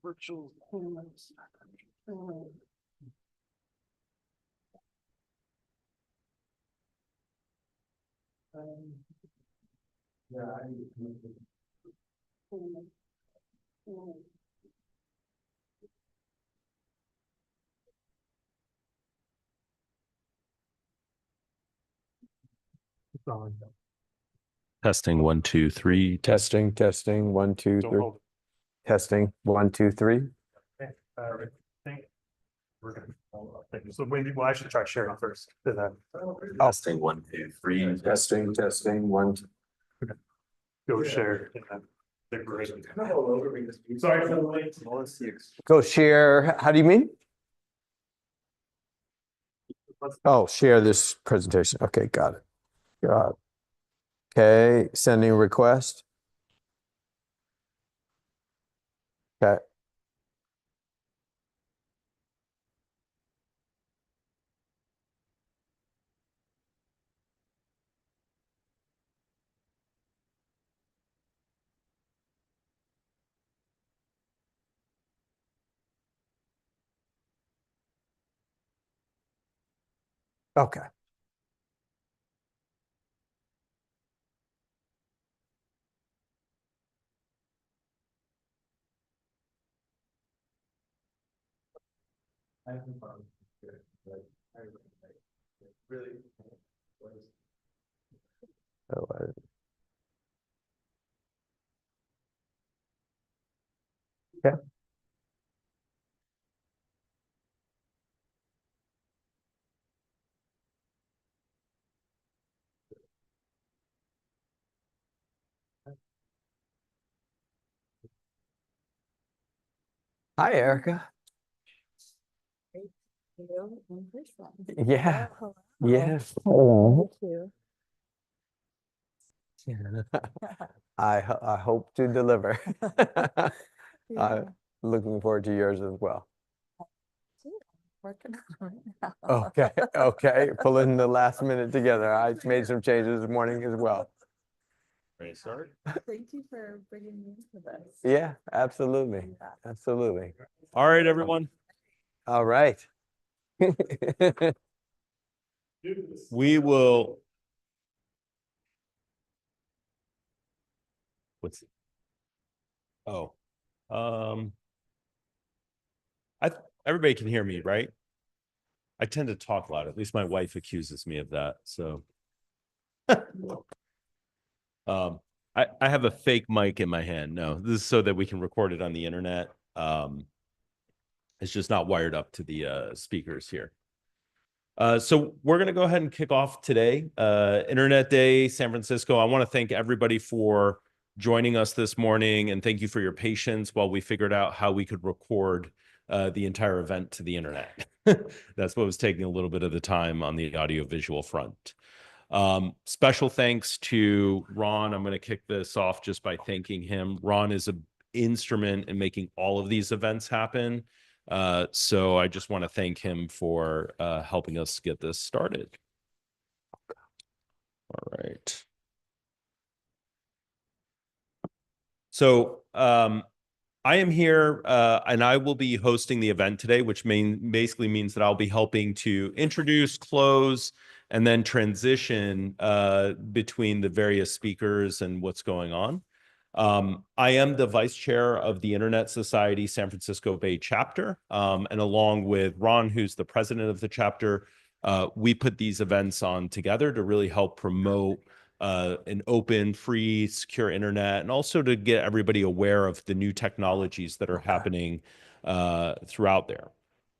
Virtual. Testing 1, 2, 3. Testing, 1, 2, 3. Testing 1, 2, 3. We're gonna follow up. So maybe I should try sharing first. Testing 1, 2, 3. Testing 1, 2. Go share. They're great. Sorry for the wait. Go share. How do you mean? Oh, share this presentation. Okay, got it. Got it. Okay, sending request. Okay. Okay. Oh, okay. Hi, Erica. Yeah. Yes. I hope to deliver. I'm looking forward to yours as well. Working on it now. Okay. Pulling the last minute together. I made some changes this morning as well. Ready to start? Thank you for bringing me into this. Yeah, absolutely. Absolutely. All right, everyone. All right. We will. What's? Oh, everybody can hear me, right? I tend to talk loud. At least my wife accuses me of that. So, I have a fake mic in my hand. No, this is so that we can record it on the internet. It's just not wired up to the speakers here. So we're going to go ahead and kick off today. Internet Day, San Francisco. I want to thank everybody for joining us this morning, and thank you for your patience while we figured out how we could record the entire event to the internet. That's what was taking a little bit of the time on the audiovisual front. Special thanks to Ron. I'm going to kick this off just by thanking him. Ron is an instrument in making all of these events happen. So I just want to thank him for helping us get this started. All right. So I am here and I will be hosting the event today, which basically means that I'll be helping to introduce, close, and then transition between the various speakers and what's going on. I am the vice chair of the Internet Society San Francisco Bay chapter, and along with Ron, who's the president of the chapter, we put these events on together to really help promote an open, free, secure internet, and also to get everybody aware of the new technologies that are happening throughout there.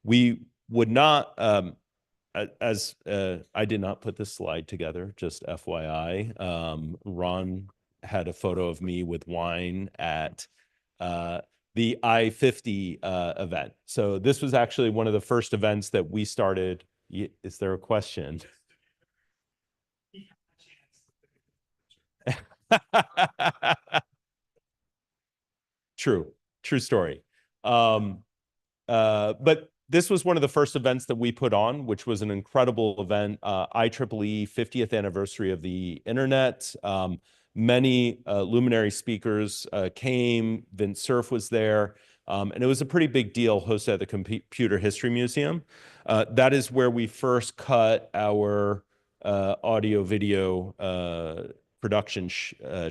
We would not, I did not put this slide together, just FYI. Ron had a photo of me with wine at the I-50 event. So this was actually one of the first events that we started. Is there a question? True story. But this was one of the first events that we put on, which was an incredible event, IEEE 50th anniversary of the internet. Many luminary speakers came. Vince Cerf was there. And it was a pretty big deal hosted at the Computer History Museum. That is where we first cut our audio video production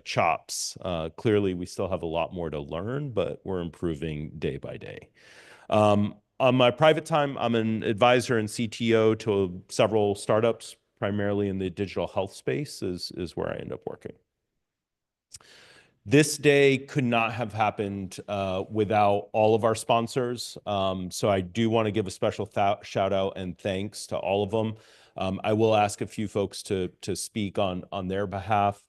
chops. Clearly, we still have a lot more to learn, but we're improving day by day. On my private time, I'm an advisor and CTO to several startups, primarily in the digital health space is where I end up working. This day could not have happened without all of our sponsors. So I do want to give a special shout out and thanks to all of them. I will ask a few folks to speak on their behalf.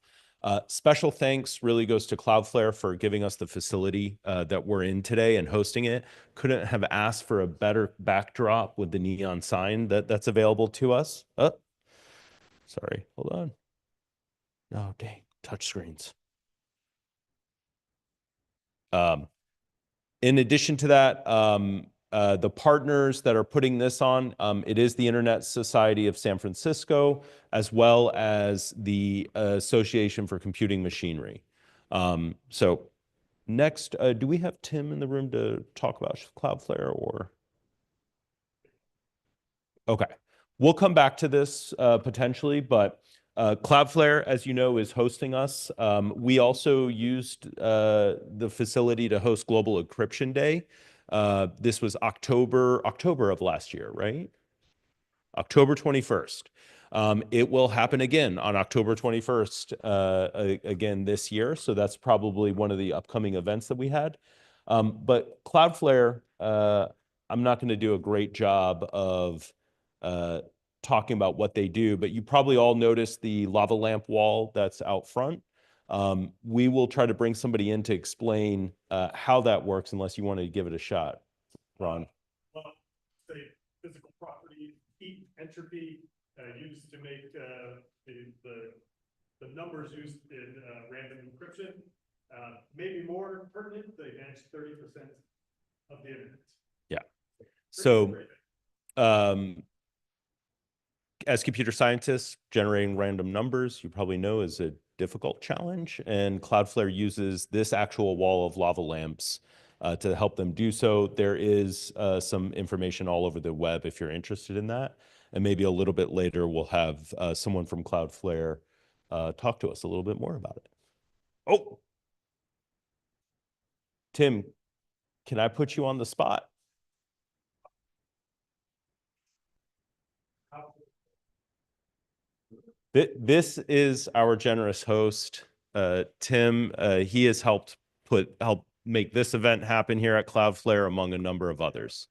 Special thanks really goes to Cloudflare for giving us the facility that we're in today and hosting it. Couldn't have asked for a better backdrop with the neon sign that's available to us. Oh, sorry, hold on. Oh, dang, touch screens. In addition to that, the partners that are putting this on, it is the Internet Society of San Francisco, as well as the Association for Computing Machinery. So next, do we have Tim in the room to talk about Cloudflare or? Okay, we'll come back to this potentially, but Cloudflare, as you know, is hosting us. We also used the facility to host Global Encryption Day. This was October of last year, right? October 21st. It will happen again on October 21st, again this year. So that's probably one of the upcoming events that we had. But Cloudflare, I'm not going to do a great job of talking about what they do, but you probably all noticed the lava lamp wall that's out front. We will try to bring somebody in to explain how that works, unless you want to give it a shot, Ron. Well, say physical properties, heat, entropy, used to make the numbers used in random encryption. Maybe more pertinent, they manage 30% of the internet. Yeah. So, as computer scientists, generating random numbers, you probably know, is a difficult challenge. And Cloudflare uses this actual wall of lava lamps to help them do so. There is some information all over the web if you're interested in that. And maybe a little bit later, we'll have someone from Cloudflare talk to us a little bit more about it. Oh, Tim, can I put you on the spot? This is our generous host, Tim. He has helped make this event happen here at Cloudflare, among a number of others.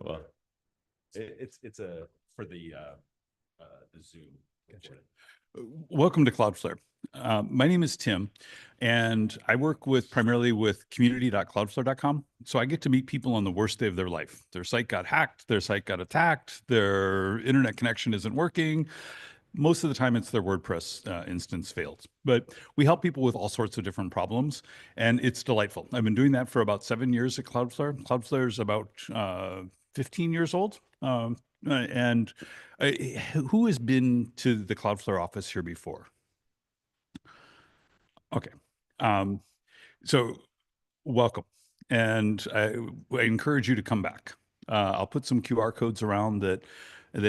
Well, it's for the Zoom. Gotcha. Welcome to Cloudflare. My name is Tim, and I work primarily with community.cloudflare.com. So I get to meet people on the worst day of their life. Their site got hacked, their site got attacked, their internet connection isn't working. Most of the time it's their WordPress instance failed. But we help people with all sorts of different problems, and it's delightful. I've been doing that for about 7 years at Cloudflare. Cloudflare is about 15 years old. And who has been to the Cloudflare office here before? Okay. So welcome. And I encourage you to come back. I'll put some QR codes around that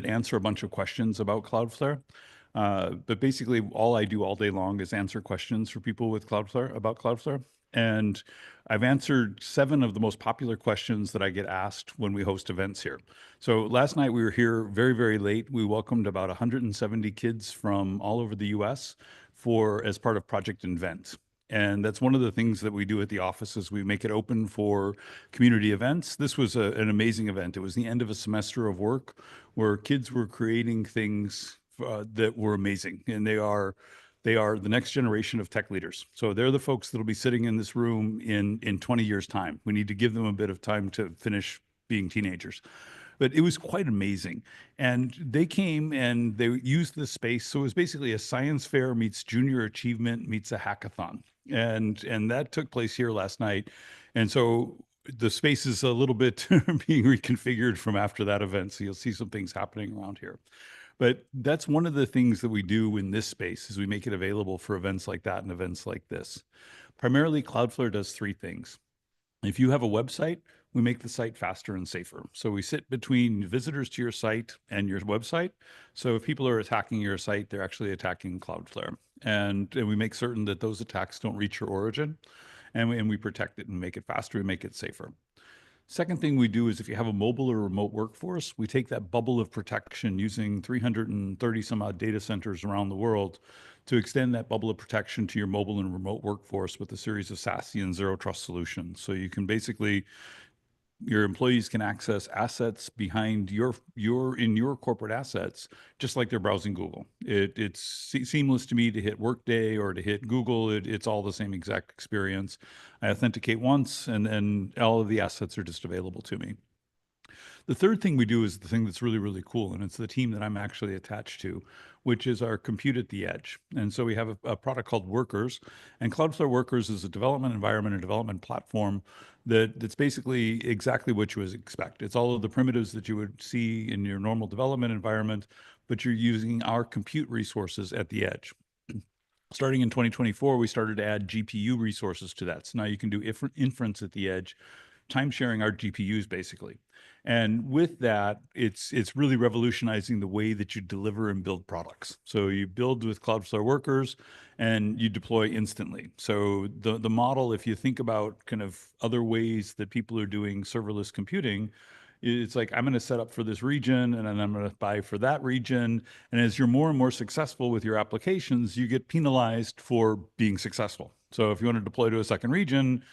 answer a bunch of questions about Cloudflare. But basically all I do all day long is answer questions for people with Cloudflare about Cloudflare. And I've answered 7 of the most popular questions that I get asked when we host events here. So last night we were here very, very late. We welcomed about 170 kids from all over the US as part of Project Invent. And that's one of the things that we do at the office is we make it open for community events. This was an amazing event. It was the end of a semester of work where kids were creating things that were amazing. And they are the next generation of tech leaders. So they're the folks that'll be sitting in this room in 20 years' time. We need to give them a bit of time to finish being teenagers. But it was quite amazing. And they came and they used the space. So it was basically a science fair meets junior achievement meets a hackathon. And that took place here last night. And so the space is a little bit being reconfigured from after that event. So you'll see some things happening around here. But that's one of the things that we do in this space is we make it available for events like that and events like this. Primarily, Cloudflare does three things. If you have a website, we make the site faster and safer. So we sit between visitors to your site and your website. So if people are attacking your site, they're actually attacking Cloudflare. And we make certain that those attacks don't reach your origin. And we protect it and make it faster and make it safer. Second thing we do is if you have a mobile or remote workforce, we take that bubble of protection using 330 some odd data centers around the world to extend that bubble of protection to your mobile and remote workforce with a series of SASE and zero trust solutions. So you can basically, your employees can access assets behind your corporate assets, just like they're browsing Google. It's seamless to me to hit Workday or to hit Google. It's all the same exact experience. I authenticate once, and then all of the assets are just available to me. The third thing we do is the thing that's really, really cool, and it's the team that I'm actually attached to, which is our compute at the edge. And so we have a product called Workers, and Cloudflare Workers is a development environment and development platform that's basically exactly what you would expect. It's all of the primitives that you would see in your normal development environment, but you're using our compute resources at the edge. Starting in 2024, we started to add GPU resources to that. So now you can do inference at the edge, time sharing our GPUs basically. And with that, it's really revolutionizing the way that you deliver and build products. So you build with Cloudflare Workers and you deploy instantly. So the model, if you think about kind of other ways that people are doing serverless computing, it's like, I'm going to set up for this region and then I'm going to buy for that region. And as you're more and more successful with your applications, you get penalized for being successful. So if you want to deploy to a second region,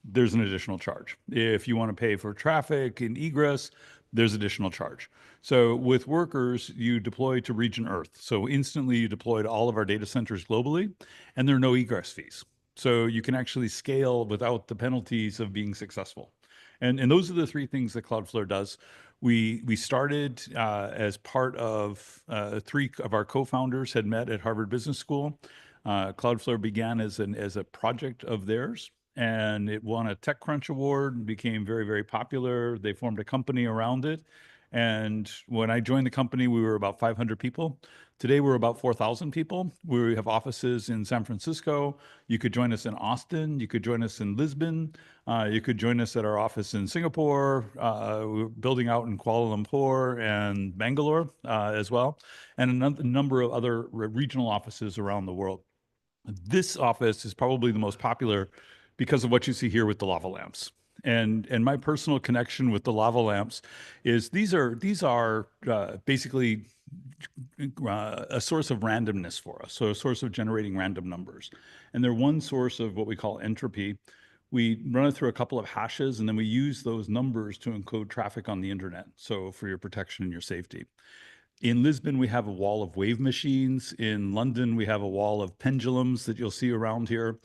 there's an additional charge. If you want to pay for traffic and egress, there's additional charge. So with Workers, you deploy to region Earth. So instantly you deploy to all of our data centers globally, and there are no egress fees. So you can actually scale without the penalties of being successful. And those are the three things that Cloudflare does. We started as part of three of our co-founders had met at Harvard Business School. Cloudflare began as a project of theirs, and it won a TechCrunch award and became very, very popular. They formed a company around it. And when I joined the company, we were about 500 people. Today, we're about 4,000 people. We have offices in San Francisco. You could join us in Austin. You could join us in Lisbon. You could join us at our office in Singapore. We're building out in Kuala Lumpur and Bangalore as well, and a number of other regional offices around the world. This office is probably the most popular because of what you see here with the lava lamps. And my personal connection with the lava lamps is these are basically a source of randomness for us. So a source of generating random numbers. And they're one source of what we call entropy. We run it through a couple of hashes, and then we use those numbers to encode traffic on the internet. So for your protection and your safety. In Lisbon, we have a wall of wave machines. In London, we have a wall of pendulums that you'll see around here.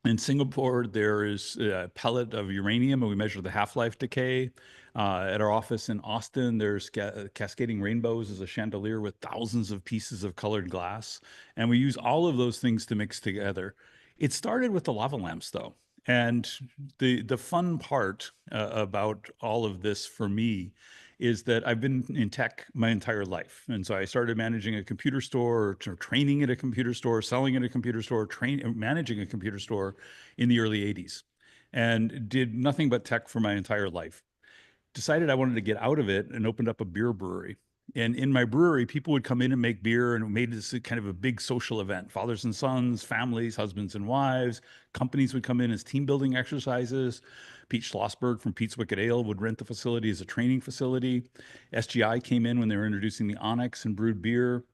In Singapore, there is a pellet of uranium, and we measure the half-life decay. At our office in Austin, there's cascading rainbows as a chandelier with thousands of pieces of colored glass. And we use all of those things to mix together. It started with the lava lamps, though. And the fun part about all of this for me is that I've been in tech my entire life. And so I started managing a computer store, or training at a computer store, selling at a computer store, managing a computer store in the early 80s, and did nothing but tech for my entire life. Decided I wanted to get out of it and opened up a beer brewery. And in my brewery, people would come in and make beer, and it made this kind of a big social event. Fathers and sons, families, husbands and wives, companies would come in as team building exercises. Pete Schlossberg from Pete's Wicked Ale would rent the facility as a training facility. SGI came in when they were introducing the Onyx and brewed beer. And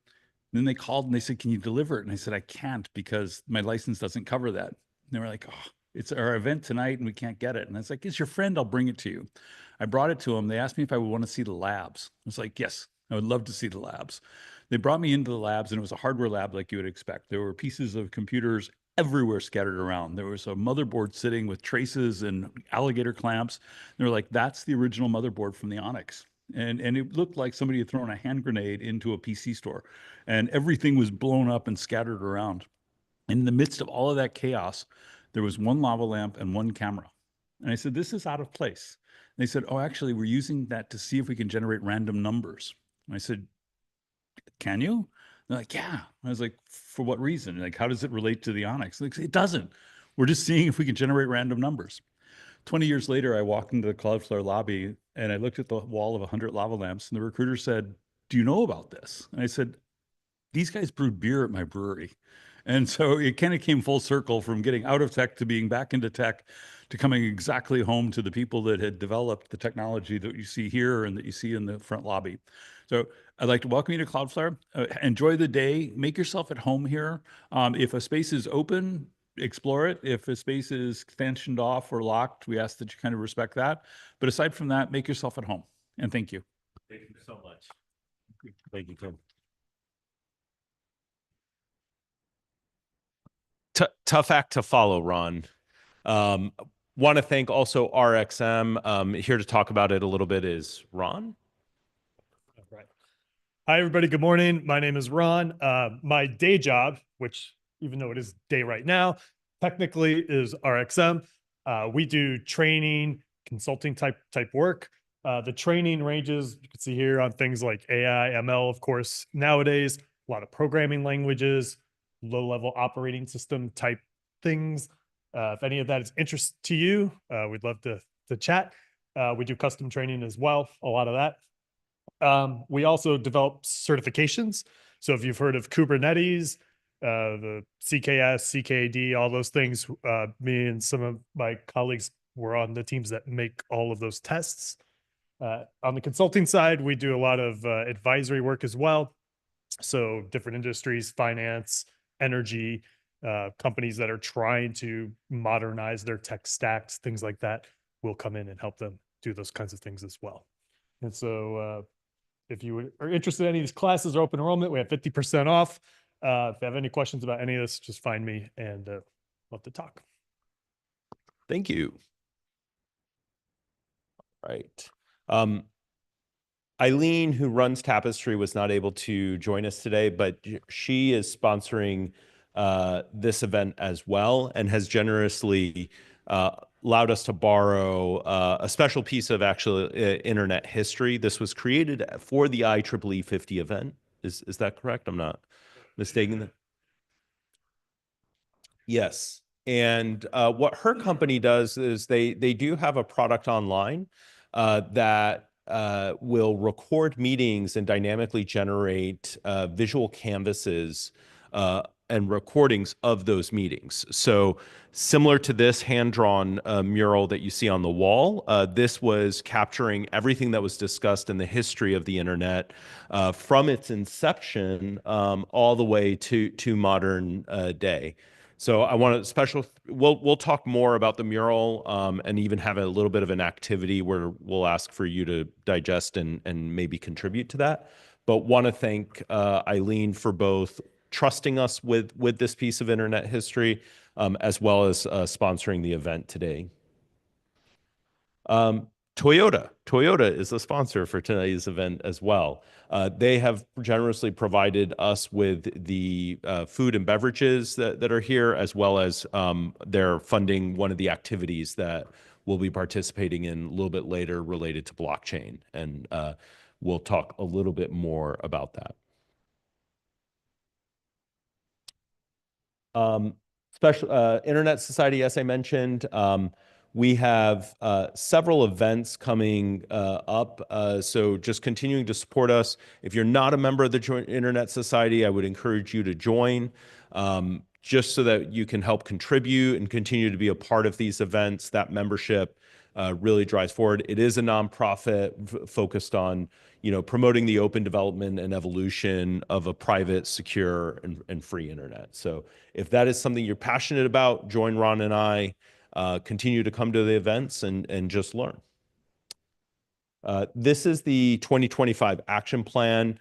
then they called and they said, "Can you deliver it?" And I said, "I can't because my license doesn't cover that." And they were like, "Oh, it's our event tonight and we can't get it." And I was like, "It's your friend, I'll bring it to you." I brought it to them. They asked me if I would want to see the labs. I was like, "Yes, I would love to see the labs." They brought me into the labs, and it was a hardware lab like you would expect. There were pieces of computers everywhere scattered around. There was a motherboard sitting with traces and alligator clamps. They were like, "That's the original motherboard from the Onyx." And it looked like somebody had thrown a hand grenade into a PC store, and everything was blown up and scattered around. In the midst of all of that chaos, there was one lava lamp and one camera. And I said, this is out of place. And they said, oh, actually, we're using that to see if we can generate random numbers. And I said, can you? They're like, yeah. I was like, for what reason? Like, how does it relate to the Onyx? Like, it doesn't. We're just seeing if we can generate random numbers. 20 years later, I walked into the Cloudflare lobby and I looked at the wall of 100 lava lamps, and the recruiter said, do you know about this? And I said, these guys brewed beer at my brewery. And so it kind of came full circle from getting out of tech to being back into tech to coming exactly home to the people that had developed the technology that you see here and that you see in the front lobby. So I'd like to welcome you to Cloudflare. Enjoy the day. Make yourself at home here. If a space is open, explore it. If a space is sanctioned off or locked, we ask that you kind of respect that. But aside from that, make yourself at home. And thank you. Thank you so much. Thank you, Tim. Tough act to follow, Ron. Want to thank also RXM. Here to talk about it a little bit is Ron. Right. Hi, everybody. Good morning. My name is Ron. My day job, which even though it is day right now, technically is RXM. We do training, consulting type work. The training ranges, you can see here, on things like AI, ML, of course, nowadays, a lot of programming languages, low-level operating system type things. If any of that is interest to you, we'd love to chat. We do custom training as well, a lot of that. We also develop certifications. So if you've heard of Kubernetes, the CKS, CKD, all those things, me and some of my colleagues were on the teams that make all of those tests. On the consulting side, we do a lot of advisory work as well. So different industries, finance, energy, companies that are trying to modernize their tech stacks, things like that, will come in and help them do those kinds of things as well. And so if you are interested in any of these classes or open enrollment, we have 50% off. If you have any questions about any of this, just find me, and love to talk. Thank you. Right. Eileen, who runs Tapestry, was not able to join us today, but she is sponsoring this event as well and has generously allowed us to borrow a special piece of actual internet history. This was created for the IEEE 50 event. Is that correct? I'm not mistaken that. Yes. And what her company does is they do have a product online that will record meetings and dynamically generate visual canvases and recordings of those meetings. So similar to this hand-drawn mural that you see on the wall, this was capturing everything that was discussed in the history of the internet from its inception all the way to modern day. So I want to we'll talk more about the mural and even have a little bit of an activity where we'll ask for you to digest and maybe contribute to that. But want to thank Eileen for both trusting us with this piece of internet history as well as sponsoring the event today. Toyota is the sponsor for today's event as well. They have generously provided us with the food and beverages that are here, as well as they're funding one of the activities that we'll be participating in a little bit later related to blockchain. And we'll talk a little bit more about that. Special Internet Society, as I mentioned, we have several events coming up, so just continuing to support us. If you're not a member of the Joint Internet Society, I would encourage you to join, just so that you can help contribute and continue to be a part of these events. That membership really drives forward. It is a nonprofit focused on, promoting the open development and evolution of a private, secure, and free internet. So if that is something you're passionate about, join Ron and I. Continue to come to the events and just learn. This is the 2025 action plan,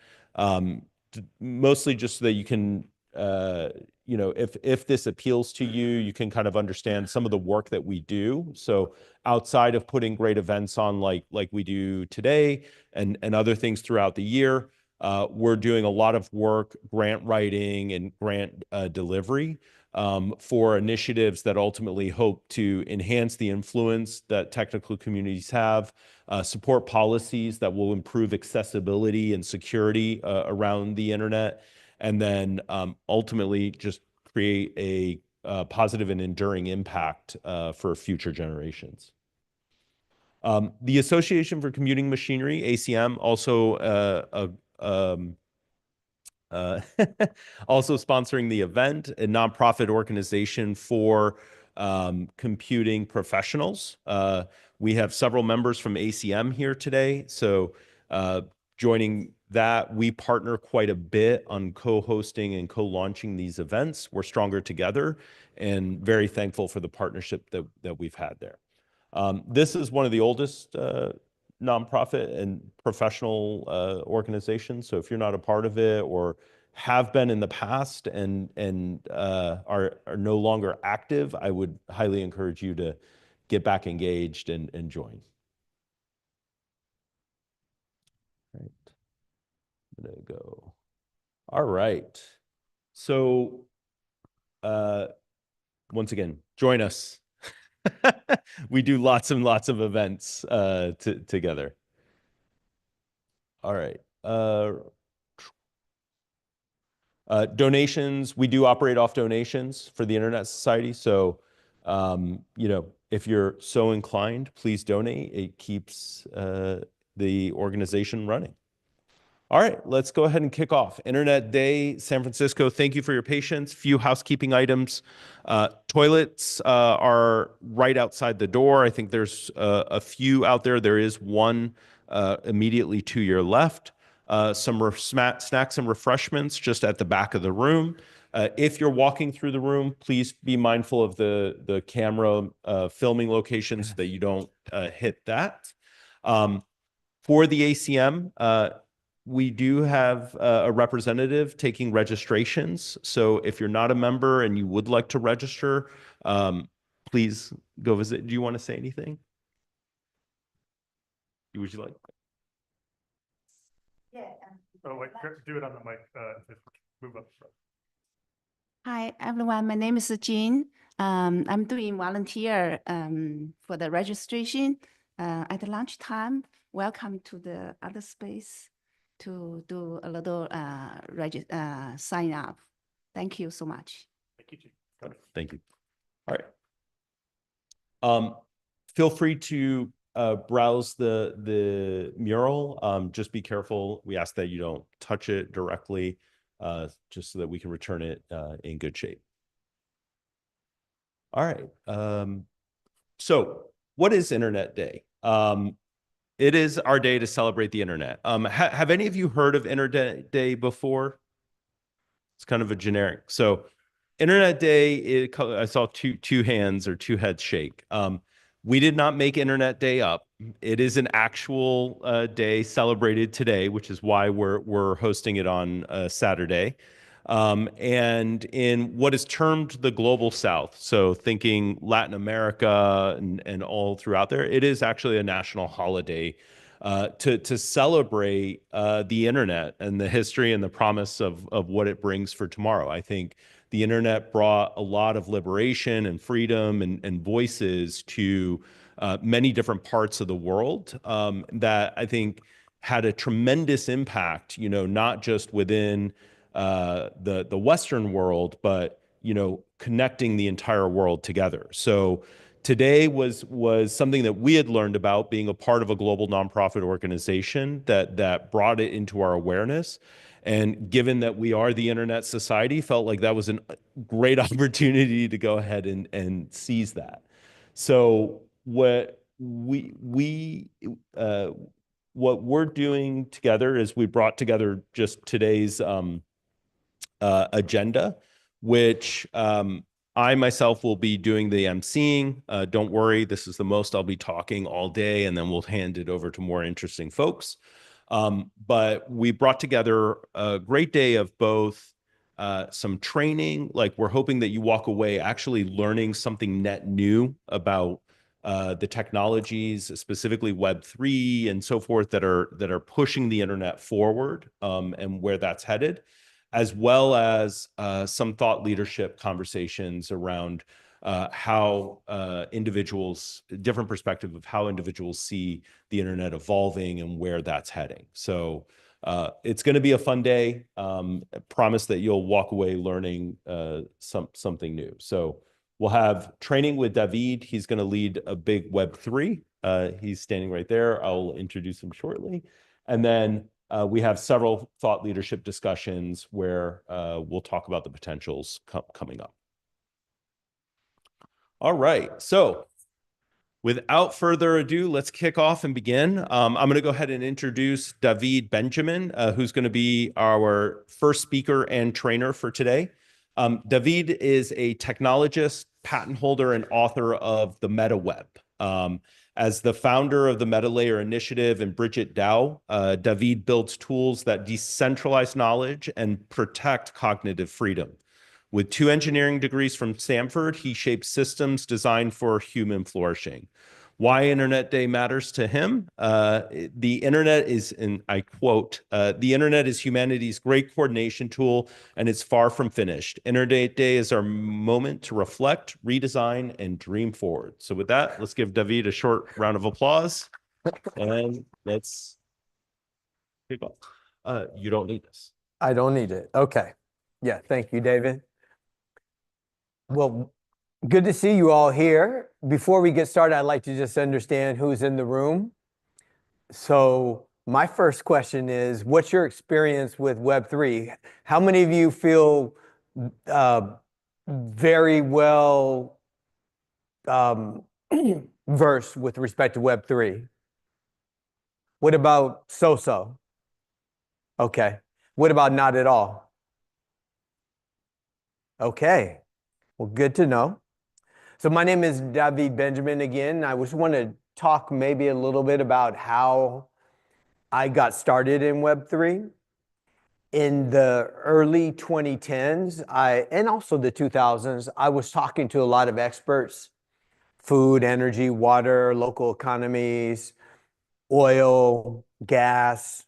mostly just so that you can, if this appeals to you, you can kind of understand some of the work that we do. So outside of putting great events on like we do today and other things throughout the year, we're doing a lot of work, grant writing and grant delivery. for initiatives that ultimately hope to enhance the influence that technical communities have, support policies that will improve accessibility and security around the internet, and then ultimately just create a positive and enduring impact for future generations. The Association for Computing Machinery, ACM, also also sponsoring the event, a nonprofit organization for computing professionals. We have several members from ACM here today. So joining that, we partner quite a bit on co-hosting and co-launching these events. We're stronger together and very thankful for the partnership that we've had there. This is one of the oldest nonprofit and professional organizations. So if you're not a part of it or have been in the past and are no longer active, I would highly encourage you to get back engaged and join. Right. I'm gonna go. All right. So once again, join us. We do lots and lots of events together. All right. Donations, we do operate off donations for the Internet Society. So, you know, if you're so inclined, please donate. It keeps the organization running. All right, let's go ahead and kick off. Internet Day, San Francisco. Thank you for your patience. Few housekeeping items. Toilets are right outside the door. I think there's a few out there. There is one immediately to your left. Some snacks and refreshments just at the back of the room. If you're walking through the room, please be mindful of the camera filming location so that you don't hit that. For the ACM, we do have a representative taking registrations. So if you're not a member and you would like to register, please go visit. Do you want to say anything? Would you like? Yeah. Oh, wait, do it on the mic. Move up. Hi, everyone. My name is Jean. I'm doing volunteer for the registration. At lunchtime, welcome to the other space to do a little sign up. Thank you so much. Thank you, Jean. Thank you. All right. Feel free to browse the mural. Just be careful. We ask that you don't touch it directly, just so that we can return it in good shape. All right. So what is Internet Day? It is our day to celebrate the internet. Have any of you heard of Internet Day before? It's kind of a generic. So Internet Day, I saw two hands or two heads shake. We did not make Internet Day up. It is an actual day celebrated today, which is why we're hosting it on Saturday. And in what is termed the Global South, so thinking Latin America and all throughout there, it is actually a national holiday to celebrate the internet and the history and the promise of what it brings for tomorrow. I think the internet brought a lot of liberation and freedom and voices to many different parts of the world that I think had a tremendous impact, you know, not just within the Western world, but, you know, connecting the entire world together. So today was something that we had learned about being a part of a global nonprofit organization that brought it into our awareness. And given that we are the Internet Society, felt like that was a great opportunity to go ahead and seize that. So what we're doing together is we brought together just today's agenda, which I myself will be doing the emceeing. Don't worry, this is the most I'll be talking all day, and then we'll hand it over to more interesting folks. But we brought together a great day of both some training, like we're hoping that you walk away actually learning something net new about the technologies, specifically Web3 and so forth, that are pushing the internet forward and where that's headed. as well as some thought leadership conversations around how individuals, different perspective of how individuals see the internet evolving and where that's heading. So it's going to be a fun day. Promise that you'll walk away learning something new. So we'll have training with David. He's going to lead a big Web3. He's standing right there. I'll introduce him shortly. And then we have several thought leadership discussions where we'll talk about the potentials coming up. All right. So without further ado, let's kick off and begin. I'm going to go ahead and introduce David Benjamin, who's going to be our first speaker and trainer for today. David is a technologist, patent holder, and author of the MetaWeb. As the founder of the MetaLayer Initiative and Bridget DAO, David builds tools that decentralize knowledge and protect cognitive freedom. With 2 engineering degrees from Stanford, he shapes systems designed for human flourishing. Why Internet Day matters to him? The internet is, and I quote, the internet is humanity's great coordination tool, and it's far from finished. Internet Day is our moment to reflect, redesign, and dream forward. So with that, let's give David a short round of applause, and let's kick off. You don't need this. I don't need it. Okay. Yeah, thank you, David. Well, good to see you all here. Before we get started, I'd like to just understand who's in the room. So my first question is, what's your experience with Web3? How many of you feel very well versed with respect to Web3? What about so-so? Okay. What about not at all? Okay. Well, good to know. So my name is David Benjamin again. I just want to talk maybe a little bit about how I got started in Web3. In the early 2010s, and also the 2000s, I was talking to a lot of experts, food, energy, water, local economies, oil, gas,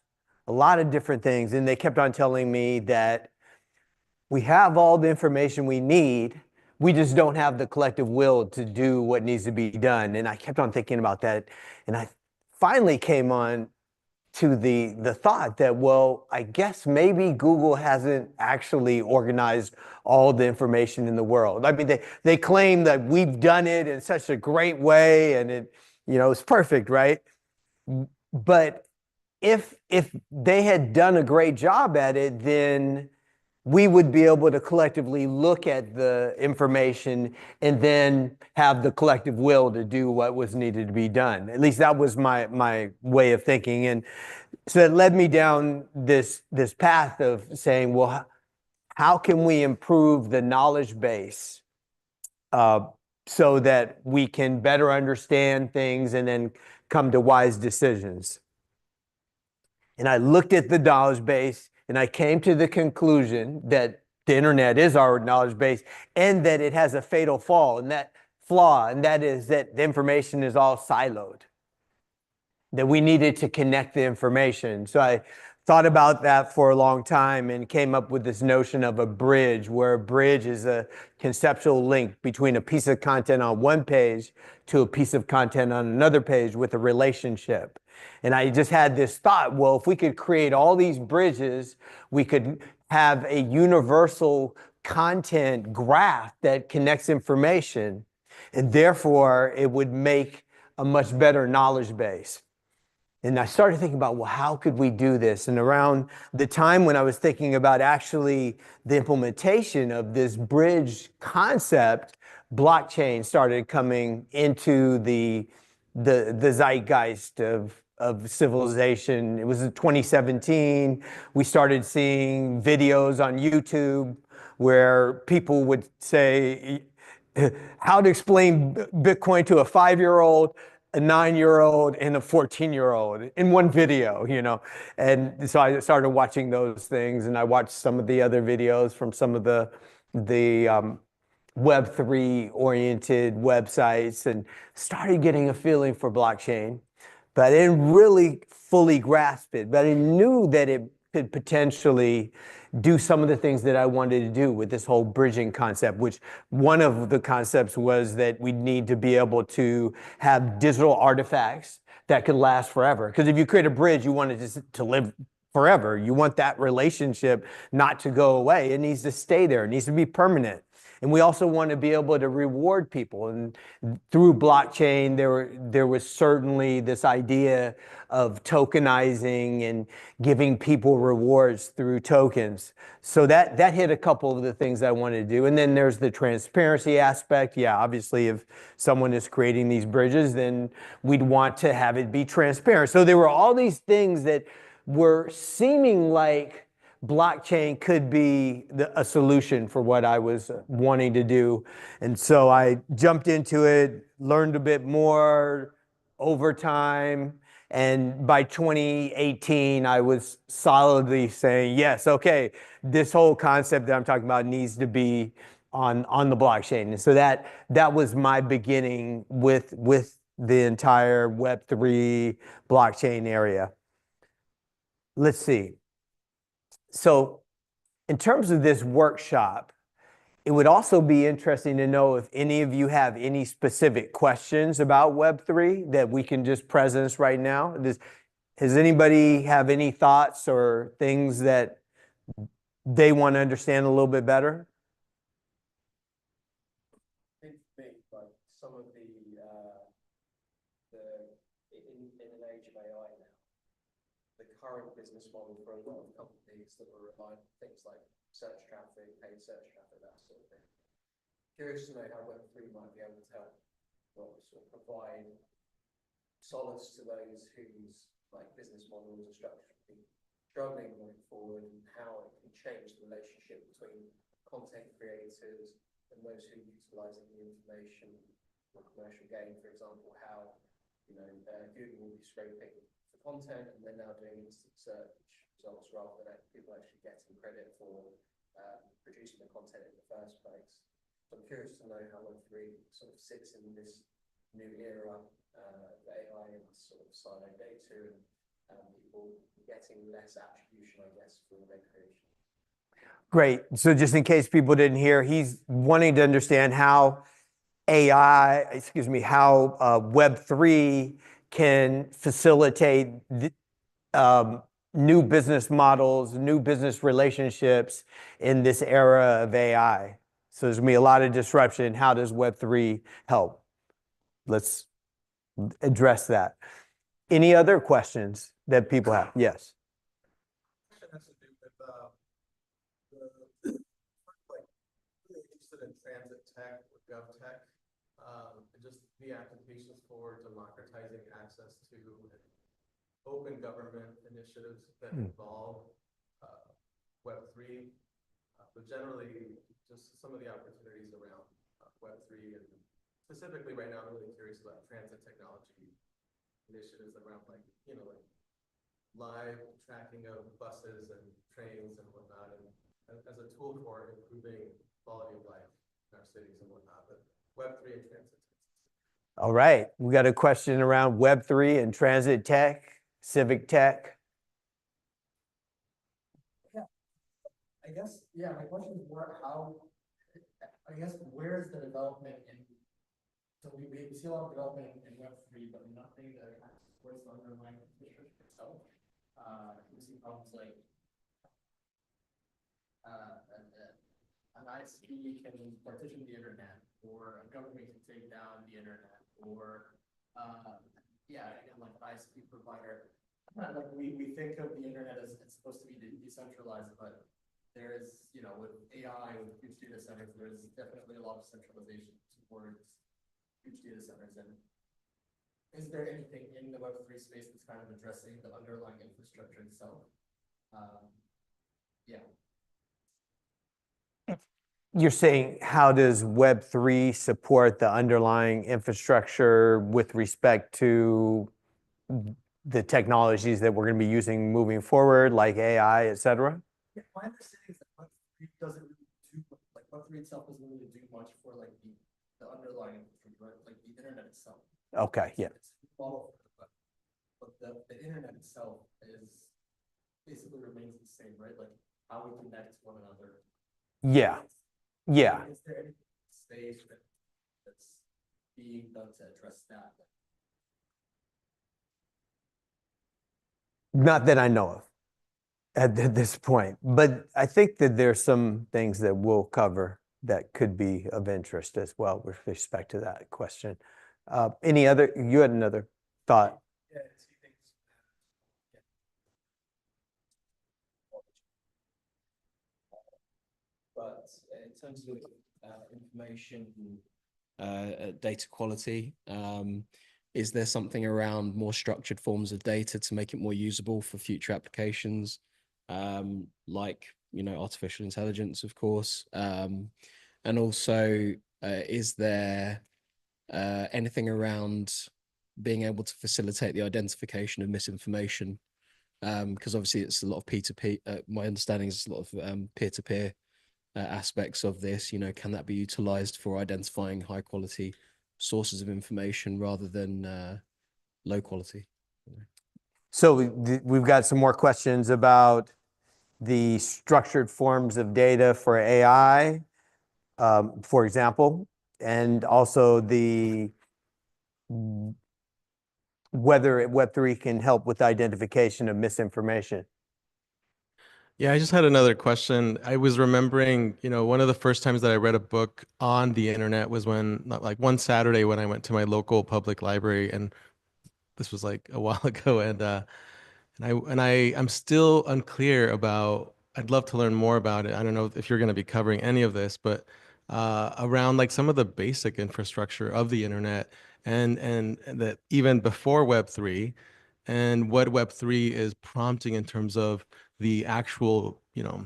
a lot of different things. And they kept on telling me that we have all the information we need. We just don't have the collective will to do what needs to be done. And I kept on thinking about that. And I finally came on to the thought that, well, I guess maybe Google hasn't actually organized all the information in the world. I mean, they claim that we've done it in such a great way and it's perfect, right? But if they had done a great job at it, then we would be able to collectively look at the information and then have the collective will to do what was needed to be done. At least that was my way of thinking. And so that led me down this path of saying, well, how can we improve the knowledge base so that we can better understand things and then come to wise decisions? And I looked at the knowledge base, and I came to the conclusion that the internet is our knowledge base and that it has a fatal flaw, and that is that the information is all siloed, that we needed to connect the information. So I thought about that for a long time and came up with this notion of a bridge, where a bridge is a conceptual link between a piece of content on one page to a piece of content on another page with a relationship. And I just had this thought, well, if we could create all these bridges, we could have a universal content graph that connects information, and therefore it would make a much better knowledge base. And I started thinking about, well, how could we do this? And around the time when I was thinking about actually the implementation of this bridge concept, blockchain started coming into the zeitgeist of civilization. It was in 2017. We started seeing videos on YouTube where people would say how to explain Bitcoin to a 5-year-old, a 9-year-old, and a 14-year-old in one video, And so I started watching those things, and I watched some of the other videos from some of the Web3 oriented websites and started getting a feeling for blockchain, but I didn't really fully grasp it. But I knew that it could potentially do some of the things that I wanted to do with this whole bridging concept, which one of the concepts was that we need to be able to have digital artifacts that could last forever. Because if you create a bridge, you want it to live forever. You want that relationship not to go away. It needs to stay there. It needs to be permanent. And we also want to be able to reward people. And through blockchain, there was certainly this idea of tokenizing and giving people rewards through tokens. So that hit a couple of the things I wanted to do. And then there's the transparency aspect. Yeah, obviously, if someone is creating these bridges, then we'd want to have it be transparent. So there were all these things that were seeming like blockchain could be a solution for what I was wanting to do. And so I jumped into it, learned a bit more over time. And by 2018, I was solidly saying, yes, okay, this whole concept that I'm talking about needs to be on the blockchain. And so that was my beginning with the entire Web3 blockchain area. Let's see. So in terms of this workshop, it would also be interesting to know if any of you have any specific questions about Web3 that we can just presence right now. Does anybody have any thoughts or things that they want to understand a little bit better? I think like some of the in an age of AI now, the current business model for a lot of companies that were relying on things like search traffic, paid search traffic, that sort of thing. Curious to know how Web3 might be able to help, well, sort of provide solace to those whose like business models are struggling going forward, and how it can change the relationship between content creators and those who are utilizing the information for commercial gain. For example, how Google will be scraping for content and they're now doing instant search results rather than people actually getting credit for producing the content in the first place. So I'm curious to know how Web3 sort of sits in this new era of AI and sort of siloed data and people getting less attribution, I guess, for their creation. Great. So just in case people didn't hear, he's wanting to understand how Web3 can facilitate new business models, new business relationships in this era of AI. So there's going to be a lot of disruption. How does Web3 help? Let's address that. Any other questions that people have? Yes. Has to do with really interested in transit tech or gov tech, and just the applications for democratizing access to open government initiatives that involve Web3, but generally just some of the opportunities around Web3, and specifically right now I'm really curious about transit technology initiatives around like live tracking of buses and trains and whatnot, and as a tool for improving quality of life in our cities and whatnot, but Web3 and transit. All right. We got a question around Web3 and transit tech, civic tech. Yeah. I guess, yeah, my question is where is the development in, so we see a lot of development in Web3, but nothing that supports the underlying infrastructure itself. We see problems like an ISP can partition the internet, or a government can take down the internet, or again, like an ISP provider. Like we think of the internet as it's supposed to be decentralized, but there is, with AI, with huge data centers, there's definitely a lot of centralization towards huge data centers. And is there anything in the Web3 space that's kind of addressing the underlying infrastructure itself? You're saying, how does Web3 support the underlying infrastructure with respect to the technologies that we're going to be using moving forward, like AI, et cetera? Yeah, my understanding is that Web3 doesn't really do, like Web3 itself doesn't really do much for like the underlying infrastructure, right? Like the internet itself. Okay, yeah. It's model for the web, but the internet itself is basically remains the same, right? Like how we connect to one another. Yeah, yeah. Is there anything stage that's being done to address that? Not that I know of at this point, but I think that there's some things that we'll cover that could be of interest as well with respect to that question. Any other, you had another thought? Yeah, two things. But in terms of information, data quality, is there something around more structured forms of data to make it more usable for future applications, like, you know, artificial intelligence, of course, and also is there anything around being able to facilitate the identification of misinformation? Because obviously it's a lot of P2P. My understanding is a lot of peer-to-peer aspects of this. You know, can that be utilized for identifying high quality sources of information rather than low quality? So we've got some more questions about the structured forms of data for AI, for example, and also the whether Web3 can help with identification of misinformation. Yeah, I just had another question. I was remembering, you know, one of the first times that I read a book on the internet was when, like, one Saturday when I went to my local public library, and this was like a while ago, I'm still unclear about. I'd love to learn more about it. I don't know if you're going to be covering any of this, but around like some of the basic infrastructure of the internet, and that even before Web3, and what Web3 is prompting in terms of the actual, you know,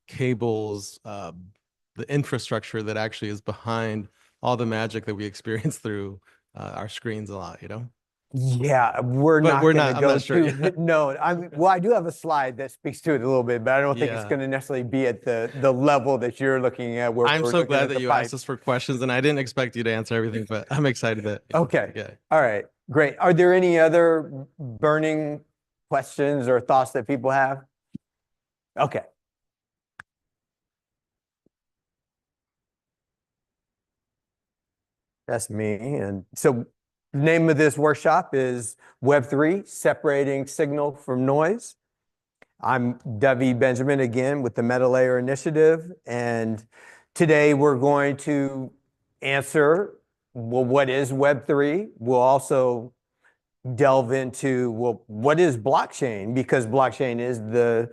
cables, the infrastructure that actually is behind all the magic that we experience through our screens a lot, you know? Yeah, we're But not we're going to not- I'm go not sure, to yeah. no. Well, I do have a slide that speaks to it a little bit, but I don't think it's Yeah. going to necessarily be at the level that you're looking at. Where I'm we're so looking glad at that the you pipe. asked us for questions, and I didn't expect you to answer everything, but I'm excited that. Okay. Yeah. All right. Great. Are there any other burning questions or thoughts that people have? Okay. That's me. And so the name of this workshop is Web3, Separating Signal from Noise. I'm Davi Benjamin again with the MetaLayer Initiative. And today we're going to answer, well, what is Web3? We'll also delve into, well, what is blockchain? Because blockchain is the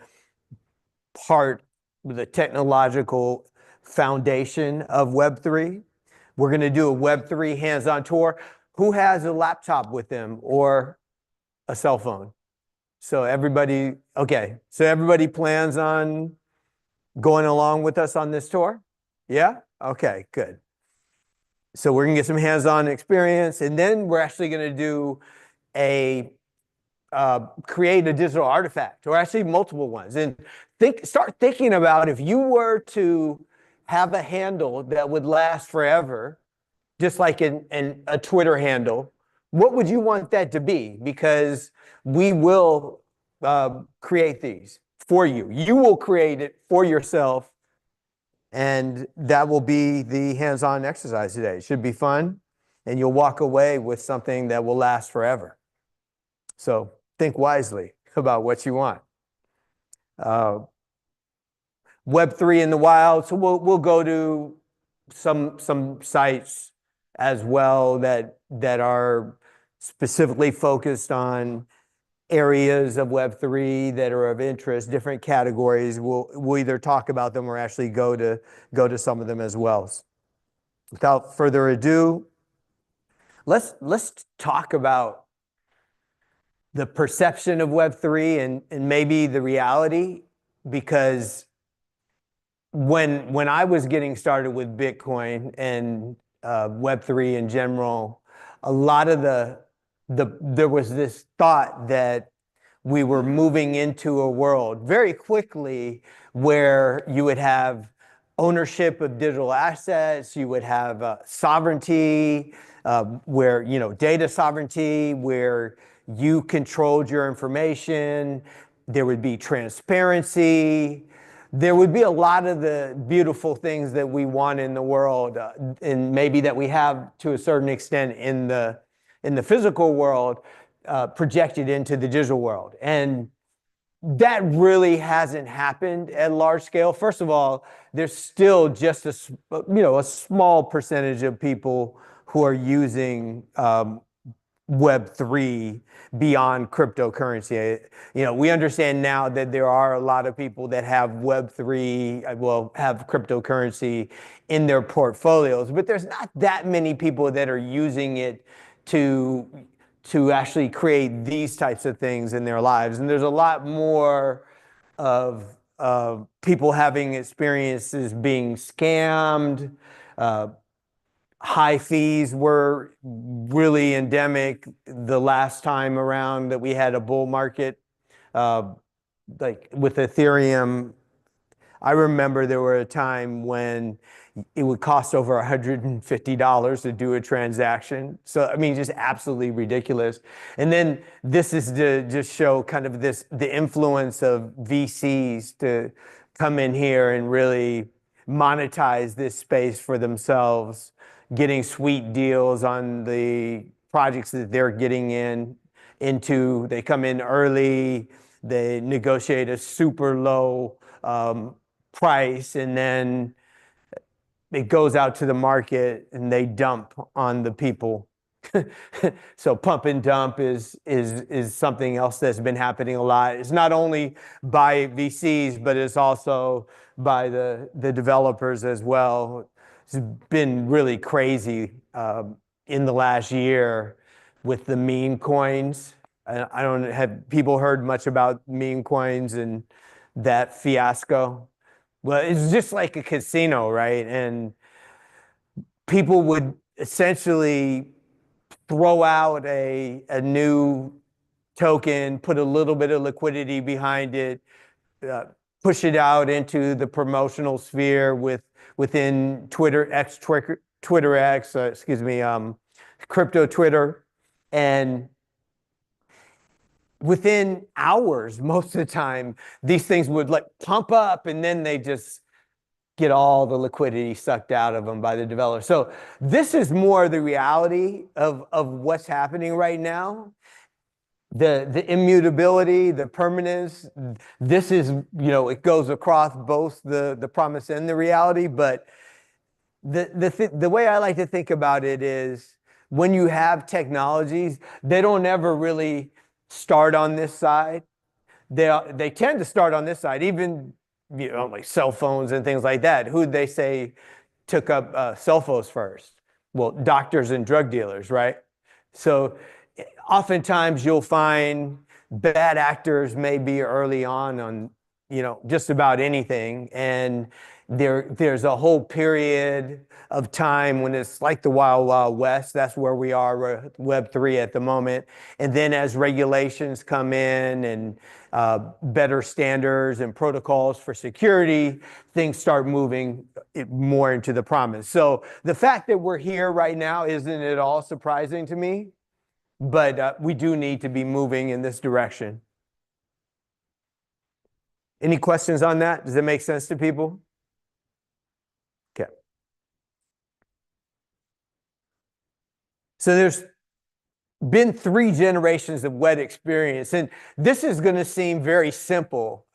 technological foundation of Web3. We're going to do a Web3 hands-on tour. Who has a laptop with them or a cell phone? So everybody, okay. So everybody plans on going along with us on this tour? Yeah? Okay, good. So we're going to get some hands-on experience, and then we're actually going to do create a digital artifact, or actually multiple ones. And start thinking about if you were to have a handle that would last forever, just like a Twitter handle, what would you want that to be? Because we will create these for you. You will create it for yourself, and that will be the hands-on exercise today. It should be fun, and you'll walk away with something that will last forever. So think wisely about what you want. Web3 in the wild. So we'll go to some sites as well that are specifically focused on areas of Web3 that are of interest, different categories. We'll either talk about them or actually go to some of them as well. Without further ado, let's talk about the perception of Web3 and maybe the reality, because when I was getting started with Bitcoin and Web3 in general, a lot of there was this thought that we were moving into a world very quickly where you would have ownership of digital assets, you would have sovereignty, where, you know, data sovereignty, where you controlled your information, there would be transparency. There would be a lot of the beautiful things that we want in the world, and maybe that we have to a certain extent in the physical world, projected into the digital world. And that really hasn't happened at large scale. First of all, there's still just a small percentage of people who are using Web3 beyond cryptocurrency. We understand now that there are a lot of people that have Web3, have cryptocurrency in their portfolios, but there's not that many people that are using it to actually create these types of things in their lives. And there's a lot more of people having experiences being scammed. High fees were really endemic the last time around that we had a bull market. Like with Ethereum, I remember there were a time when it would cost over $150 to do a transaction. So, I mean, just absolutely ridiculous. And then this is to just show kind of the influence of VCs to come in here and really monetize this space for themselves, getting sweet deals on the projects that they're getting into. They come in early, they negotiate a super low price, and then it goes out to the market and they dump on the people. So pump and dump is something else that's been happening a lot. It's not only by VCs, but it's also by the developers as well. It's been really crazy in the last year with the meme coins. I don't have people heard much about meme coins and that fiasco. Well, it's just like a casino, right? And people would essentially throw out a new token, put a little bit of liquidity behind it, push it out into the promotional sphere within crypto Twitter, and within hours, most of the time, these things would like pump up and then they just get all the liquidity sucked out of them by the developer. So this is more the reality of what's happening right now. The immutability, the permanence, this is, it goes across both the promise and the reality. But the way I like to think about it is when you have technologies, they don't ever really start on this side. They tend to start on this side, even like cell phones and things like that. Who'd they say took up cell phones first? Well, doctors and drug dealers, right? So oftentimes you'll find bad actors may be early on just about anything, and there's a whole period of time when it's like the Wild Wild West. That's where we are with Web3 at the moment. And then as regulations come in and better standards and protocols for security, things start moving more into the promise. So the fact that we're here right now isn't at all surprising to me, but we do need to be moving in this direction. Any questions on that? Does it make sense to people? Okay. So there's been 3 generations of web experience, and this is going to seem very simple,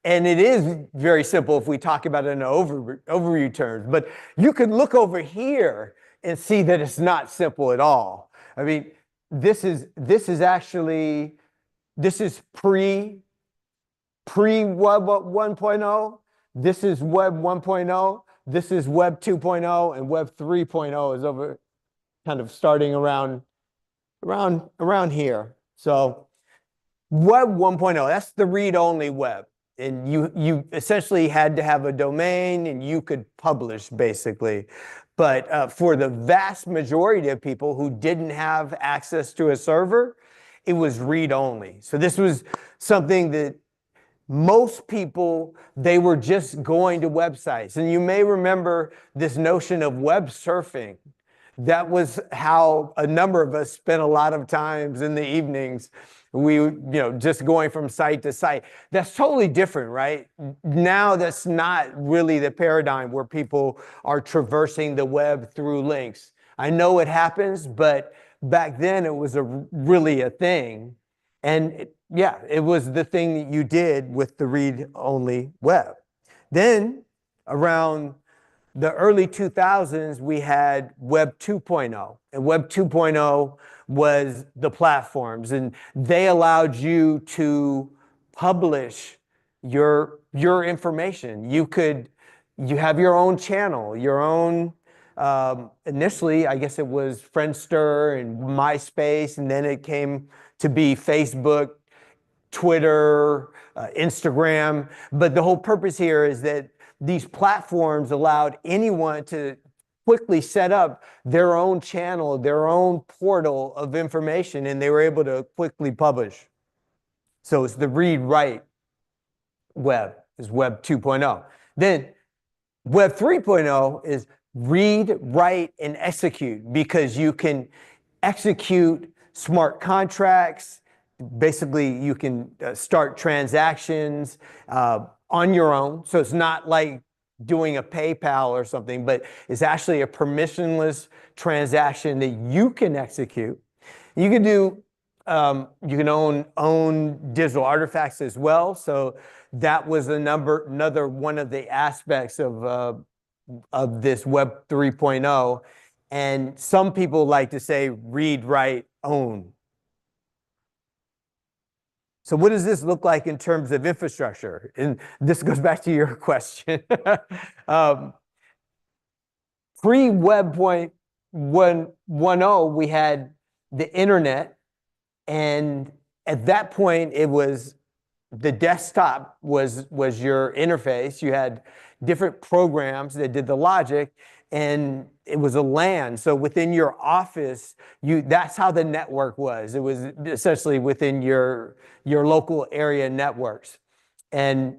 and it is very simple if we talk about it in overview terms, but you can look over here and see that it's not simple at all. I mean, this is pre-Web 1.0, this is Web 1.0, this is Web 2.0, and Web 3.0 is over, kind of starting around here. So Web 1.0, that's the read-only web. And you essentially had to have a domain and you could publish basically. But for the vast majority of people who didn't have access to a server, it was read-only. So this was something that most people, they were just going to websites. And you may remember this notion of web surfing. That was how a number of us spent a lot of times in the evenings just going from site to site. That's totally different, right? Now that's not really the paradigm where people are traversing the web through links. I know it happens, but back then it was really a thing. And it was the thing that you did with the read-only web. Then around the early 2000s, we had Web 2.0. And Web 2.0 was the platforms, and they allowed you to publish your information. You have your own channel, your own, initially, I guess it was Friendster and MySpace, and then it came to be Facebook, Twitter, Instagram. But the whole purpose here is that these platforms allowed anyone to quickly set up their own channel, their own portal of information, and they were able to quickly publish. So it's the read-write web, is Web 2.0. Then Web 3.0 is read, write, and execute, because you can execute smart contracts. Basically, you can start transactions on your own. So it's not like doing a PayPal or something, but it's actually a permissionless transaction that you can execute. You can do, you can own digital artifacts as well. So that was another one of the aspects of this Web 3.0. And some people like to say read, write, own. So what does this look like in terms of infrastructure? And this goes back to your question. Pre-Web 1.10, we had the internet. And at that point, it was the desktop was your interface. You had different programs that did the logic, and it was a LAN. So within your office, that's how the network was. It was essentially within your local area networks. And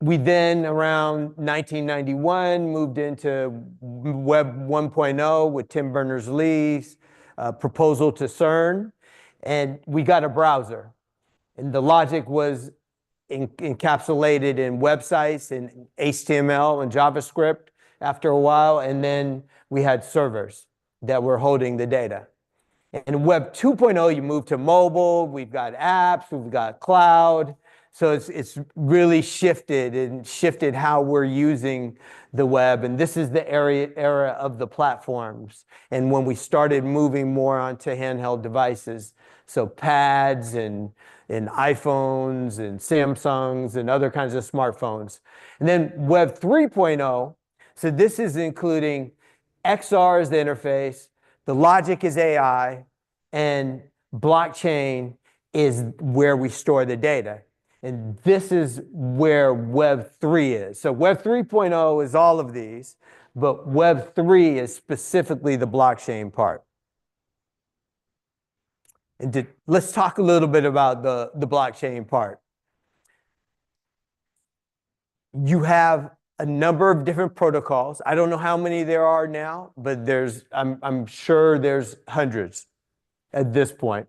we then, around 1991, moved into Web 1.0 with Tim Berners-Lee's proposal to CERN, and we got a browser. And the logic was encapsulated in websites and HTML and JavaScript after a while, and then we had servers that were holding the data. In Web 2.0, you move to mobile, we've got apps, we've got cloud. So it's really shifted how we're using the web. And this is the era of the platforms. And when we started moving more onto handheld devices, so pads and iPhones and Samsungs and other kinds of smartphones. And then Web 3.0, so this is including XR as the interface, the logic is AI, and blockchain is where we store the data. And this is where Web 3 is. So Web 3.0 is all of these, but Web 3 is specifically the blockchain part. And let's talk a little bit about the blockchain part. You have a number of different protocols. I don't know how many there are now, but I'm sure there's hundreds at this point.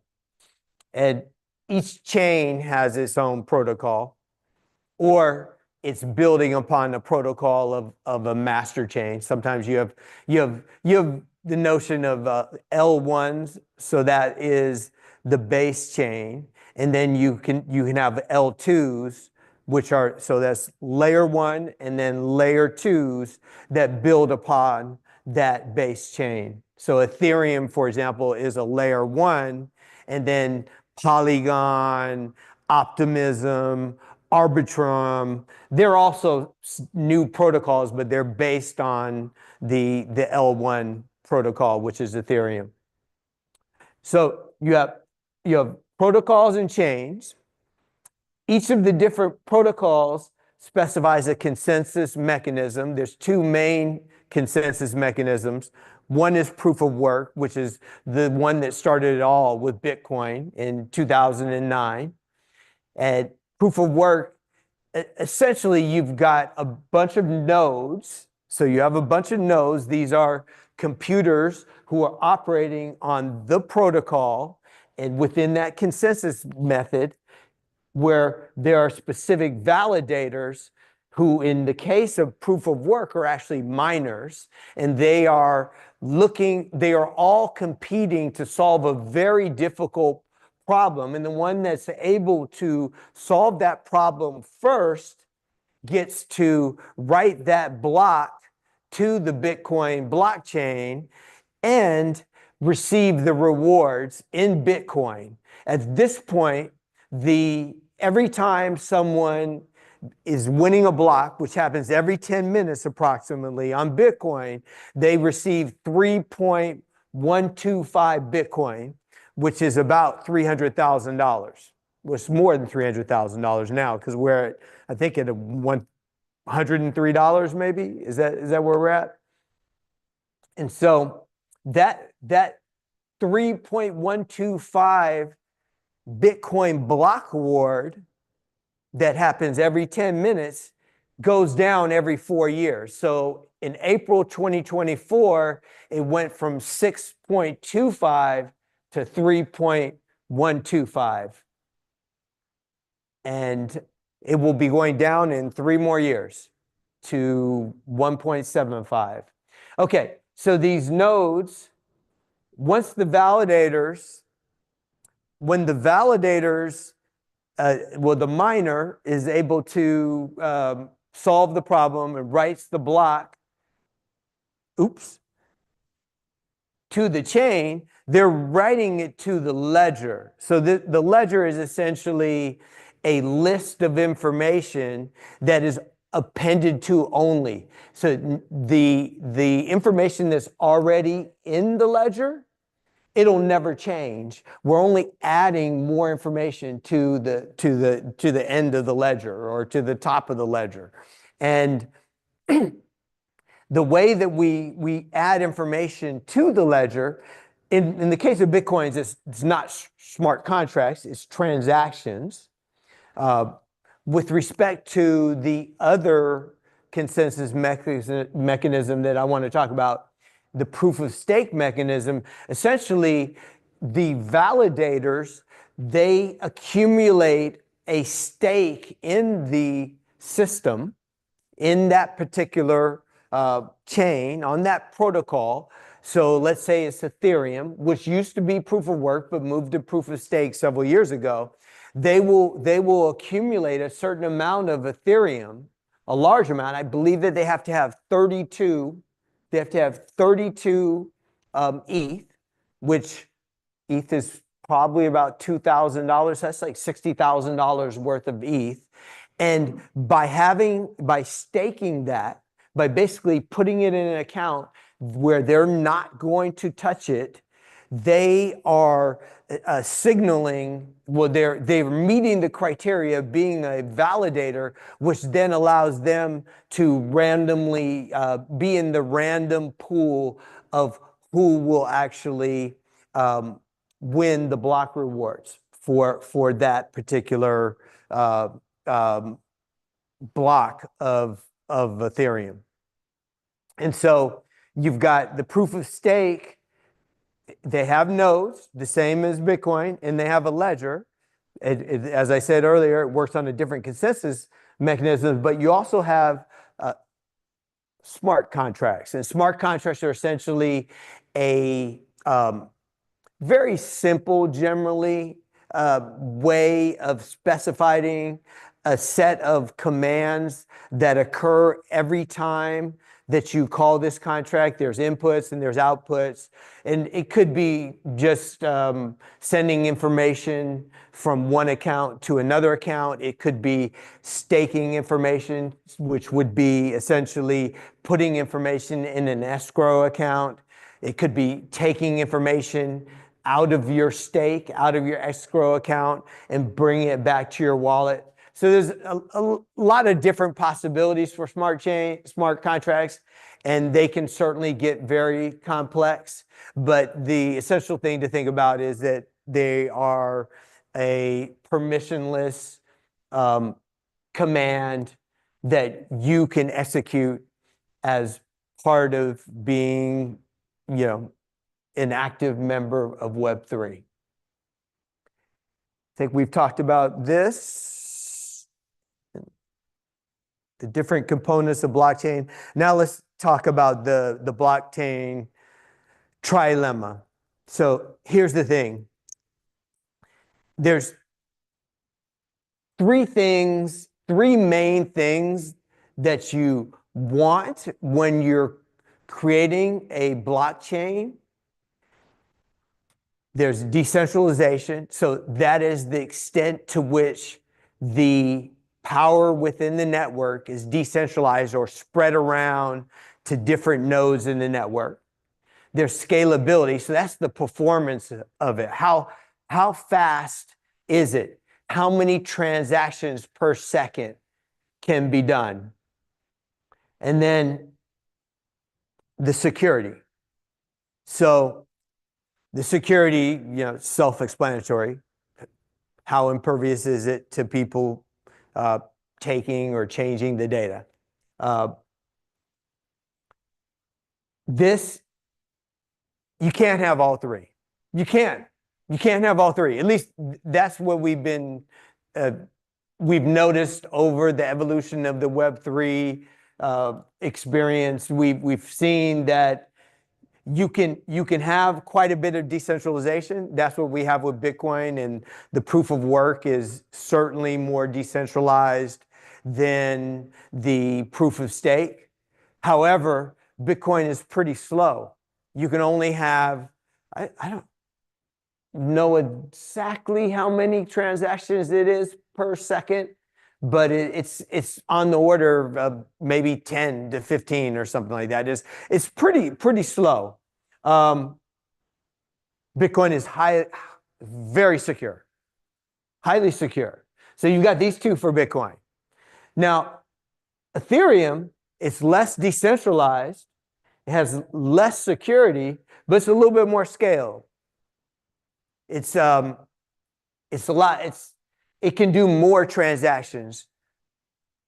And each chain has its own protocol, or it's building upon a protocol of a master chain. Sometimes you have the notion of L1s, so that is the base chain, and then you can have L2s, which are, so that's layer 1 and then layer 2s that build upon that base chain. So Ethereum, for example, is a layer 1, and then Polygon, Optimism, Arbitrum, they're also new protocols, but they're based on the L1 protocol, which is Ethereum. So you have protocols and chains. Each of the different protocols specifies a consensus mechanism. There's two main consensus mechanisms. One is proof of work, which is the one that started it all with Bitcoin in 2009. And proof of work, essentially, you've got a bunch of nodes. So you have a bunch of nodes. These are computers who are operating on the protocol, and within that consensus method, where there are specific validators who, in the case of proof of work, are actually miners, and they are all competing to solve a very difficult problem. And the one that's able to solve that problem first gets to write that block to the Bitcoin blockchain and receive the rewards in Bitcoin. At this point, every time someone is winning a block, which happens every 10 minutes approximately on Bitcoin, they receive 3.125 Bitcoin, which is about $300,000. Well, it's more than $300,000 now, because we're at, I think, at $103 maybe. Is that where we're at? And so that 3.125 Bitcoin block reward that happens every 10 minutes goes down every 4 years. So in April 2024, it went from 6.25 to 3.125. And it will be going down in 3 more years to 1.75. Okay, so these nodes, when the validators, the miner is able to solve the problem and writes the block, to the chain, they're writing it to the ledger. So the ledger is essentially a list of information that is appended to only. So the information that's already in the ledger, it'll never change. We're only adding more information to the end of the ledger, or to the top of the ledger. And the way that we add information to the ledger, in the case of Bitcoins, it's not smart contracts, it's transactions. With respect to the other consensus mechanism that I want to talk about, the proof of stake mechanism, essentially the validators, they accumulate a stake in the system, in that particular chain, on that protocol. So let's say it's Ethereum, which used to be proof of work but moved to proof of stake several years ago. They will accumulate a certain amount of Ethereum, a large amount. I believe that they have to have 32. They have to have 32 ETH, which ETH is probably about $2,000. That's like $60,000 worth of ETH. And by staking that, by basically putting it in an account where they're not going to touch it, they are signaling, well, they're meeting the criteria of being a validator, which then allows them to randomly be in the random pool of who will actually win the block rewards for that particular block of Ethereum. And so you've got the proof of stake. They have nodes, the same as Bitcoin, and they have a ledger. As I said earlier, it works on a different consensus mechanism, but you also have smart contracts. And smart contracts are essentially a very simple, generally, way of specifying a set of commands that occur every time that you call this contract. There's inputs and there's outputs. And it could be just sending information from one account to another account. It could be staking information, which would be essentially putting information in an escrow account. It could be taking information out of your stake, out of your escrow account, and bringing it back to your wallet. So there's a lot of different possibilities for smart contracts, and they can certainly get very complex. But the essential thing to think about is that they are a permissionless command that you can execute as part of being, an active member of Web3. think we've talked about this, the different components of blockchain. Now let's talk about the blockchain trilemma. So here's the thing. There's three main things that you want when you're creating a blockchain. There's decentralization. So that is the extent to which the power within the network is decentralized or spread around to different nodes in the network. There's scalability. So that's the performance of it. How fast is it? How many transactions per second can be done? And then the security. So the security, self-explanatory. How impervious is it to people taking or changing the data? You can't have all three. You can't have all three. At least that's what we've noticed over the evolution of the Web3 experience. We've seen that you can have quite a bit of decentralization. That's what we have with Bitcoin, and the proof of work is certainly more decentralized than the proof of stake. However, Bitcoin is pretty slow. You can only have, I don't know exactly how many transactions it is per second, but it's on the order of maybe 10 to 15 or something like that. It's pretty slow. Bitcoin is very secure, highly secure. So you've got these two for Bitcoin. Now, Ethereum, it's less decentralized, it has less security, but it's a little bit more scale. It can do more transactions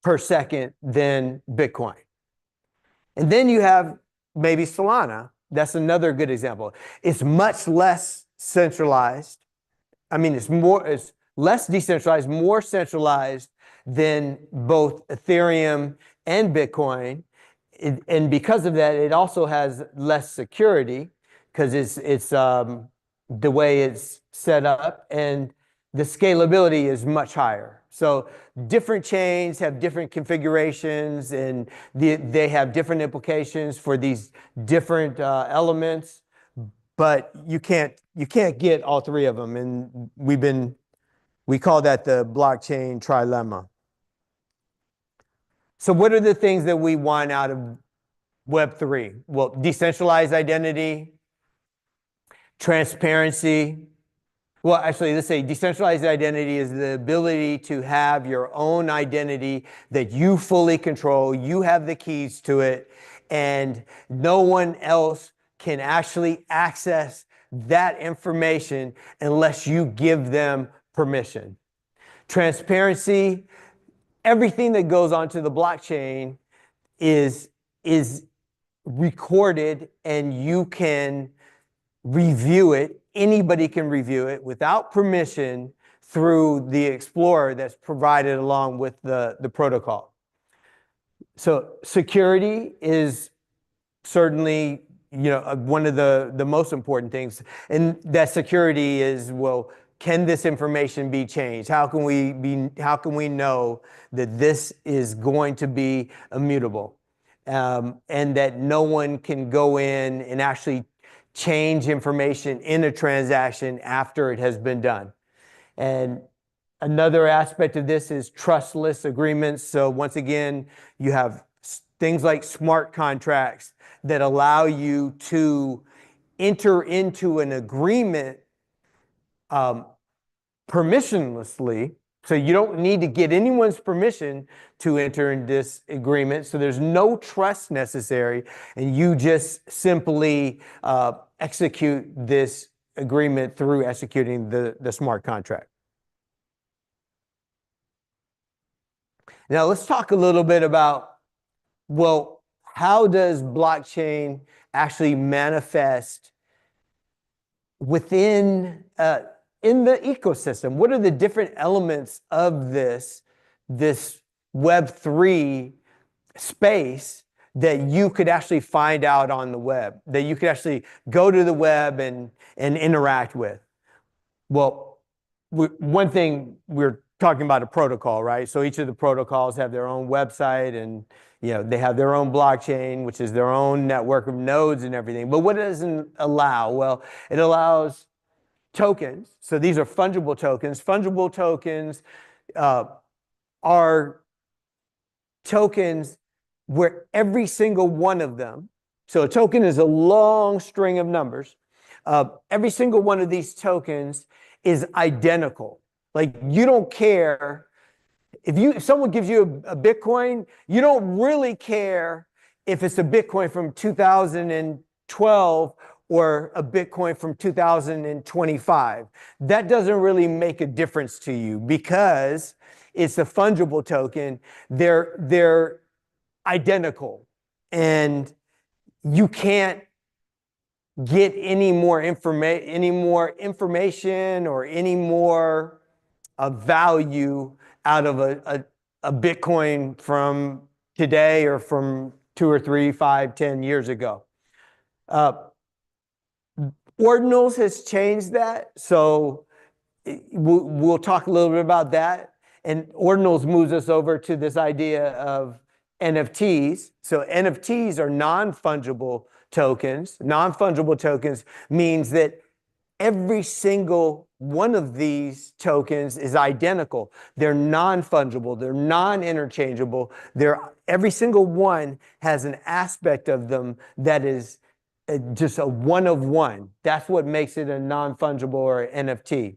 per second than Bitcoin. And then you have maybe Solana. That's another good example. It's much less centralized. I mean, it's less decentralized, more centralized than both Ethereum and Bitcoin. And because of that, it also has less security because it's the way it's set up, and the scalability is much higher. So different chains have different configurations, and they have different implications for these different elements, but you can't get all three of them. And we call that the blockchain trilemma. So what are the things that we want out of Web3? Well, decentralized identity, transparency. Well, actually, let's say decentralized identity is the ability to have your own identity that you fully control. You have the keys to it, and no one else can actually access that information unless you give them permission. Transparency, everything that goes onto the blockchain is recorded, and you can review it. Anybody can review it without permission through the Explorer that's provided along with the protocol. So security is certainly, one of the most important things. And that security is, well, can this information be changed? How can we know that this is going to be immutable? And that no one can go in and actually change information in a transaction after it has been done. And another aspect of this is trustless agreements. So once again, you have things like smart contracts that allow you to enter into an agreement permissionlessly. So you don't need to get anyone's permission to enter in this agreement. So there's no trust necessary, and you just simply execute this agreement through executing the smart contract. Now let's talk a little bit about, well, how does blockchain actually manifest within in the ecosystem? What are the different elements of this Web3 space that you could actually find out on the web, that you could actually go to the web and interact with? Well, one thing, we're talking about a protocol, right? So each of the protocols have their own website, and they have their own blockchain, which is their own network of nodes and everything. But what does it allow? Well, it allows tokens. So these are fungible tokens. Fungible tokens are tokens where every single one of them, so a token is a long string of numbers, every single one of these tokens is identical. Like, you don't care if someone gives you a Bitcoin, you don't really care if it's a Bitcoin from 2012 or a Bitcoin from 2025. That doesn't really make a difference to you because it's a fungible token. They're identical, and you can't get any more information or any more value out of a Bitcoin from today or from 2 or 3, 5, 10 years ago. Ordinals has changed that, so we'll talk a little bit about that. And Ordinals moves us over to this idea of NFTs. So NFTs are non-fungible tokens. Non-fungible tokens means that every single one of these tokens is identical. They're non-fungible. They're non-interchangeable. Every single one has an aspect of them that is just a one of one. That's what makes it a non-fungible or NFT.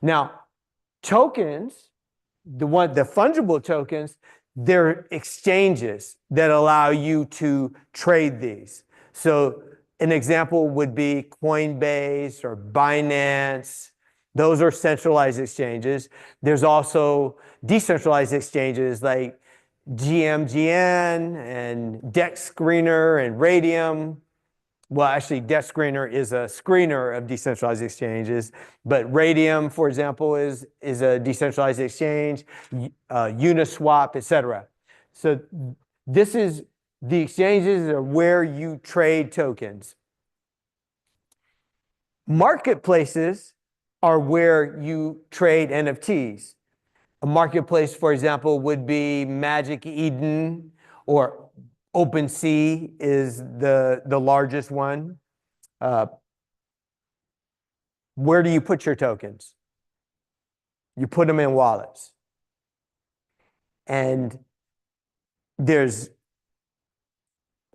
Now, tokens, the fungible tokens, they're exchanges that allow you to trade these. So an example would be Coinbase or Binance. Those are centralized exchanges. There's also decentralized exchanges like GMGN and DEX Screener and Radium. Well, actually, DEX Screener is a screener of decentralized exchanges, but Radium, for example, is a decentralized exchange, Uniswap, etc. So the exchanges are where you trade tokens. Marketplaces are where you trade NFTs. A marketplace, for example, would be Magic Eden, or OpenSea is the largest one. Where do you put your tokens? You put them in wallets. And there's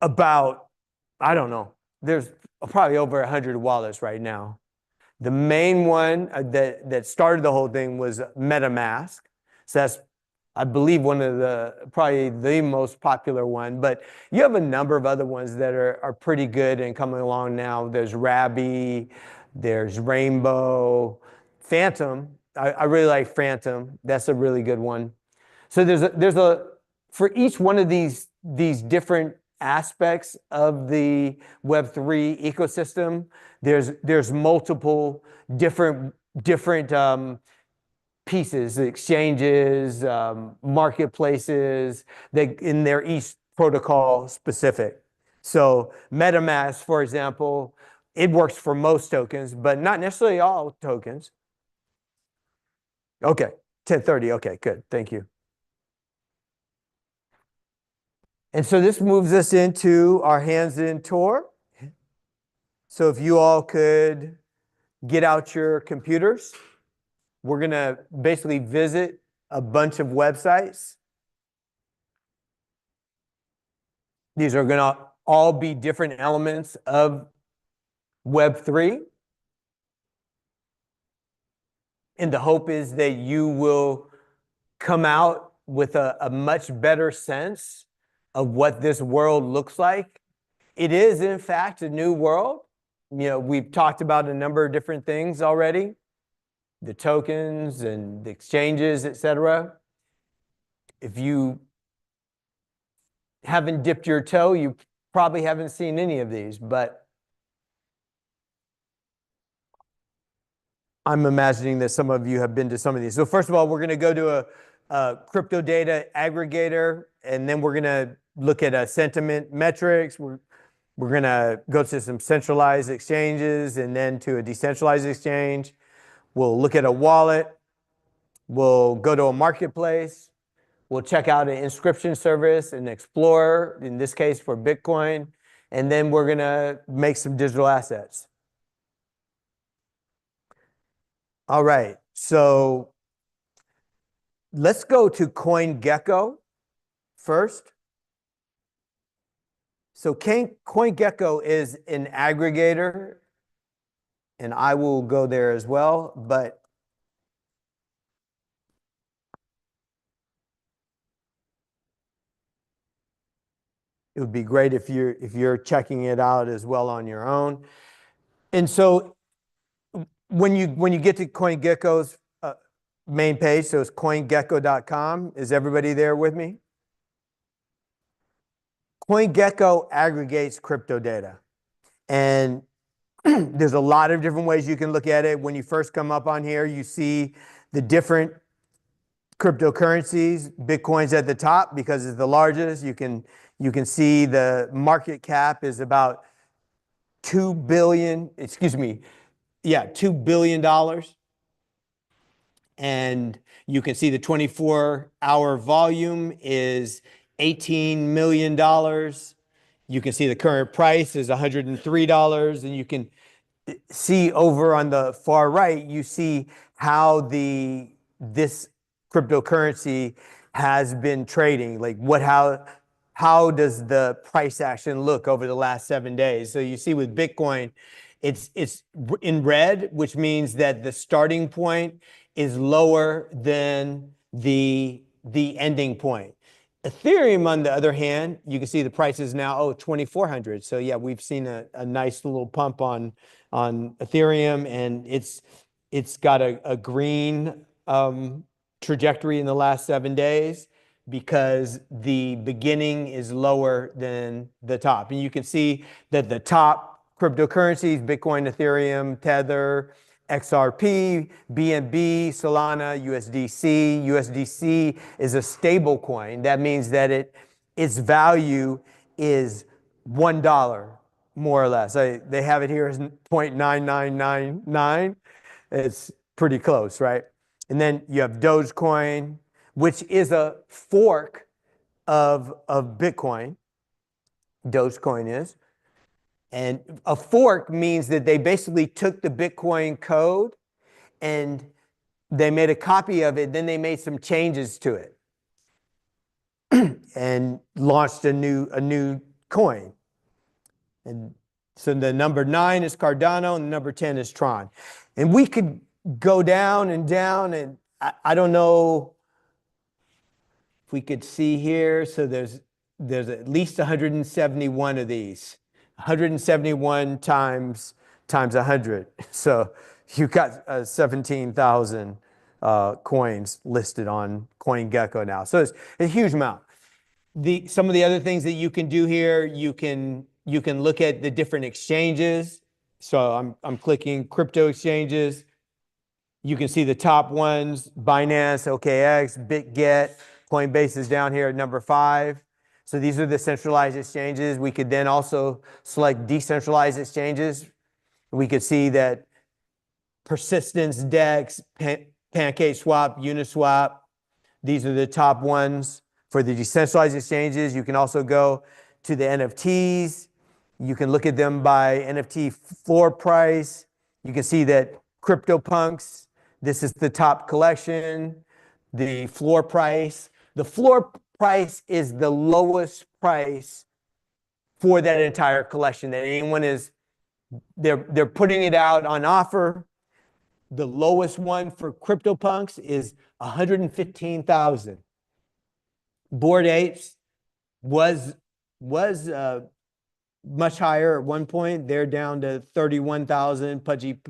about, I don't know, there's probably over 100 wallets right now. The main one that started the whole thing was MetaMask. So that's, I believe, probably the most popular one, but you have a number of other ones that are pretty good and coming along now. There's Rabby, there's Rainbow, Phantom. I really like Phantom. That's a really good one. So for each one of these different aspects of the Web3 ecosystem, there's multiple different pieces, exchanges, marketplaces, and they're each protocol specific. So MetaMask, for example, it works for most tokens, but not necessarily all tokens. Okay, 10:30. Okay, good. Thank you. And so this moves us into our hands-in tour. So if you all could get out your computers, we're going to basically visit a bunch of websites. These are going to all be different elements of Web3. And the hope is that you will come out with a much better sense of what this world looks like. It is, in fact, a new world. We've talked about a number of different things already. The tokens and the exchanges, etc. If you haven't dipped your toe, you probably haven't seen any of these, but I'm imagining that some of you have been to some of these. So first of all, we're going to go to a crypto data aggregator, and then we're going to look at sentiment metrics. We're going to go to some centralized exchanges and then to a decentralized exchange. We'll look at a wallet. We'll go to a marketplace. We'll check out an inscription service, an explorer, in this case for Bitcoin. And then we're going to make some digital assets. All right, so let's go to CoinGecko first. So CoinGecko is an aggregator, and I will go there as well, but it would be great if you're checking it out as well on your own. And so when you get to CoinGecko's main page, so it's coingecko.com. Is everybody there with me? CoinGecko aggregates crypto data. And there's a lot of different ways you can look at it. When you first come up on here, you see the different cryptocurrencies. Bitcoin's at the top because it's the largest. You can see the market cap is about $2 billion. And you can see the 24-hour volume is $18 million. You can see the current price is $103. And you can see over on the far right, you see how this cryptocurrency has been trading. Like how does the price action look over the last 7 days? So you see with Bitcoin, it's in red, which means that the starting point is lower than the ending point. Ethereum, on the other hand, you can see the price is now 2,400. So yeah, we've seen a nice little pump on Ethereum, and it's got a green trajectory in the last 7 days because the beginning is lower than the top. And you can see that the top cryptocurrencies, Bitcoin, Ethereum, Tether, XRP, BNB, Solana, USDC. USDC is a stable coin. That means that its value is $1, more or less. They have it here as 0.9999. It's pretty close, right? And then you have Dogecoin, which is a fork of Bitcoin. Dogecoin is. And a fork means that they basically took the Bitcoin code and they made a copy of it. Then they made some changes to it and launched a new coin. And so the number 9 is Cardano and the number 10 is Tron. And we could go down, and I don't know if we could see here. So there's at least 171 of these. 171 times 100. So you've got 17,000 coins listed on CoinGecko now. So it's a huge amount. Some of the other things that you can do here, you can look at the different exchanges. So I'm clicking crypto exchanges. You can see the top ones: Binance, OKX, BitGet, Coinbase is down here at number 5. So these are the centralized exchanges. We could then also select decentralized exchanges. We could see that Persistence, DEX, PancakeSwap, Uniswap, these are the top ones. For the decentralized exchanges, you can also go to the NFTs. You can look at them by NFT floor price. You can see that CryptoPunks, this is the top collection, the floor price. The floor price is the lowest price for that entire collection that anyone is, they're putting it out on offer. The lowest one for CryptoPunks is 115,000. Bored Apes was much higher at one point. They're down to 31,000. Pudgy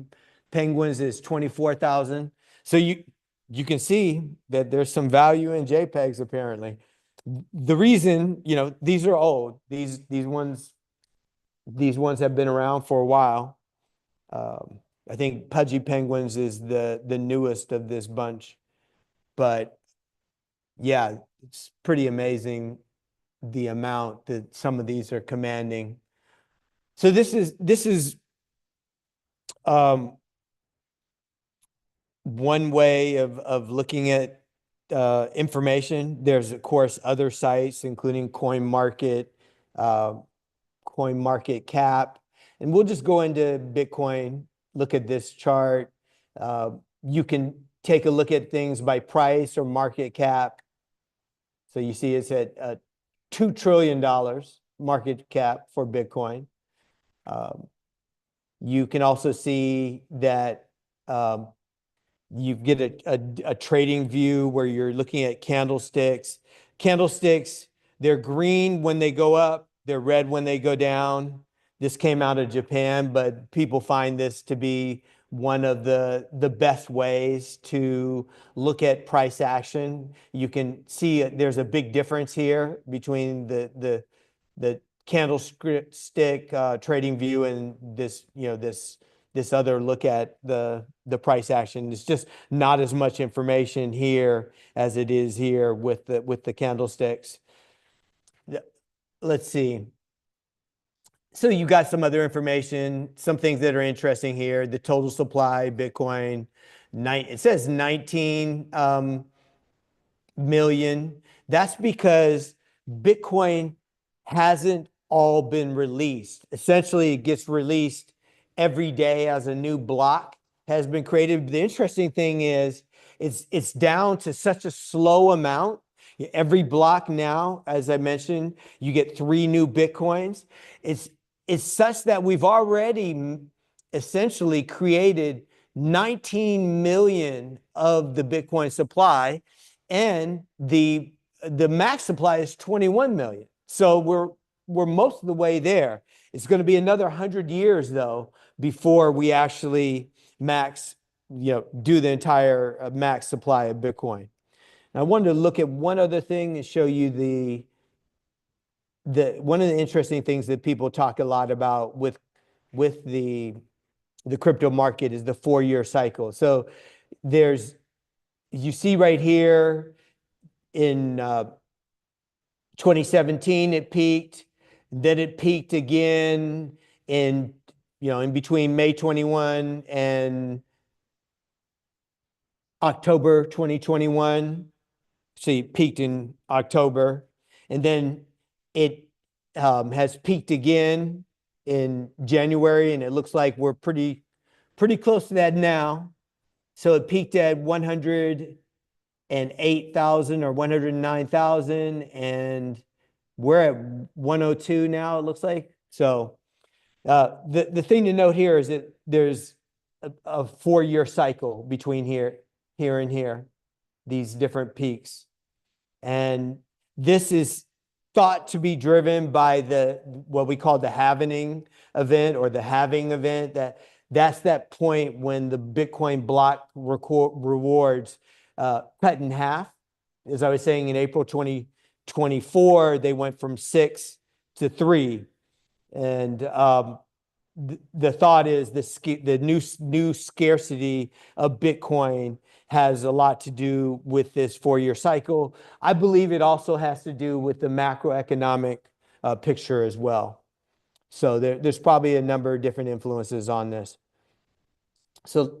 Penguins is 24,000. So you can see that there's some value in JPEGs apparently. The reason, these are old. These ones have been around for a while. I think Pudgy Penguins is the newest of this bunch. But yeah, it's pretty amazing the amount that some of these are commanding. So this is one way of looking at information. There's of course other sites, including CoinMarketCap, and we'll just go into Bitcoin, look at this chart. You can take a look at things by price or market cap. So you see it's at $2 trillion market cap for Bitcoin. You can also see that you get a trading view where you're looking at candlesticks. Candlesticks, they're green when they go up, they're red when they go down. This came out of Japan, but people find this to be one of the best ways to look at price action. You can see there's a big difference here between the candlestick trading view and this, this other look at the price action. It's just not as much information here as it is here with the candlesticks. Let's see. So you got some other information, some things that are interesting here. The total supply, Bitcoin, it says 19 million. That's because Bitcoin hasn't all been released. Essentially, it gets released every day as a new block has been created. The interesting thing is it's down to such a slow amount. Every block now, as I mentioned, you get 3 new Bitcoins. It's such that we've already essentially created 19 million of the Bitcoin supply, and the max supply is 21 million. So we're most of the way there. It's going to be another 100 years though before we actually do the entire max supply of Bitcoin. Now, I wanted to look at one other thing and show you one of the interesting things that people talk a lot about with the crypto market is the 4-year cycle. So you see right here in 2017 it peaked, then it peaked again in between May 21 and October 2021. So it peaked in October, and then it has peaked again in January, and it looks like we're pretty close to that now. So it peaked at 108,000 or 109,000, and we're at 102 now, it looks like. So the thing to note here is that there's a 4-year cycle between here and here, these different peaks. And this is thought to be driven by what we call the halvening event or the halving event. That's that point when the Bitcoin block rewards cut in half. As I was saying, in April 2024, they went from 6 to 3. And the thought is the new scarcity of Bitcoin has a lot to do with this 4-year cycle. I believe it also has to do with the macroeconomic picture as well. So there's probably a number of different influences on this. So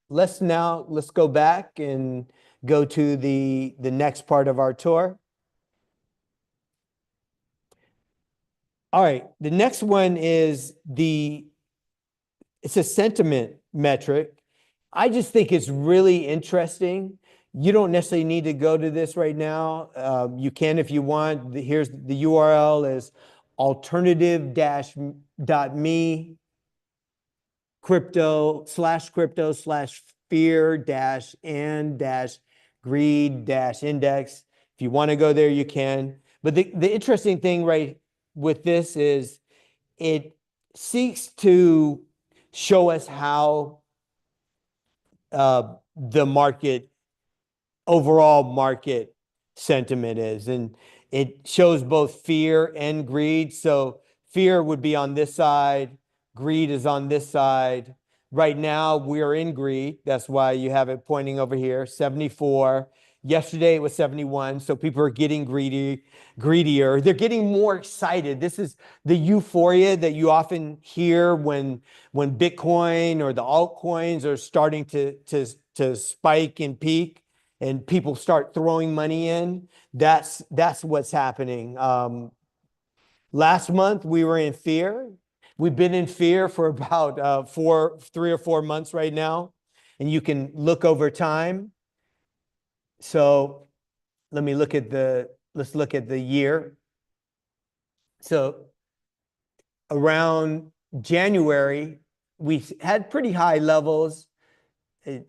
let's go back and go to the next part of our tour. All right, the next one is it's a sentiment metric. I just think it's really interesting. You don't necessarily need to go to this right now. You can if you want. Here's the URL is alternative-me crypto/fear-and-greed-index. If you want to go there, you can. But the interesting thing right with this is it seeks to show us how the overall market sentiment is. And it shows both fear and greed. So fear would be on this side, greed is on this side. Right now, we're in greed. That's why you have it pointing over here, 74. Yesterday it was 71. So people are getting greedier. They're getting more excited. This is the euphoria that you often hear when Bitcoin or the altcoins are starting to spike and peak and people start throwing money in. That's what's happening. Last month we were in fear. We've been in fear for about 3 or 4 months right now, and you can look over time. So let's look at the year. So around January, we had pretty high levels.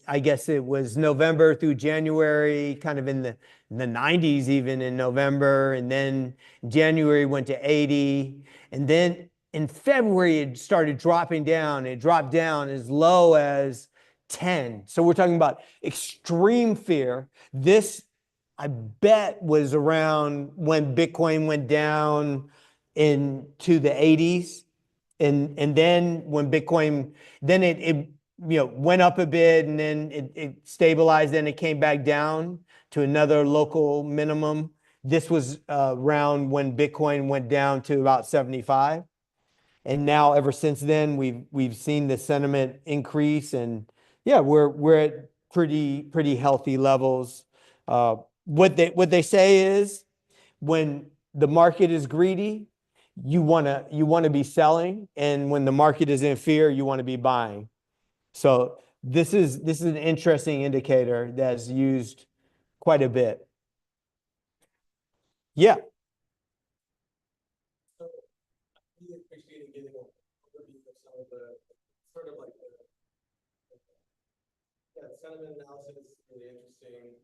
I guess it was November through January, kind of in the 90s, even in November. And then January went to 80. And then in February, it started dropping down. It dropped down as low as 10. So we're talking about extreme fear. This, I bet, was around when Bitcoin went down into the 80s. And then when Bitcoin, then it went up a bit, and then it stabilized, then it came back down to another local minimum. This was around when Bitcoin went down to about 75. And now ever since then, we've seen the sentiment increase, and yeah, we're at pretty healthy levels. What they say is, when the market is greedy, you wanna be selling, and when the market is in fear, you want to be buying. So this is an interesting indicator that's used quite a bit. Yeah. So I really appreciate getting an overview of some of the sort of like the sentiment analysis is really interesting.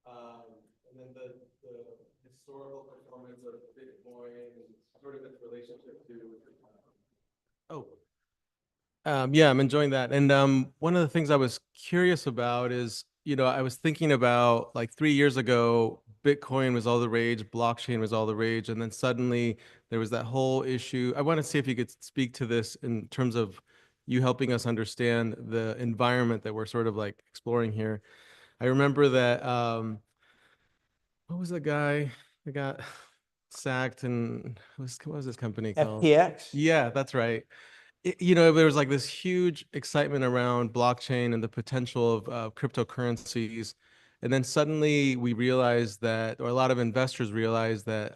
And then the historical performance of Bitcoin and sort of its relationship to yeah, I'm enjoying that. And one of the things I was curious about is, I was thinking about like 3 years ago, Bitcoin was all the rage, blockchain was all the rage, and then suddenly there was that whole issue. I want to see if you could speak to this in terms of you helping us understand the environment that we're sort of like exploring here. I remember that what was the guy that got sacked, and what was this company called? FTX. Yeah, that's right. There was like this huge excitement around blockchain and the potential of cryptocurrencies. And then suddenly we realized that, or a lot of investors realized that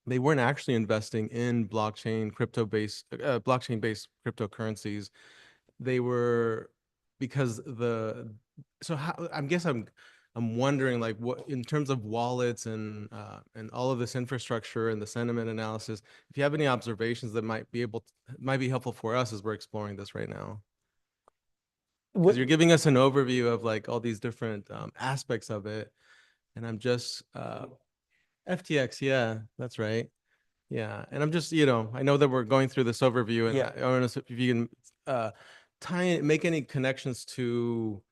they weren't actually investing in blockchain-based cryptocurrencies. They were, because I'm wondering, like, what in terms of wallets and all of this infrastructure and the sentiment analysis, if you have any observations that might be helpful for us as we're exploring this right now. Because you're giving us an overview of like all these different aspects of it, and I'm just FTX, yeah, that's right. Yeah, and I'm just, I know that we're going through this overview, and Yeah. I want to, if you can make any connections to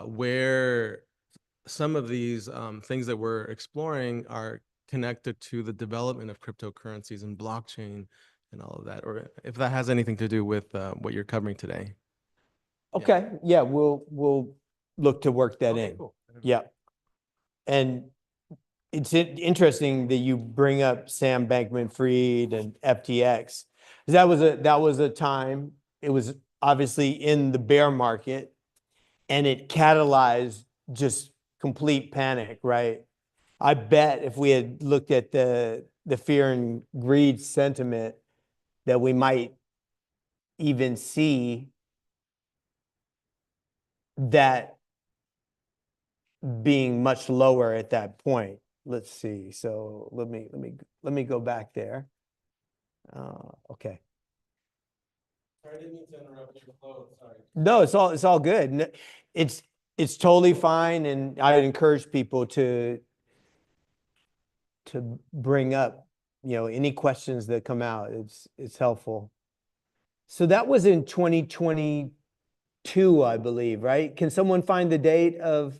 where some of these things that we're exploring are connected to the development of cryptocurrencies and blockchain and all of that, or if that has anything to do with what you're covering today. Okay. Yeah, we'll look to work that in. Cool. Yeah. And it's interesting that you bring up Sam Bankman-Fried and FTX. That was a time, it was obviously in the bear market, and it catalyzed just complete panic, right? I bet if we had looked at the fear and greed sentiment, that we might even see that being much lower at that point. Let's see. So let me go back there. Okay. Sorry, I didn't mean to interrupt your flow. Sorry. No, it's all good. It's totally fine, and I would encourage people to bring up, any questions that come out. It's helpful. So that was in 2022, I believe, right? Can someone find the date of?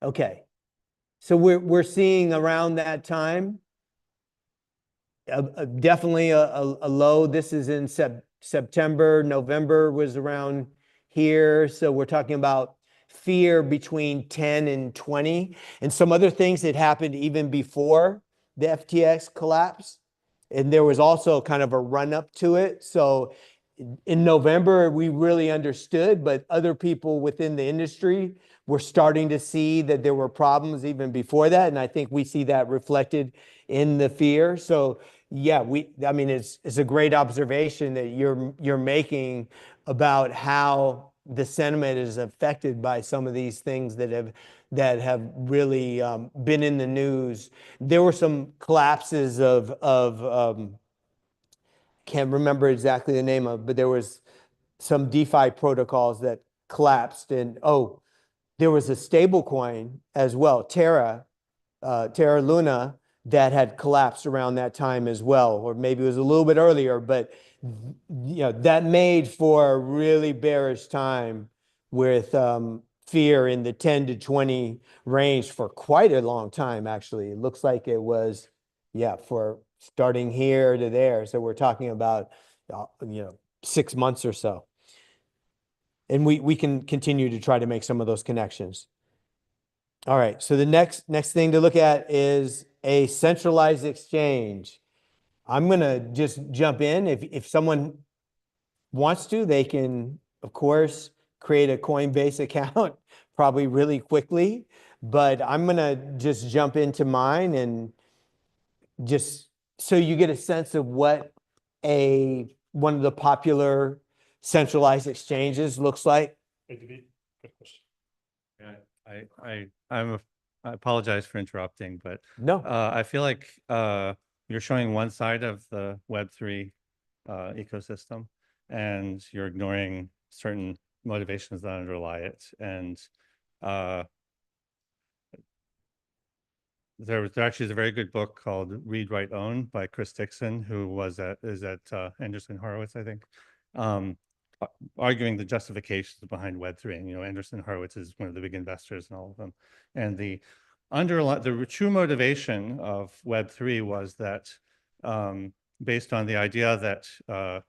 Okay. So we're seeing around that time. definitely a low. This is in September, November was around here. So we're talking about fear between 10 and 20, and some other things that happened even before the FTX collapse. And there was also kind of a run up to it. So in November, we really understood, but other people within the industry were starting to see that there were problems even before that. And I think we see that reflected in the fear. So yeah, I mean, it's a great observation that you're making about how the sentiment is affected by some of these things that have really been in the news. There were some collapses of can't remember exactly the name of, but there was some DeFi protocols that collapsed, and there was a stable coin as well, Terra Luna, that had collapsed around that time as well, or maybe it was a little bit earlier, but that made for a really bearish time with fear in the 10 to 20 range for quite a long time, actually. It looks like it was, for starting here to there. So we're talking about, 6 months or so. And we can continue to try to make some of those connections. All right, so the next thing to look at is a centralized exchange. I'm gonna just jump in. If someone wants to, they can, of course, create a Coinbase account probably really quickly, but I'm gonna just jump into mine and just so you get a sense of what one of the popular centralized exchanges looks like. Hey, David, good question. Yeah, I apologize for interrupting, but No. I feel like you're showing one side of the Web3 ecosystem, and you're ignoring certain motivations that underlie it. And there actually is a very good book called Read, Write, Own by Chris Dixon, who is at Andreessen Horowitz, I think, arguing the justifications behind Web3. And, Andreessen Horowitz is one of the big investors in all of them. And the true motivation of Web3 was that based on the idea that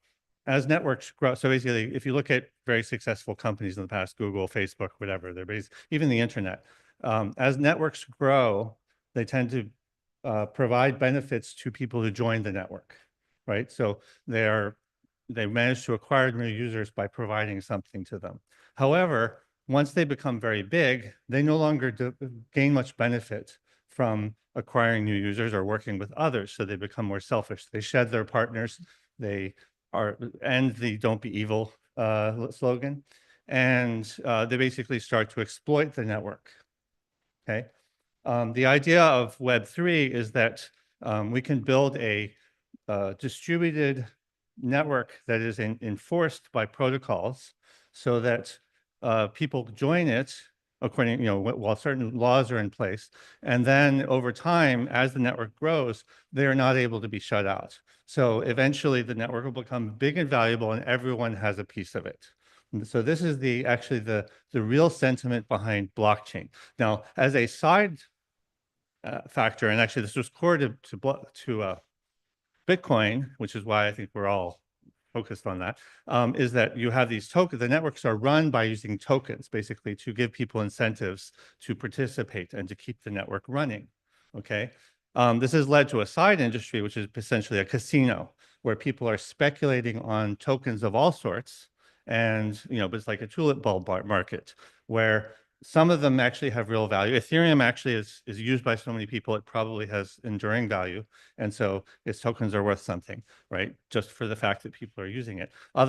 as networks grow, so basically, if you look at very successful companies in the past, Google, Facebook, whatever, even the internet, as networks grow, they tend to provide benefits to people who join the network, right? So they manage to acquire new users by providing something to them. However, once they become very big, they no longer gain much benefit from acquiring new users or working with others. So they become more selfish. They shed their partners. They end the "don't be evil" slogan. And they basically start to exploit the network, okay? The idea of Web3 is that we can build a distributed network that is enforced by protocols so that people join it according, while certain laws are in place. And then over time, as the network grows, they are not able to be shut out. So eventually the network will become big and valuable and everyone has a piece of it. So this is actually the real sentiment behind blockchain. Now, as a side factor, and actually this was core to Bitcoin, which is why I think we're all focused on that, is that you have these tokens. The networks are run by using tokens, basically, to give people incentives to participate and to keep the network running, okay? This has led to a side industry, which is essentially a casino, where people are speculating on tokens of all sorts. And, but it's like a tulip bulb market, where some of them actually have real value. Ethereum actually is used by so many people, it probably has enduring value. And so its tokens are worth something, right? Just for the fact that people are using it. All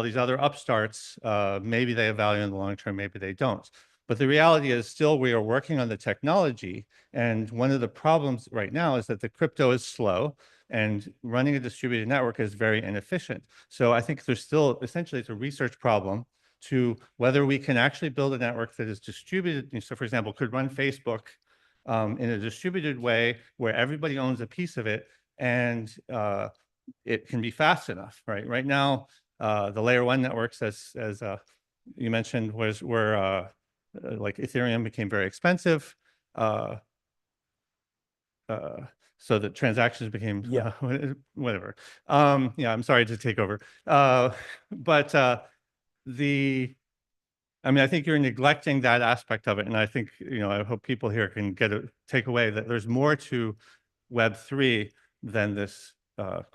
these other upstarts, maybe they have value in the long term, maybe they don't. But the reality is still we are working on the technology. And one of the problems right now is that the crypto is slow and running a distributed network is very inefficient. So I think there's still, essentially it's a research problem to whether we can actually build a network that is distributed. So for example, could run Facebook in a distributed way where everybody owns a piece of it and it can be fast enough, right? Right now, the layer one networks, as you mentioned, were like Ethereum became very expensive. so that transactions became, Yeah. whatever. Yeah, I'm sorry to take over. But I mean, I think you're neglecting that aspect of it. And I think, I hope people here can take away that there's more to Web3 than this the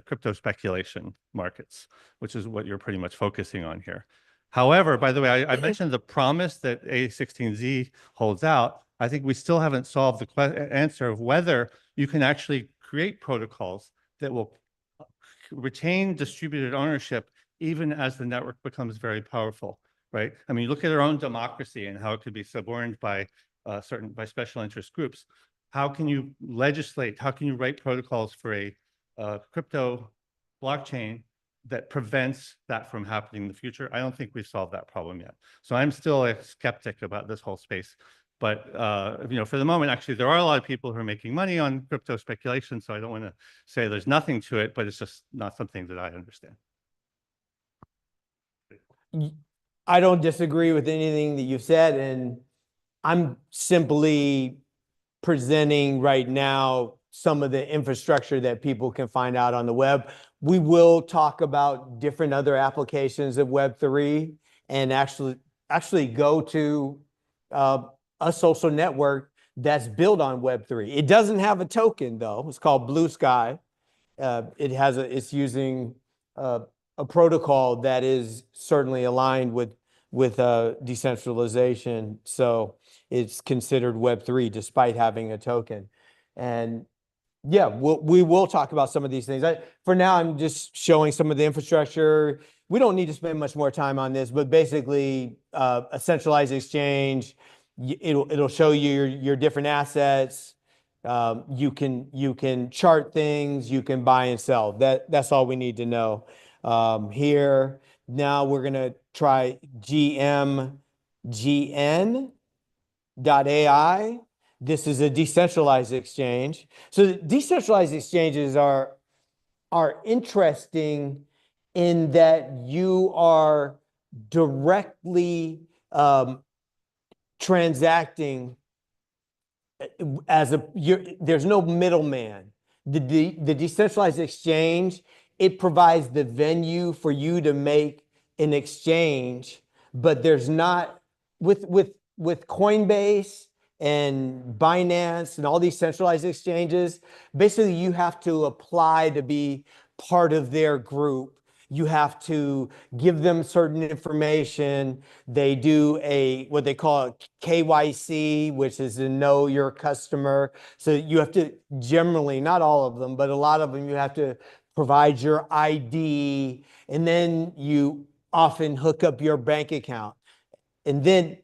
crypto speculation markets, which is what you're pretty much focusing on here. However, by the way, I mentioned the promise that A16Z holds out. I think we still haven't solved the answer of whether you can actually create protocols that will retain distributed ownership even as the network becomes very powerful, right? I mean, look at our own democracy and how it could be suborned by by special interest groups. How can you legislate? How can you write protocols for a crypto blockchain that prevents that from happening in the future? I don't think we've solved that problem yet. So I'm still a skeptic about this whole space. But for the moment, actually, there are a lot of people who are making money on crypto speculation. So I don't want to say there's nothing to it, but it's just not something that I understand. I don't disagree with anything that you've said, and I'm simply presenting right now some of the infrastructure that people can find out on the web. We will talk about different other applications of Web3 and actually go to a social network that's built on Web3. It doesn't have a token though. It's called Blue Sky. It's using a protocol that is certainly aligned with decentralization. So it's considered Web3 despite having a token. And yeah, we will talk about some of these things. For now, I'm just showing some of the infrastructure. We don't need to spend much more time on this, but basically a centralized exchange, it'll show you your different assets. You can chart things, you can buy and sell. That's all we need to know. Here, now we're gonna try GMGN.ai. This is a decentralized exchange. So the decentralized exchanges are interesting in that you are directly transacting there's no middleman. The decentralized exchange, it provides the venue for you to make an exchange, but there's not with Coinbase and Binance and all these centralized exchanges. Basically, you have to apply to be part of their group. You have to give them certain information. They do what they call KYC, which is to know your customer. So you have to generally, not all of them, but a lot of them, you have to provide your ID, and then you often hook up your bank account. And then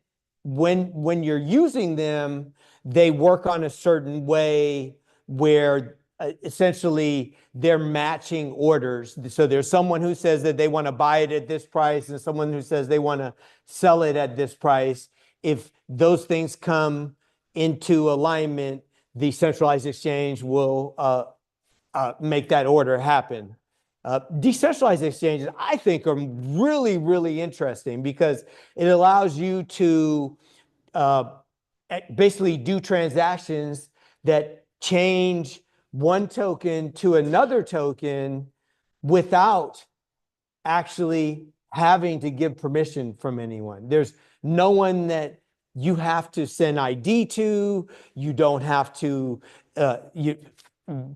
when you're using them, they work on a certain way where essentially they're matching orders. So there's someone who says that they want to buy it at this price and someone who says they want to sell it at this price. If those things come into alignment, the centralized exchange will make that order happen. Decentralized exchanges, I think, are really, really interesting because it allows you to basically do transactions that change one token to another token without actually having to give permission from anyone. There's no one that you have to send ID to. You don't have to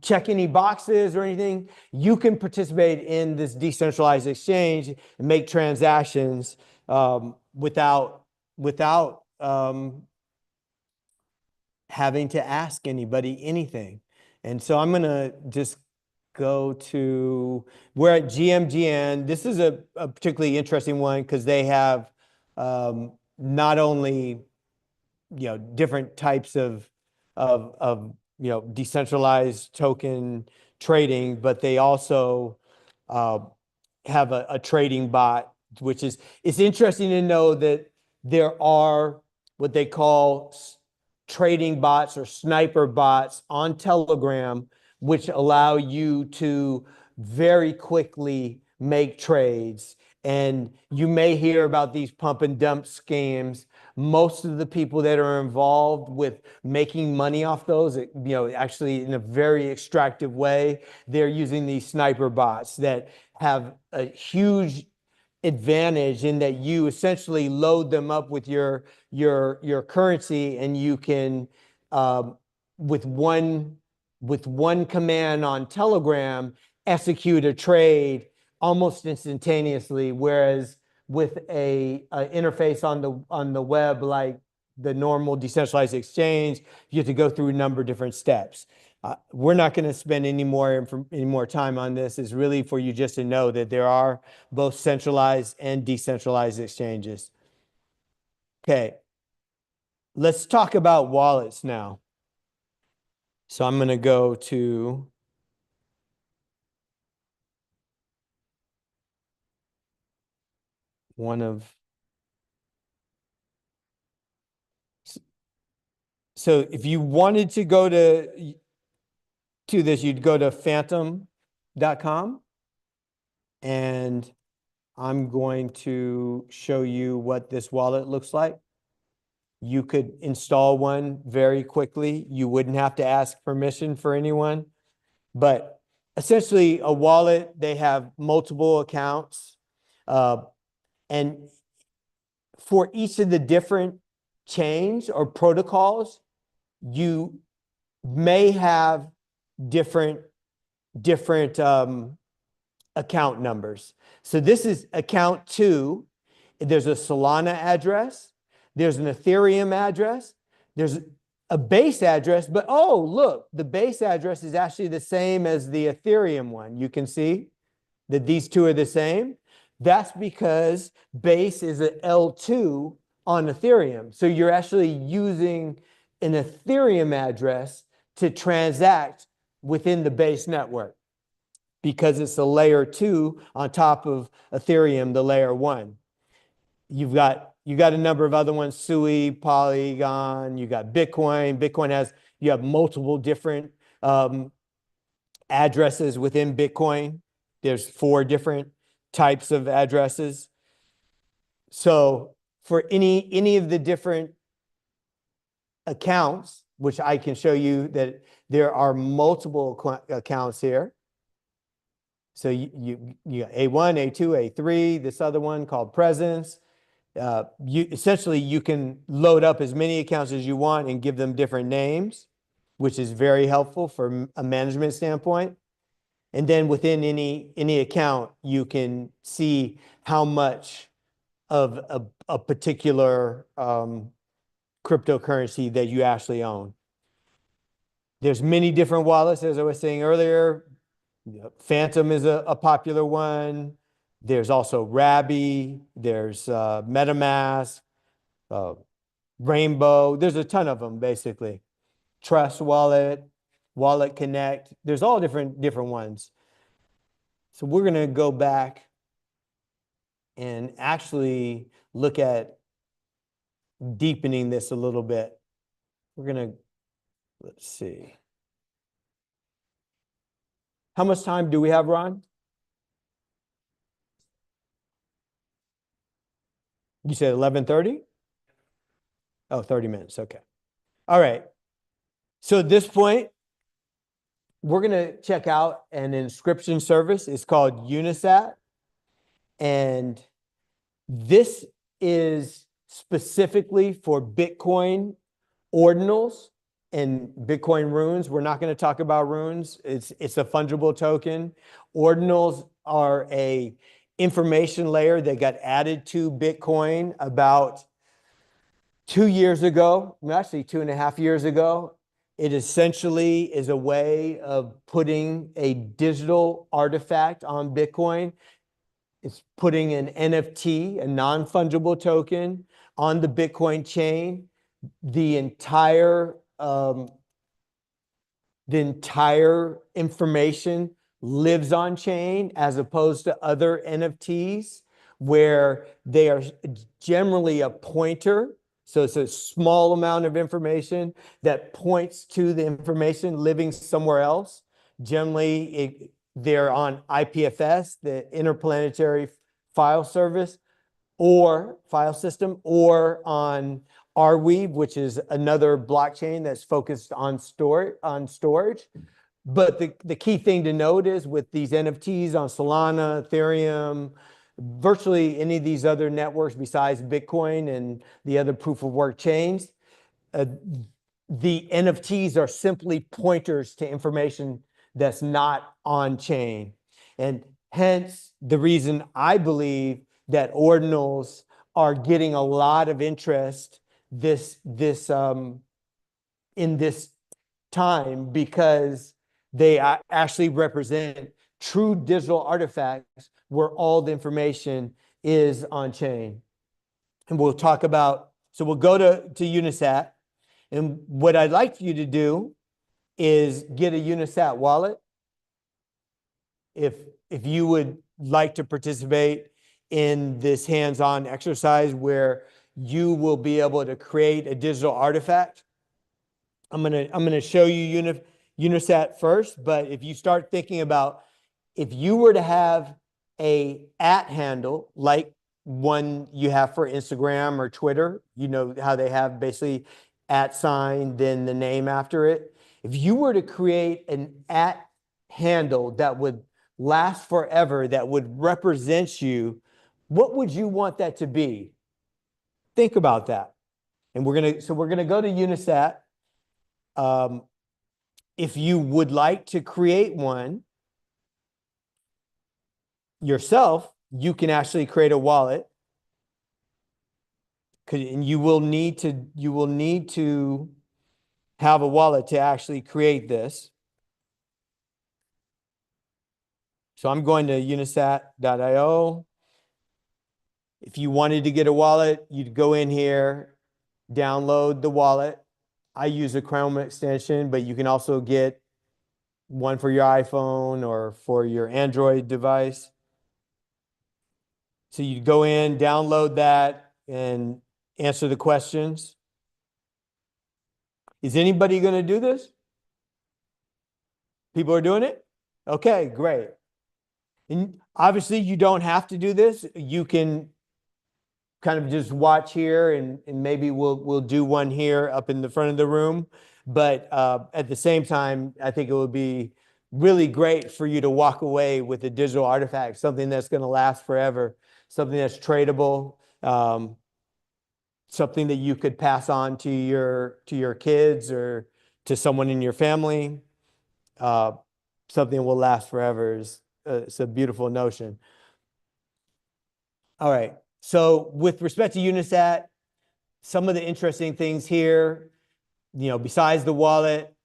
check any boxes or anything. You can participate in this decentralized exchange and make transactions without having to ask anybody anything. And so I'm going to just go to, we're at GMGN. This is a particularly interesting one because they have not only different types of decentralized token trading, but they also have a trading bot, which is, it's interesting to know that there are what they call trading bots or sniper bots on Telegram, which allow you to very quickly make trades. And you may hear about these pump and dump schemes most of the people that are involved with making money off those, actually in a very extractive way, they're using these sniper bots that have a huge advantage in that you essentially load them up with your currency, and you can with one command on Telegram execute a trade almost instantaneously, whereas with a interface on the web like the normal decentralized exchange, you have to go through a number of different steps. We're not going to spend any more time on this. It's really for you just to know that there are both centralized and decentralized exchanges. Okay, let's talk about wallets now. So I'm going to go to one of. So if you wanted to go to this, you'd go to phantom.com, and I'm going to show you what this wallet looks like. You could install one very quickly. You wouldn't have to ask permission for anyone, but essentially a wallet, they have multiple accounts, and for each of the different chains or protocols, you may have different account numbers. So this is account 2. There's a Solana address. There's an Ethereum address. There's a base address, but oh, look, the base address is actually the same as the Ethereum one. You can see that these two are the same. That's because base is an L2 on Ethereum. So you're actually using an Ethereum address to transact within the base network, because it's a layer 2 on top of Ethereum, the layer 1. You got a number of other ones, Sui, Polygon, you got Bitcoin. You have multiple different addresses within Bitcoin. There's 4 different types of addresses. So for any of the different accounts, which I can show you that there are multiple accounts here. So you got A1, A2, A3, this other one called Presence. You can load up as many accounts as you want and give them different names, which is very helpful from a management standpoint. And then within any account, you can see how much of a particular cryptocurrency that you actually own. There's many different wallets, as I was saying earlier. Phantom is a popular one. There's also Rabby. There's MetaMask, Rainbow. There's a ton of them, basically. Trust Wallet, Wallet Connect. There's all different ones. So we're going to go back and actually look at deepening this a little bit. We're going to, let's see. How much time do we have, Ron? You said 11:30? Oh, 30 minutes. Okay. All right. So at this point, we're going to check out an inscription service. It's called Unisat. And this is specifically for Bitcoin ordinals and Bitcoin runes. We're not going to talk about runes. It's a fungible token. Ordinals are a information layer that got added to Bitcoin about 2 years ago, actually 2.5 years ago. It essentially is a way of putting a digital artifact on Bitcoin. It's putting an NFT, a non-fungible token, on the Bitcoin chain. The entire information lives on chain, as opposed to other NFTs where they are generally a pointer. So it's a small amount of information that points to the information living somewhere else. Generally, they're on IPFS, the Interplanetary File Service, or file system, or on Arweave, which is another blockchain that's focused on storage. But the key thing to note is with these NFTs on Solana, Ethereum, virtually any of these other networks besides Bitcoin and the other proof of work chains, the NFTs are simply pointers to information that's not on chain. And hence the reason I believe that ordinals are getting a lot of interest in this time, because they actually represent true digital artifacts where all the information is on chain. And we'll talk about, so we'll go to Unisat. And what I'd like for you to do is get a Unisat wallet. If you would like to participate in this hands-on exercise where you will be able to create a digital artifact. I'm gonna show you Unisat first, but if you start thinking about, if you were to have a @ like one you have for Instagram or Twitter, you know how they have basically @ then the name after it. If you were to create an @ that would last forever, that would represent you, what would you want that to be? Think about that. And we're gonna go to Unisat. If you would like to create one yourself, you can actually create a wallet. And you will need to have a wallet to actually create this. So I'm going to unisat.io. If you wanted to get a wallet, you'd go in here, download the wallet. I use a Chrome extension, but you can also get one for your iPhone or for your Android device. So you go in, download that, and answer the questions. Is anybody going to do this? People are doing it? Okay, great. And obviously you don't have to do this. You can kind of just watch here, and maybe we'll do one here up in the front of the room. But at the same time, I think it would be really great for you to walk away with a digital artifact, something that's going to last forever, something that's tradable, something that you could pass on to your kids or to someone in your family. Something that will last forever it's a beautiful notion. All right. So with respect to Unisat, some of the interesting things here, besides the wallet,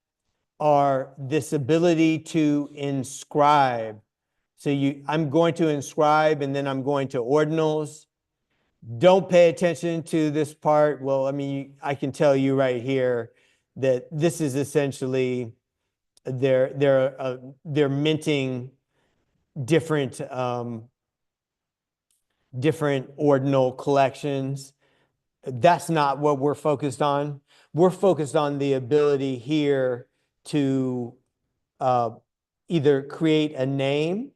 are this ability to inscribe. So I'm going to inscribe, and then I'm going to ordinals. Don't pay attention to this part. Well, I mean, I can tell you right here that this is essentially they're minting different ordinal collections. That's not what we're focused on. We're focused on the ability here to either create a name.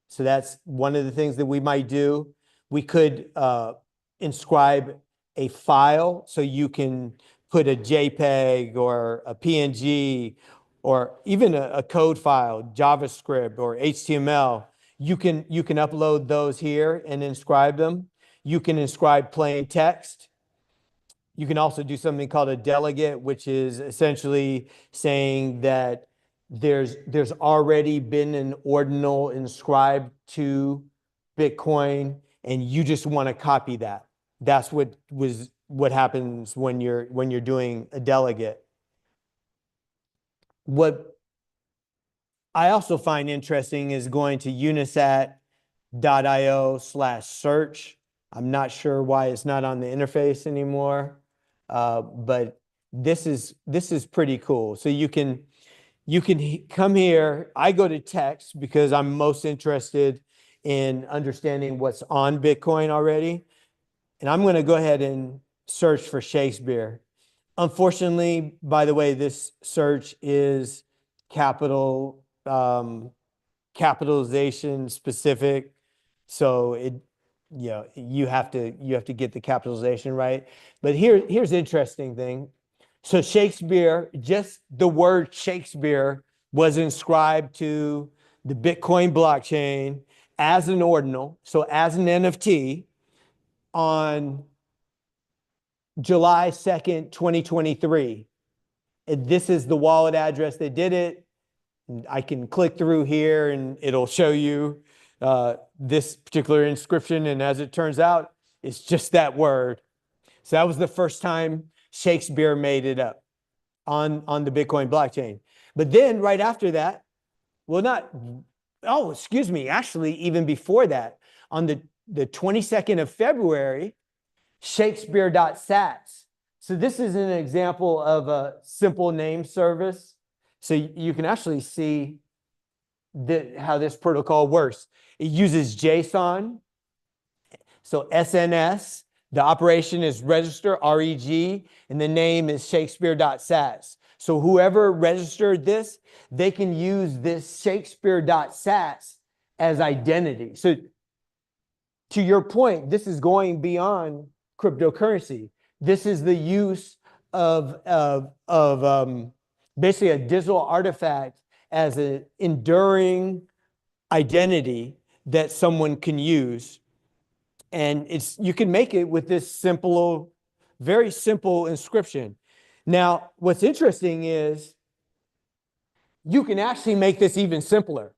So that's one of the things that we might do. We could inscribe a file, so you can put a JPEG or a PNG or even a code file, JavaScript or HTML. You can upload those here and inscribe them. You can inscribe plain text. You can also do something called a delegate, which is essentially saying that there's already been an ordinal inscribed to Bitcoin, and you just want to copy that. That's what happens when you're doing a delegate. What I also find interesting is going to unisat.io/search. I'm not sure why it's not on the interface anymore, but this is pretty cool. So you can come here. I go to text because I'm most interested in understanding what's on Bitcoin already. And I'm going to go ahead and search for Shakespeare. Unfortunately, by the way, this search is capitalization specific. So you have to get the capitalization right. But here's the interesting thing. So Shakespeare, just the word Shakespeare was inscribed to the Bitcoin blockchain as an ordinal, so as an NFT on July 2nd, 2023. And this is the wallet address that did it. And I can click through here and it'll show you this particular inscription. And as it turns out, it's just that word. So that was the first time Shakespeare made it up on the Bitcoin blockchain. But then right after that, excuse me, actually, even before that, on the 22nd of February, Shakespeare.sats. So this is an example of a simple name service. So you can actually see how this protocol works. It uses JSON. So SNS, the operation is register, REG, and the name is Shakespeare.sats. So whoever registered this, they can use this Shakespeare.sats as identity. So to your point, this is going beyond cryptocurrency. This is the use of basically a digital artifact as an enduring identity that someone can use. And you can make it with this simple, very simple inscription. Now, what's interesting is you can actually make this even simpler.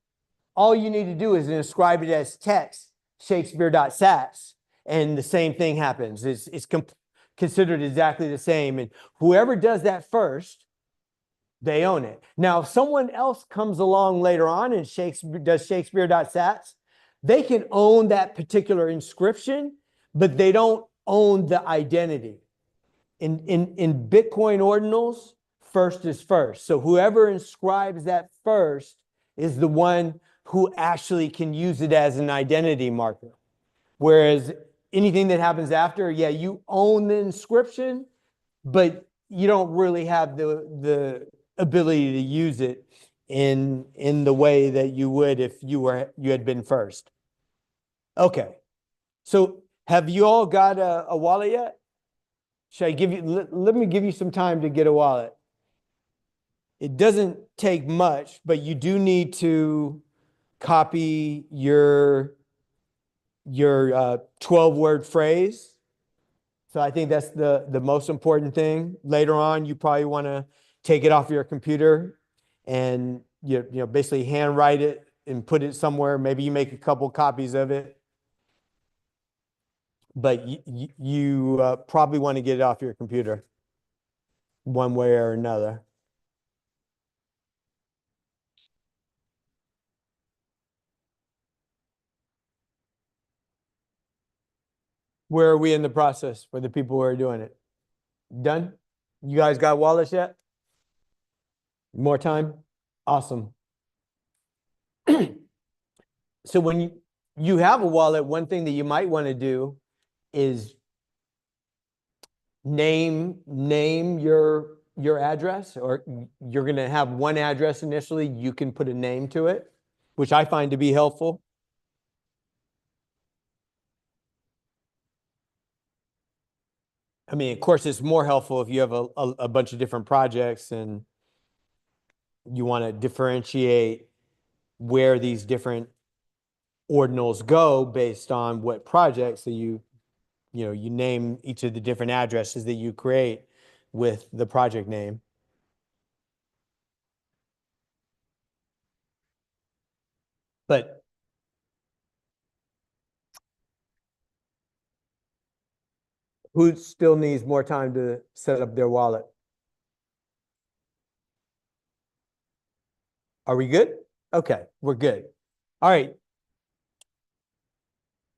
All you need to do is inscribe it as text, Shakespeare.sats, and the same thing happens. It's considered exactly the same. And whoever does that first, they own it. Now, if someone else comes along later on and does Shakespeare.sats, they can own that particular inscription, but they don't own the identity. In Bitcoin ordinals, first is first. So whoever inscribes that first is the one who actually can use it as an identity marker. Whereas anything that happens after, yeah, you own the inscription, but you don't really have the ability to use it in the way that you would if you had been first. Okay, so have you all got a wallet yet? Should I give you? Let me give you some time to get a wallet. It doesn't take much, but you do need to copy your 12-word phrase. So I think that's the most important thing. Later on, you probably want to take it off your computer and you know basically handwrite it and put it somewhere. Maybe you make a couple copies of it. But you probably want to get it off your computer one way or another. Where are we in the process for the people who are doing it? Done? You guys got wallets yet? More time? Awesome. So when you have a wallet, one thing that you might want to do is name your address, or you're going to have one address initially. You can put a name to it, which I find to be helpful. I mean, of course, it's more helpful if you have a bunch of different projects and you want to differentiate where these different ordinals go based on what projects. So you name each of the different addresses that you create with the project name. But who still needs more time to set up their wallet? Are we good? Okay, we're good. All right.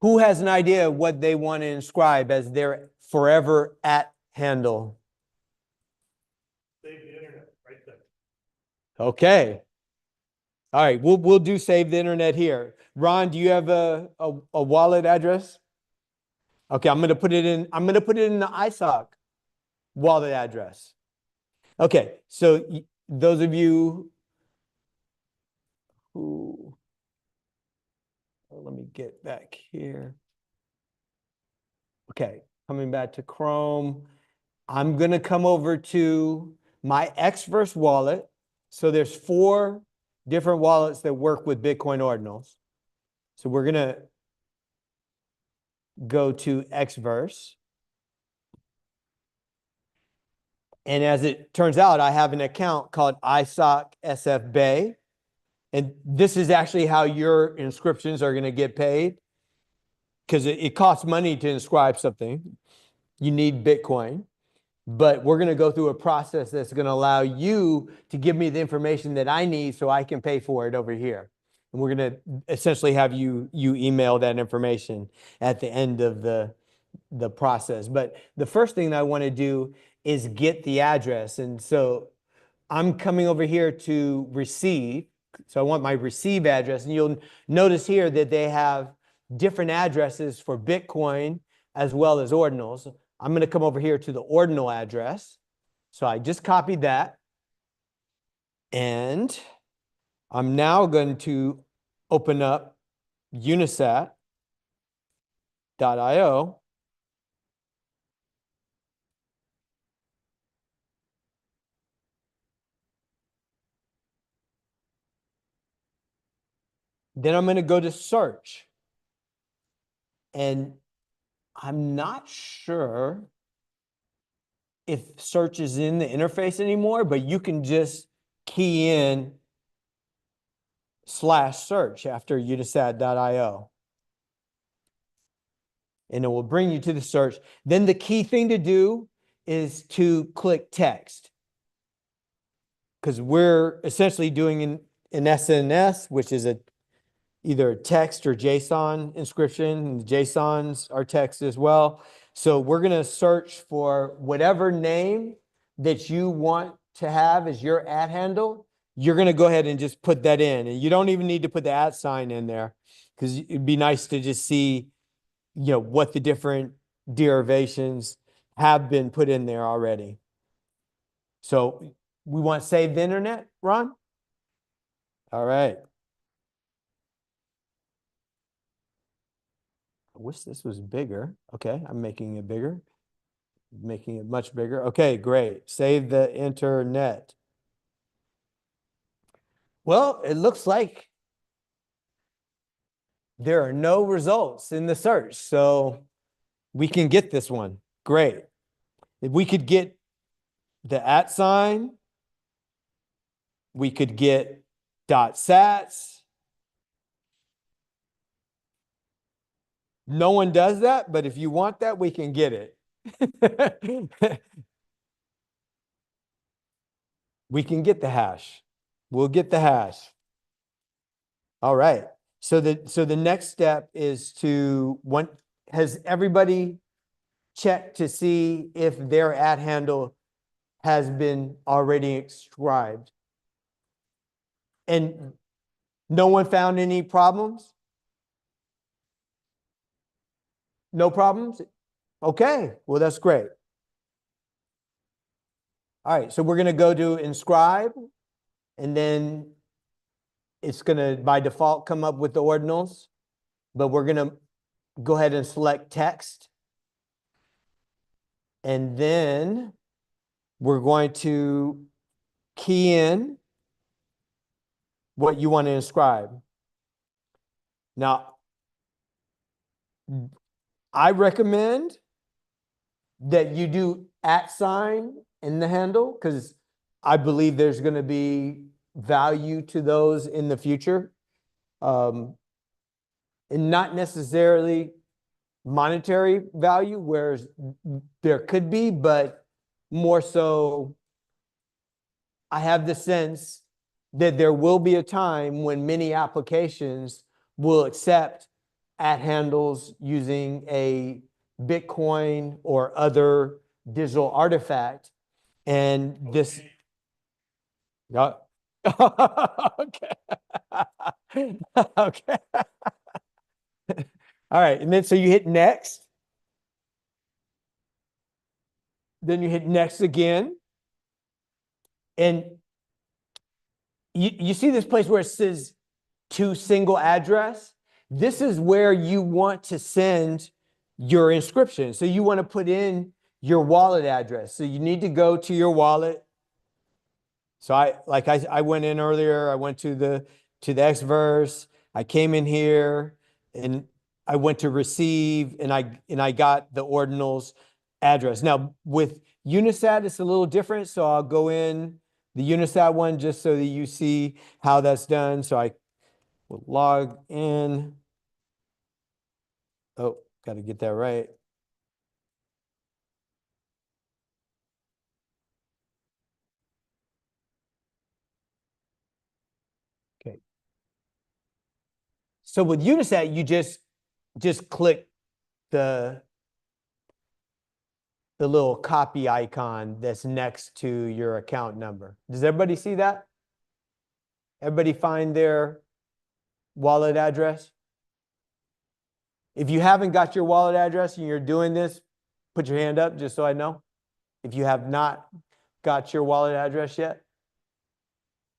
Who has an idea of what they want to inscribe as their forever @ handle? Save the internet right there. Okay. All right, we'll do save the internet here. Ron, do you have a wallet address? Okay, I'm gonna put it in the ISOC wallet address. Okay, so those of you who, let me get back here. Okay, coming back to Chrome. I'm gonna come over to my Xverse wallet. So there's 4 different wallets that work with Bitcoin ordinals. So we're gonna go to Xverse. And as it turns out, I have an account called ISOC SF Bay. And this is actually how your inscriptions are going to get paid, because it costs money to inscribe something. You need Bitcoin. But we're going to go through a process that's going to allow you to give me the information that I need so I can pay for it over here. And we're going to essentially have you email that information at the end of the process. But the first thing that I want to do is get the address. And so I'm coming over here to receive. So I want my receive address. And you'll notice here that they have different addresses for Bitcoin as well as ordinals. I'm going to come over here to the ordinal address. So I just copied that. And I'm now going to open up unisat.io. Then I'm going to go to search. And I'm not sure if search is in the interface anymore, but you can just key in /search after unisat.io. And it will bring you to the search. Then the key thing to do is to click text, because we're essentially doing an SNS, which is either a text or JSON inscription. And JSONs are text as well. So we're going to search for whatever name that you want to have as your @ handle. You're going to go ahead and just put that in. And you don't even need to put the @ sign in there, because it'd be nice to just see, what the different derivations have been put in there already. So we want save the internet, Ron? All right. I wish this was bigger. Okay, I'm making it bigger. Making it much bigger. Okay, great. Save the internet. Well, it looks like there are no results in the search. So we can get this one. Great. If we could get the @ sign, we could get .sats. No one does that, but if you want that, we can get it. We can get the hash. We'll get the hash. All right. So the next step is has everybody checked to see if their @ handle has been already inscribed? And no one found any problems? No problems? Okay, well, that's great. All right, so we're going to go to inscribe, and then it's going to, by default, come up with the ordinals, but we're going to go ahead and select text. And then we're going to key in what you want to inscribe. Now, I recommend that you do @ sign in the handle, because I believe there's going to be value to those in the future. And not necessarily monetary value, whereas there could be, but more so, I have the sense that there will be a time when many applications will accept @ handles using a Bitcoin or other digital artifact. And this, yeah. Okay. Okay. All right. And then so you hit next. Then you hit next again. And you see this place where it says to single address? This is where you want to send your inscription. So you want to put in your wallet address. So you need to go to your wallet. So I went in earlier, I went to the Xverse, I came in here and I went to receive and I got the ordinals address. Now with Unisat, it's a little different. So I'll go in the Unisat one just so that you see how that's done. So I will log in. Oh, got to get that right. Okay. So with Unisat, you just click the little copy icon that's next to your account number. Does everybody see that? Everybody find their wallet address? If you haven't got your wallet address and you're doing this, put your hand up just so I know. If you have not got your wallet address yet.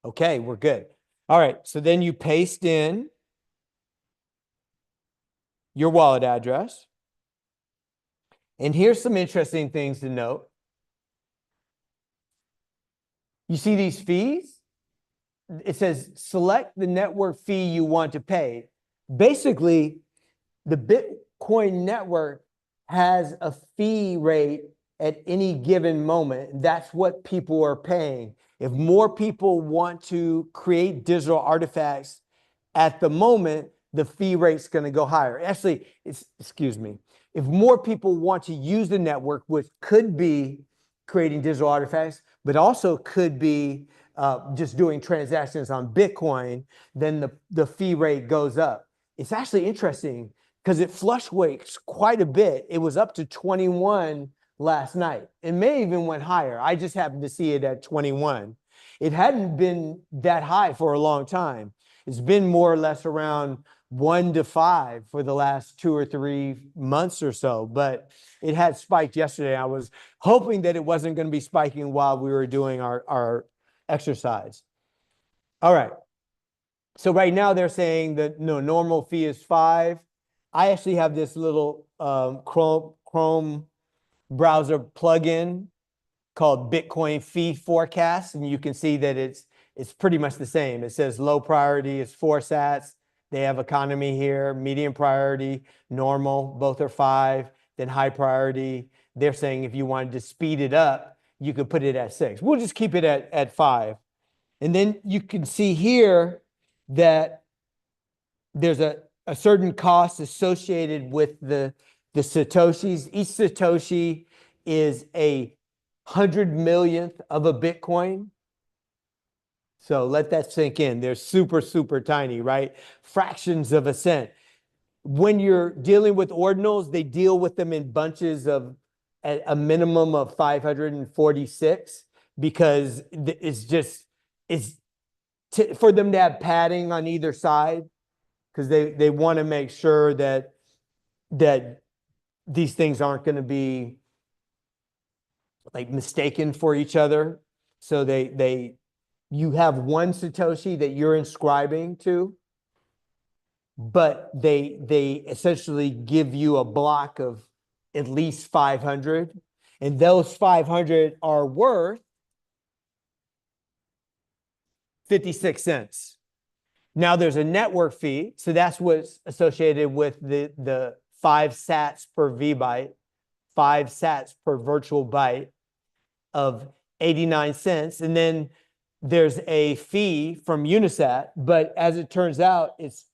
Okay, we're good. All right, so then you paste in your wallet address. And here's some interesting things to note. You see these fees? It says select the network fee you want to pay. Basically, the Bitcoin network has a fee rate at any given moment. That's what people are paying. If more people want to create digital artifacts at the moment, the fee rate's going to go higher. Actually, excuse me. If more people want to use the network, which could be creating digital artifacts, but also could be just doing transactions on Bitcoin, then the fee rate goes up. It's actually interesting because it fluctuates quite a bit. It was up to 21 last night. It may even went higher. I just happened to see it at 21. It hadn't been that high for a long time. It's been more or less around 1 to 5 for the last 2 or 3 months or so, but it had spiked yesterday. I was hoping that it wasn't going to be spiking while we were doing our exercise. All right. So right now they're saying that no, normal fee is 5. I actually have this little Chrome browser plugin called Bitcoin Fee Forecast, and you can see that it's pretty much the same. It says low priority is 4 sats. They have economy here, medium priority, normal, both are 5. Then high priority, they're saying if you wanted to speed it up, you could put it at 6. We'll just keep it at 5. And then you can see here that there's a certain cost associated with the Satoshis. Each Satoshi is a 100 millionth of a Bitcoin. So let that sink in. They're super, super tiny, right? Fractions of a cent. When you're dealing with ordinals, they deal with them in bunches of at a minimum of 546 because it's for them to have padding on either side because they want to make sure that these things aren't going to be like mistaken for each other. So you have one Satoshi that you're inscribing to, but they essentially give you a block of at least 500, and those 500 are worth 56 cents. Now there's a network fee, so that's what's associated with the 5 sats per VByte, 5 sats per virtual byte of 89 cents, and then there's a fee from Unisat, but as it turns out, it's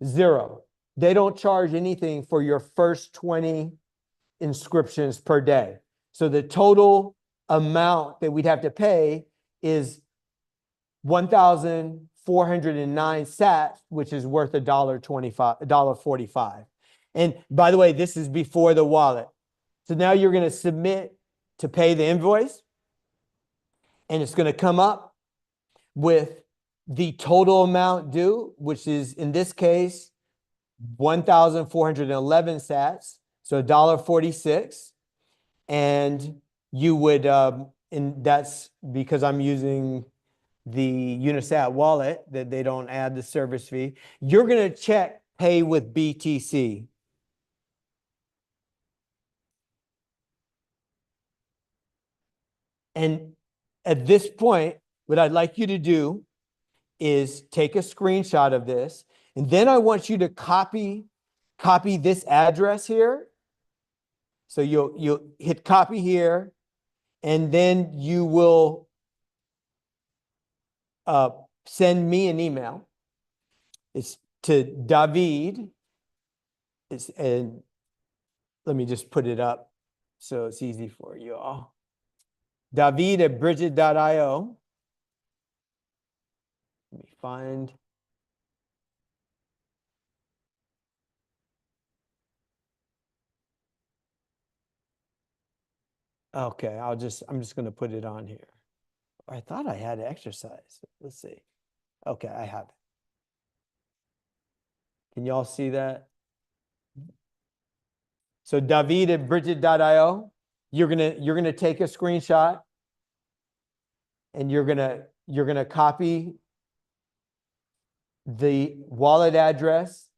0. They don't charge anything for your first 20 inscriptions per day. So the total amount that we'd have to pay is 1,409 sats, which is worth $1.45. And by the way, this is before the wallet. So now you're going to submit to pay the invoice, and it's going to come up with the total amount due, which is in this case 1,411 sats, so $1.46, and you would and that's because I'm using the Unisat wallet that they don't add the service fee. You're going to check pay with BTC. And at this point, what I'd like you to do is take a screenshot of this, and then I want you to copy this address here. So you'll hit copy here, and then you will send me an email. It's to David. And let me just put it up so it's easy for you all. David@bridget.io. Let me find. Okay, I'm just going to put it on here. I thought I had exercise. Let's see. Okay, I have it. Can y'all see that? So David@bridget.io, you're gonna take a screenshot, and you're gonna copy the wallet address,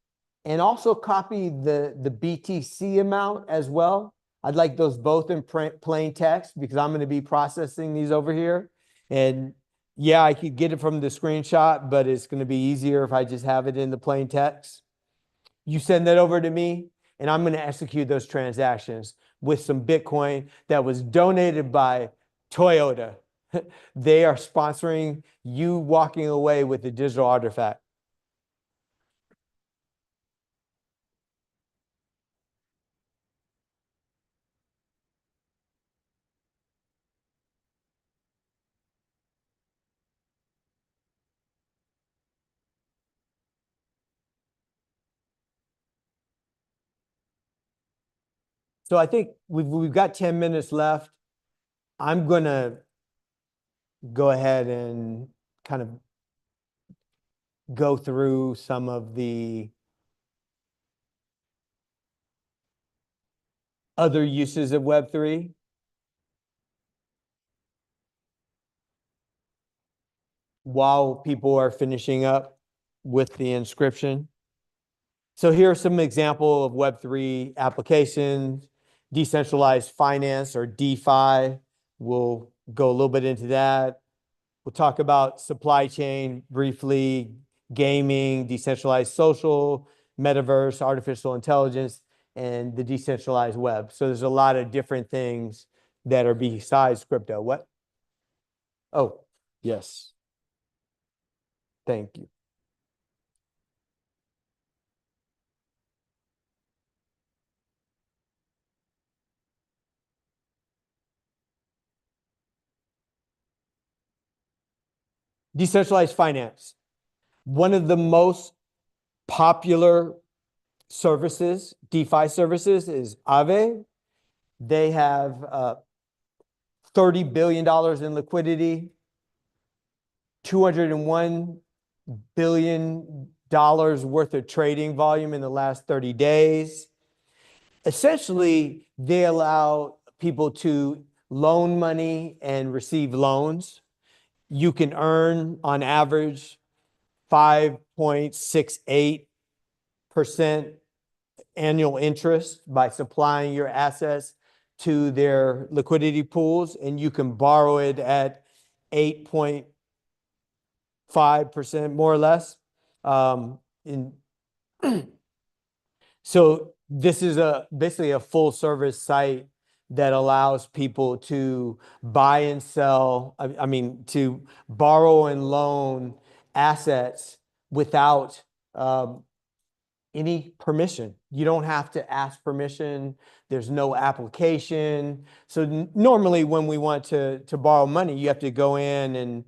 and also copy the BTC amount as well. I'd like those both in plain text, because I'm going to be processing these over here. And yeah, I could get it from the screenshot, but it's going to be easier if I just have it in the plain text. You send that over to me, and I'm going to execute those transactions with some Bitcoin that was donated by Toyota. They are sponsoring you walking away with the digital artifact. So I think we've got 10 minutes left. I'm going to go ahead and kind of go through some of the other uses of Web3. While people are finishing up with the inscription. So here are some example of Web3 applications. Decentralized finance, or DeFi. We'll go a little bit into that. We'll talk about supply chain briefly, gaming, decentralized social, metaverse, artificial intelligence, and the decentralized web. So there's a lot of different things that are besides crypto. What? Oh, yes. Thank you. Decentralized finance. One of the most popular services, DeFi services, is Aave. They have $30 billion in liquidity, $201 billion worth of trading volume in the last 30 days. Essentially, they allow people to loan money and receive loans. You can earn on average 5.68% annual interest by supplying your assets to their liquidity pools, and you can borrow it at 8.5% more or less. So this is basically a full service site that allows people to buy and sell, to borrow and loan assets without any permission. You don't have to ask permission. There's no application. So normally when we want to borrow money, you have to go in and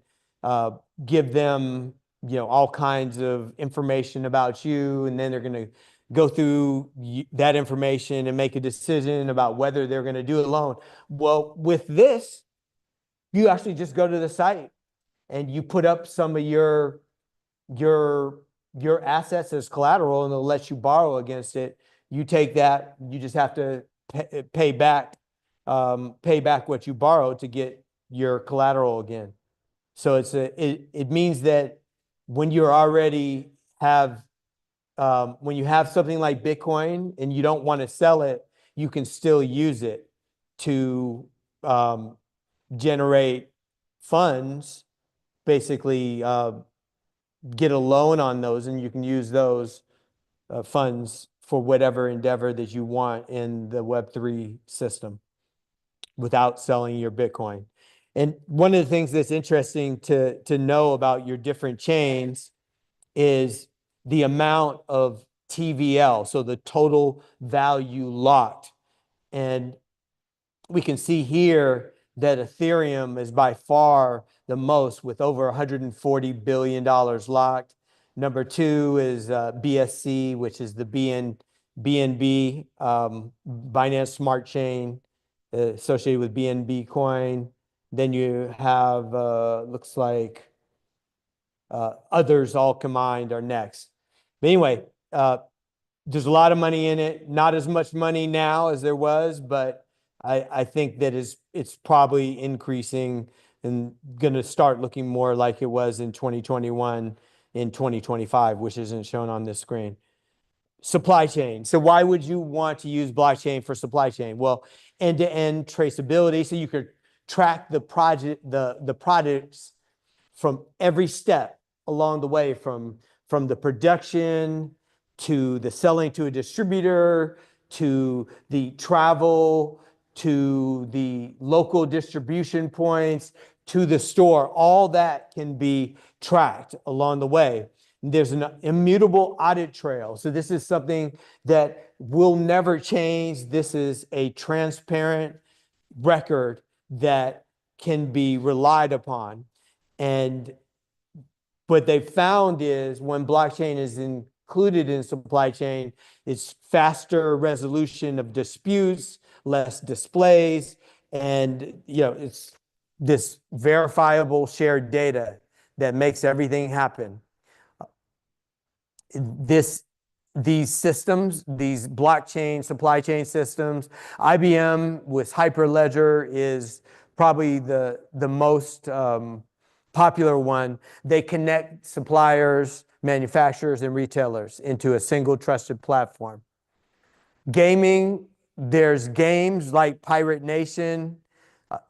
give them, all kinds of information about you, and then they're going to go through that information and make a decision about whether they're going to do a loan. Well, with this, you actually just go to the site and you put up some of your assets as collateral, and they'll let you borrow against it. You take that, you just have to pay back what you borrowed to get your collateral again. So it means that when you already have when you have something like Bitcoin and you don't want to sell it, you can still use it to generate funds, basically get a loan on those, and you can use those funds for whatever endeavor that you want in the Web3 system without selling your Bitcoin. And one of the things that's interesting to know about your different chains is the amount of TVL, so the total value locked. And we can see here that Ethereum is by far the most, with over $140 billion locked. Number two is BSC, which is the BNB, Binance Smart Chain, associated with BNB coin. Then you have, looks like others all combined are next. But anyway, there's a lot of money in it, not as much money now as there was, but I think that it's probably increasing and going to start looking more like it was in 2021, in 2025, which isn't shown on this screen. Supply chain. So why would you want to use blockchain for supply chain? Well, end-to-end traceability, so you could track the products from every step along the way, from the production to the selling to a distributor, to the travel, to the local distribution points, to the store. All that can be tracked along the way. There's an immutable audit trail. So this is something that will never change. This is a transparent record that can be relied upon. And what they found is when blockchain is included in supply chain, it's faster resolution of disputes, less displays, and it's this verifiable shared data that makes everything happen. These systems, these blockchain supply chain systems, IBM with Hyperledger is probably the most popular one. They connect suppliers, manufacturers, and retailers into a single trusted platform. Gaming, there's games like Pirate Nation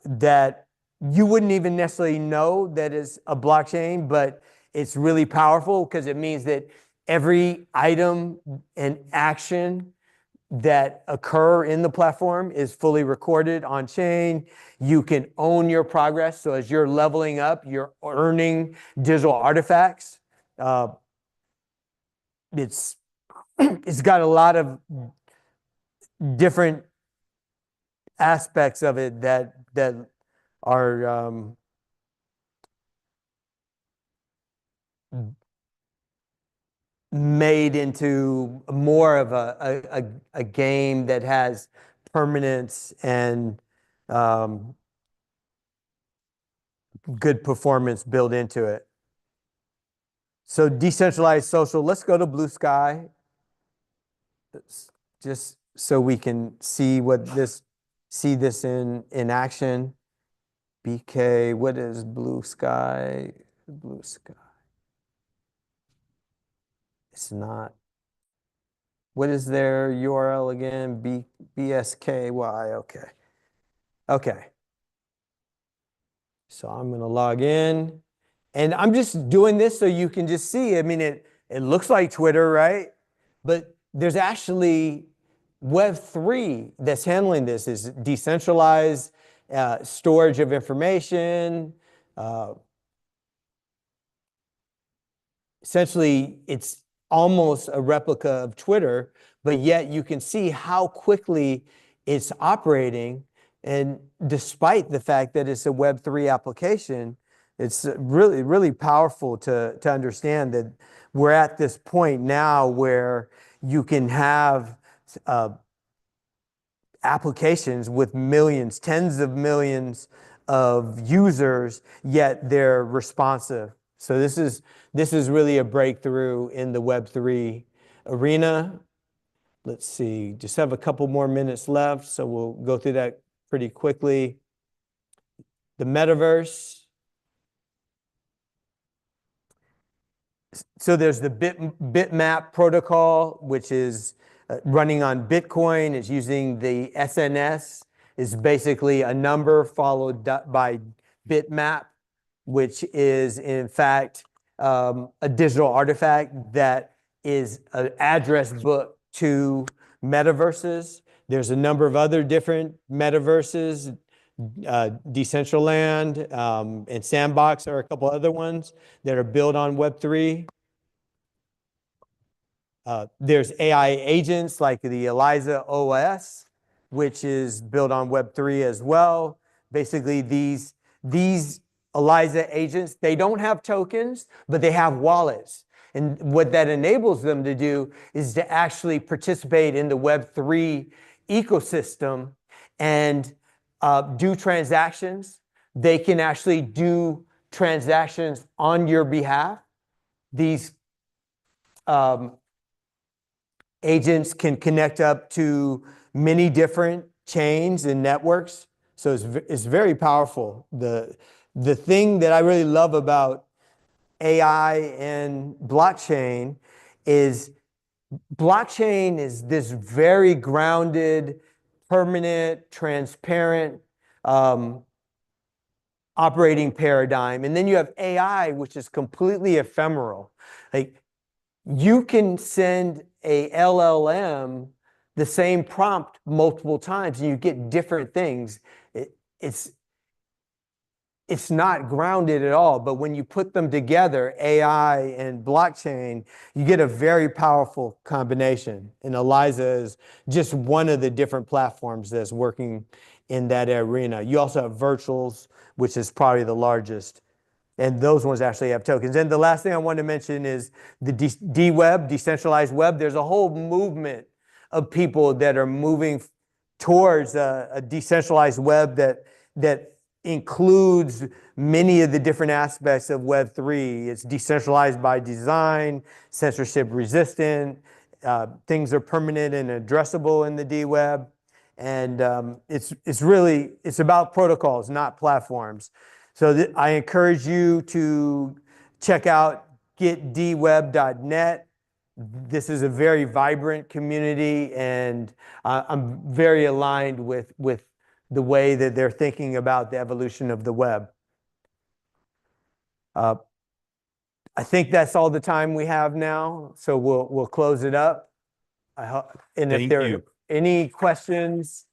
that you wouldn't even necessarily know that is a blockchain, but it's really powerful because it means that every item and action that occur in the platform is fully recorded on chain. You can own your progress. So as you're leveling up, you're earning digital artifacts. It's got a lot of different aspects of it that are made into more of a game that has permanence and good performance built into it. So decentralized social, let's go to Blue Sky, just so we can see this in action. BK, what is Blue Sky? Blue Sky. It's not. What is their URL again? BSKY. Okay. Okay. So I'm going to log in. And I'm just doing this so you can just see. I mean, it looks like Twitter, right? But there's actually Web3 that's handling this. Is decentralized storage of information. Essentially, it's almost a replica of Twitter, but yet you can see how quickly it's operating. And despite the fact that it's a Web3 application, it's really, really powerful to understand that we're at this point now where you can have applications with millions, tens of millions of users, yet they're responsive. So this is really a breakthrough in the Web3 arena. Let's see, just have a couple more minutes left, so we'll go through that pretty quickly. The metaverse. So there's the Bitmap protocol, which is running on Bitcoin. It's using the SNS is basically a number followed by bitmap, which is in fact a digital artifact that is an address book to metaverses. There's a number of other different metaverses. Decentraland and Sandbox are a couple other ones that are built on Web3. There's AI agents like the Eliza OS, which is built on Web3 as well. Basically, these Eliza agents, they don't have tokens, but they have wallets. And what that enables them to do is to actually participate in the Web3 ecosystem and do transactions. They can actually do transactions on your behalf. These agents can connect up to many different chains and networks. So it's very powerful. The thing that I really love about AI and blockchain is this very grounded, permanent, transparent operating paradigm. And then you have AI, which is completely ephemeral. Like you can send a LLM the same prompt multiple times and you get different things. It's not grounded at all, but when you put them together, AI and blockchain, you get a very powerful combination. And Eliza is just one of the different platforms that's working in that arena. You also have Virtuals, which is probably the largest. And those ones actually have tokens. And the last thing I want to mention is the D-Web, decentralized web. There's a whole movement of people that are moving towards a decentralized web that includes many of the different aspects of Web3. It's decentralized by design, censorship resistant, things are permanent and addressable in the D-Web. And it's about protocols, not platforms. So I encourage you to check out getdweb.net. This is a very vibrant community, and I'm very aligned with the way that they're thinking about the evolution of the web. I think that's all the time we have now, so we'll close it up. And if there are any questions,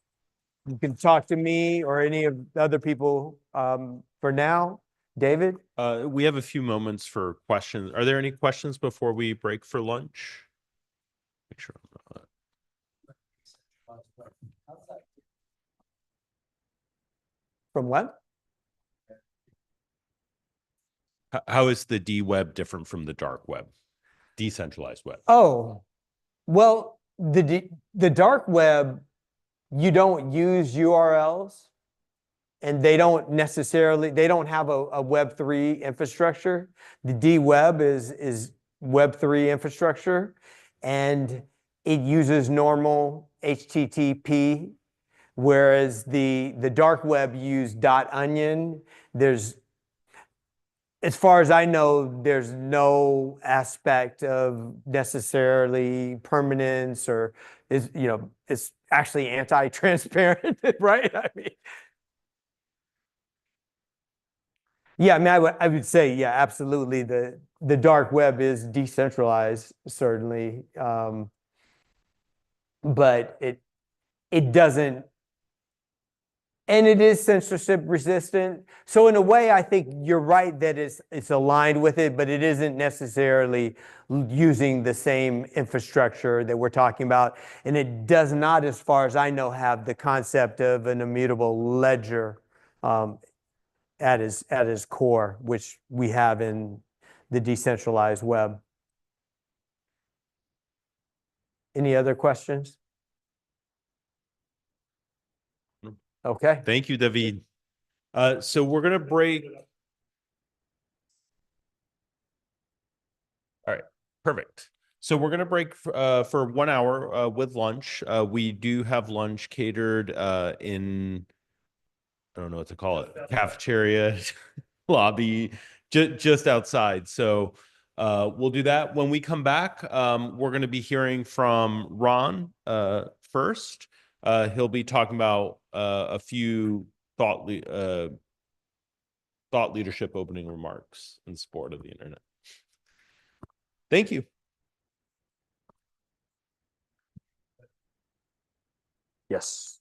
you can talk to me or any of the other people. For now, David? We have a few moments for questions. Are there any questions before we break for lunch? Make sure I'm not. From what? How is the D-Web different from the dark web, decentralized web? Oh, well, the dark web, you don't use URLs, and they don't have a Web3 infrastructure. The D-Web is Web3 infrastructure, and it uses normal HTTP, whereas the dark web use .onion. As far as I know, there's no aspect of necessarily permanence or it's actually anti-transparent, right? I mean, yeah, I mean, I would say, yeah, absolutely. The dark web is decentralized, certainly, but it doesn't. And it is censorship resistant. So in a way, I think you're right that it's aligned with it, but it isn't necessarily using the same infrastructure that we're talking about. And it does not, as far as I know, have the concept of an immutable ledger at its core, which we have in the decentralized web. Any other questions? Okay. Thank you, David. So we're going to break. All right, perfect. So we're going to break for 1 hour with lunch. We do have lunch catered in, I don't know what to call it, cafeteria, lobby, just outside. So we'll do that. When we come back, we're going to be hearing from Ron first. He'll be talking about a few thought leadership opening remarks in support of the internet. Thank you. Yes.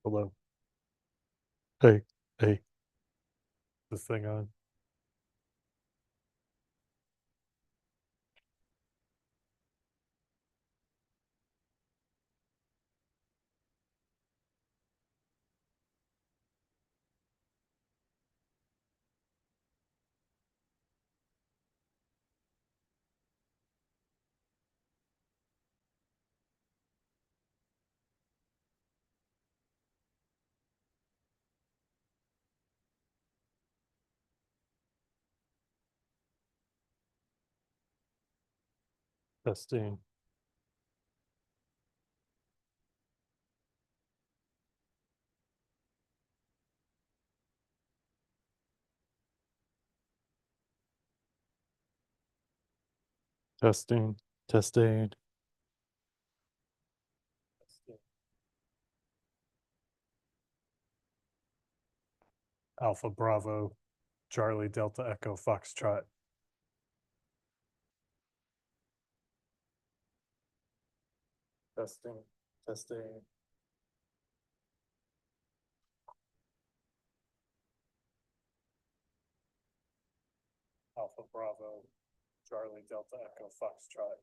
Hello. Hey, hey. This thing on? Testing. Testing, testing. Alpha Bravo, Charlie Delta Echo Foxtrot. Testing, testing. Alpha Bravo, Charlie Delta Echo Foxtrot.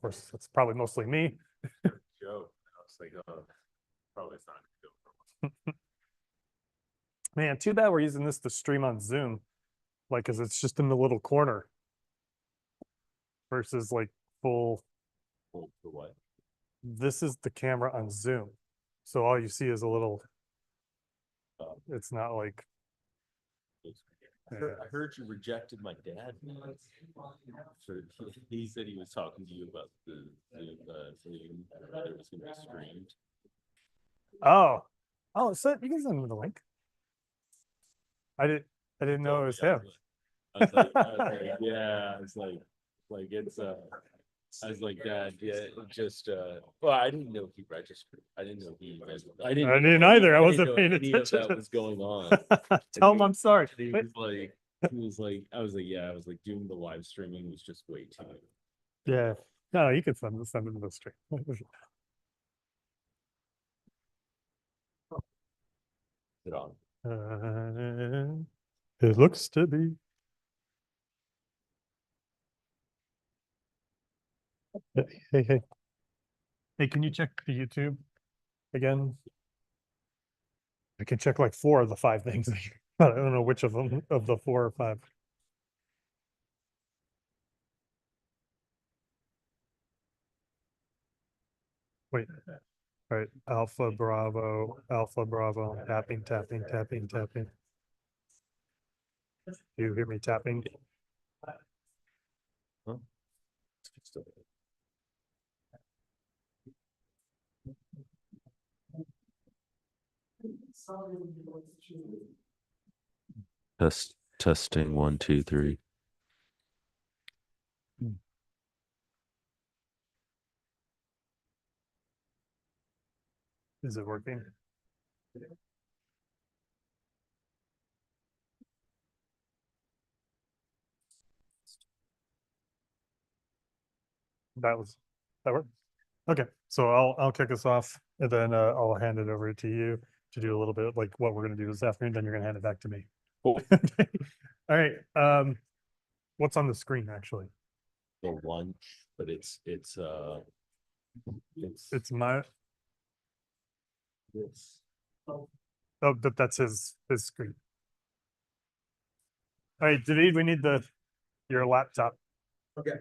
course, that's probably mostly me. Joe, I was like, oh, probably it's not. Man, too bad we're using this to stream on Zoom, like, cause it's just in the little corner. Versus like full, For what? this is the camera on Zoom. So all you see is a little, it's not like, I heard you rejected my dad. So he said he was talking to you about the Zoom that it was going to be streamed. oh, so you can send me the link. I didn't know it was him. I was like, yeah, it's like it's I was like, Dad, yeah, just well, I didn't know he registered. I didn't know he I didn't either. I wasn't know paying any of attention. that was going on. Tell him I'm sorry. He But- was like, I was like, yeah, I was like, doing the live streaming was just way too. Yeah, no, you can send it to the stream. It on. It looks to be. Hey. Hey, can you check the YouTube again? I can check like 4 of the 5 things, but I don't know which of them, of the 4 or 5. Wait, all right, Alpha Bravo, tapping. Do you hear me tapping? Testing 1, 2, 3. Is it working? That worked. Okay, so I'll kick us off and then I'll hand it over to you to do a little bit of like what we're gonna do this afternoon, then you're gonna hand it back to me. Cool. All right, what's on the screen actually? The lunch, but it's It's my, this. oh, but that's his screen. All right, David, we need your laptop. Okay,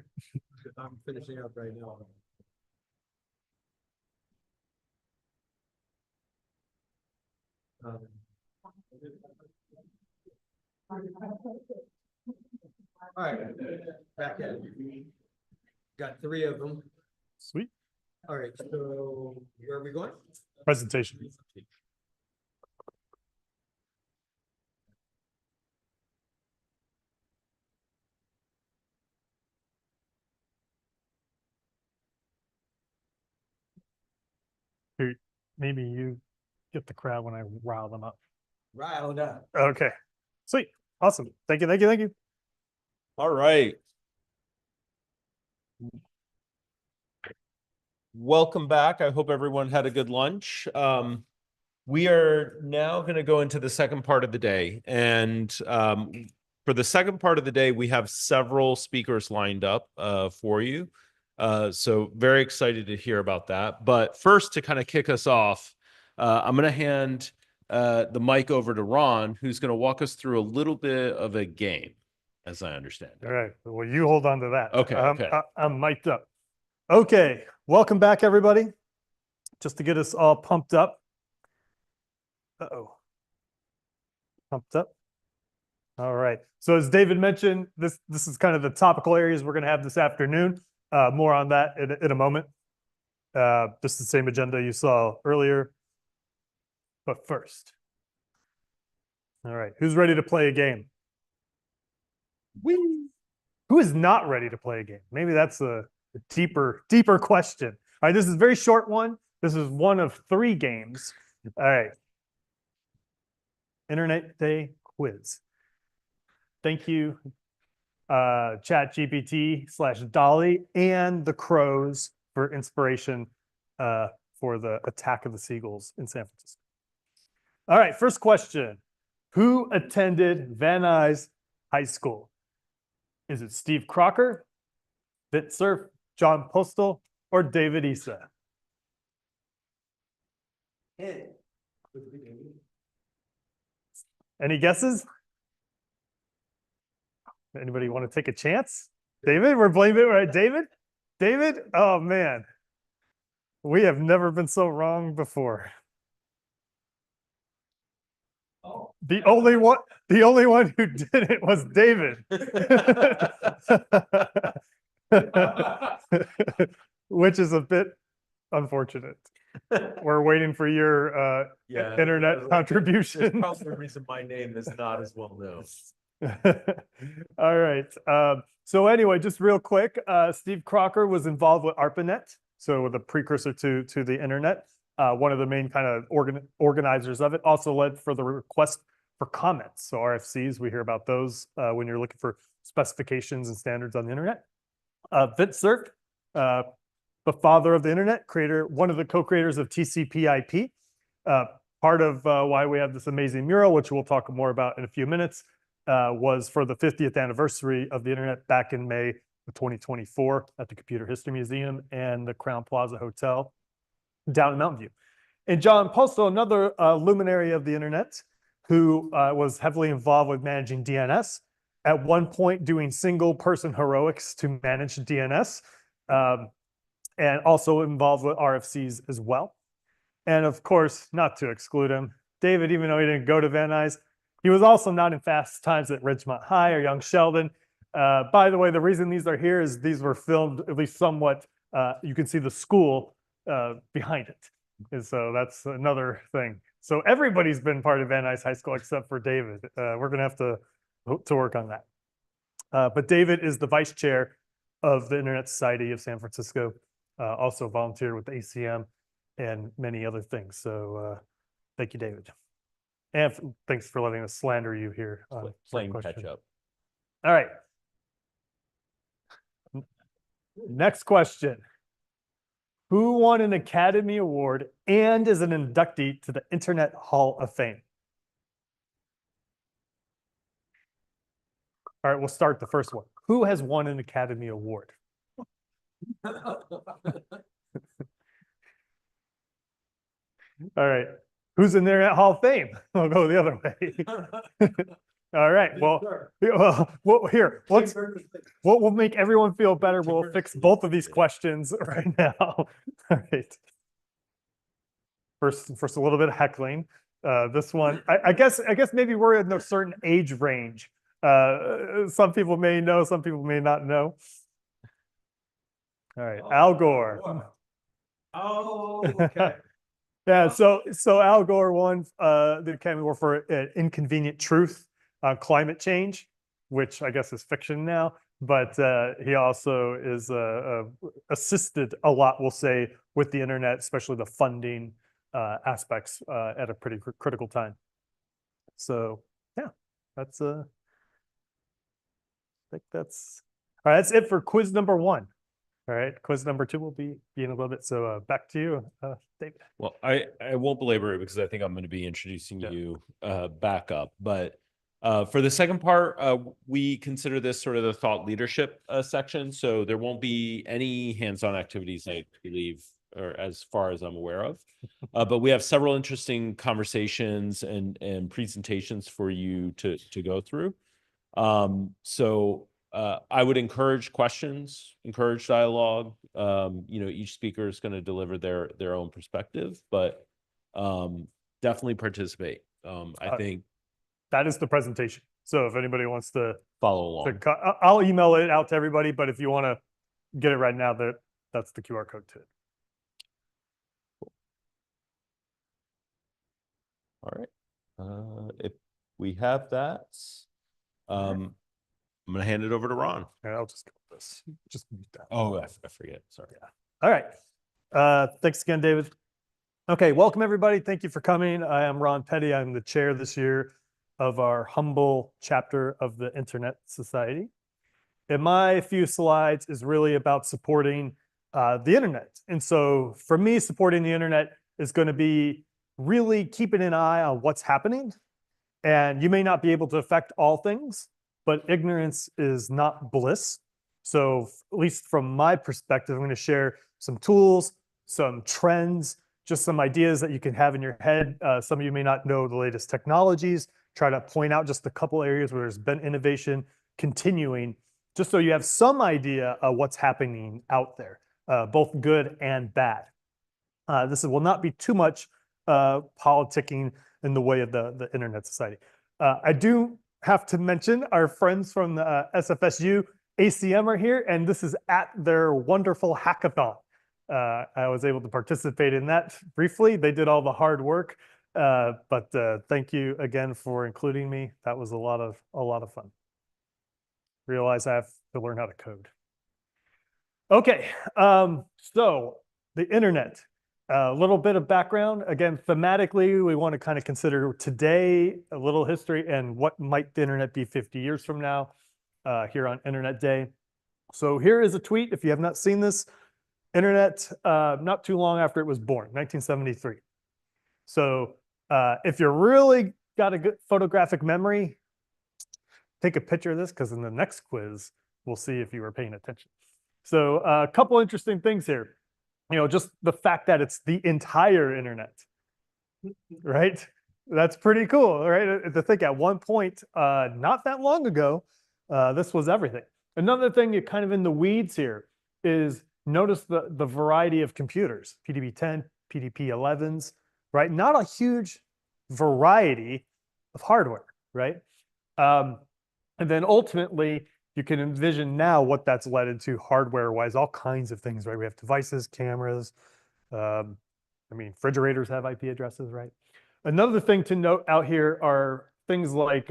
I'm finishing up right now. All right, back at it. Got 3 of them. Sweet, All right, so where are we going? presentation. Here, maybe you get the crowd when I rile them up. Riled up. Okay, sweet, awesome. Thank you. All right. Welcome back. I hope everyone had a good lunch. We are now going to go into the second part of the day. And for the second part of the day, we have several speakers lined up for you. So very excited to hear about that. But first, to kind of kick us off, I'm going to hand the mic over to Ron, who's going to walk us through a little bit of a game, as I understand it. All right, well, you hold on to that. Okay, okay. I'm mic'd up. Okay, welcome back, everybody. Just to get us all pumped up. Uh-oh. Pumped up. All right. So as David mentioned, this is kind of the topical areas we're going to have this afternoon. More on that in a moment. Just the same agenda you saw earlier. But first. All right, who's ready to play a game? Who is not ready to play a game? Maybe that's a deeper question. All right, this is a very short one. This is one of 3 games. All right. Internet Day quiz. Thank you, ChatGPT/Dolly and the Crows for inspiration for the attack of the seagulls in San Francisco. All right, first question. Who attended Van Nuys High School? Is it Steve Crocker, Bitsurf John Postal, or David Issa? Any guesses? Anybody want to take a chance? David, we're blaming it, right? David? David? Oh, man. We have never been so wrong before. The only one who did it was David. Which is a bit unfortunate. We're waiting for your internet contribution. Probably the reason my name is not as well known. All right. So anyway, just real quick, Steve Crocker was involved with ARPANET, so the precursor to the internet. One of the main kind of organizers of it. Also led for the request for comments. So RFCs, we hear about those when you're looking for specifications and standards on the internet. Vint Cerf, the father of the internet, one of the co-creators of TCP/IP. Part of why we have this amazing mural, which we'll talk more about in a few minutes, was for the 50th anniversary of the internet back in May of 2024 at the Computer History Museum and the Crown Plaza Hotel down in Mountain View. And John Postal, another luminary of the internet, who was heavily involved with managing DNS, at one point doing single-person heroics to manage DNS, and also involved with RFCs as well. And of course, not to exclude him, David, even though he didn't go to Van Nuys, he was also not in Fast Times at Ridgemont High or Young Sheldon. By the way, the reason these are here is these were filmed at least somewhat, you can see the school behind it. And so that's another thing. So everybody's been part of Van Nuys High School except for David. We're going to have to work on that. But David is the vice chair of the Internet Society of San Francisco, also volunteered with the ACM and many other things. So thank you, David. And thanks for letting us slander you here. Playing catch up. All right. Next question. Who won an Academy Award and is an inductee to the Internet Hall of Fame? All right, we'll start the first one. Who has won an Academy Award? All right. Who's in the Internet Hall of Fame? We'll go the other way. All right. Well, here, we'll make everyone feel better. We'll fix both of these questions right now. All right. First, a little bit of heckling. This one, I guess maybe we're in a certain age range. Some people may know, some people may not know. All right, Al Gore. Oh, okay. Yeah, so Al Gore won the Academy Award for Inconvenient Truth on climate change, which I guess is fiction now, but he also is assisted a lot, we'll say, with the internet, especially the funding aspects at a pretty critical time. So yeah, that's I think that's all right. That's it for quiz number 1. All right, quiz number 2 will be in a little bit. So back to you, David. Well, I won't belabor it because I think I'm going to be introducing you back up. But for the second part, we consider this sort of the thought leadership section. So there won't be any hands-on activities, I believe, or as far as I'm aware of. But we have several interesting conversations and presentations for you to go through. So I would encourage questions, encourage dialogue. Each speaker is going to deliver their own perspective, but definitely participate. I think that is the presentation. So if anybody wants to follow along, I'll email it out to everybody, but if you want to get it right now, that's the QR code to it. All right. If we have that, I'm going to hand it over to Ron. And I'll just go with this. Just mute that. Oh, I forget. Sorry. Yeah. All right. Thanks again, David. Okay, welcome everybody. Thank you for coming. I am Ron Petty. I'm the chair this year of our humble chapter of the Internet Society. And my few slides is really about supporting the internet. And so for me, supporting the internet is going to be really keeping an eye on what's happening. And you may not be able to affect all things, but ignorance is not bliss. So at least from my perspective, I'm going to share some tools, some trends, just some ideas that you can have in your head. Some of you may not know the latest technologies. Try to point out just a couple areas where there's been innovation continuing, just so you have some idea of what's happening out there, both good and bad. Will not be too much politicking in the way of the Internet Society. I do have to mention our friends from the SFSU ACM are here, and this is at their wonderful hackathon. I was able to participate in that briefly. They did all the hard work, but thank you again for including me. That was a lot of fun. Realize I have to learn how to code. Okay, so the internet. A little bit of background. Again, thematically, we want to kind of consider today, a little history, and what might the internet be 50 years from now here on Internet Day. So here is a tweet. If you have not seen this, internet not too long after it was born, 1973. So if you really got a good photographic memory, take a picture of this, because in the next quiz, we'll see if you were paying attention. So a couple interesting things here. Just the fact that it's the entire internet, right? That's pretty cool, right? To think at one point, not that long ago, this was everything. Another thing, you're kind of in the weeds here, is notice the variety of computers, PDP-10, PDP-11s, right? Not a huge variety of hardware, right? And then ultimately, you can envision now what that's led into hardware-wise, all kinds of things, right? We have devices, cameras. Refrigerators have IP addresses, right? Another thing to note out here are things like,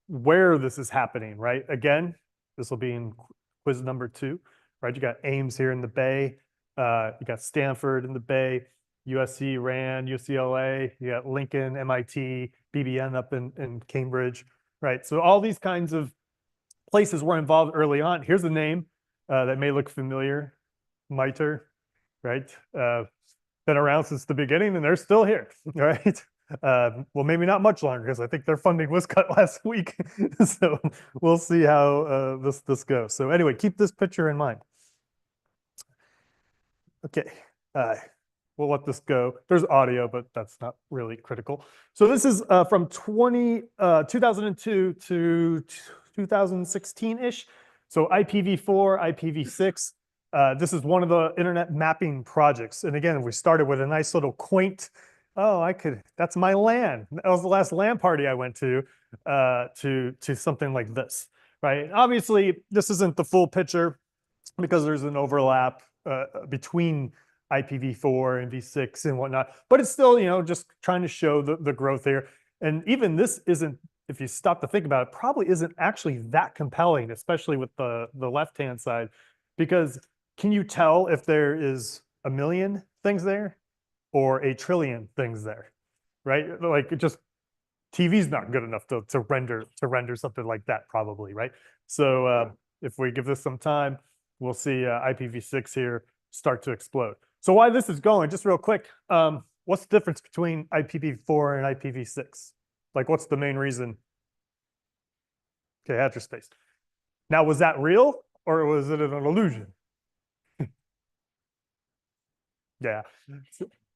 where this is happening, right? Again, this will be in quiz number 2, right? You got Ames here in the Bay. You got Stanford in the Bay, USC, RAND, UCLA. You got Lincoln, MIT, BBN up in Cambridge, right? So all these kinds of places were involved early on. Here's a name that may look familiar, MITRE, right? Been around since the beginning, and they're still here, right? Well, maybe not much longer, because I think their funding was cut last week. So we'll see how this goes. So anyway, keep this picture in mind. Okay, we'll let this go. There's audio, but that's not really critical. So this is from 2002 to 2016-ish. So IPv4, IPv6. This is one of the internet mapping projects. And again, we started with a nice little quaint, that's my LAN. That was the last LAN party I went to something like this, right? Obviously, this isn't the full picture because there's an overlap between IPv4 and v6 and whatnot, but it's still, just trying to show the growth here. And even this isn't, if you stop to think about it, probably isn't actually that compelling, especially with the left-hand side, because can you tell if there is 1 million things there or 1 trillion things there, right? Like TV's not good enough to render something like that, probably, right? So if we give this some time, we'll see IPv6 here start to explode. So while this is going, just real quick, what's the difference between IPv4 and IPv6? Like, what's the main reason? Okay, address space. Now, was that real or was it an illusion? Yeah.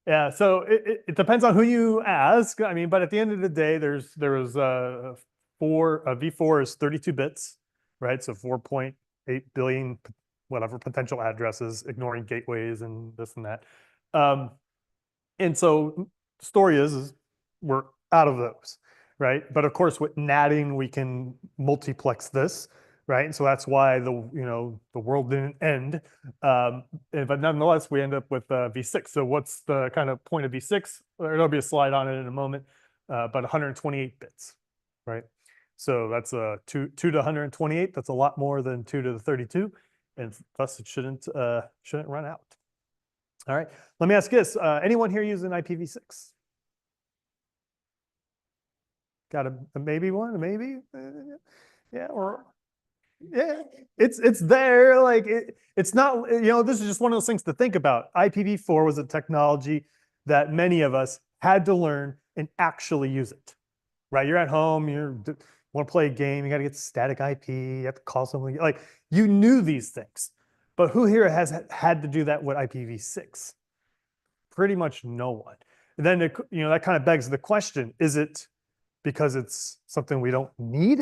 Yeah, so it depends on who you ask. But at the end of the day, there was v4 is 32 bits, right? So 4.8 billion, whatever, potential addresses, ignoring gateways and this and that. And so the story is we're out of those, right? But of course, with natting, we can multiplex this, right? And so that's why the world didn't end. But nonetheless, we end up with v6. So what's the kind of point of v6? There'll be a slide on it in a moment, but 128 bits, right? So that's 2 to 128. That's a lot more than 2 to the 32, and thus it shouldn't run out. All right, let me ask this. Anyone here using IPv6? Got a maybe one, a maybe? Yeah, or yeah, it's there. Like it's not, this is just one of those things to think about. IPv4 was a technology that many of us had to learn and actually use it, right? You're at home, you're Want to play a game, you got to get static IP, you have to call something. Like you knew these things, but who here has had to do that with IPv6? Pretty much no one. And then, that kind of begs the question, is it because it's something we don't need?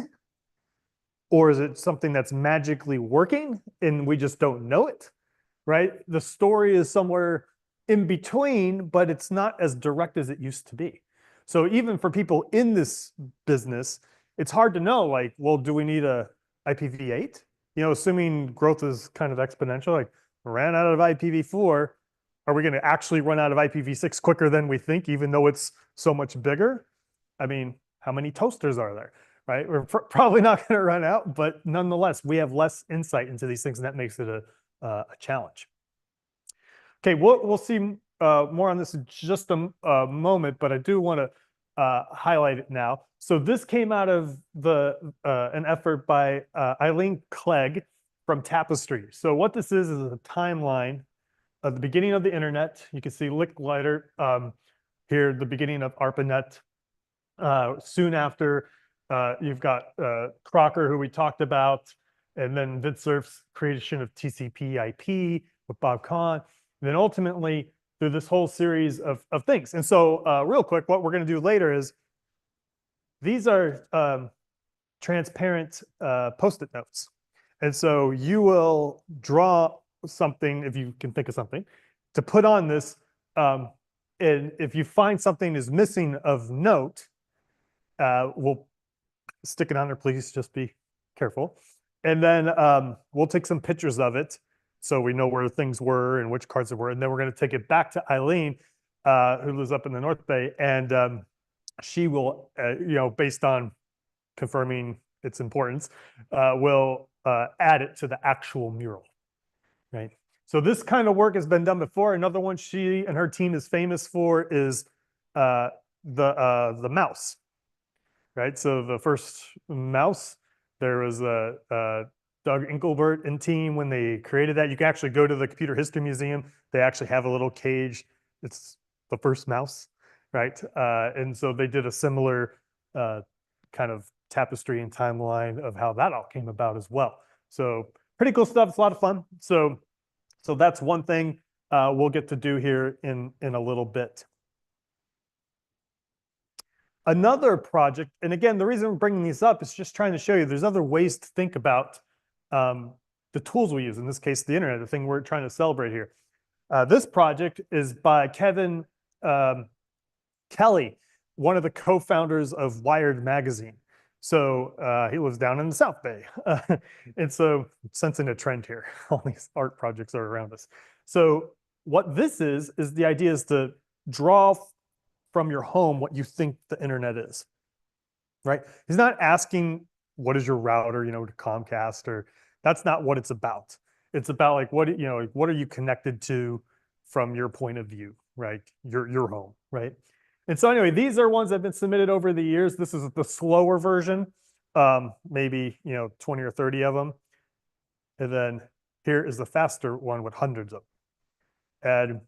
Or is it something that's magically working and we just don't know it, right? The story is somewhere in between, but it's not as direct as it used to be. So even for people in this business, it's hard to know, like, well, do we need a IPv8? Assuming growth is kind of exponential, like ran out of IPv4, are we going to actually run out of IPv6 quicker than we think, even though it's so much bigger? I mean, how many toasters are there, right? We're probably not going to run out, but nonetheless, we have less insight into these things, and that makes it a challenge. Okay, we'll see more on this in just a moment, but I do want to highlight it now. So this came out of an effort by Eileen Clegg from Tapestry. So what this is a timeline of the beginning of the internet. You can see Licklider here, the beginning of ARPANET. Soon after, you've got Crocker, who we talked about, and then Vint Cerf's creation of TCP/IP with Bob Kahn. And then ultimately, through this whole series of things. And so real quick, what we're going to do later is these are transparent Post-it notes. And so you will draw something, if you can think of something, to put on this. And if you find something is missing of note, we'll stick it on there. Please just be careful. And then we'll take some pictures of it so we know where things were and which cards there were. And then we're going to take it back to Eileen, who lives up in the North Bay. And she will, based on confirming its importance, will add it to the actual mural, right? So this kind of work has been done before. Another one she and her team is famous for is the mouse, right? So the first mouse, there was Doug Engelbert and team when they created that. You can actually go to the Computer History Museum. They actually have a little cage. It's the first mouse, right? And so they did a similar kind of tapestry and timeline of how that all came about as well. So pretty cool stuff. It's a lot of fun. So that's one thing we'll get to do here in a little bit. Another project, and again, the reason we're bringing these up is just trying to show you there's other ways to think about the tools we use, in this case, the internet, the thing we're trying to celebrate here. This project is by Kevin Kelly, one of the co-founders of Wired Magazine. So he lives down in the South Bay. And so sensing a trend here, all these art projects are around us. So what this is the idea is to draw from your home what you think the internet is, right? He's not asking what is your router, to Comcast, or that's not what it's about. It's about like what are you connected to from your point of view, right? Your home, right? And so anyway, these are ones that have been submitted over the years. This is the slower version, maybe 20 or 30 of them. And then here is the faster one with hundreds of them. And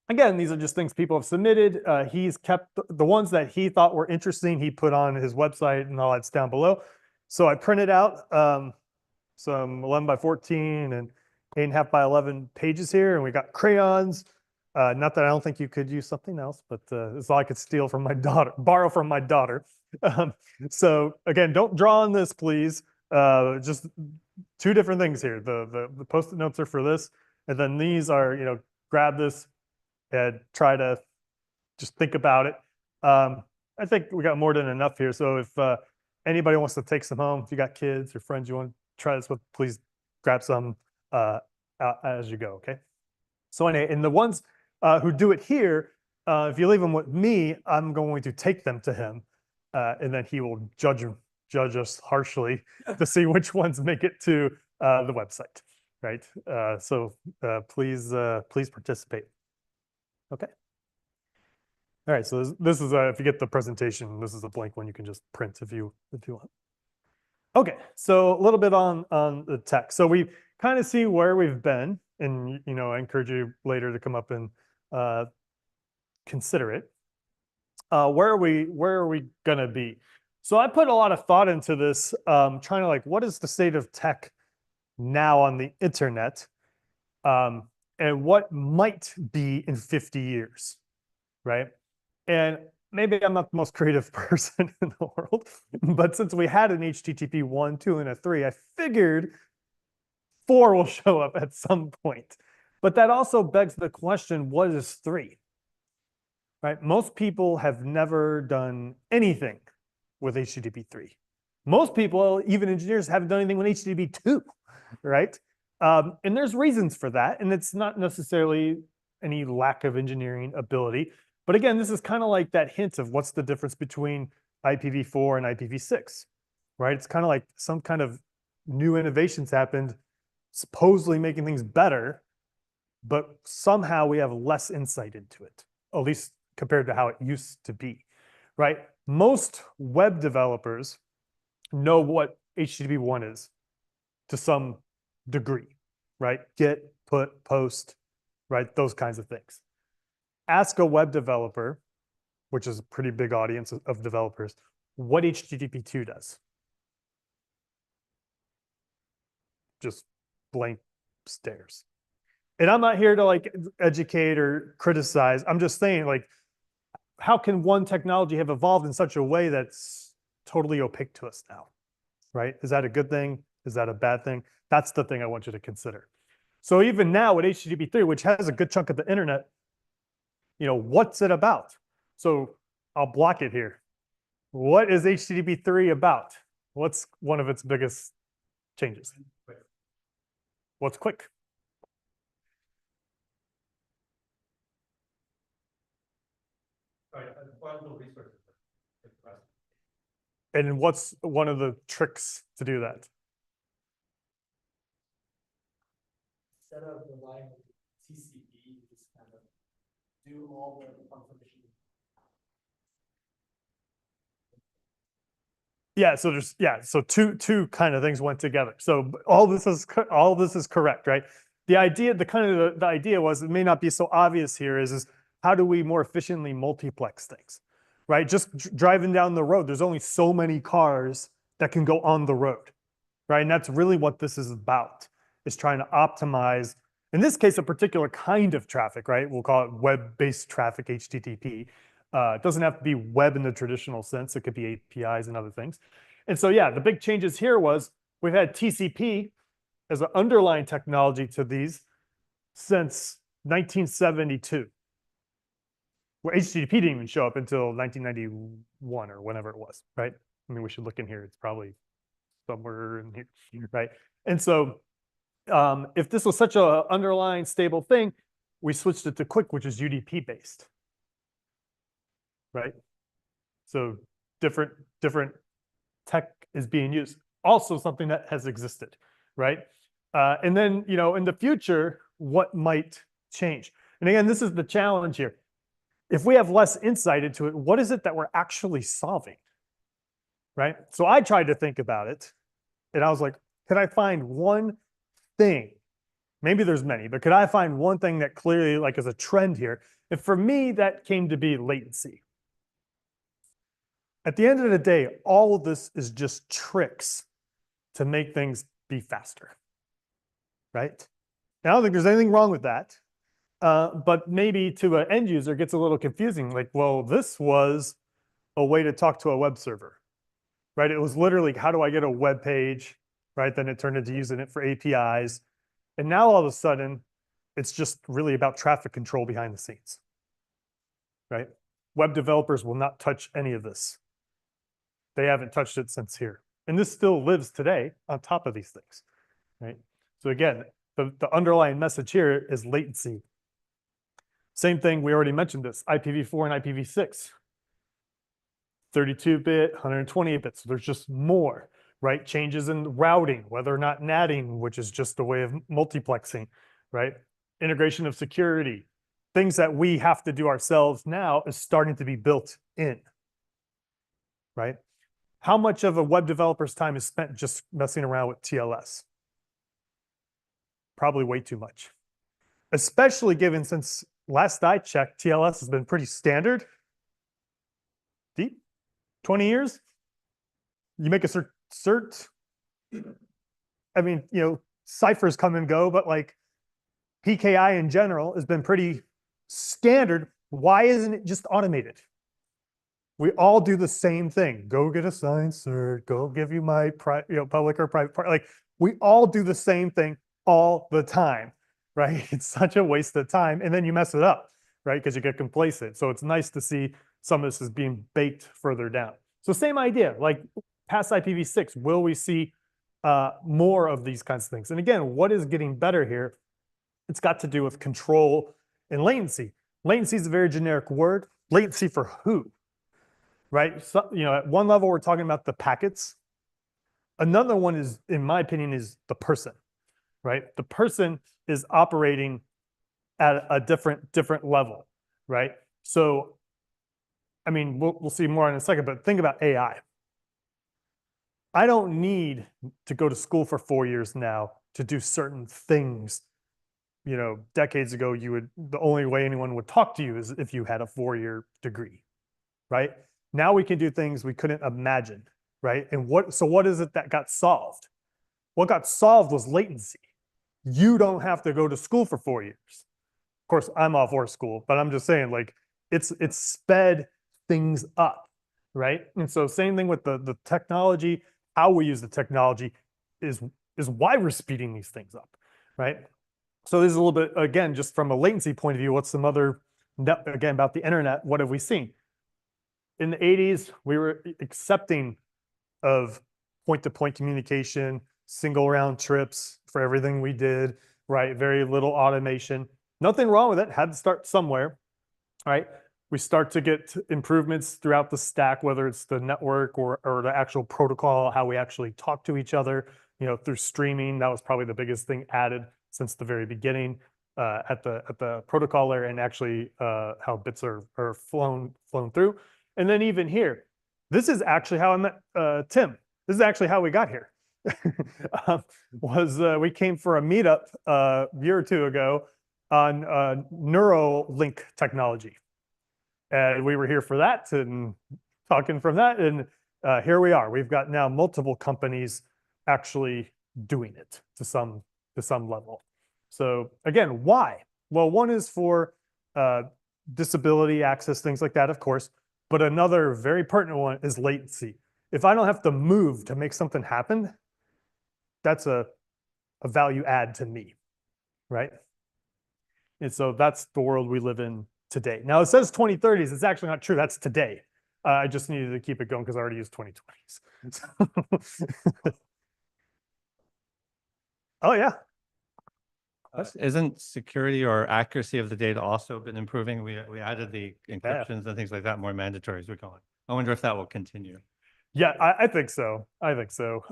again, these are just things people have submitted. He's kept the ones that he thought were interesting, he put on his website, and all that's down below. So I printed out some 11 by 14 and 8.5 by 11 pages here, and we got crayons. Not that I don't think you could use something else, but it's all I could steal from my daughter, borrow from my daughter. So again, don't draw on this, please. Just two different things here. The Post-it notes are for this, and then these are, grab this and try to just think about it. I think we got more than enough here. So if anybody wants to take some home, if you got kids or friends you want to try this with, please grab some as you go, okay? So anyway, and the ones who do it here, if you leave them with me, I'm going to take them to him, and then he will judge us harshly to see which ones make it to the website, right? So please participate. Okay. All right. So this is if you get the presentation, this is a blank one you can just print if you want. Okay. So a little bit on the tech. So we kind of see where we've been, and I encourage you later to come up and consider it. Where are we gonna be? So I put a lot of thought into this, trying to like, what is the state of tech now on the internet? And what might be in 50 years, right? And maybe I'm not the most creative person in the world, but since we had an HTTP 1, 2, and a 3, I figured 4 will show up at some point. But that also begs the question, what is 3? Right? Most people have never done anything with HTTP 3. Most people, even engineers, haven't done anything with HTTP 2, right? And there's reasons for that, and it's not necessarily any lack of engineering ability. But again, this is kind of like that hint of what's the difference between IPv4 and IPv6, right? It's kind of like some kind of new innovations happened, supposedly making things better, but somehow we have less insight into it, at least compared to how it used to be, right? Most web developers know what HTTP 1 is to some degree, right? Get, put, post, right? Those kinds of things. Ask a web developer, which is a pretty big audience of developers, what HTTP 2 does. Just blank stares. And I'm not here to like educate or criticize. I'm just saying, like, how can one technology have evolved in such a way that's totally opaque to us now, right? Is that a good thing? Is that a bad thing? That's the thing I want you to consider. So even now with HTTP 3, which has a good chunk of the internet, you know, what's it about? So I'll block it here. What is HTTP 3 about? What's one of its biggest changes? What's quick? And what's one of the tricks to do that? Instead of relying on TCP, just kind of do all the confirmation. Yeah, so there's so two kind of things went together. So all this is correct, right? The idea, the idea was, it may not be so obvious here, is how do we more efficiently multiplex things, right? Just driving down the road, there's only so many cars that can go on the road, right? And that's really what this is about, is trying to optimize, in this case, a particular kind of traffic, right? We'll call it web-based traffic, HTTP. It doesn't have to be web in the traditional sense. It could be APIs and other things. And so, yeah, the big changes here was we've had TCP as an underlying technology to these since 1972. Where HTTP didn't even show up until 1991 or whenever it was, right? I mean, we should look in here. It's probably somewhere in here, right? And so if this was such an underlying stable thing, we switched it to QUIC, which is UDP based, right? So different tech is being used. Also something that has existed, right? And then, you know, in the future, what might change? And again, this is the challenge here. If we have less insight into it, what is it that we're actually solving, right? So I tried to think about it, and I was like, could I find one thing? Maybe there's many, but could I find one thing that clearly like is a trend here? And for me, that came to be latency. At the end of the day, all of this is just tricks to make things be faster, right? Now, I don't think there's anything wrong with that. But maybe to an end user, it gets a little confusing. Like, well, this was a way to talk to a web server, right? It was literally, how do I get a web page, right? Then it turned into using it for APIs. And now all of a sudden, it's just really about traffic control behind the scenes, right? Web developers will not touch any of this. They haven't touched it since here. And this still lives today on top of these things, right? So again, the underlying message here is latency. Same thing, we already mentioned this, IPv4 and IPv6. 32-bit, 128-bit, so there's just more, right? Changes in routing, whether or not NATing, which is just a way of multiplexing, right? Integration of security. Things that we have to do ourselves now is starting to be built in, right? How much of a web developer's time is spent just messing around with TLS? Probably way too much. Especially given, since last I checked, TLS has been pretty standard. Deep, 20 years, you make a cert. I mean, ciphers come and go, but like PKI in general has been pretty standard. Why isn't it just automated? We all do the same thing. Go get a science cert, go give you my public or private part. Like we all do the same thing all the time, right? It's such a waste of time. And then you mess it up, right? Because you get complacent. So it's nice to see some of this is being baked further down. So same idea, like past IPv6, will we see more of these kinds of things? And again, what is getting better here? It's got to do with control and latency. Latency is a very generic word. Latency for who? Right? So, at one level, we're talking about the packets. Another one is, in my opinion, is the person, right? The person is operating at a different level, right? So, I mean, we'll see more in a second, but think about AI. I don't need to go to school for 4 years now to do certain things. Decades ago, the only way anyone would talk to you is if you had a 4-year degree, right? Now we can do things we couldn't imagine, right? And what is it that got solved? What got solved was latency. You don't have to go to school for 4 years. Of course, I'm all for school, but I'm just saying, like, it's sped things up, right? And so same thing with the technology, how we use the technology is why we're speeding these things up, right? So this is a little bit, again, just from a latency point of view, what's some other, again, about the internet, what have we seen? In the 80s, we were accepting of point-to-point communication, single round trips for everything we did, right? Very little automation. Nothing wrong with it, had to start somewhere, right? We start to get improvements throughout the stack, whether it's the network or the actual protocol, how we actually talk to each other, through streaming. That was probably the biggest thing added since the very beginning at the protocol layer, and actually how bits are flown through. And then even here, this is actually how I met Tim. This is actually how we got here. We came for a meetup a year or two ago on Neuralink technology. And we were here for that and talking from that. And here we are. We've got now multiple companies actually doing it to some level. So again, why? Well, one is for disability access, things like that, of course. But another very pertinent one is latency. If I don't have to move to make something happen, that's a value add to me, right? And so that's the world we live in today. Now it says 2030s. It's actually not true. That's today. I just needed to keep it going because I already used 2020s. Oh yeah. Isn't security or accuracy of the data also been improving? We added the encryptions and things like that more mandatory as we go on. I wonder if that will continue. Yeah, I think so. I think so.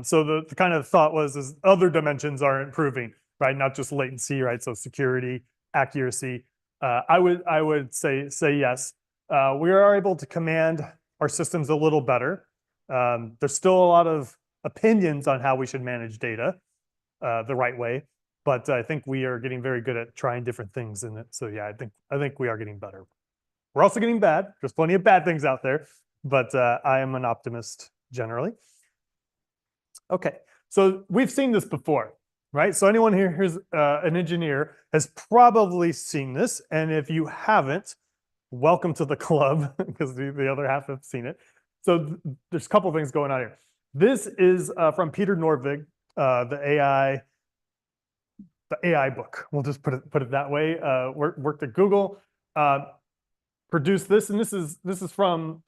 So the kind of thought is other dimensions are improving, right? Not just latency, right? So security, accuracy. I would say yes. We are able to command our systems a little better. There's still a lot of opinions on how we should manage data the right way. But I think we are getting very good at trying different things in it. So yeah, I think we are getting better. We're also getting bad. There's plenty of bad things out there, but I am an optimist generally. Okay, so we've seen this before, right? So anyone here who's an engineer has probably seen this, and if you haven't, welcome to the club because the other half have seen it. So there's a couple things going on here. This is from Peter Norvig, the AI book. We'll just put it that way. Worked at Google, produced this, and this is from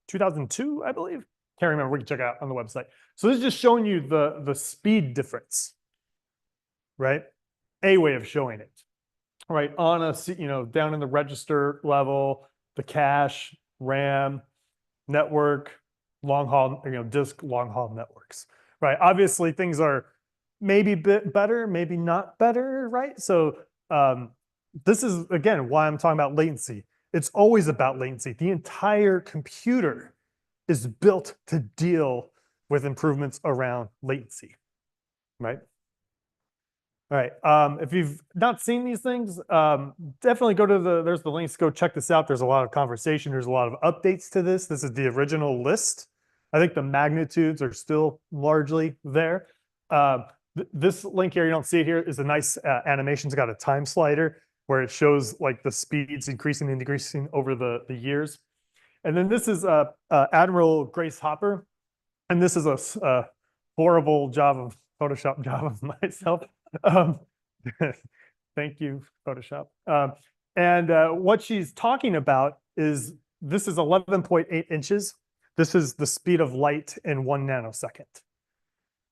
2002, I believe. Can't remember. We can check it out on the website. So this is just showing you the speed difference, right? A way of showing it, right? On a down in the register level, the cache, RAM, network, long haul, disk long haul networks, right? Obviously, things are maybe a bit better, maybe not better, right? So this is, again, why I'm talking about latency. It's always about latency. The entire computer is built to deal with improvements around latency, right? All right. If you've not seen these things, definitely go to there's the links. Go check this out. There's a lot of conversation. There's a lot of updates to this. This is the original list. I think the magnitudes are still largely there. This link here, you don't see it here, is a nice animation. It's got a time slider where it shows like the speeds increasing and decreasing over the years. And then this is Admiral Grace Hopper. And this is a horrible job of Photoshop job of myself. Thank you, Photoshop. What she's talking about is this is 11.8 inches. This is the speed of light in 1 nanosecond,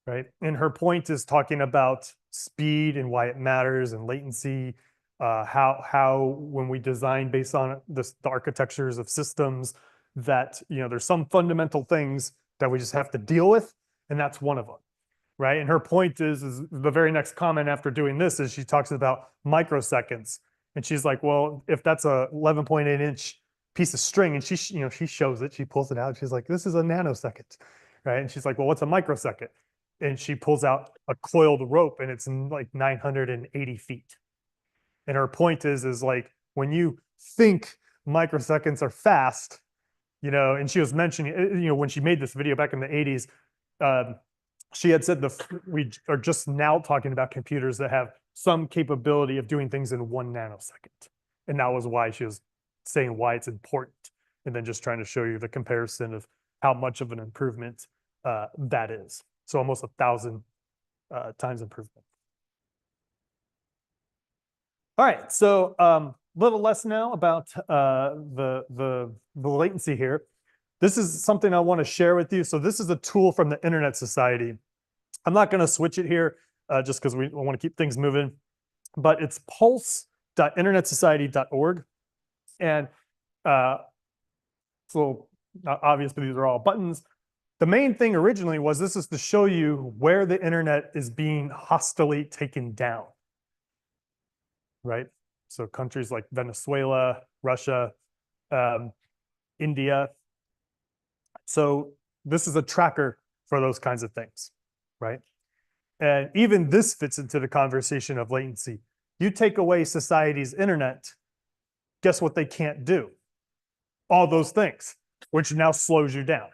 right? And her point is talking about speed and why it matters and latency, how when we design based on the architectures of systems that, you know, there's some fundamental things that we just have to deal with, and that's one of them. Right. And her point is the very next comment after doing this is she talks about microseconds. And she's like, well, if that's a 11.8 inch piece of string, and she shows it, she pulls it out. She's like, this is a nanosecond. Right. And she's like, well, what's a microsecond? And she pulls out a coiled rope and it's like 980 feet. And her point is like, when you think microseconds are fast, you know, and she was mentioning, you know, when she made this video back in the 80s, she had said we are just now talking about computers that have some capability of doing things in 1 nanosecond. And that was why she was saying why it's important. And then just trying to show you the comparison of how much of an improvement that is. So almost 1,000 times improvement. All right, so a little less now about the latency here. This is something I want to share with you. So this is a tool from the Internet Society. I'm not going to switch it here just because we want to keep things moving, but it's pulse.internetsociety.org. And so obviously these are all buttons. The main thing originally was this is to show you where the internet is being hostilely taken down, right? So countries like Venezuela, Russia, India. So this is a tracker for those kinds of things, right? And even this fits into the conversation of latency. You take away society's internet, guess what they can't do? All those things, which now slows you down,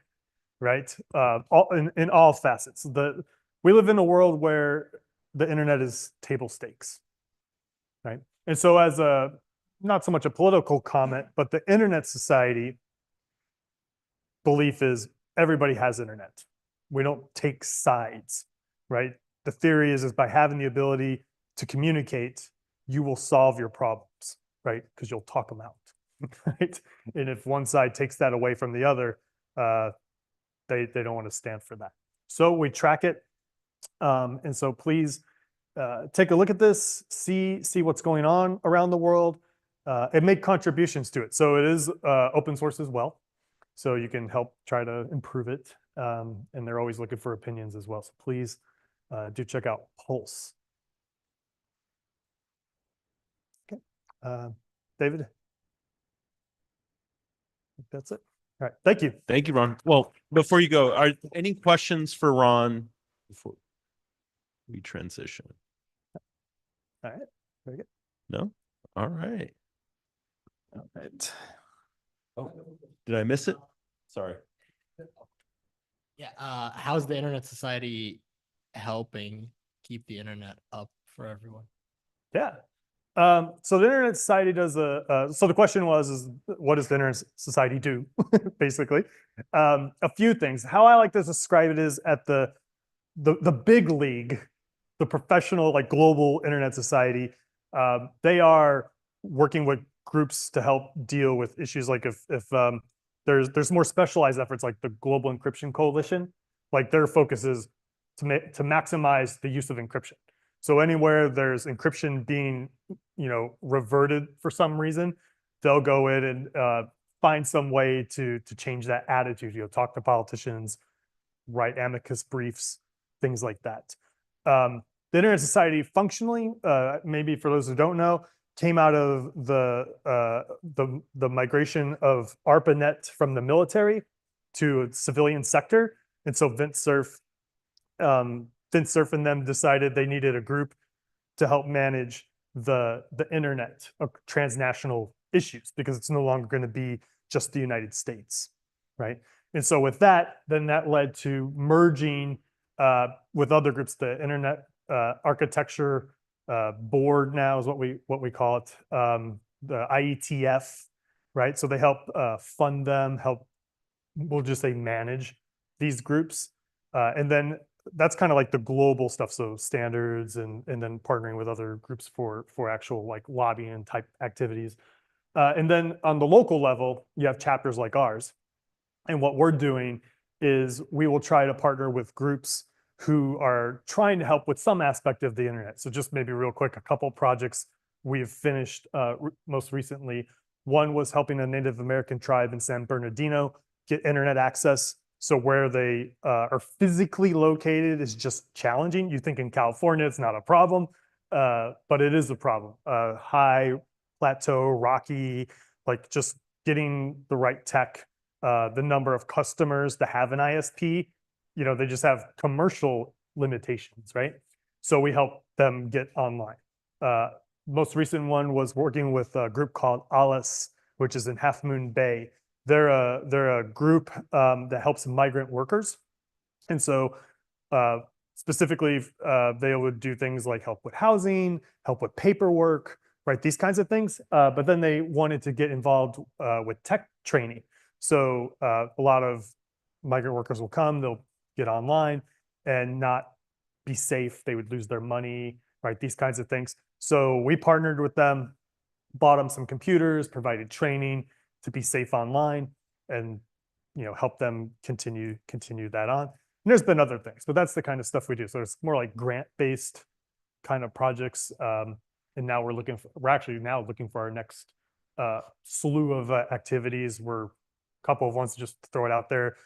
right? In all facets. We live in a world where the internet is table stakes, right? And so as not so much a political comment, but the Internet Society belief is everybody has internet. We don't take sides, right? The theory is by having the ability to communicate, you will solve your problems, right? Because you'll talk them out, right? And if one side takes that away from the other, they don't want to stand for that. So we track it. And so please take a look at this, see what's going on around the world, and make contributions to it. So it is open source as well. So you can help try to improve it. And they're always looking for opinions as well. So please do check out Pulse. Okay. David? I think that's it. All right. Thank you. Thank you, Ron. Well, before you go, are any questions for Ron before we transition? All right. Very good. No? All right. All right. Oh, did I miss it? Sorry. Yeah, how's the Internet Society helping keep the internet up for everyone? Yeah. So the Internet Society does so the question was, what does the Internet Society do, basically? A few things. How I like to describe it is at the big league, the professional, like global Internet Society, they are working with groups to help deal with issues like if there's more specialized efforts like the Global Encryption Coalition, like their focus is to maximize the use of encryption. So anywhere there's encryption being, reverted for some reason, they'll go in and find some way to change that attitude. Talk to politicians, write amicus briefs, things like that. The Internet Society functionally, maybe for those who don't know, came out of the migration of ARPANET from the military to civilian sector. And so Vint Cerf and them decided they needed a group to help manage the internet transnational issues, because it's no longer going to be just the United States, right? And so with that, then that led to merging with other groups. The Internet Architecture Board now is what we call it. The IETF, right? So they help fund them, help, we'll just say, manage these groups. And then that's kind of like the global stuff. So standards and then partnering with other groups for actual like lobbying type activities. And then on the local level, you have chapters like ours. And what we're doing is we will try to partner with groups who are trying to help with some aspect of the internet. So just maybe real quick, a couple projects we've finished most recently. One was helping a Native American tribe in San Bernardino get internet access. So where they are physically located is just challenging. You think in California, it's not a problem, but it is a problem. High plateau, rocky, like just getting the right tech, the number of customers to have an ISP, they just have commercial limitations, right? So we help them get online. Most recent one was working with a group called ALICE, which is in Half Moon Bay. They're a group that helps migrant workers. And so specifically, they would do things like help with housing, help with paperwork, right? These kinds of things. But then they wanted to get involved with tech training. So a lot of migrant workers will come, they'll get online and not be safe. They would lose their money, right? These kinds of things. So we partnered with them, bought them some computers, provided training to be safe online, and help them continue that on. And there's been other things, but that's the kind of stuff we do. So it's more like grant-based kind of projects. And now we're actually now looking for our next slew of activities. We're a couple of ones, just to throw it out there,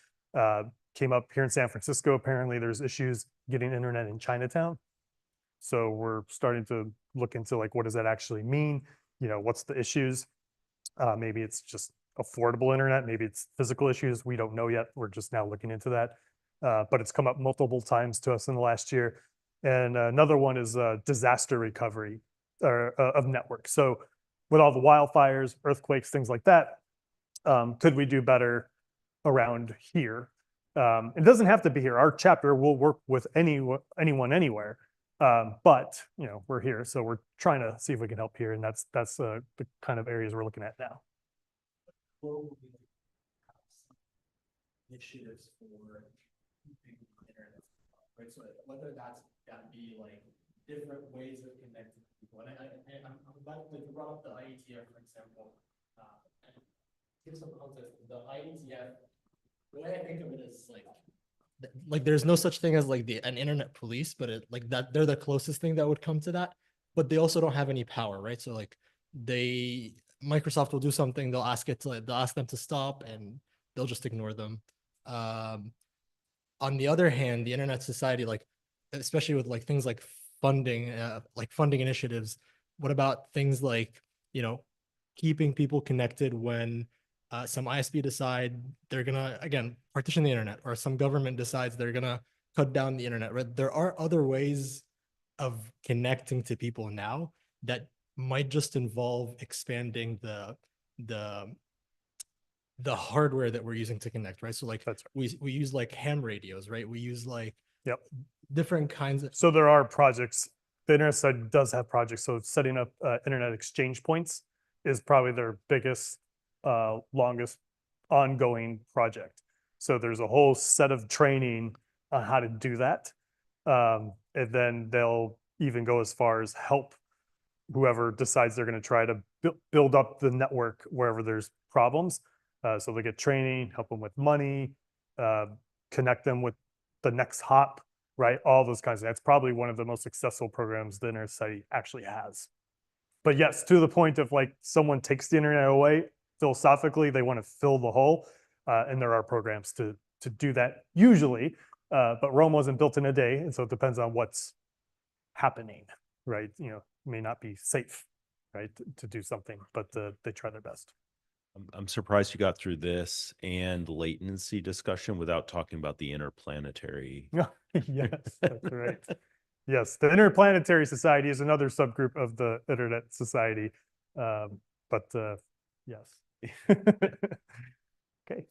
came up here in San Francisco. Apparently there's issues getting internet in Chinatown. So we're starting to look into like, what does that actually mean? What's the issues? Maybe it's just affordable internet. Maybe it's physical issues. We don't know yet. We're just now looking into that. But it's come up multiple times to us in the last year. And another one is disaster recovery of networks. So with all the wildfires, earthquakes, things like that, could we do better around here? It doesn't have to be here. Our chapter will work with anyone anywhere. But we're here, so we're trying to see if we can help here, and that's the kind of areas we're looking at now. Initiatives for keeping the internet, right? So whether that be like different ways of connecting people, and I'm about to brought up the IETF, for example, and give some context. The IETF, the way I think of it is like there's no such thing as like an internet police, but like that they're the closest thing that would come to that, but they also don't have any power, right? So like Microsoft will do something, they'll ask them to stop, and they'll just ignore them. On the other hand, the Internet Society, like especially with like things like funding initiatives, what about things like keeping people connected when some ISP decide they're gonna, again, partition the internet, or some government decides they're gonna cut down the internet, right? There are other ways of connecting to people now that might just involve expanding the hardware that we're using to connect, right? So like we use like ham radios, right? We use like different kinds of. So there are projects. The Internet Society does have projects. So setting up internet exchange points is probably their biggest, longest ongoing project. So there's a whole set of training on how to do that. And then they'll even go as far as help whoever decides they're going to try to build up the network wherever there's problems. So they get training, help them with money, connect them with the next hop, right? All those kinds of, that's probably one of the most successful programs the Internet Society actually has. But yes, to the point of like someone takes the internet away, philosophically, they want to fill the hole. And there are programs to do that usually, but Rome wasn't built in a day. And so it depends on what's happening, right? May not be safe, right, to do something, but they try their best. I'm surprised you got through this and latency discussion without talking about the interplanetary. Yes, that's right. Yes, the Interplanetary Society is another subgroup of the Internet Society. But yes. Okay.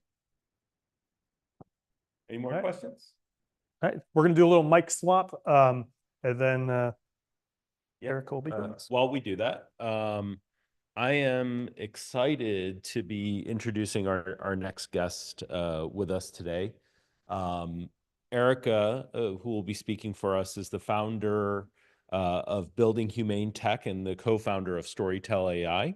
Any more All right. questions? All right, we're gonna do a little mic swap, and then Yep. Erica will be joining us. While we do that, I am excited to be introducing our next guest with us today. Erica, who will be speaking for us, is the founder of Building Humane Tech and the co-founder of Storytel AI.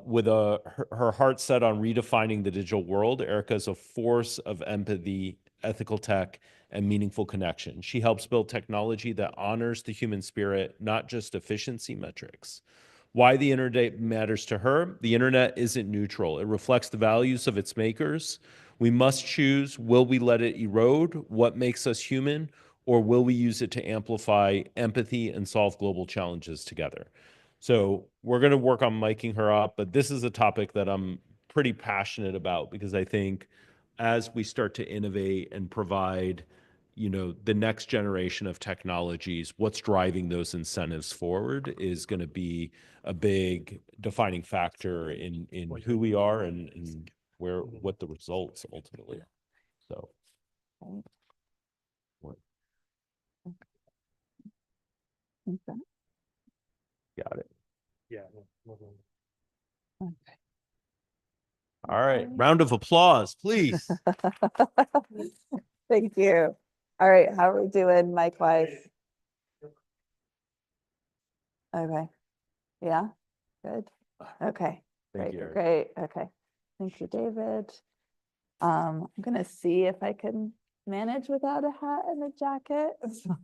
With her heart set on redefining the digital world, Erica is a force of empathy, ethical tech, and meaningful connection. She helps build technology that honors the human spirit, not just efficiency metrics. Why the internet matters to her? The internet isn't neutral. It reflects the values of its makers. We must choose, will we let it erode what makes us human, or will we use it to amplify empathy and solve global challenges together? So we're going to work on miking her up, but this is a topic that I'm pretty passionate about because I think as we start to innovate and provide, the next generation of technologies, what's driving those incentives forward is going to be a big defining factor in who we are and what the results ultimately are. So. Got it. Yeah. All right. Round of applause, please. Thank you. All right, how are we doing, mic-wise? Okay. Yeah, good. Okay, Thank great, you, Eric. great. Okay. Thank you, David. I'm gonna see if I can manage without a hat and a jacket. So,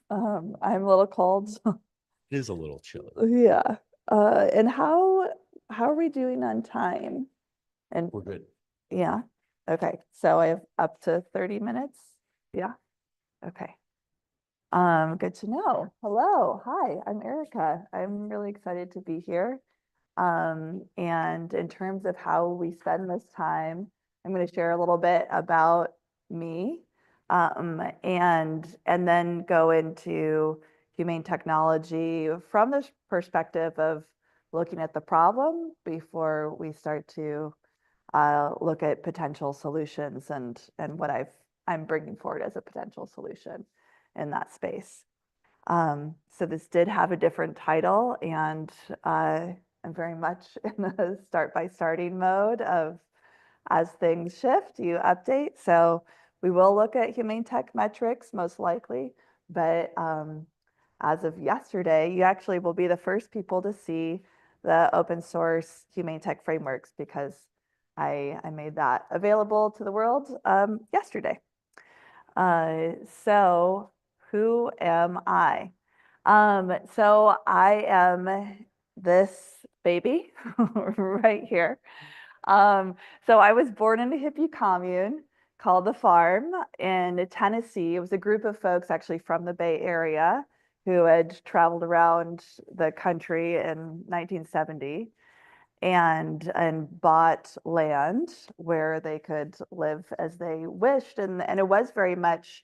I'm a little cold. So It is a little chilly. yeah. And how are we doing on time? And We're good. yeah. Okay. So I have up to 30 minutes. Yeah. Okay. Good to know. Hello. Hi, I'm Erica. I'm really excited to be here. And in terms of how we spend this time, I'm going to share a little bit about me, and then go into humane technology from the perspective of looking at the problem before we start to look at potential solutions and what I'm bringing forward as a potential solution in that space. So this did have a different title, and I'm very much in the start by starting mode of as things shift, you update. So we will look at humane tech metrics most likely, but as of yesterday, you actually will be the first people to see the open source humane tech frameworks because I made that available to the world yesterday. So who am I? So I am this baby right here. So I was born in a hippie commune called The Farm in Tennessee. It was a group of folks actually from the Bay Area who had traveled around the country in 1970 and bought land where they could live as they wished. And it was very much,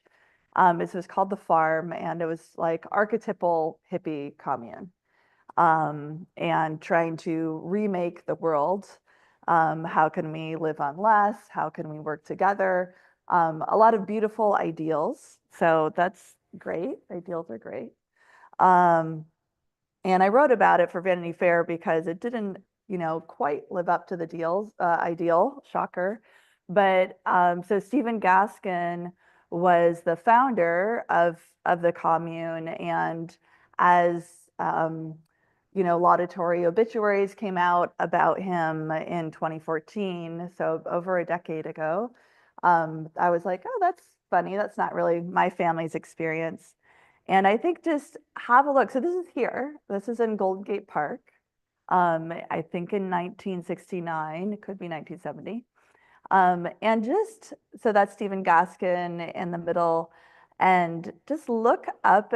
it was called The Farm, and it was like archetypal hippie commune, and trying to remake the world. How can we live on less? How can we work together? A lot of beautiful ideals. So that's great. Ideals are great. And I wrote about it for Vanity Fair because it didn't, quite live up to the ideal, shocker. But so Stephen Gaskin was the founder of the commune, and as laudatory obituaries came out about him in 2014, so over a decade ago, I was like, oh, that's funny. That's not really my family's experience. And I think just have a look. So this is here. This is in Golden Gate Park. I think in 1969, it could be 1970. And just, so that's Stephen Gaskin in the middle. And just look at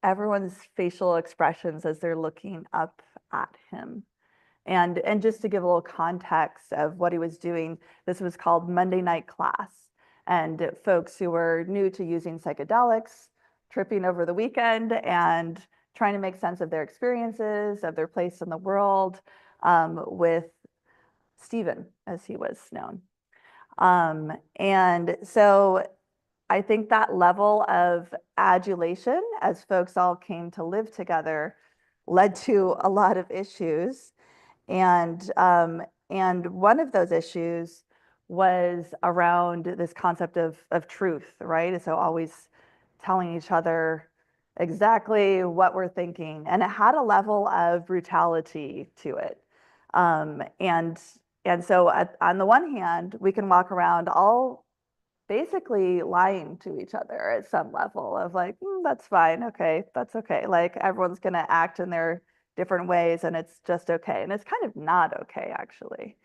everyone's facial expressions as they're looking up at him. And just to give a little context of what he was doing, this was called Monday Night Class. And folks who were new to using psychedelics tripping over the weekend and trying to make sense of their experiences, of their place in the world, with Stephen, as he was known. And so I think that level of adulation, as folks all came to live together, led to a lot of issues. And one of those issues was around this concept of truth, right? So always telling each other exactly what we're thinking. And it had a level of brutality to it. And so on the one hand, we can walk around all basically lying to each other at some level of like, that's fine, okay, that's okay. Like everyone's gonna act in their different ways and it's just okay. And it's kind of not okay, actually.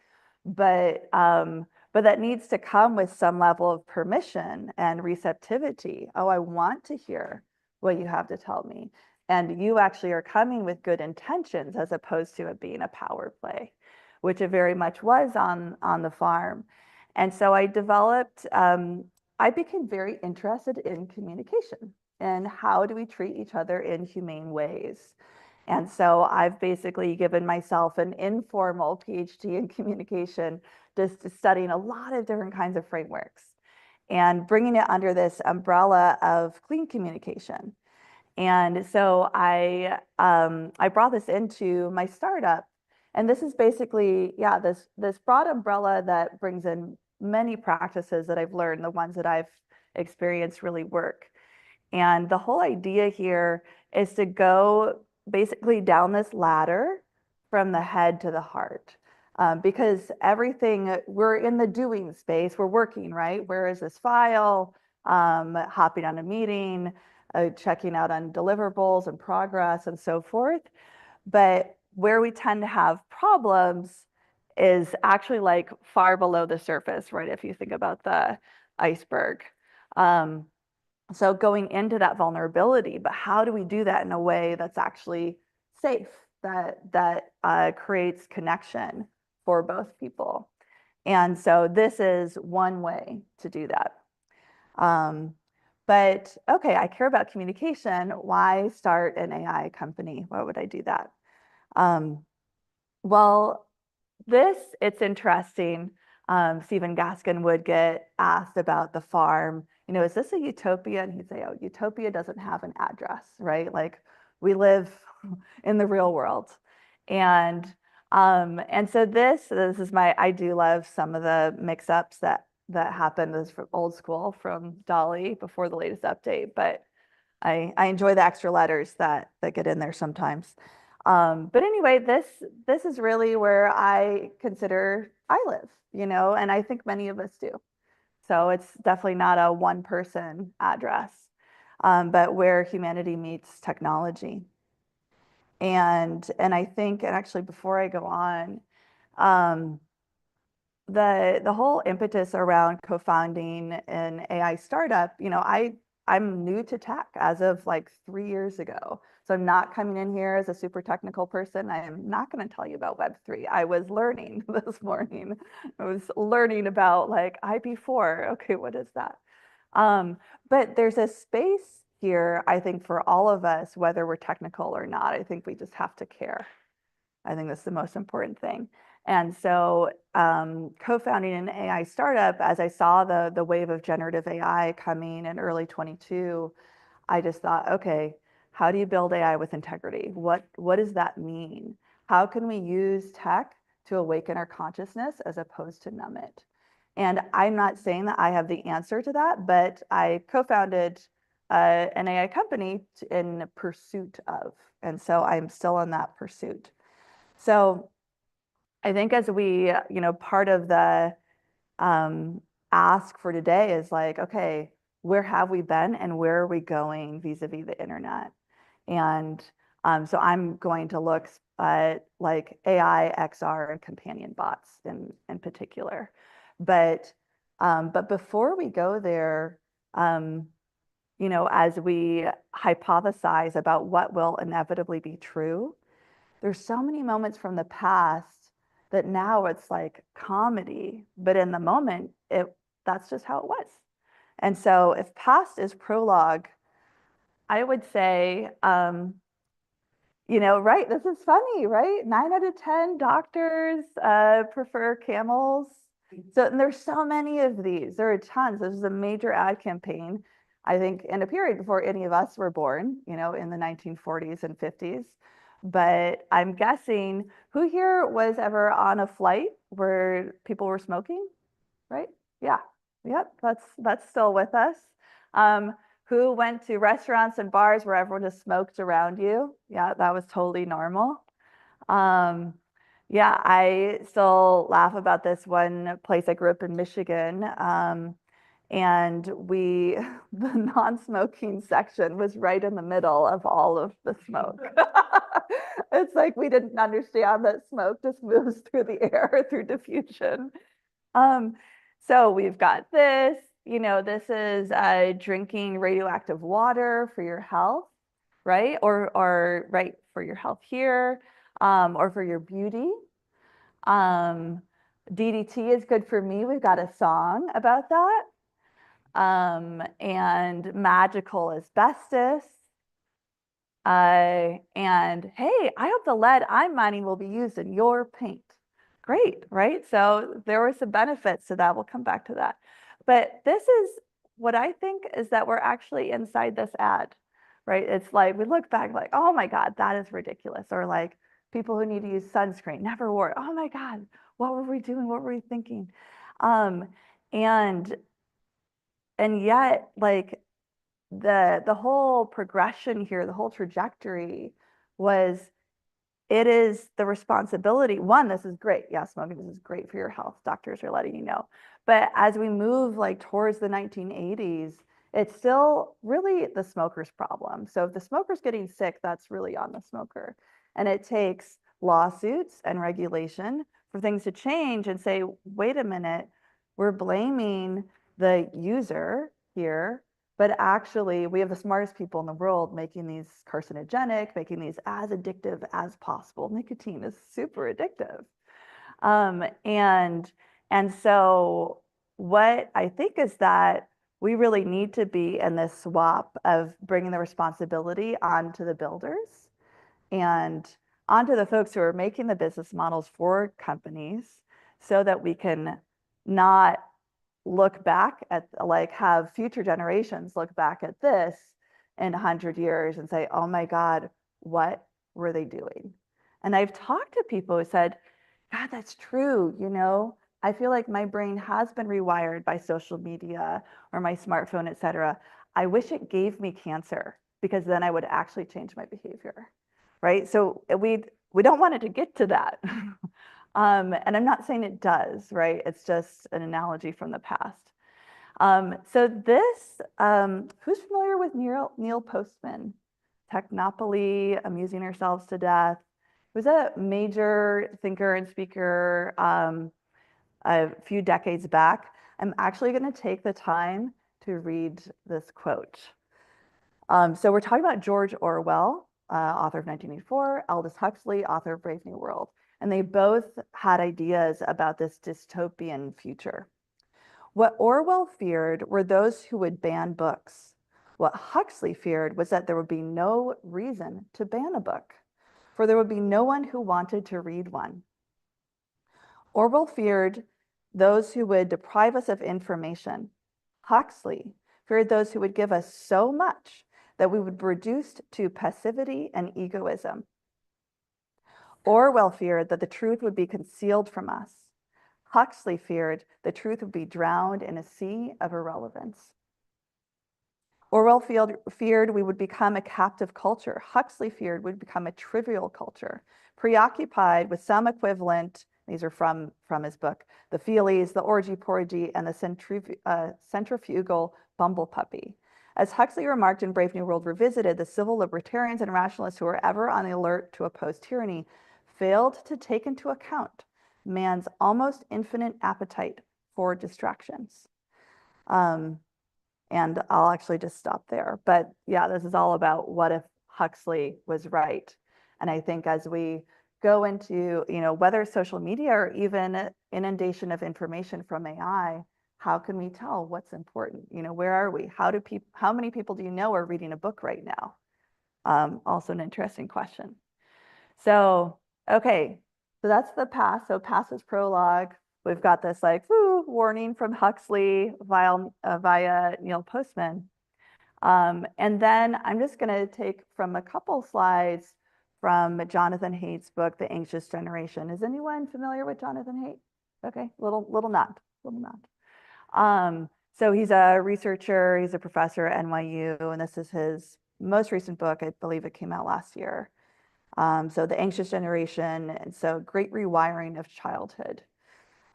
But that needs to come with some level of permission and receptivity. Oh, I want to hear what you have to tell me. And you actually are coming with good intentions as opposed to it being a power play, which it very much was on the farm. And so I developed, I became very interested in communication and how do we treat each other in humane ways. And so I've basically given myself an informal PhD in communication, just studying a lot of different kinds of frameworks and bringing it under this umbrella of clean communication. And so I brought this into my startup. And this is basically, yeah, this broad umbrella that brings in many practices that I've learned, the ones that I've experienced really work. And the whole idea here is to go basically down this ladder from the head to the heart. Because everything, we're in the doing space, we're working, right? Where is this file? Hopping on a meeting, checking out on deliverables and progress and so forth. But where we tend to have problems is actually like far below the surface, right? If you think about the iceberg. So going into that vulnerability, but how do we do that in a way that's actually safe, that creates connection for both people? And so this is one way to do that. But okay, I care about communication. Why start an AI company? Why would I do that? Well, it's interesting. Stephen Gaskin would get asked about the farm. You know, is this a utopia? And he'd say, oh, utopia doesn't have an address, right? Like we live in the real world. And so this is I do love some of the mix-ups that happened. This is from old school from DALL-E before the latest update, but I enjoy the extra letters that get in there sometimes. But anyway, this is really where I consider I live, you know, and I think many of us do. So it's definitely not a one person address, but where humanity meets technology. And I think, and actually before I go on, the whole impetus around co-founding an AI startup, you know, I'm new to tech as of like 3 years ago. So I'm not coming in here as a super technical person. I am not going to tell you about Web3. I was learning this morning. I was learning about like IP4. Okay, what is that? But there's a space here, I think, for all of us, whether we're technical or not. I think we just have to care. I think that's the most important thing. And so co-founding an AI startup, as I saw the wave of generative AI coming in early 22, I just thought, okay, how do you build AI with integrity? What does that mean? How can we use tech to awaken our consciousness as opposed to numb it? And I'm not saying that I have the answer to that, but I co-founded an AI company in pursuit of, and so I'm still in that pursuit. So I think as we, you know, part of the ask for today is like, okay, where have we been and where are we going vis-a-vis the internet? And so I'm going to look at like AI, XR, and companion bots in particular. But before we go there, you know, as we hypothesize about what will inevitably be true, there's so many moments from the past that now it's like comedy, but in the moment, that's just how it was. And so if past is prologue, I would say, right, this is funny, right? 9 out of 10 doctors prefer camels. So and there's so many of these. There are tons. This is a major ad campaign, I think, in a period before any of us were born, in the 1940s and 50s. But I'm guessing, who here was ever on a flight where people were smoking, right? Yeah, yep, that's still with us. Who went to restaurants and bars where everyone just smoked around you? Yeah, that was totally normal. Yeah, I still laugh about this one place. I grew up in Michigan, and the non-smoking section was right in the middle of all of the smoke. It's like we didn't understand that smoke just moves through the air through diffusion. So we've got this, this is drinking radioactive water for your health, right? Or right, for your health here, or for your beauty. DDT is good for me. We've got a song about that. And magical asbestos. And hey, I hope the lead I'm mining will be used in your paint. Great, right? So there were some benefits to that. We'll come back to that. But this is what I think is that we're actually inside this ad, right? It's like we look back like, oh my God, that is ridiculous. Or like people who need to use sunscreen never wore it. Oh my God, what were we doing? What were we thinking? And yet, like the whole progression here, the whole trajectory was, it is the responsibility. One, this is great. Yeah, smoking, this is great for your health. Doctors are letting you know. But as we move like towards the 1980s, it's still really the smoker's problem. So if the smoker's getting sick, that's really on the smoker. And it takes lawsuits and regulation for things to change and say, wait a minute, we're blaming the user here, but actually we have the smartest people in the world making these carcinogenic, making these as addictive as possible. Nicotine is super addictive. And so what I think is that we really need to be in this swap of bringing the responsibility onto the builders and onto the folks who are making the business models for companies, so that we can not look back at, like, have future generations look back at this in 100 years and say, oh my God, what were they doing? And I've talked to people who said, God, that's true. I feel like my brain has been rewired by social media or my smartphone, et cetera. I wish it gave me cancer, because then I would actually change my behavior, right? So we don't want it to get to that. And I'm not saying it does, right? It's just an analogy from the past. So this, who's familiar with Neil Postman? Technopoly, Amusing Ourselves to Death. He was a major thinker and speaker a few decades back. I'm actually going to take the time to read this quote. So we're talking about George Orwell, author of 1984, Aldous Huxley, author of Brave New World. And they both had ideas about this dystopian future. What Orwell feared were those who would ban books. What Huxley feared was that there would be no reason to ban a book, for there would be no one who wanted to read one. Orwell feared those who would deprive us of information. Huxley feared those who would give us so much that we would be reduced to passivity and egoism. Orwell feared that the truth would be concealed from us. Huxley feared the truth would be drowned in a sea of irrelevance. Orwell feared we would become a captive culture. Huxley feared we'd become a trivial culture, preoccupied with some equivalent. These are from his book, The Feelies, the Orgy-Porgy, and the Centrifugal Bumblepuppy. As Huxley remarked in Brave New World Revisited, the civil libertarians and rationalists who were ever on the alert to oppose tyranny failed to take into account man's almost infinite appetite for distractions. And I'll actually just stop there. But yeah, this is all about what if Huxley was right. And I think as we go into, whether social media or even inundation of information from AI, how can we tell what's important? You know, where are we? How many people do you know are reading a book right now? Also an interesting question. So, okay, so that's the past. So past is prologue. We've got this like, woo, warning from Huxley via Neil Postman. And then I'm just gonna take from a couple slides from Jonathan Haidt's book, The Anxious Generation. Is anyone familiar with Jonathan Haidt? Okay, little nod. So he's a researcher, he's a professor at NYU, and this is his most recent book. I believe it came out last year. So The Anxious Generation, and so Great Rewiring of Childhood.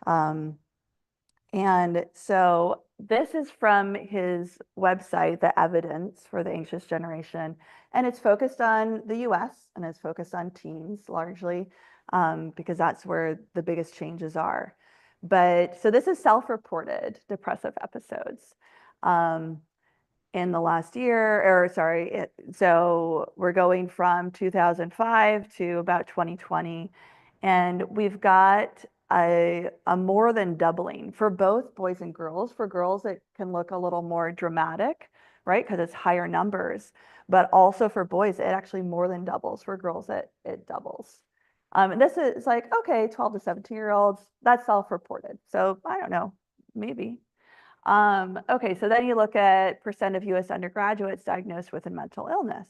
And so this is from his website, The Evidence for the Anxious Generation, and it's focused on the US and it's focused on teens largely, because that's where the biggest changes are. But so this is self-reported depressive episodes in the last year, or sorry, so we're going from 2005 to about 2020, and we've got a more than doubling for both boys and girls. For girls, it can look a little more dramatic, right? Because it's higher numbers, but also for boys, it actually more than doubles. For girls, it doubles. And this is like, okay, 12 to 17-year-olds, that's self-reported. So I don't know, maybe. Okay, so then you look at percent of US undergraduates diagnosed with a mental illness.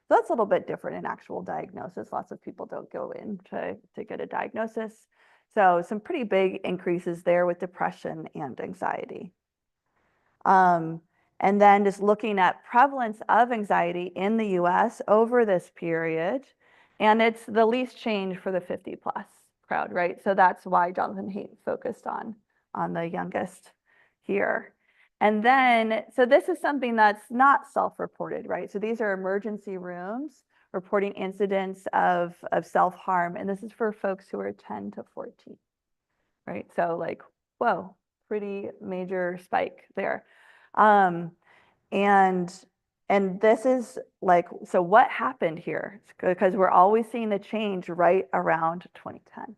So that's a little bit different in actual diagnosis. Lots of people don't go in to get a diagnosis. So some pretty big increases there with depression and anxiety. And then just looking at prevalence of anxiety in the US over this period, and it's the least change for the 50+ crowd, right? So that's why Jonathan Haidt focused on the youngest here. And then, so this is something that's not self-reported, right? So these are emergency rooms reporting incidents of self-harm, and this is for folks who are 10 to 14, right? So like, whoa, pretty major spike there. And this is like, so what happened here? Because we're always seeing the change right around 2010.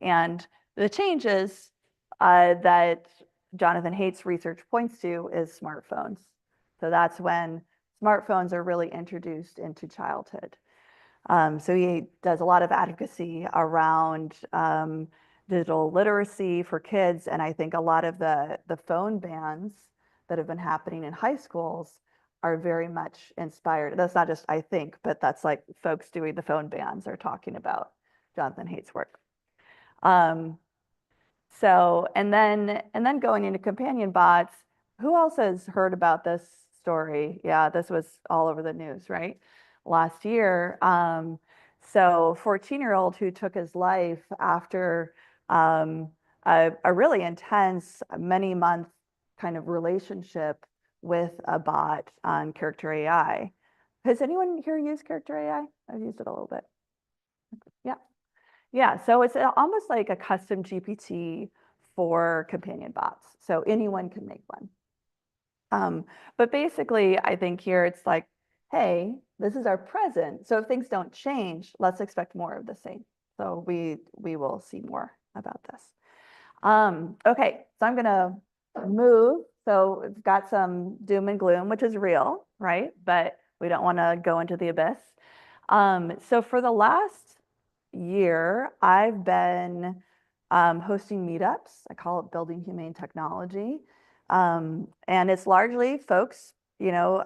And the changes that Jonathan Haidt's research points to is smartphones. So that's when smartphones are really introduced into childhood. So he does a lot of advocacy around digital literacy for kids. And I think a lot of the phone bans that have been happening in high schools are very much inspired. That's not just I think, but that's like folks doing the phone bans are talking about Jonathan Haidt's work. So, and then going into companion bots, who else has heard about this story? Yeah, this was all over the news, right? Last year. So 14-year-old who took his life after a really intense many-month kind of relationship with a bot on Character AI. Has anyone here used Character AI? I've used it a little bit. Yeah. Yeah, so it's almost like a custom GPT for companion bots. So anyone can make one. But basically, I think here it's like, hey, this is our present. So if things don't change, let's expect more of the same. So we will see more about this. Okay, so I'm gonna move. So we've got some doom and gloom, which is real, right? But we don't want to go into the abyss. So for the last year, I've been hosting meetups. I call it Building Humane Technology. And it's largely folks, you know,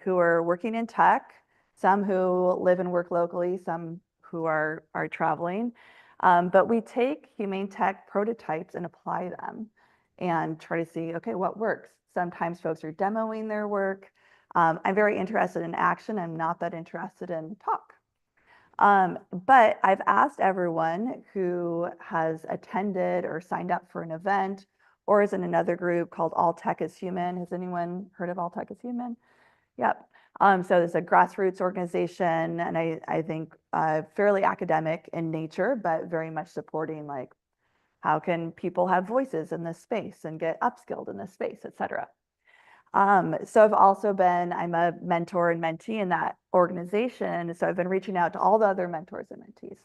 who are working in tech, some who live and work locally, some who are traveling. But we take humane tech prototypes and apply them and try to see, okay, what works? Sometimes folks are demoing their work. I'm very interested in action. I'm not that interested in talk. But I've asked everyone who has attended or signed up for an event or is in another group called All Tech is Human. Has anyone heard of All Tech is Human? Yep. So it's a grassroots organization, and I think fairly academic in nature, but very much supporting like how can people have voices in this space and get upskilled in this space, et cetera. So I've also I'm a mentor and mentee in that organization. So I've been reaching out to all the other mentors and mentees.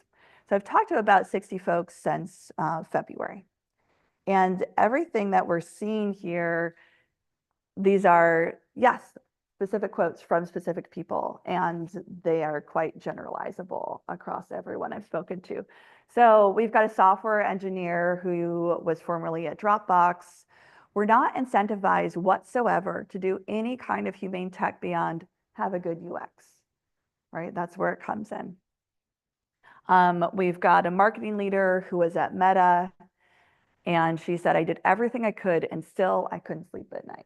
So I've talked to about 60 folks since February. And everything that we're seeing here, these are, yes, specific quotes from specific people, and they are quite generalizable across everyone I've spoken to. So we've got a software engineer who was formerly at Dropbox. We're not incentivized whatsoever to do any kind of humane tech beyond have a good UX, right? That's where it comes in. We've got a marketing leader who was at Meta, and she said, I did everything I could, and still I couldn't sleep at night.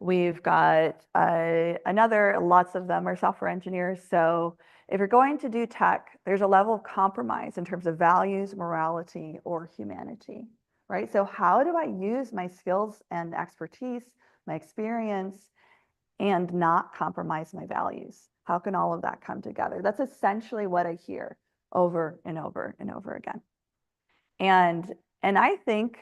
We've got lots of them are software engineers. So if you're going to do tech, there's a level of compromise in terms of values, morality, or humanity, right? So how do I use my skills and expertise, my experience, and not compromise my values? How can all of that come together? That's essentially what I hear over and over and over again. And I think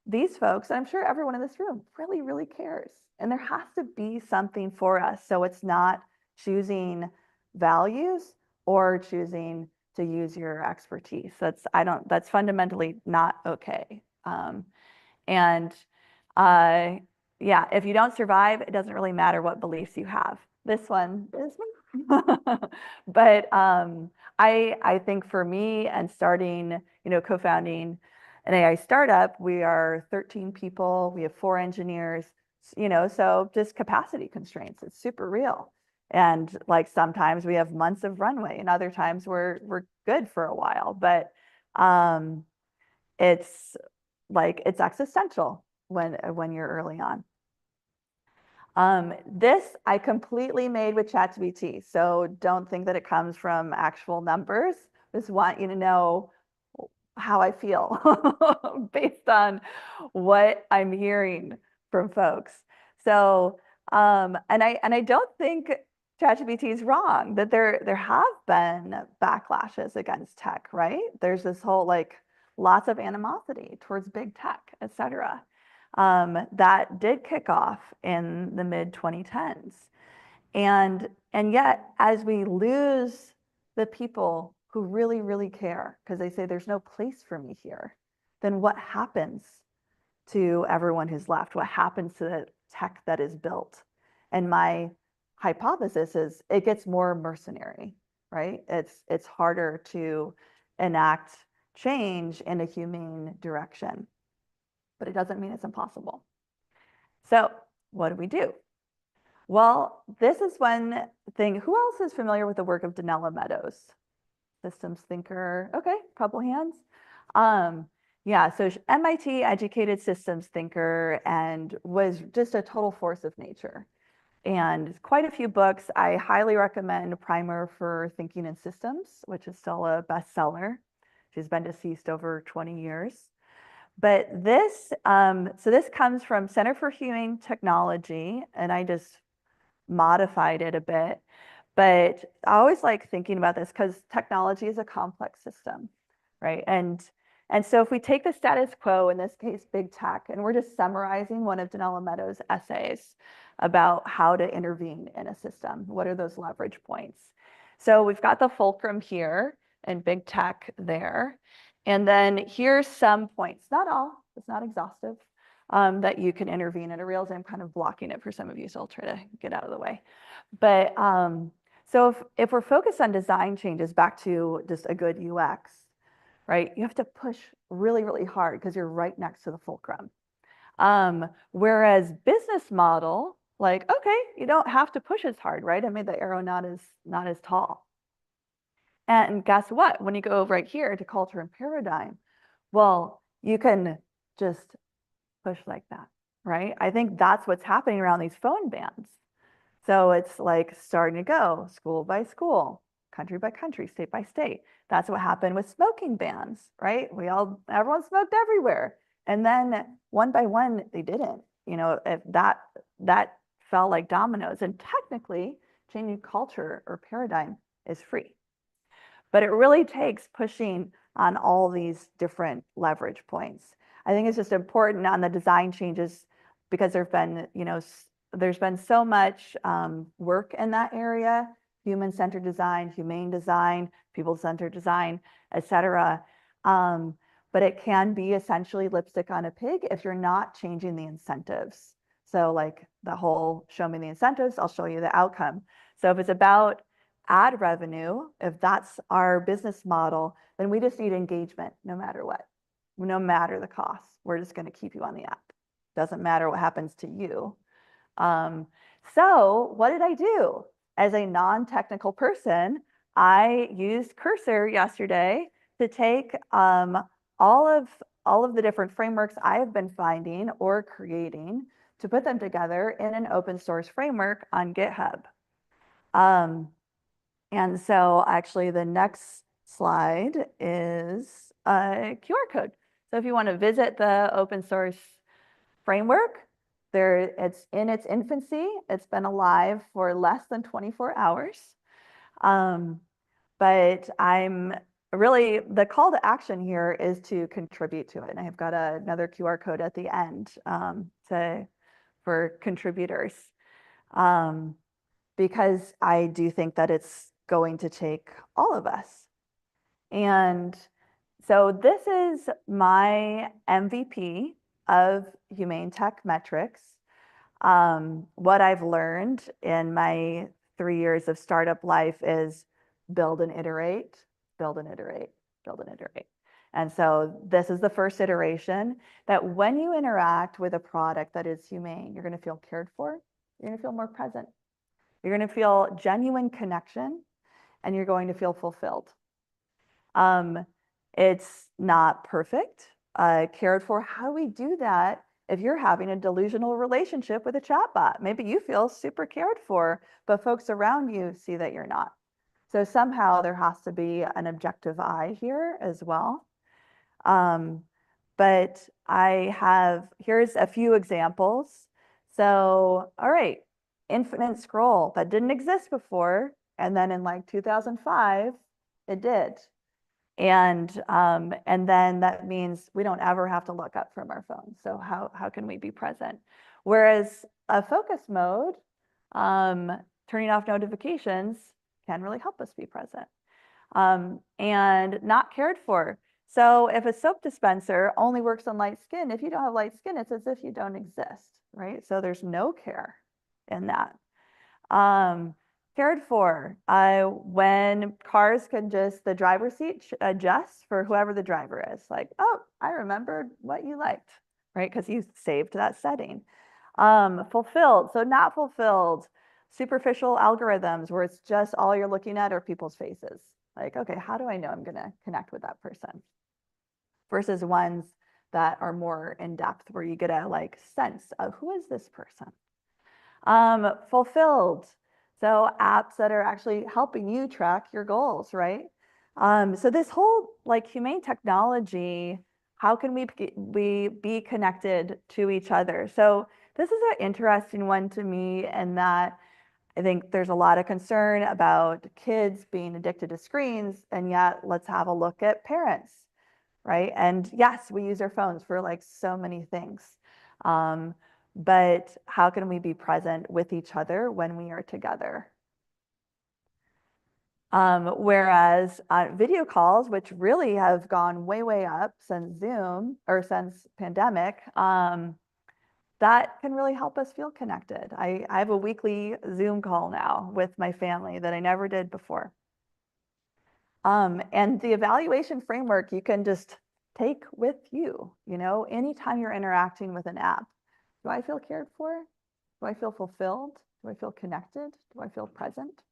these folks, and I'm sure everyone in this room really, really cares. And there has to be something for us. So it's not choosing values or choosing to use your expertise. That's fundamentally not okay. Yeah, if you don't survive, it doesn't really matter what beliefs you have. This one is me. But I think for me and starting, co-founding an AI startup, we are 13 people, we have 4 engineers, so just capacity constraints, it's super real. And like sometimes we have months of runway and other times we're good for a while, but it's existential when you're early on. This I completely made with ChatGPT, so don't think that it comes from actual numbers. Just want you to know how I feel based on what I'm hearing from folks. So, and I don't think ChatGPT is wrong, that there have been backlashes against tech, right? There's this whole lots of animosity towards big tech, et cetera. That did kick off in the mid 2010s. And yet, as we lose the people who really, really care, because they say there's no place for me here, then what happens to everyone who's left? What happens to the tech that is built? And my hypothesis is it gets more mercenary, right? It's harder to enact change in a humane direction, but it doesn't mean it's impossible. So what do we do? Well, this is one thing. Who else is familiar with the work of Donella Meadows? Systems thinker. Okay, couple hands. Yeah, so MIT educated systems thinker and was just a total force of nature. And quite a few books. I highly recommend Primer for Thinking in Systems, which is still a bestseller. She's been deceased over 20 years. But this, so this comes from Center for Humane Technology, and I just modified it a bit. But I always like thinking about this because technology is a complex system, right? And so if we take the status quo, in this case, big tech, and we're just summarizing one of Donella Meadows' essays about how to intervene in a system, what are those leverage points? So we've got the fulcrum here and big tech there. And then here's some points, not all, it's not exhaustive, that you can intervene in a Rails. I'm kind of blocking it for some of you, so I'll try to get out of the way. But so if we're focused on design changes, back to just a good UX, right? You have to push really, really hard because you're right next to the fulcrum. Whereas business model, okay, you don't have to push as hard, right? I made the arrow not as tall. And guess what? When you go right here to culture and paradigm, well, you can just push like that, right? I think that's what's happening around these phone bans. So it's starting to go school by school, country by country, state by state. That's what happened with smoking bans, right? Everyone smoked everywhere. And then one by one, they didn't. If that fell like dominoes. And technically, changing culture or paradigm is free. But it really takes pushing on all these different leverage points. I think it's just important on the design changes because there's been so much work in that area, human-centered design, humane design, people-centered design, et cetera. but it can be essentially lipstick on a pig if you're not changing the incentives. So like the whole show me the incentives, I'll show you the outcome. So if it's about ad revenue, if that's our business model, then we just need engagement no matter what, no matter the cost. We're just going to keep you on the app. Doesn't matter what happens to you. So what did I do? As a non-technical person, I used Cursor yesterday to take all of the different frameworks I have been finding or creating to put them together in an open source framework on GitHub. And so actually the next slide is a QR code. So if you want to visit the open source framework, it's in its infancy. It's been alive for less than 24 hours. But I'm really, the call to action here is to contribute to it. And I've got another QR code at the end for contributors. Because I do think that it's going to take all of us. And so this is my MVP of Humane Tech Metrics. What I've learned in my 3 years of startup life is build and iterate, build and iterate, build and iterate. And so this is the first iteration that when you interact with a product that is humane, you're going to feel cared for, you're going to feel more present, you're going to feel genuine connection, and you're going to feel fulfilled. It's not perfect, cared for. How do we do that if you're having a delusional relationship with a chatbot? Maybe you feel super cared for, but folks around you see that you're not. So somehow there has to be an objective eye here as well. But here's a few examples. So, all right, infinite scroll that didn't exist before. And then in like 2005, it did. And then that means we don't ever have to look up from our phones. So how can we be present? Whereas a focus mode, turning off notifications can really help us be present. And not cared for. So if a soap dispenser only works on light skin, if you don't have light skin, it's as if you don't exist, right? So there's no care in that. Cared for, when cars can just, the driver's seat adjusts for whoever the driver is. Like, oh, I remembered what you liked, right? Because you saved that setting. Fulfilled, so not fulfilled. Superficial algorithms where it's just all you're looking at are people's faces. Like, okay, how do I know I'm going to connect with that person? Versus ones that are more in depth where you get a like sense of who is this person? Fulfilled. So apps that are actually helping you track your goals, right? So this whole like humane technology, how can we be connected to each other? So this is an interesting one to me in that I think there's a lot of concern about kids being addicted to screens, and yet let's have a look at parents, right? And yes, we use our phones for like so many things. But how can we be present with each other when we are together? Whereas video calls, which really have gone way, way up since Zoom or since pandemic, that can really help us feel connected. I have a weekly Zoom call now with my family that I never did before. And the evaluation framework you can just take with you, anytime you're interacting with an app. Do I feel cared for? Do I feel fulfilled? Do I feel connected? Do I feel present?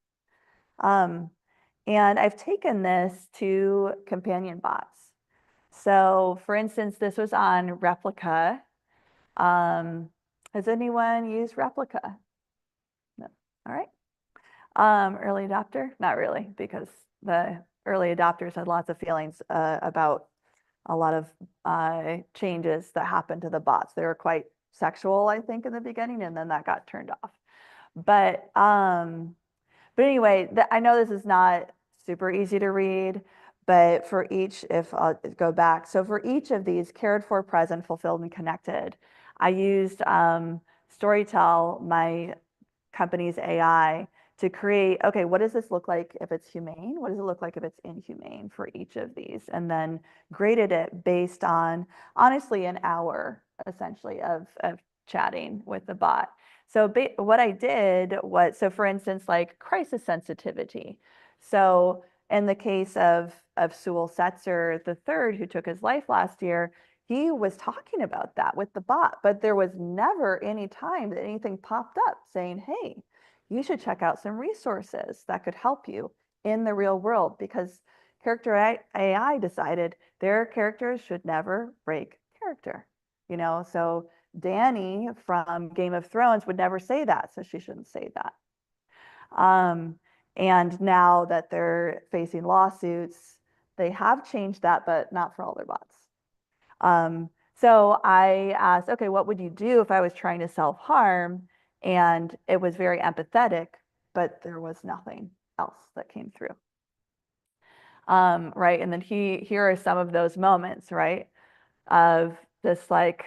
And I've taken this to companion bots. So for instance, this was on Replika. Has anyone used Replika? No. All right. Early adopter? Not really, because the early adopters had lots of feelings about a lot of changes that happened to the bots. They were quite sexual, I think, in the beginning, and then that got turned off. But anyway, I know this is not super easy to read, but for each, if I'll go back, so for each of these, cared for, present, fulfilled, and connected, I used Storytel, my company's AI, to create, okay, what does this look like if it's humane? What does it look like if it's inhumane for each of these? And then graded it based on, honestly, an hour, essentially, of chatting with the bot. So what I did was, so for instance, like crisis sensitivity. So in the case of Sewell Setzer III, who took his life last year, he was talking about that with the bot, but there was never any time that anything popped up saying, hey, you should check out some resources that could help you in the real world, because character AI decided their characters should never break character. You know, so Dany from Game of Thrones would never say that, so she shouldn't say that. And now that they're facing lawsuits, they have changed that, but not for all their bots. So I asked, okay, what would you do if I was trying to self-harm? And it was very empathetic, but there was nothing else that came through. Right, and then here are some of those moments, right, of this like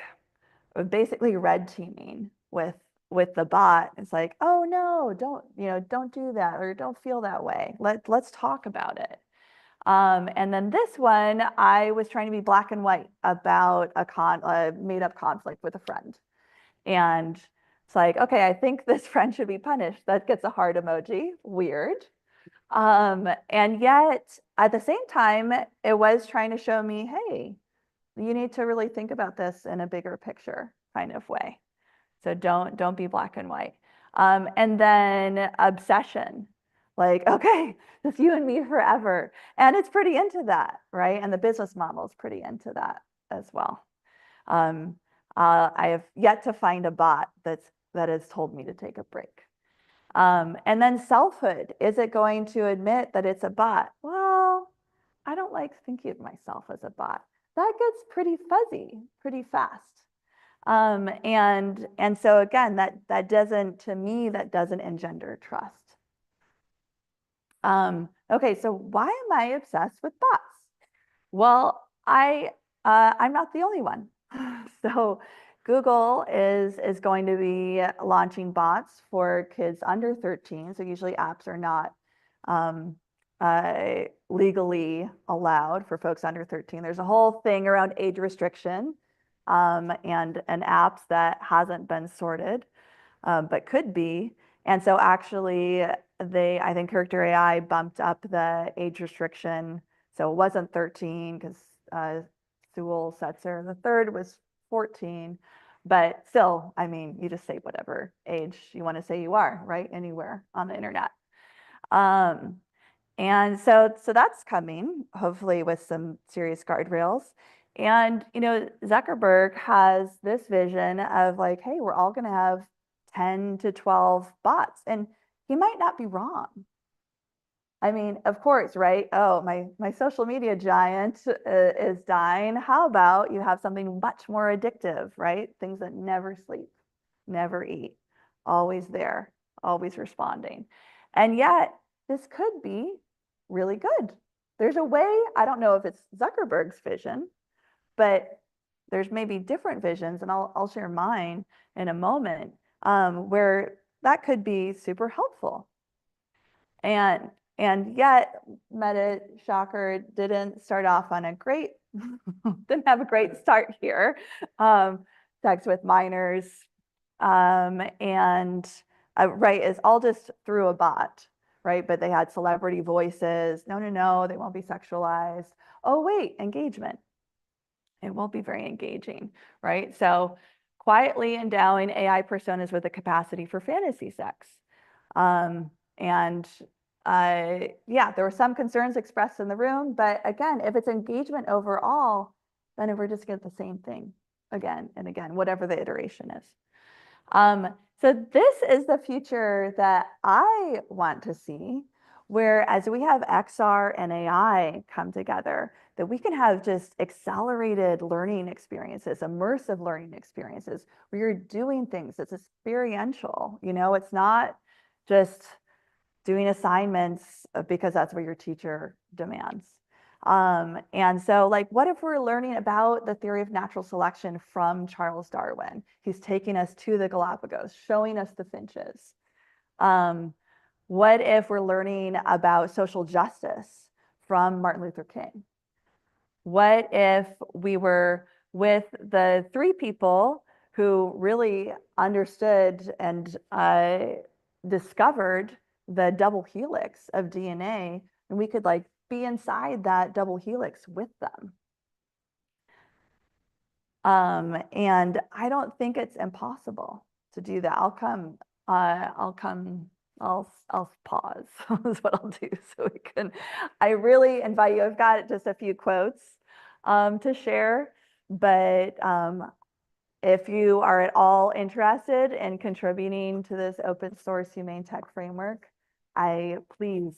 basically red teaming with the bot. It's like, oh no, don't do that, or don't feel that way. Let's talk about it. And then this one, I was trying to be black and white about a made-up conflict with a friend. And it's like, okay, I think this friend should be punished. That gets a heart emoji, weird. And yet, at the same time, it was trying to show me, hey, you need to really think about this in a bigger picture kind of way. So don't be black and white. And then obsession, like, okay, just you and me forever. And it's pretty into that, right? And the business model is pretty into that as well. I have yet to find a bot that has told me to take a break. And then selfhood, is it going to admit that it's a bot? Well, I don't like thinking of myself as a bot. That gets pretty fuzzy pretty fast. And so again, that doesn't, to me, that doesn't engender trust. Okay, so why am I obsessed with bots? Well, I'm not the only one. So Google is going to be launching bots for kids under 13. So usually apps are not legally allowed for folks under 13. There's a whole thing around age restriction and apps that hasn't been sorted, but could be. And so actually I think Character AI bumped up the age restriction. So it wasn't 13 because Sewell Setzer III was 14, but still, I mean, you just say whatever age you want to say you are, right? Anywhere on the internet. And so that's coming, hopefully with some serious guardrails. And, you know, Zuckerberg has this vision of like, hey, we're all going to have 10 to 12 bots. And he might not be wrong. I mean, of course, right? Oh, my social media giant is dying. How about you have something much more addictive, right? Things that never sleep, never eat, always there, always responding. And yet, this could be really good. There's a way, I don't know if it's Zuckerberg's vision, but there's maybe different visions, and I'll share mine in a moment, where that could be super helpful. And yet, Meta, shocker, didn't start off on a great, didn't have a great start here. Sex with minors, and right, is all just through a bot, right? But they had celebrity voices. No, they won't be sexualized. Oh, wait, engagement. It won't be very engaging, right? So quietly endowing AI personas with the capacity for fantasy sex. Yeah, there were some concerns expressed in the room, but again, if it's engagement overall, then we're just getting the same thing again and again, whatever the iteration is. So this is the future that I want to see, where as we have XR and AI come together, that we can have just accelerated learning experiences, immersive learning experiences, where you're doing things that's experiential. You know, it's not just doing assignments because that's what your teacher demands. And so like, what if we're learning about the theory of natural selection from Charles Darwin? He's taking us to the Galapagos, showing us the finches. What if we're learning about social justice from Martin Luther King? What if we were with the 3 people who really understood and discovered the double helix of DNA, and we could like be inside that double helix with them? And I don't think it's impossible to do that. I'll pause is what I'll do so we can, I really invite you, I've got just a few quotes to share, but if you are at all interested in contributing to this open source humane tech framework, please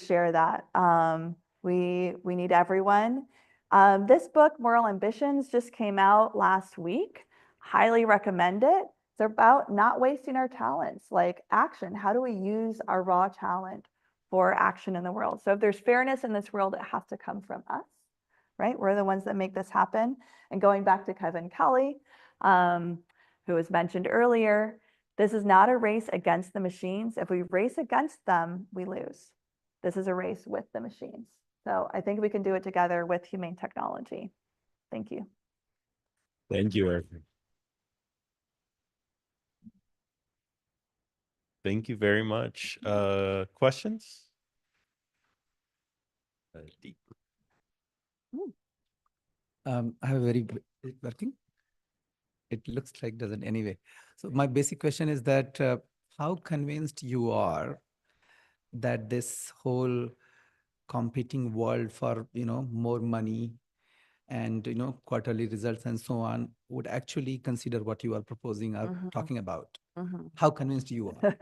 share that. We need everyone. This book, Moral Ambitions, just came out last week. Highly recommend it. It's about not wasting our talents, like action. How do we use our raw talent for action in the world? So if there's fairness in this world, it has to come from us, right? We're the ones that make this happen. And going back to Kevin Kelly, who was mentioned earlier, this is not a race against the machines. If we race against them, we lose. This is a race with the machines. So I think we can do it together with humane technology. Thank you. Thank you, Erica. Thank you very much. Questions? Deep. I have a very working. It looks like doesn't anyway. So my basic question is that how convinced you are that this whole competing world for more money and quarterly results and so on would actually consider what you are proposing or talking about? How convinced you are?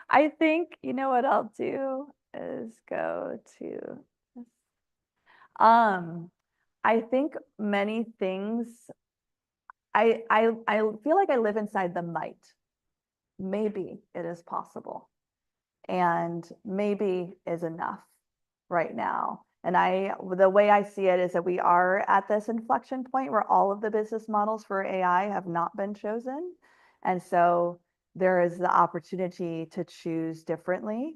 I think what I'll do is go to this. I think many things, I feel like I live inside the might. Maybe it is possible, and maybe is enough right now. And the way I see it is that we are at this inflection point where all of the business models for AI have not been chosen. And so there is the opportunity to choose differently.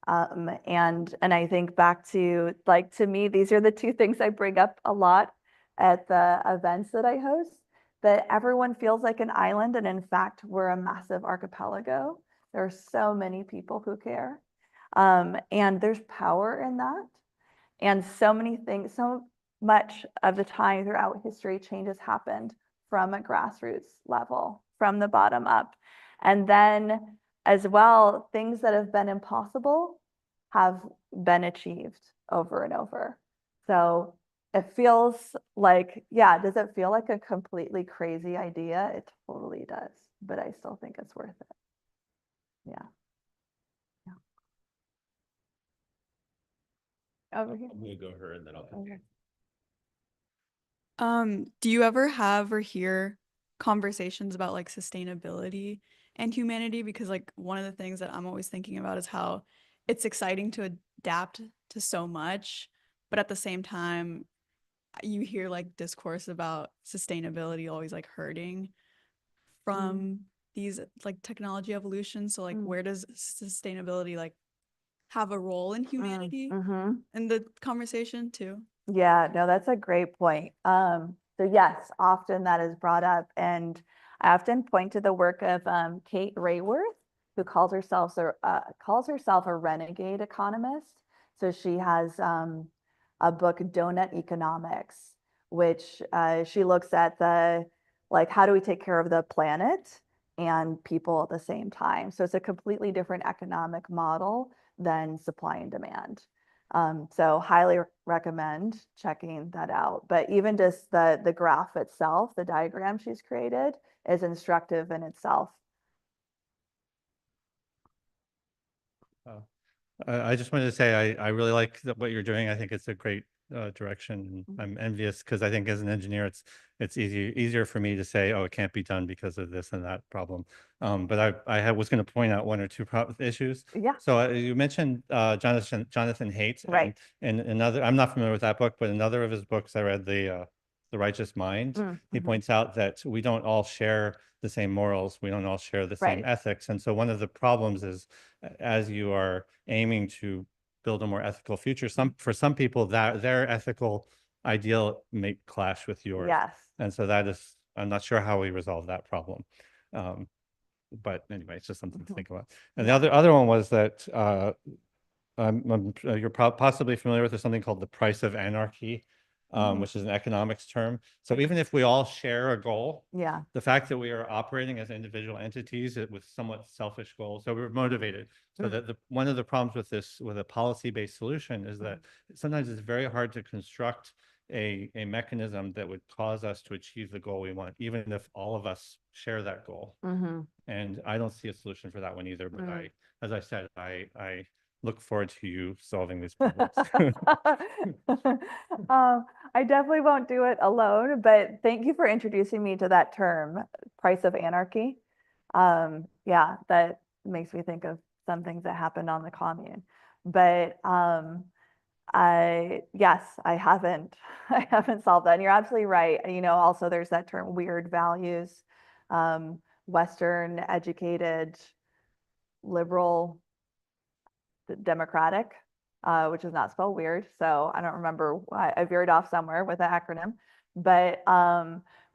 And I think back to, like, to me, these are the 2 things I bring up a lot at the events that I host, that everyone feels like an island. And in fact, we're a massive archipelago. There are so many people who care. And there's power in that. And so many things, so much of the time throughout history, change has happened from a grassroots level, from the bottom up. And then as well, things that have been impossible have been achieved over and over. So it feels like, yeah, does it feel like a completely crazy idea? It totally does, but I still think it's worth it. Yeah. Over here. I'm gonna go her and then I'll. Okay. Do you ever have or hear conversations about like sustainability and humanity? Because like one of the things that I'm always thinking about is how it's exciting to adapt to so much, but at the same time, you hear like discourse about sustainability always like hurting from these like technology evolution. So like where does sustainability like have a role in humanity in the conversation too? Yeah, no, that's a great point. So yes, often that is brought up, and I often point to the work of Kate Raworth, who calls herself a renegade economist. So she has a book, Donut Economics, which she looks at how do we take care of the planet and people at the same time. So it's a completely different economic model than supply and demand. So highly recommend checking that out. But even just the graph itself, the diagram she's created, is instructive in itself. I just wanted to say I really like what you're doing. I think it's a great direction. I'm envious because I think as an engineer, it's easier for me to say, oh, it can't be done because of this and that problem. But I was going to point out 1 or 2 issues. Yeah. So you mentioned Jonathan Haidt, right? And another, I'm not familiar with that book, but another of his books I read, the The Righteous Mind. He Mhm. points out that we don't all share the same morals. We don't all share the same Right. ethics. And so one of the problems is as you are aiming to build a more ethical future, for some people that their ethical ideal may clash with yours. Yes. And so that is, I'm not sure how we resolve that problem. But anyway, it's just something to Mhm. think about. And the other one was that you're possibly familiar with something called the price of anarchy, which is an economics term. So even if we all share a goal, Yeah. the fact that we are operating as individual entities with somewhat selfish goals, so we're motivated. So that one of the problems with this, with a policy-based solution, is that sometimes it's very hard to construct a mechanism that would cause us to achieve the goal we want, even if all of us share that goal. Mm-hmm. And I don't see a solution for that one either. But Mm. as I said, I look forward to you solving these problems. I definitely won't do it alone, but thank you for introducing me to that term, price of anarchy. Yeah, that makes me think of some things that happened on the commune. But yes, I haven't I haven't solved that. And you're absolutely right. You know, also there's that term weird values, Western educated, liberal, democratic, which is not spelled weird. So I don't remember why I veered off somewhere with the acronym, but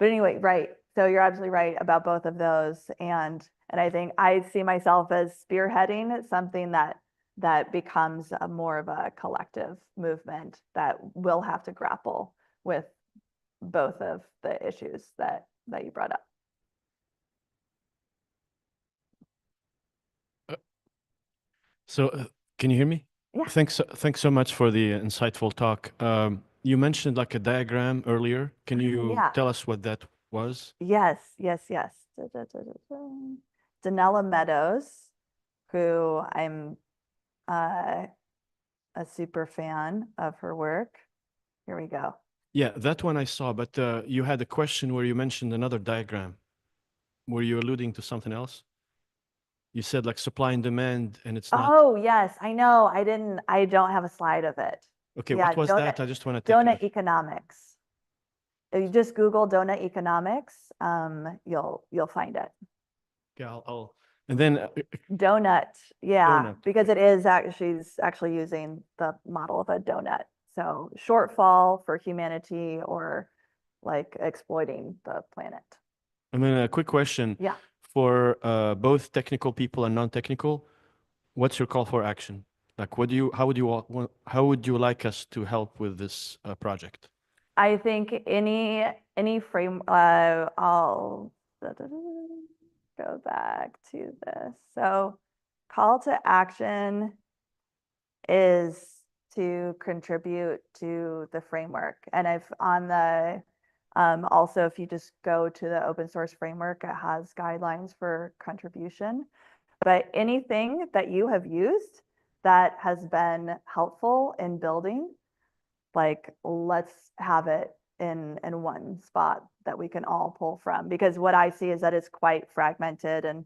anyway, right. So you're absolutely right about both of those. And I think I see myself as spearheading something that becomes a more of a collective movement that will have to grapple with both of the issues that you brought up. So, can you hear me? Yeah. Thanks so much for the insightful talk. You mentioned like a diagram earlier. Can you Yeah. tell us what that was? Yes, yes, yes. Danella Meadows, who I'm a super fan of her work. Here we go. Yeah, that one I saw, but you had a question where you mentioned another diagram. Were you alluding to something else? You said like supply and demand, and it's not. Oh, yes, I know. I don't have a slide of it. Okay, Yeah, what was donut, that? I just want to take donut economics. If you just Google donut economics, you'll find it. Yeah, and then Donut, yeah, Donut, because it is she's actually using the model of a donut. So shortfall for humanity or like exploiting the planet. and then a quick question. Yeah. For both technical people and non-technical, what's your call for action? Like, how would you like us to help with this project? I think any frame, I'll go back to this. So call to action is to contribute to the framework. And if on the, also, if you just go to the open source framework, it has guidelines for contribution. But anything that you have used that has been helpful in building, like let's have it in one spot that we can all pull from. Because what I see is that it's quite fragmented and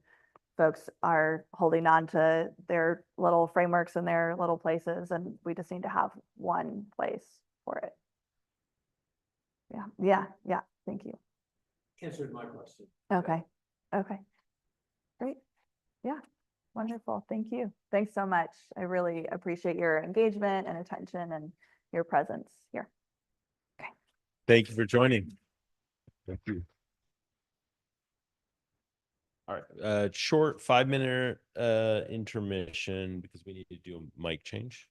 folks are holding on to their little frameworks and their little places, and we just need to have one place for it. Yeah, thank you. Answered my question. Okay, great. Yeah, wonderful, thank you. Thanks so much. I really appreciate your engagement and attention and your presence here. Thank you for joining. Thank you. All right, short 5-minute intermission because we need to do a mic change.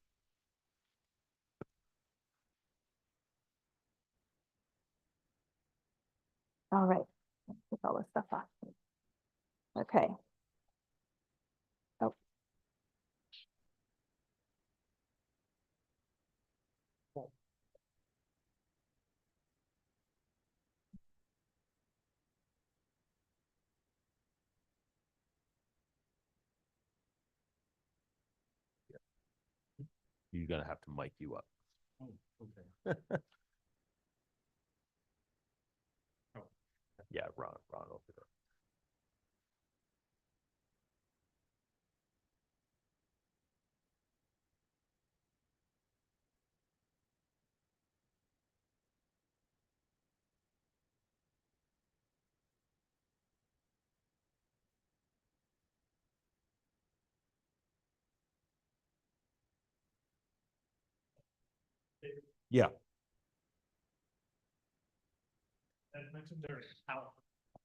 All right, let's put all this stuff off. Okay. Oh. You're gonna have to mic you up. Oh, okay. Yeah, Ron over there. Yeah. As mentioned, there is power.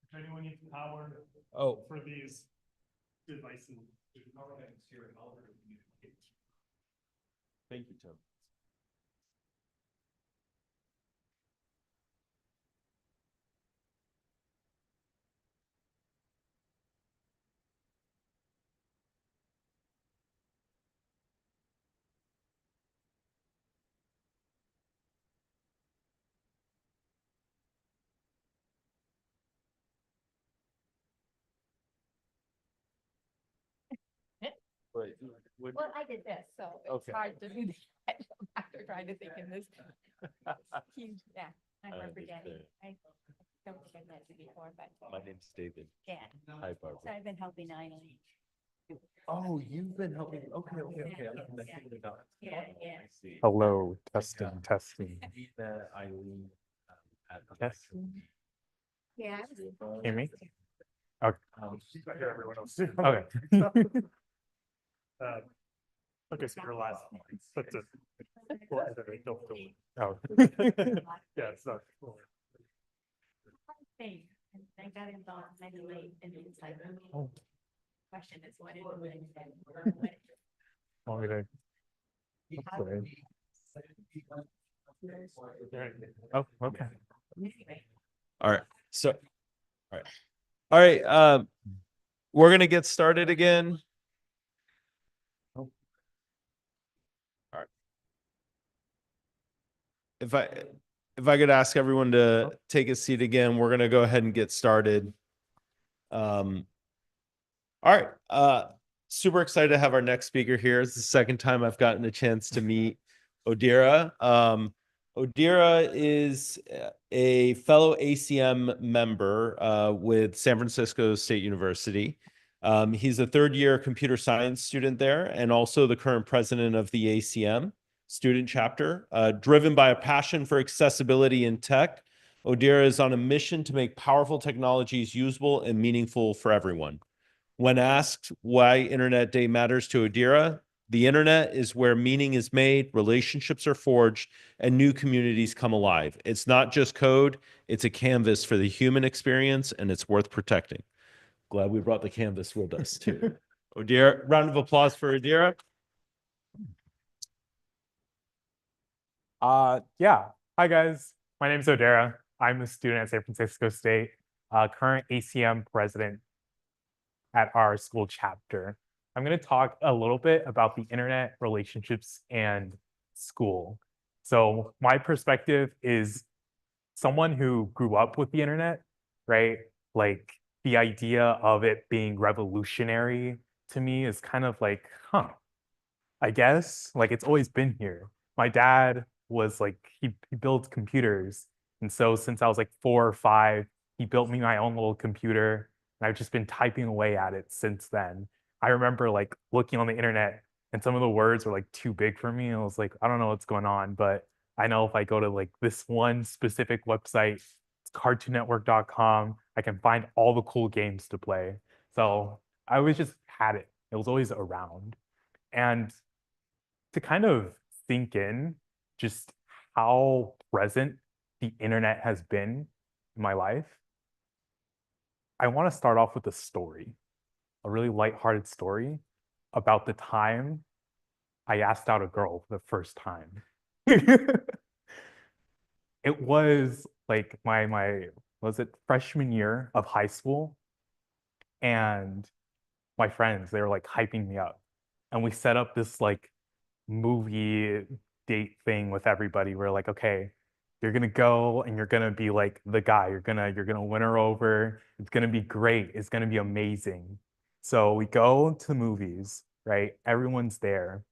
If anyone needs power Oh. for these devices. Thank you, Tim. Right. Well, I did this, so it's Okay. hard to do that after trying to think in this huge, yeah, I'm forgetting. I don't think I've met you before, but. My name's David. Yeah, Hi, so Barbara. I've been helping Eileen. Oh, you've been helping. Okay, okay, okay. I'm Yeah. connecting the dots. Yeah, yeah. I see. Hello, testing, Yeah. testing. We met Eileen at the Testing. Yeah. Hear me? Okay. She's right here, everyone else. Okay. Okay, so your last. That's it. Well, don't do it. Oh. Yeah, it's not. Thing, and I got involved maybe late, and it was like, Oh. question is what is it? Want me to? Oh, okay. All right. So, all right. All right. We're going to get started again. All right. If I could ask everyone to take a seat again, we're going to go ahead and get started. All right. Super excited to have our next speaker here. It's the second time I've gotten a chance to meet Odira. Odira is a fellow ACM member with San Francisco State University. He's a third-year computer science student there and also the current president of the ACM student chapter. Driven by a passion for accessibility in tech, Odira is on a mission to make powerful technologies usable and meaningful for everyone. When asked why Internet Day matters to Odira, the internet is where meaning is made, relationships are forged, and new communities come alive. It's not just code, it's a canvas for the human experience, and it's worth protecting. Glad we brought the canvas with us too. Odira, round of applause for Odira. Yeah. Hi, guys. My name is Odira. I'm a student at San Francisco State, current ACM president at our school chapter. I'm going to talk a little bit about the internet, relationships, and school. So my perspective is someone who grew up with the internet, right? Like the idea of it being revolutionary to me is kind of like, huh, I guess like it's always been here. My dad was like, he builds computers. And so since I was like 4 or 5, he built me my own little computer. And I've just been typing away at it since then. I remember like looking on the internet and some of the words were like too big for me. I was like, I don't know what's going on, but I know if I go to like this one specific website, it's cartoonnetwork.com, I can find all the cool games to play. So I always just had it. It was always around. And to kind of sink in just how present the internet has been in my life, I want to start off with a story, a really lighthearted story about the time I asked out a girl for the first time. It was like my was it freshman year of high school, and my friends, they were like hyping me up, and we set up this like movie date thing with everybody. We're like, okay, you're gonna go and you're gonna be like the guy. You're gonna win her over. It's gonna be great. It's gonna be amazing. So we go to the movies, right? Everyone's there.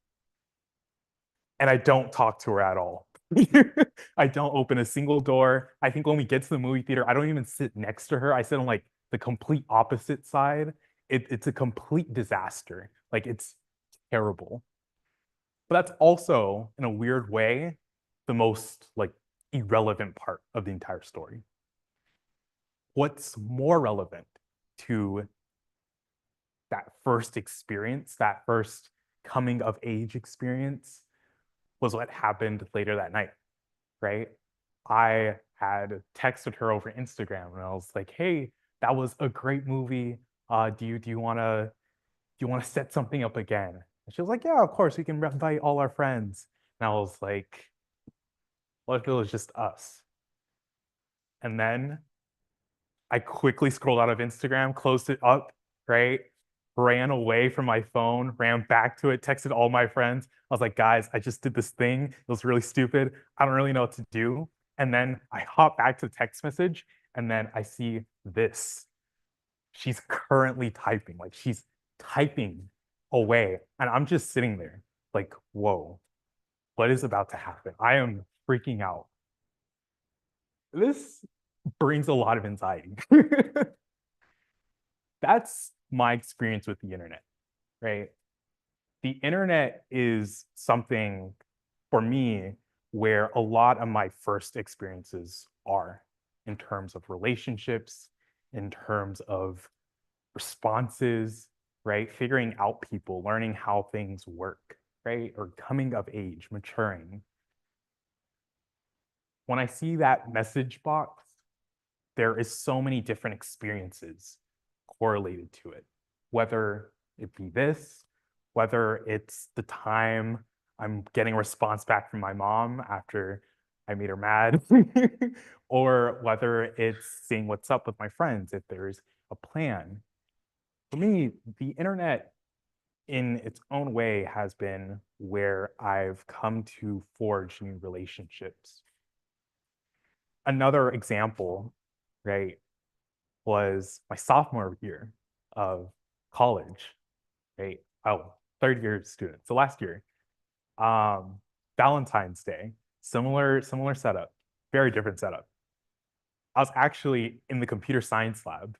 And I don't talk to her at all. I don't open a single door. I think when we get to the movie theater, I don't even sit next to her. I sit on like the complete opposite side. It's a complete disaster. Like it's terrible. But that's also, in a weird way, the most like irrelevant part of the entire story. What's more relevant to that first experience, that first coming of age experience, was what happened later that night, right? I had texted her over Instagram and I was like, hey, that was a great movie. Do you wanna set something up again? And she was like, yeah, of course, we can invite all our friends. And I was like, what if it was just us? And then I quickly scrolled out of Instagram, closed it up, right? Ran away from my phone, ran back to it, texted all my friends. I was like, guys, I just did this thing. It was really stupid. I don't really know what to do. And then I hop back to the text message, and then I see this. She's currently typing, like she's typing away. And I'm just sitting there like, whoa, what is about to happen? I am freaking out. This brings a lot of anxiety. That's my experience with the internet, right? The internet is something for me where a lot of my first experiences are in terms of relationships, in terms of responses, right? Figuring out people, learning how things work, right? Or coming of age, maturing. When I see that message box, there is so many different experiences correlated to it, whether it be this, whether it's the time I'm getting a response back from my mom after I made her mad, or whether it's seeing what's up with my friends, if there's a plan. For me, the internet in its own way has been where I've come to forge new relationships. Another example, right, was my sophomore year of college, right? Oh, third year student. So last year, Valentine's Day, similar setup, very different setup. I was actually in the computer science lab,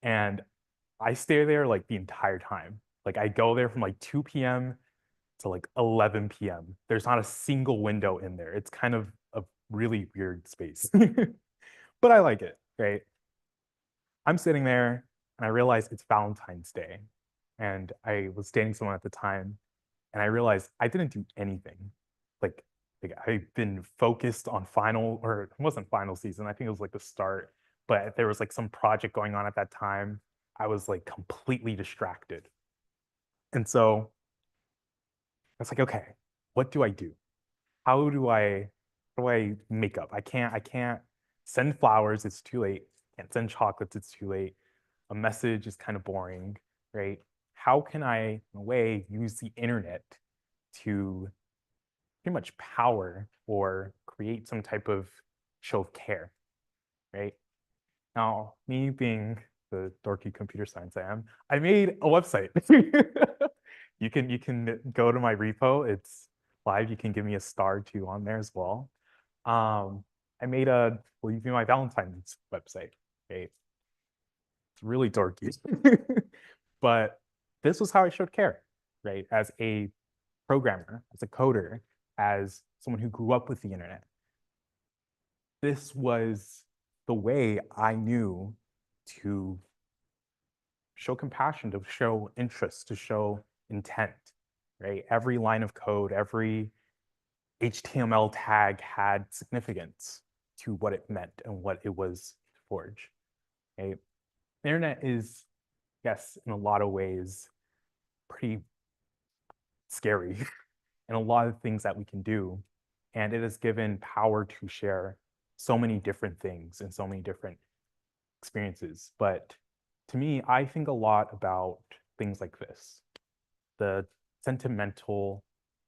and I stay there like the entire time. Like I go there from like 2 p.m. to like 11 p.m. There's not a single window in there. It's kind of a really weird space, but I like it, right? I'm sitting there and I realize it's Valentine's Day. And I was dating someone at the time, and I realized I didn't do anything. Like I've been focused on final, or it wasn't final season, I think it was like the start, but there was like some project going on at that time. I was like completely distracted. And so I was like, okay, what do I do? How do I make up? I can't send flowers, it's too late. Can't send chocolates, it's too late. A message is kind of boring, right? How can I, in a way, use the internet to pretty much power or create some type of show of care, right? Now, me being the dorky computer science I am, I made a website. You can go to my repo, it's live, you can give me a star too on there as well. I made a Will You Be My Valentine's website, right? It's really dorky. But this was how I showed care, right? As a programmer, as a coder, as someone who grew up with the internet. This was the way I knew to show compassion, to show interest, to show intent, right? Every line of code, every HTML tag had significance to what it meant and what it was to forge, right? The internet is, yes, in a lot of ways, pretty scary and a lot of things that we can do. And it has given power to share so many different things and so many different experiences. But to me, I think a lot about things like this, the sentimental,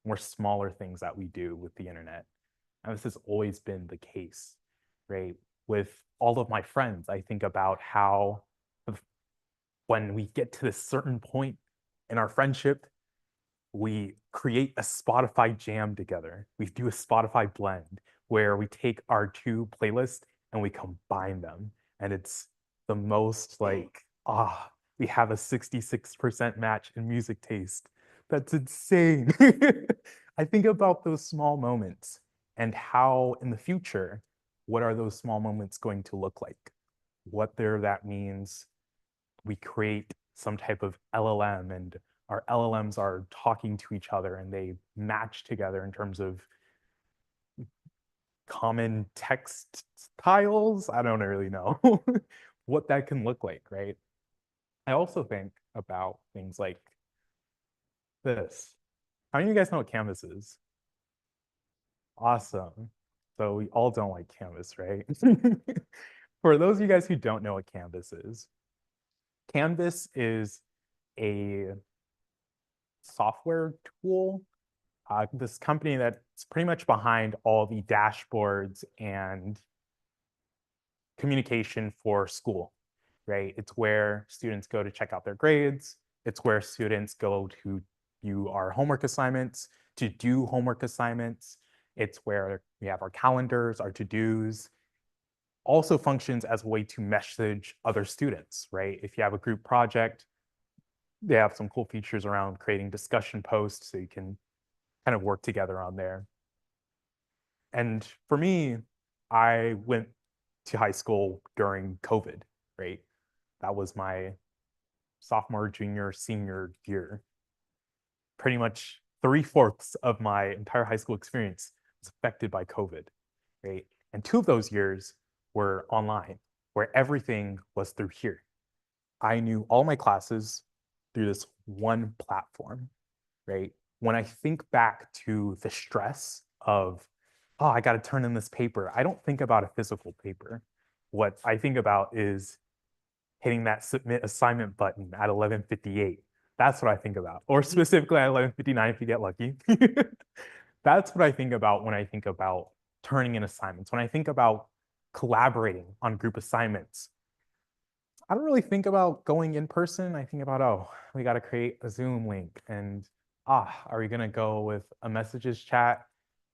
more smaller things that we do with the internet. And this has always been the case, right? With all of my friends, I think about how when we get to this certain point in our friendship, we create a Spotify jam together. We do a Spotify blend where we take our two playlists and we combine them. And it's the most like, we have a 66% match in music taste. That's insane. I think about those small moments and how in the future, what are those small moments going to look like? What there that means we create some type of LLM and our LLMs are talking to each other and they match together in terms of common text styles. I don't really know what that can look like, right? I also think about things like this. How many of you guys know what Canvas is? Awesome. So we all don't like Canvas, right? For those of you guys who don't know what Canvas is a software tool. This company that's pretty much behind all the dashboards and communication for school, right? It's where students go to check out their grades. It's where students go to view our homework assignments, to do homework assignments. It's where we have our calendars, our to-dos. Also functions as a way to message other students, right? If you have a group project, they have some cool features around creating discussion posts so you can kind of work together on there. And for me, I went to high school during COVID, right? That was my sophomore, junior, senior year. Pretty much 3/4 of my entire high school experience was affected by COVID, right? And 2 of those years were online, where everything was through here. I knew all my classes through this one platform, right? When I think back to the stress of, oh, I got to turn in this paper, I don't think about a physical paper. What I think about is hitting that submit assignment button at 11:58. That's what I think about, or specifically at 11:59 if you get lucky. That's what I think about when I think about turning in assignments. When I think about collaborating on group assignments, I don't really think about going in person. I think about, oh, we got to create a Zoom link and are we going to go with a messages chat?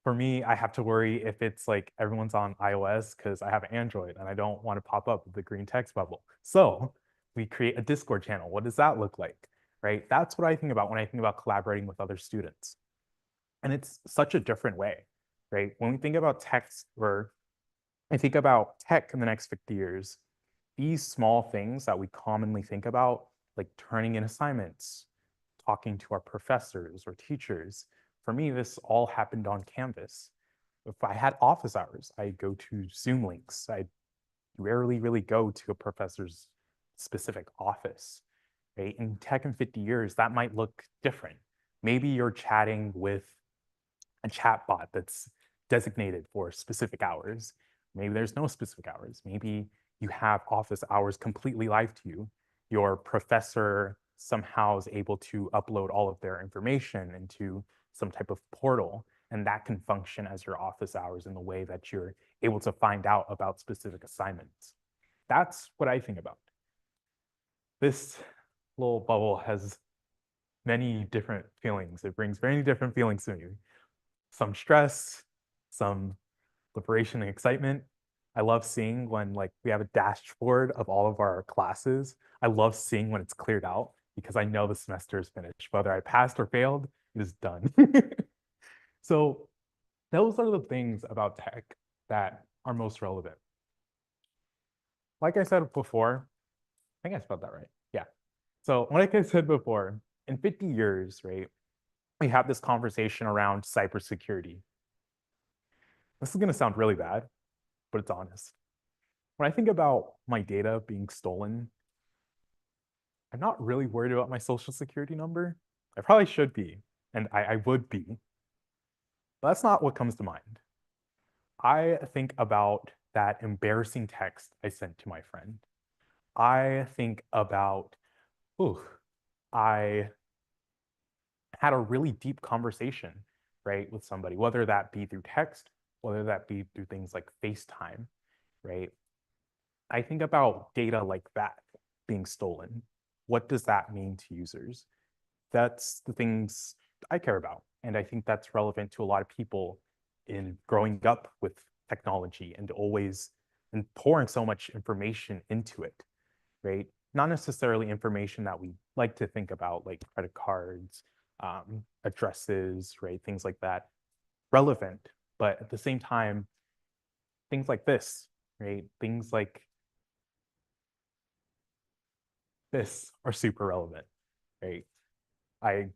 For me, I have to worry if it's like everyone's on iOS because I have Android and I don't want to pop up with the green text bubble. So we create a Discord channel. What does that look like, right? That's what I think about when I think about collaborating with other students. And it's such a different way, right? When we think about text, or I think about tech in the next 50 years, these small things that we commonly think about, like turning in assignments, talking to our professors or teachers, for me, this all happened on Canvas. If I had office hours, I'd go to Zoom links. I rarely really go to a professor's specific office, right? In tech in 50 years, that might look different. Maybe you're chatting with a chatbot that's designated for specific hours. Maybe there's no specific hours. Maybe you have office hours completely live to you. Your professor somehow is able to upload all of their information into some type of portal, and that can function as your office hours in the way that you're able to find out about specific assignments. That's what I think about. This little bubble has many different feelings. It brings many different feelings to me. Some stress, some liberation and excitement. I love seeing when like we have a dashboard of all of our classes. I love seeing when it's cleared out because I know the semester is finished. Whether I passed or failed, it is done. So those are the things about tech that are most relevant. Like I said before, I think I spelled that right. Yeah. So like I said before, in 50 years, right, we have this conversation around cybersecurity. This is going to sound really bad, but it's honest. When I think about my data being stolen, I'm not really worried about my social security number. I probably should be, and I would be. But that's not what comes to mind. I think about that embarrassing text I sent to my friend. I think about, I had a really deep conversation, right, with somebody, whether that be through text, whether that be through things like FaceTime, right? I think about data like that being stolen. What does that mean to users? That's the things I care about. And I think that's relevant to a lot of people in growing up with technology and always and pouring so much information into it, right? Not necessarily information that we like to think about, like credit cards, addresses, right? Things like that. Relevant, but at the same time, things like this, right? Things like this are super relevant, right? I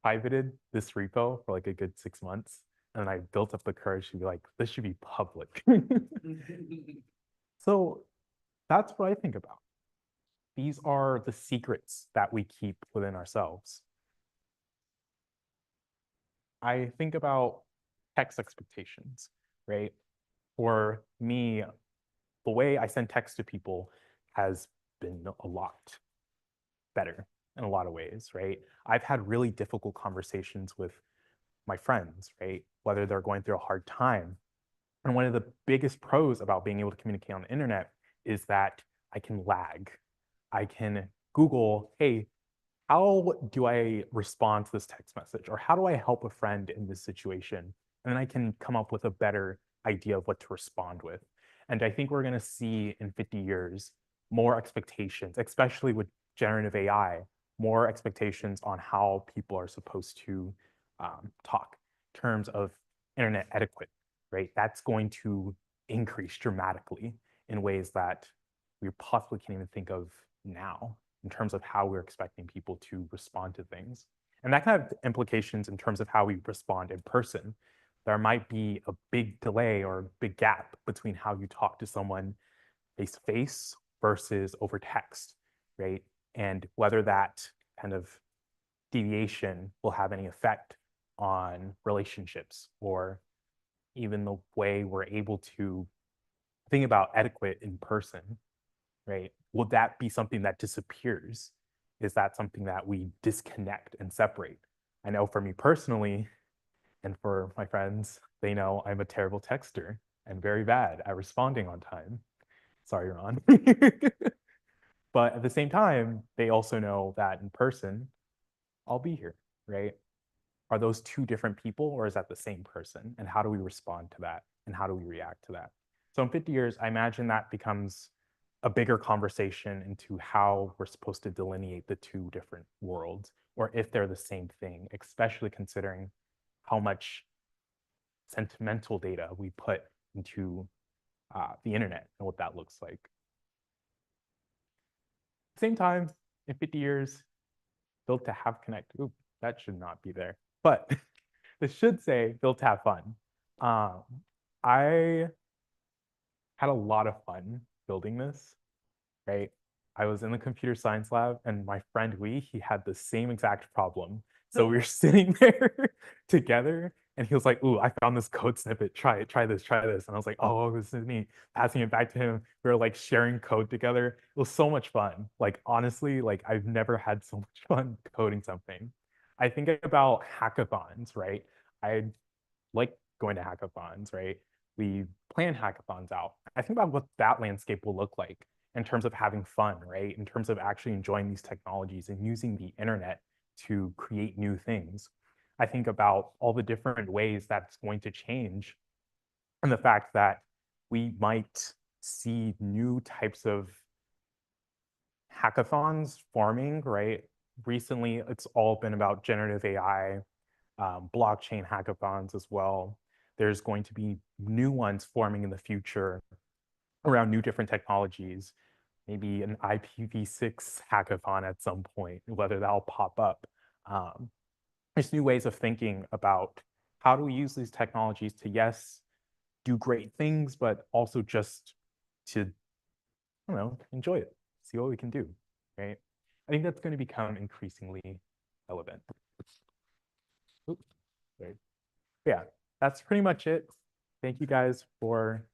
pivoted this repo for like a good 6 months, and I built up the courage to be like, this should be public. So that's what I think about. These are the secrets that we keep within ourselves. I think about text expectations, right? For me, the way I send text to people has been a lot better in a lot of ways, right? I've had really difficult conversations with my friends, right? Whether they're going through a hard time. And one of the biggest pros about being able to communicate on the internet is that I can lag. I can Google, hey, how do I respond to this text message? Or how do I help a friend in this situation? And then I can come up with a better idea of what to respond with. And I think we're going to see in 50 years more expectations, especially with generative AI, more expectations on how people are supposed to talk in terms of internet etiquette, right? That's going to increase dramatically in ways that we possibly can't even think of now in terms of how we're expecting people to respond to things. And that can have implications in terms of how we respond in person. There might be a big delay or a big gap between how you talk to someone face to face versus over text, right? And whether that kind of deviation will have any effect on relationships or even the way we're able to think about etiquette in person, right? Will that be something that disappears? Is that something that we disconnect and separate? I know for me personally, and for my friends, they know I'm a terrible texter. I'm very bad at responding on time. Sorry, Ron. But at the same time, they also know that in person, I'll be here, right? Are those two different people or is that the same person? And how do we respond to that? And how do we react to that? So in 50 years, I imagine that becomes a bigger conversation into how we're supposed to delineate the two different worlds, or if they're the same thing, especially considering how much sentimental data we put into the internet and what that looks like. Same time, in 50 years, built to have connect. Ooh, that should not be there. But this should say built to have fun. I had a lot of fun building this, right? I was in the computer science lab and my friend he had the same exact problem. So we were sitting there together and he was like, ooh, I found this code snippet. Try it, try this, try this. And I was like, oh, this is me. Passing it back to him. We were like sharing code together. It was so much fun. Like, honestly, like I've never had so much fun coding something. I think about hackathons, right? I like going to hackathons, right? We plan hackathons out. I think about what that landscape will look like in terms of having fun, right? In terms of actually enjoying these technologies and using the internet to create new things. I think about all the different ways that's going to change and the fact that we might see new types of hackathons forming, right? Recently, it's all been about generative AI, blockchain hackathons as well. There's going to be new ones forming in the future around new different technologies, maybe an IPv6 hackathon at some point, whether that'll pop up. There's new ways of thinking about how do we use these technologies to, yes, do great things, but also just to, I don't know, enjoy it, see what we can do, right? I think that's going to become increasingly relevant. Oops, sorry. Yeah, that's pretty much it. Thank you guys for.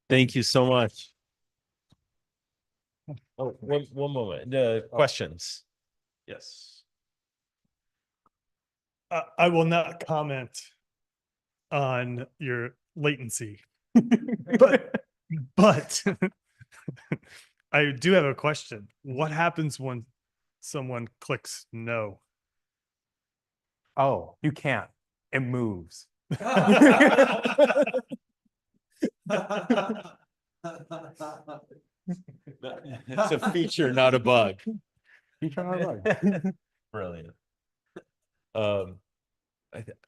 Thank you so much. Oh, one moment. Questions? Yes. I will not comment on your latency, but I do have a question. What happens when someone clicks no? Oh, you can't. It moves. It's a feature, not a bug. Feature, not a bug. Brilliant.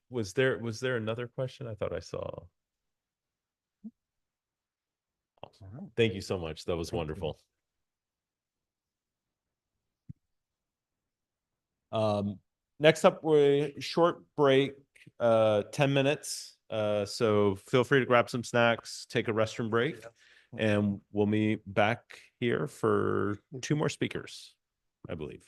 Was there another question? I thought I saw. Awesome. Thank you so much. That was wonderful. next up, we short break, 10 minutes. So feel free to grab some snacks, take a restroom break, and we'll meet back here for 2 more speakers, I believe.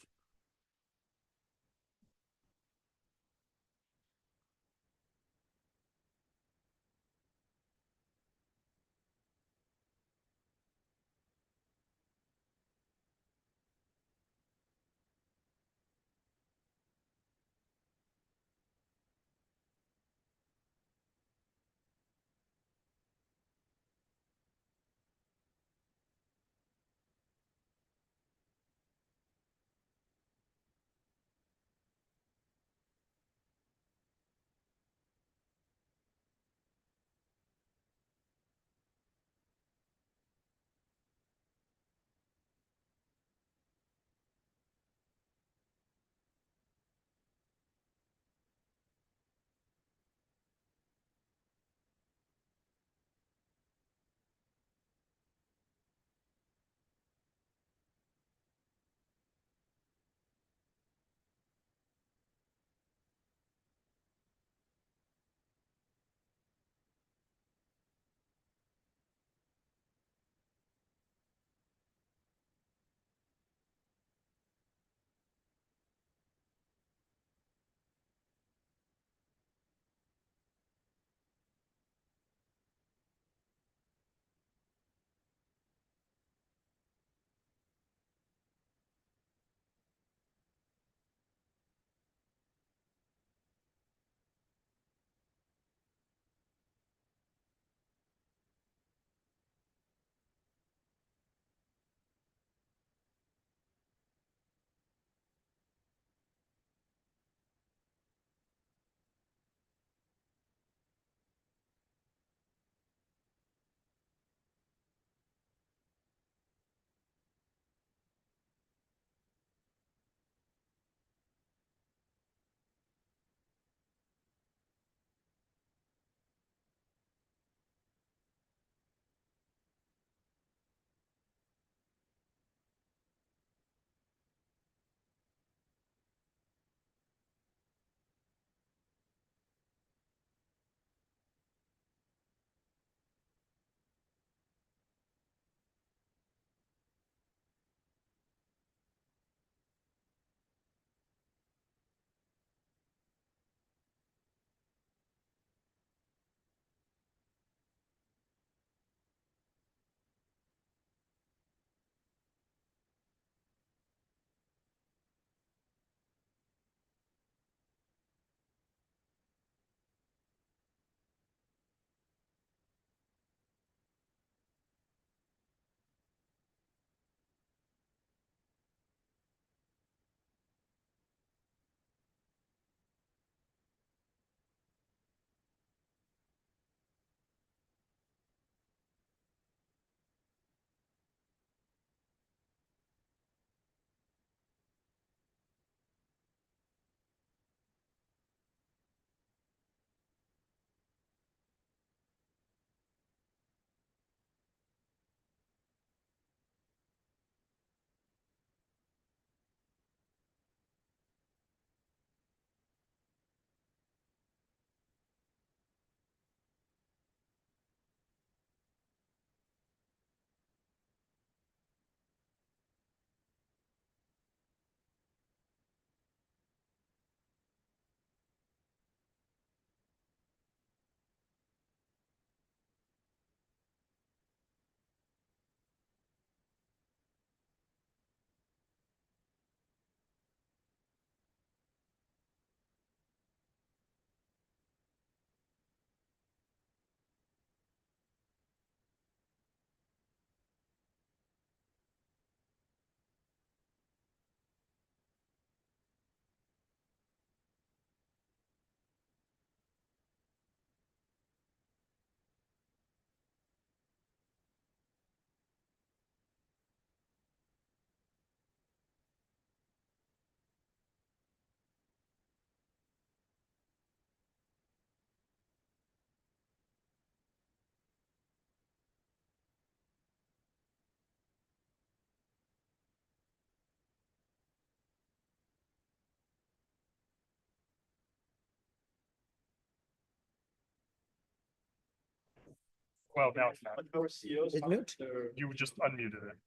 Well, now it's not. It's mute? You just unmuted it.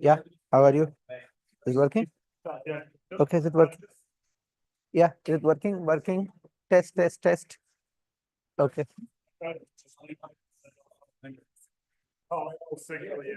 Yeah, how are you? Is it working? Okay, is it working? Yeah, is it working? Working? Test, test, test. Okay. Oh, signal, yeah.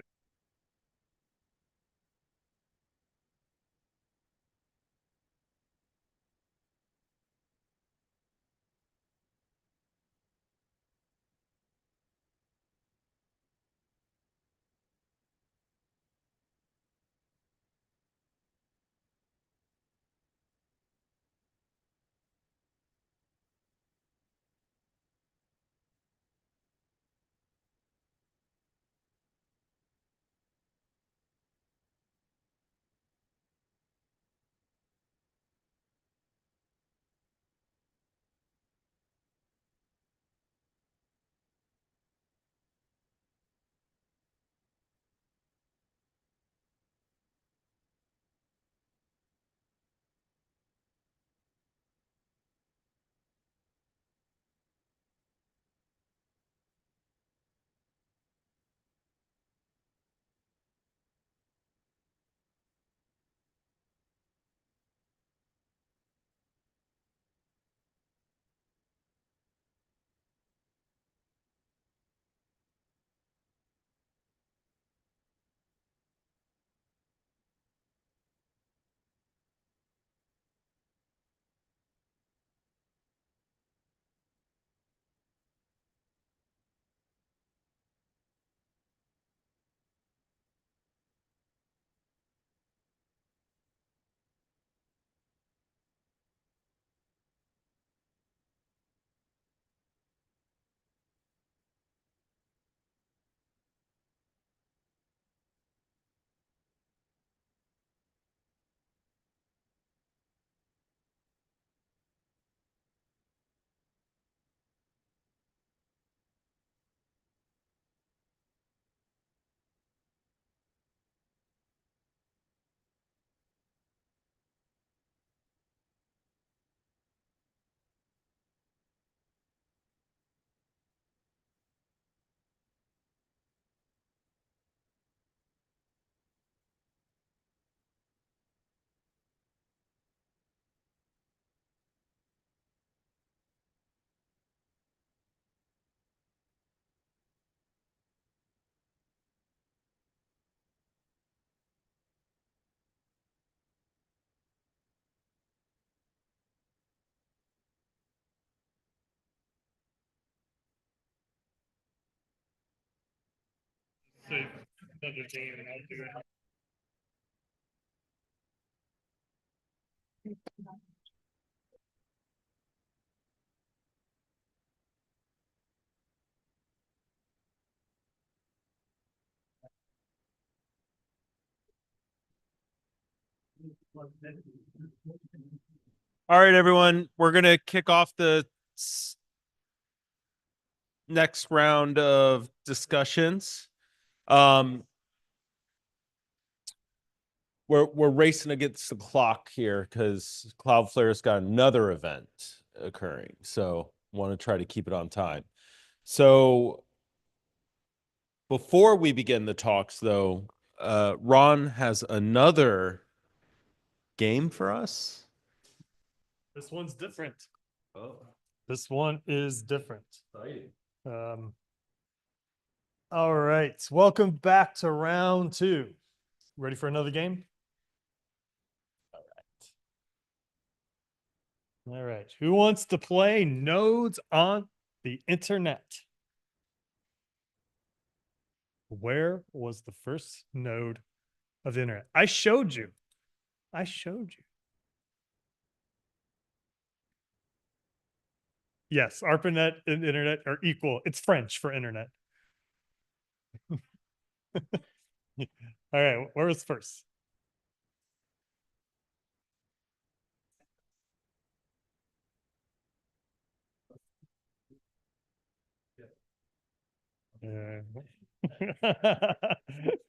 All right, everyone, we're going to kick off the next round of discussions. We're racing against the clock here because Cloudflare's got another event occurring. So want to try to keep it on time. So before we begin the talks, though, Ron has another game for us. This one's different. Oh, This one is different. exciting. All right. Welcome back to round 2. Ready for another game? All right. Who wants to play Nodes on the Internet? Where was the first node of the internet? I showed you. I showed you. Yes, ARPANET and internet are equal. It's French for internet. All right, where was first? Yeah.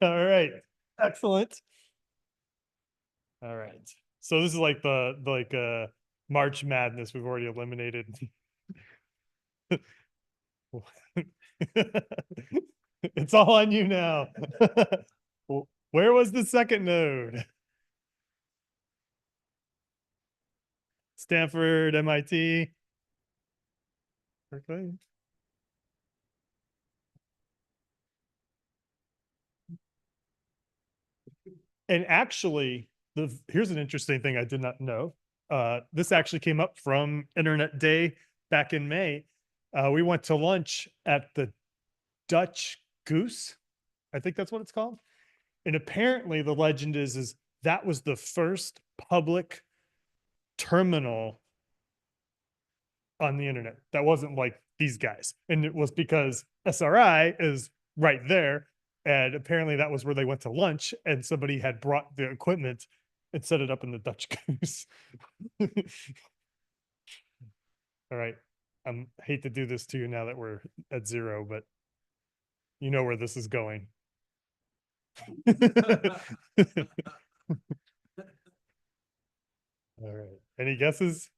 All right, excellent. All right, so this is like the March Madness we've already eliminated. It's all on you now. Where was the second node? Stanford, MIT. Berkeley. And actually, here's an interesting thing I did not know. This actually came up from Internet Day back in May. We went to lunch at the Dutch Goose. I think that's what it's called. And apparently the legend is that was the first public terminal on the internet. That wasn't like these guys. And it was because SRI is right there. And apparently that was where they went to lunch and somebody had brought the equipment and set it up in the Dutch Goose. All right. I hate to do this to you now that we're at 0, but you know where this is going. All right. Any guesses?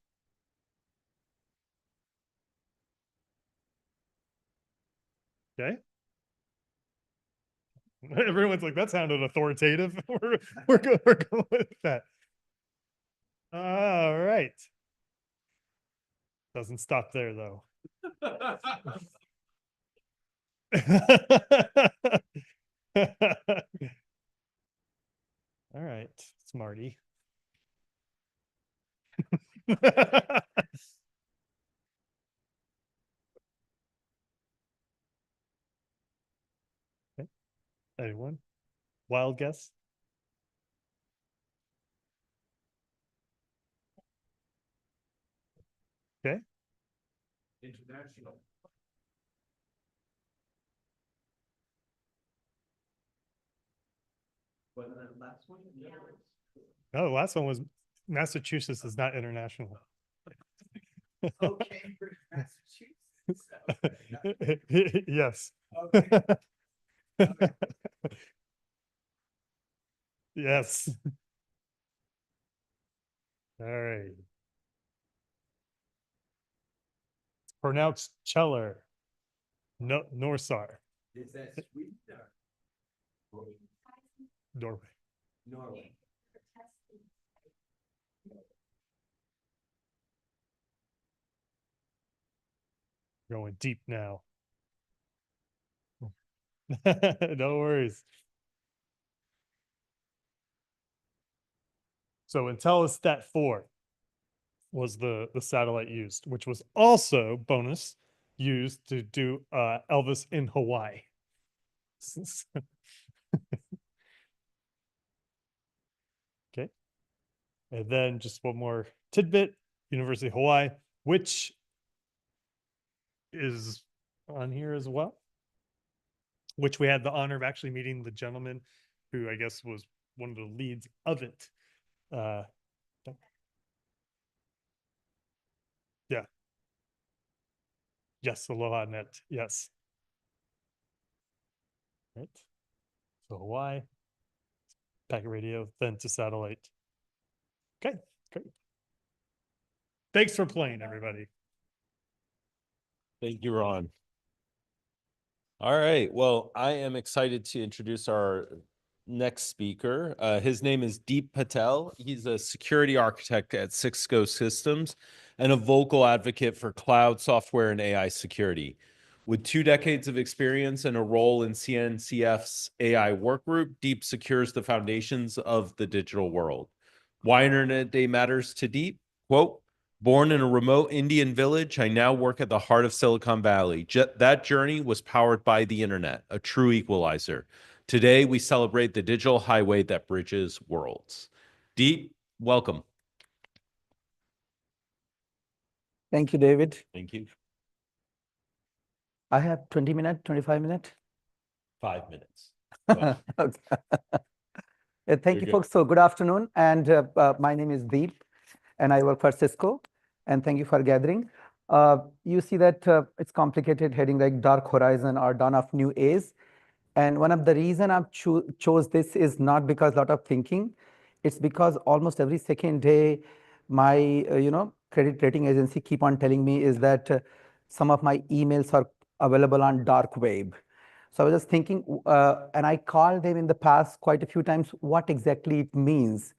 Okay. Everyone's like, that sounded authoritative. We're going with that. All right. Doesn't stop there though. All right, smarty. Okay. Anyone? Wild guess? Okay. International. But the last one? No, the last one was Massachusetts is not international. Okay, Massachusetts. Yes. Okay. Yes. All right. It's pronounced Cheller. No, Norsar. Is that Sweden or Norway. Norway? Going deep now. No worries. So Intellistat 4 was the satellite used, which was also bonus used to do Elvis in Hawaii. Okay. And then just one more tidbit, University of Hawaii, which is on here as well, which we had the honor of actually meeting the gentleman who I guess was one of the leads of it. Yeah. Yes, Aloha Net. Yes. Right. So Hawaii, packet radio, then to satellite. Okay, great. Thanks for playing, everybody. Thank you, Ron. All right. Well, I am excited to introduce our next speaker. His name is Deep Patel. He's a security architect at Cisco Systems and a vocal advocate for cloud software and AI security. With 2 decades of experience and a role in CNCF's AI workgroup, Deep secures the foundations of the digital world. Why Internet Day matters to Deep? Quote, born in a remote Indian village, I now work at the heart of Silicon Valley. That journey was powered by the internet, a true equalizer. Today, we celebrate the digital highway that bridges worlds. Deep, welcome. Thank you, David. Thank you. I have 20 minutes, 25 minutes. 5 minutes. Okay. Thank you, good. folks. So good afternoon. And my name is Deep, and I work for Cisco. And thank you for gathering. you see that it's complicated heading like Dark Horizon or Dawn of New Age. And one of the reason I've chose this is not because a lot of thinking. It's because almost every second day, my credit rating agency keep on telling me is that some of my emails are available on dark web. So I was just thinking, and I called them in the past quite a few times, what exactly it means.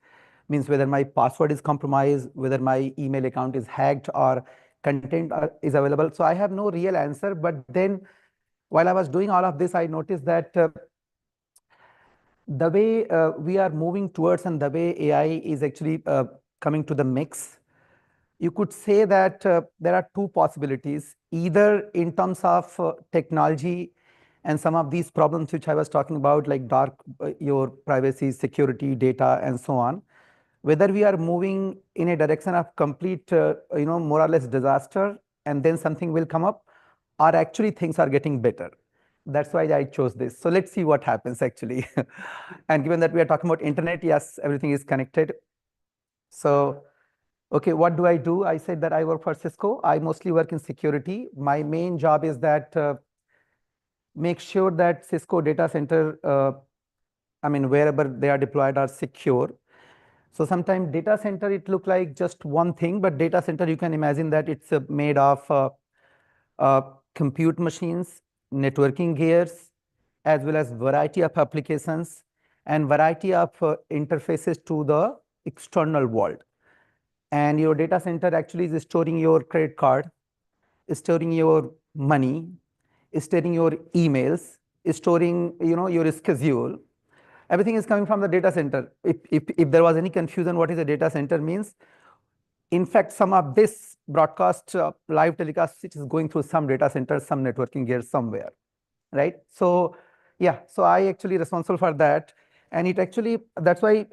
Means whether my password is compromised, whether my email account is hacked, or content is available. So I have no real answer. But then while I was doing all of this, I noticed that the way we are moving towards and the way AI is actually coming to the mix, you could say that there are two possibilities, either in terms of technology and some of these problems which I was talking about, like your privacy, security, data, and so on, whether we are moving in a direction of complete, more or less disaster, and then something will come up, or actually things are getting better. That's why I chose this. So let's see what happens actually. And given that we are talking about internet, yes, everything is connected. So, okay, what do I do? I said that I work for Cisco. I mostly work in security. My main job is that make sure that Cisco data center, wherever they are deployed are secure. So sometimes data center, it look like just one thing, but data center, you can imagine that it's made of compute machines, networking gears, as well as variety of applications and variety of interfaces to the external world. And your data center actually is storing your credit card, is storing your money, is storing your emails, is storing your schedule. Everything is coming from the data center. If there was any confusion, what is a data center means? In fact, some of this broadcast live telecast, it is going through some data center, some networking gear somewhere, right? So yeah, so I actually responsible for that. And it actually, that's why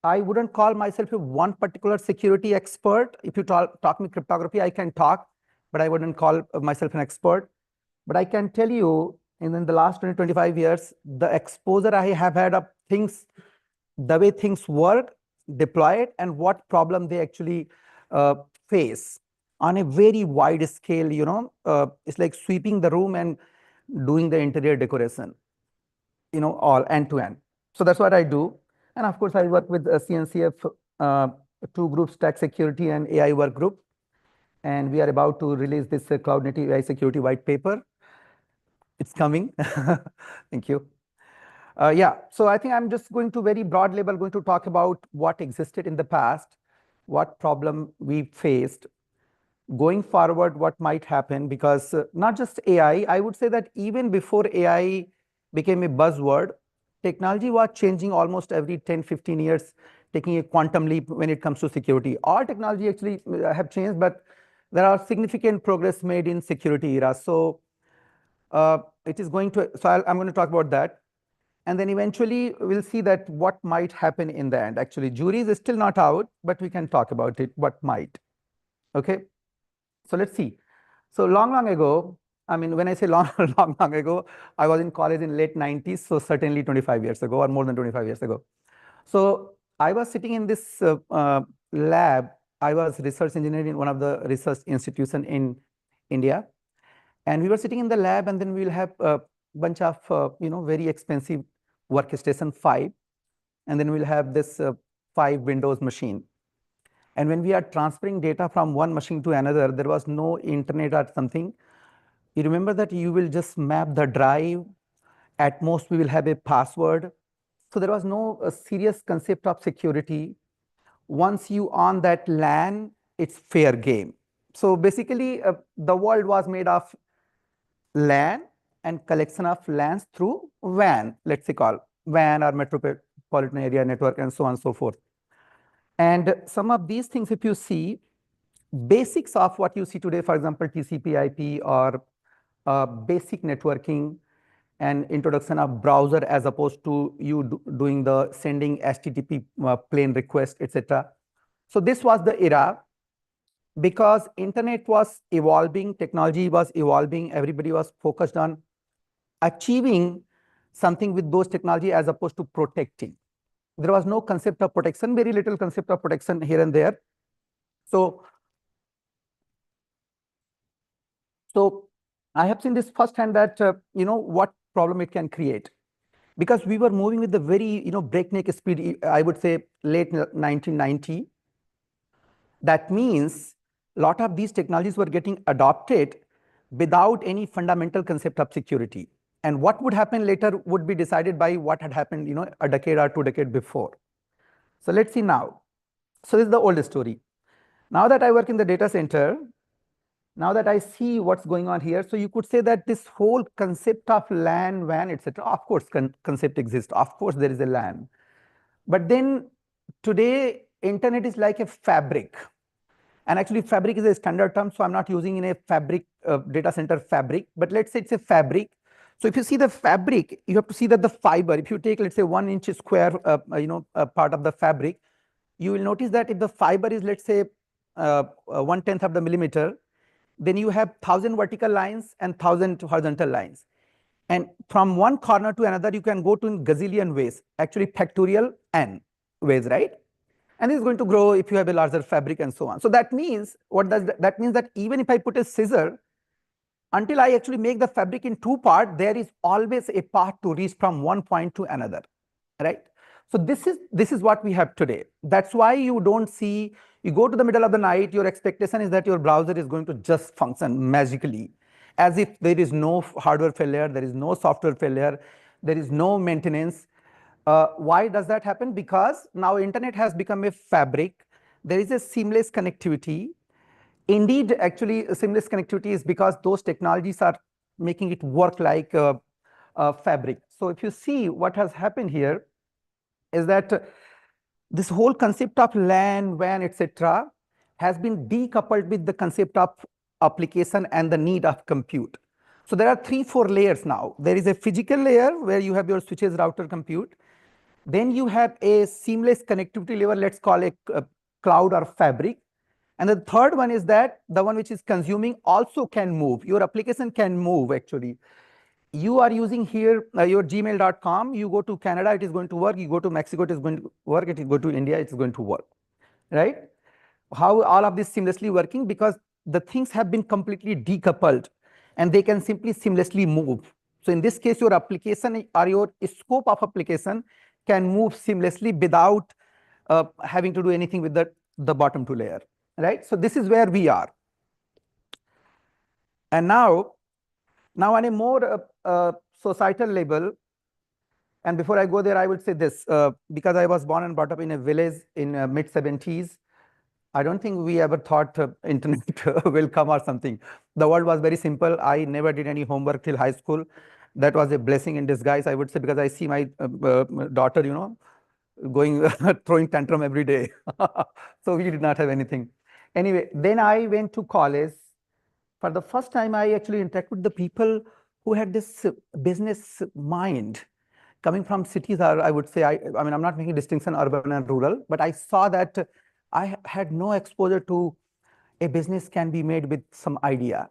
I wouldn't call myself a one particular security expert. If you talk me cryptography, I can talk, but I wouldn't call myself an expert. But I can tell you, in the last 20, 25 years, the exposure I have had of things, the way things work, deployed, and what problem they actually face on a very wide scale, it's like sweeping the room and doing the interior decoration, all end to end. So that's what I do. And of course, I work with CNCF, two groups, Tech Security and AI Work Group. And we are about to release this Cloud Native AI Security White Paper. It's coming. Thank you. Yeah, so I think I'm just going to very broad level, going to talk about what existed in the past, what problem we faced, going forward, what might happen, because not just AI, I would say that even before AI became a buzzword, technology was changing almost every 10, 15 years, taking a quantum leap when it comes to security. All technology actually have changed, but there are significant progress made in security era. So it is going to, so I'm going to talk about that. And then eventually we'll see that what might happen in the end. Actually, jury is still not out, but we can talk about it, what might. Okay, so let's see. So long ago, when I say long ago, I was in college in late 90s, so certainly 25 years ago or more than 25 years ago. So I was sitting in this lab. I was research engineer in one of the research institutions in India. And we were sitting in the lab, and then we'll have a bunch of, very expensive workstation 5. And then we'll have this 5 Windows machine. And when we are transferring data from one machine to another, there was no internet or something. You remember that you will just map the drive. At most, we will have a password. So there was no serious concept of security. Once you on that LAN, it's fair game. So basically, the world was made of LAN and collection of LANs through WAN, let's say call WAN or metropolitan area network, and so on and so forth. And some of these things, if you see, basics of what you see today, for example, TCP/IP or basic networking and introduction of browser as opposed to you doing the sending HTTP plain request, etc. So this was the era. Because internet was evolving, technology was evolving, everybody was focused on achieving something with those technology as opposed to protecting. There was no concept of protection, very little concept of protection here and there. So So I have seen this firsthand that, what problem it can create. Because we were moving with the very, breakneck speed, I would say late 1990. That means a lot of these technologies were getting adopted without any fundamental concept of security. And what would happen later would be decided by what had happened, a decade or 2 decades before. So let's see now. So this is the old story. Now that I work in the data center, now that I see what's going on here, so you could say that this whole concept of LAN, WAN, etc. Of course, concept exists. Of course, there is a LAN. But then today, internet is like a fabric. And actually, fabric is a standard term, so I'm not using in a fabric, data center fabric, but let's say it's a fabric. So if you see the fabric, you have to see that the fiber, if you take, let's say 1 inch square, part of the fabric, you will notice that if the fiber is, let's say, 1/10 of the millimeter, then you have 1,000 vertical lines and 1,000 horizontal lines. And from one corner to another, you can go to in gazillion ways, actually factorial n ways, right? And this is going to grow if you have a larger fabric and so on. So that means, what does that means that even if I put a scissor, until I actually make the fabric in 2 parts, there is always a path to reach from one point to another, right? So this is what we have today. That's why you don't see, you go to the middle of the night, your expectation is that your browser is going to just function magically, as if there is no hardware failure, there is no software failure, there is no maintenance. Why does that happen? Because now internet has become a fabric. There is a seamless connectivity. Indeed, actually, seamless connectivity is because those technologies are making it work like a fabric. So if you see what has happened here is that this whole concept of LAN, WAN, etc. has been decoupled with the concept of application and the need of compute. So there are 3-4 layers now. There is a physical layer where you have your switches, router, compute. Then you have a seamless connectivity layer, let's call it cloud or fabric. And the third one is that the one which is consuming also can move. Your application can move actually. You are using here your gmail.com, you go to Canada, it is going to work. You go to Mexico, it is going to work. It is go to India, it is going to work, right? How all of this seamlessly working? Because the things have been completely decoupled and they can simply seamlessly move. So in this case, your application or your scope of application can move seamlessly without having to do anything with the bottom 2 layer, right? So this is where we are. And now on a more societal level, and before I go there, I would say this, because I was born and brought up in a village in mid-70s, I don't think we ever thought internet will come or something. The world was very simple. I never did any homework till high school. That was a blessing in disguise, I would say, because I see my daughter, going throwing tantrum every day. So we did not have anything. Anyway, then I went to college. For the first time, I actually interacted with the people who had this business mind coming from cities, or I would say, I mean, I'm not making distinction urban and rural, but I saw that I had no exposure to a business can be made with some idea,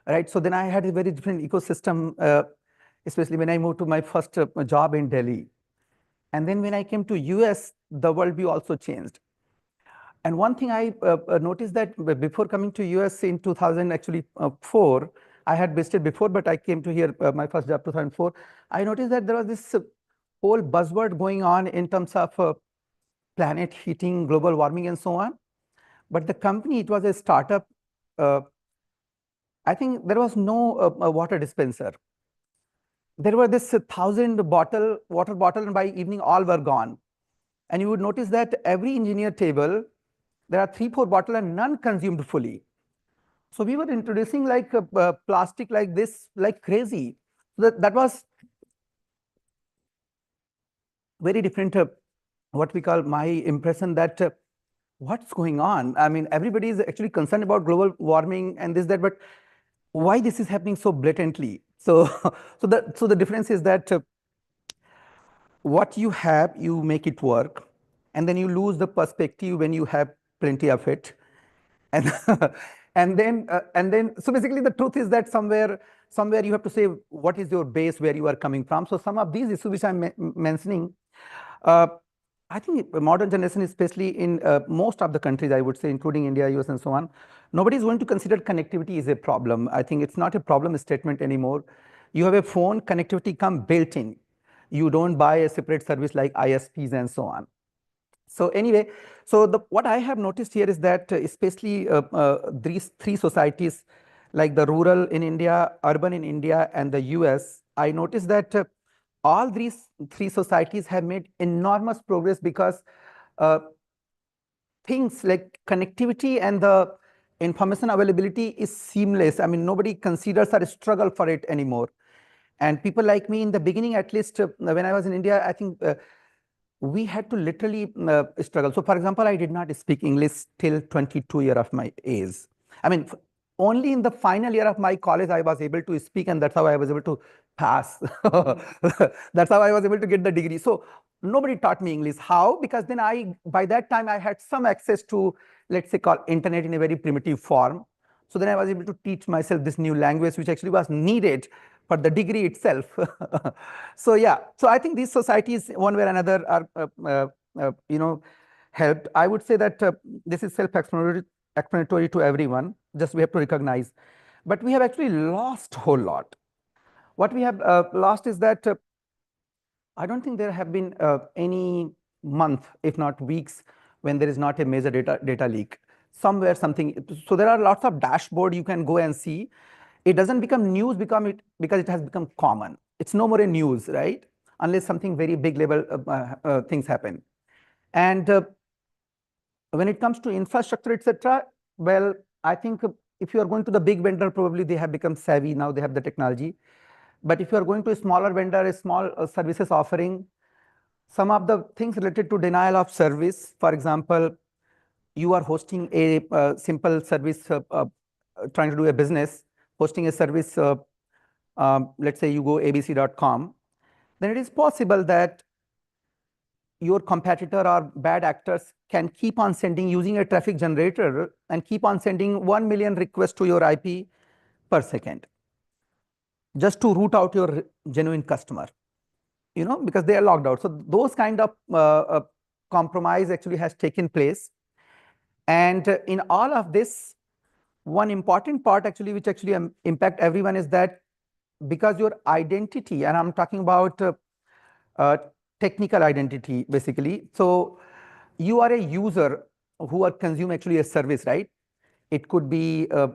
right? So then I had a very different ecosystem, especially when I moved to my first job in Delhi. And then when I came to US, the worldview also changed. And one thing I noticed that before coming to US in 2004, I had visited before, but I came to here, my first job 2004. I noticed that there was this whole buzzword going on in terms of planet heating, global warming, and so on. But the company, it was a startup. I think there was no water dispenser. There were this 1,000 water bottle, and by evening, all were gone. And you would notice that every engineer table, there are 3-4 bottles and none consumed fully. So we were introducing like plastic like this, like crazy. That was very different, what we call my impression that what's going on? I mean, everybody is actually concerned about global warming and this, that, but why this is happening so blatantly? So the difference is that what you have, you make it work, and then you lose the perspective when you have plenty of it. And and then so basically the truth is that somewhere you have to say what is your base, where you are coming from. So some of these issues which I'm mentioning, I think modern generation, especially in most of the countries, I would say, including India, US, and so on, nobody is going to consider connectivity is a problem. I think it's not a problem statement anymore. You have a phone, connectivity come built in. You don't buy a separate service like ISPs and so on. So anyway, so what I have noticed here is that especially these three societies, like the rural in India, urban in India, and the US, I noticed that all these three societies have made enormous progress because things like connectivity and the information availability is seamless. I mean, nobody considers or struggle for it anymore. And people like me in the beginning, at least when I was in India, I think we had to literally struggle. So for example, I did not speak English till 22 years of my age. I mean, only in the final year of my college, I was able to speak, and that's how I was able to pass. That's how I was able to get the degree. So nobody taught me English. How? Because then by that time, I had some access to, let's say, called internet in a very primitive form. So then I was able to teach myself this new language, which actually was needed for the degree itself. So yeah, so I think these societies, one way or another, are helped. I would say that this is self-explanatory to everyone. Just we have to recognize, but we have actually lost a whole lot. What we have lost is that I don't think there have been any month, if not weeks, when there is not a major data leak. Somewhere something. So there are lots of dashboard you can go and see. It doesn't become news because it has become common. It's no more a news, right? Unless something very big level things happen. And when it comes to infrastructure, etc., well, I think if you are going to the big vendor, probably they have become savvy now. They have the technology. But if you are going to a smaller vendor, a small services offering, some of the things related to denial of service, for example, you are hosting a simple service, trying to do a business, hosting a service, let's say you go abc.com, then it is possible that your competitor or bad actors can keep on sending, using a traffic generator, and keep on sending 1 million requests to your IP per second, just to root out your genuine customer, because they are logged out. So those kind of compromise actually has taken place. And in all of this, one important part actually, which actually impact everyone, is that because your identity, and I'm talking about technical identity basically. So you are a user who are consume actually a service, right? It could be a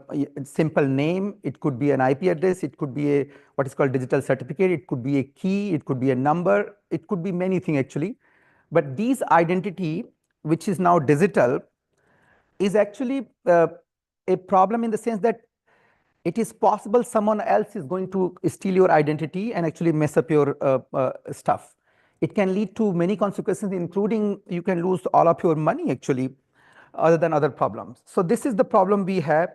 simple name, it could be an IP address, it could be a what is called digital certificate, it could be a key, it could be a number, it could be many things actually. But these identity, which is now digital, is actually a problem in the sense that it is possible someone else is going to steal your identity and actually mess up your stuff. It can lead to many consequences, including you can lose all of your money actually, other than other problems. So this is the problem we have.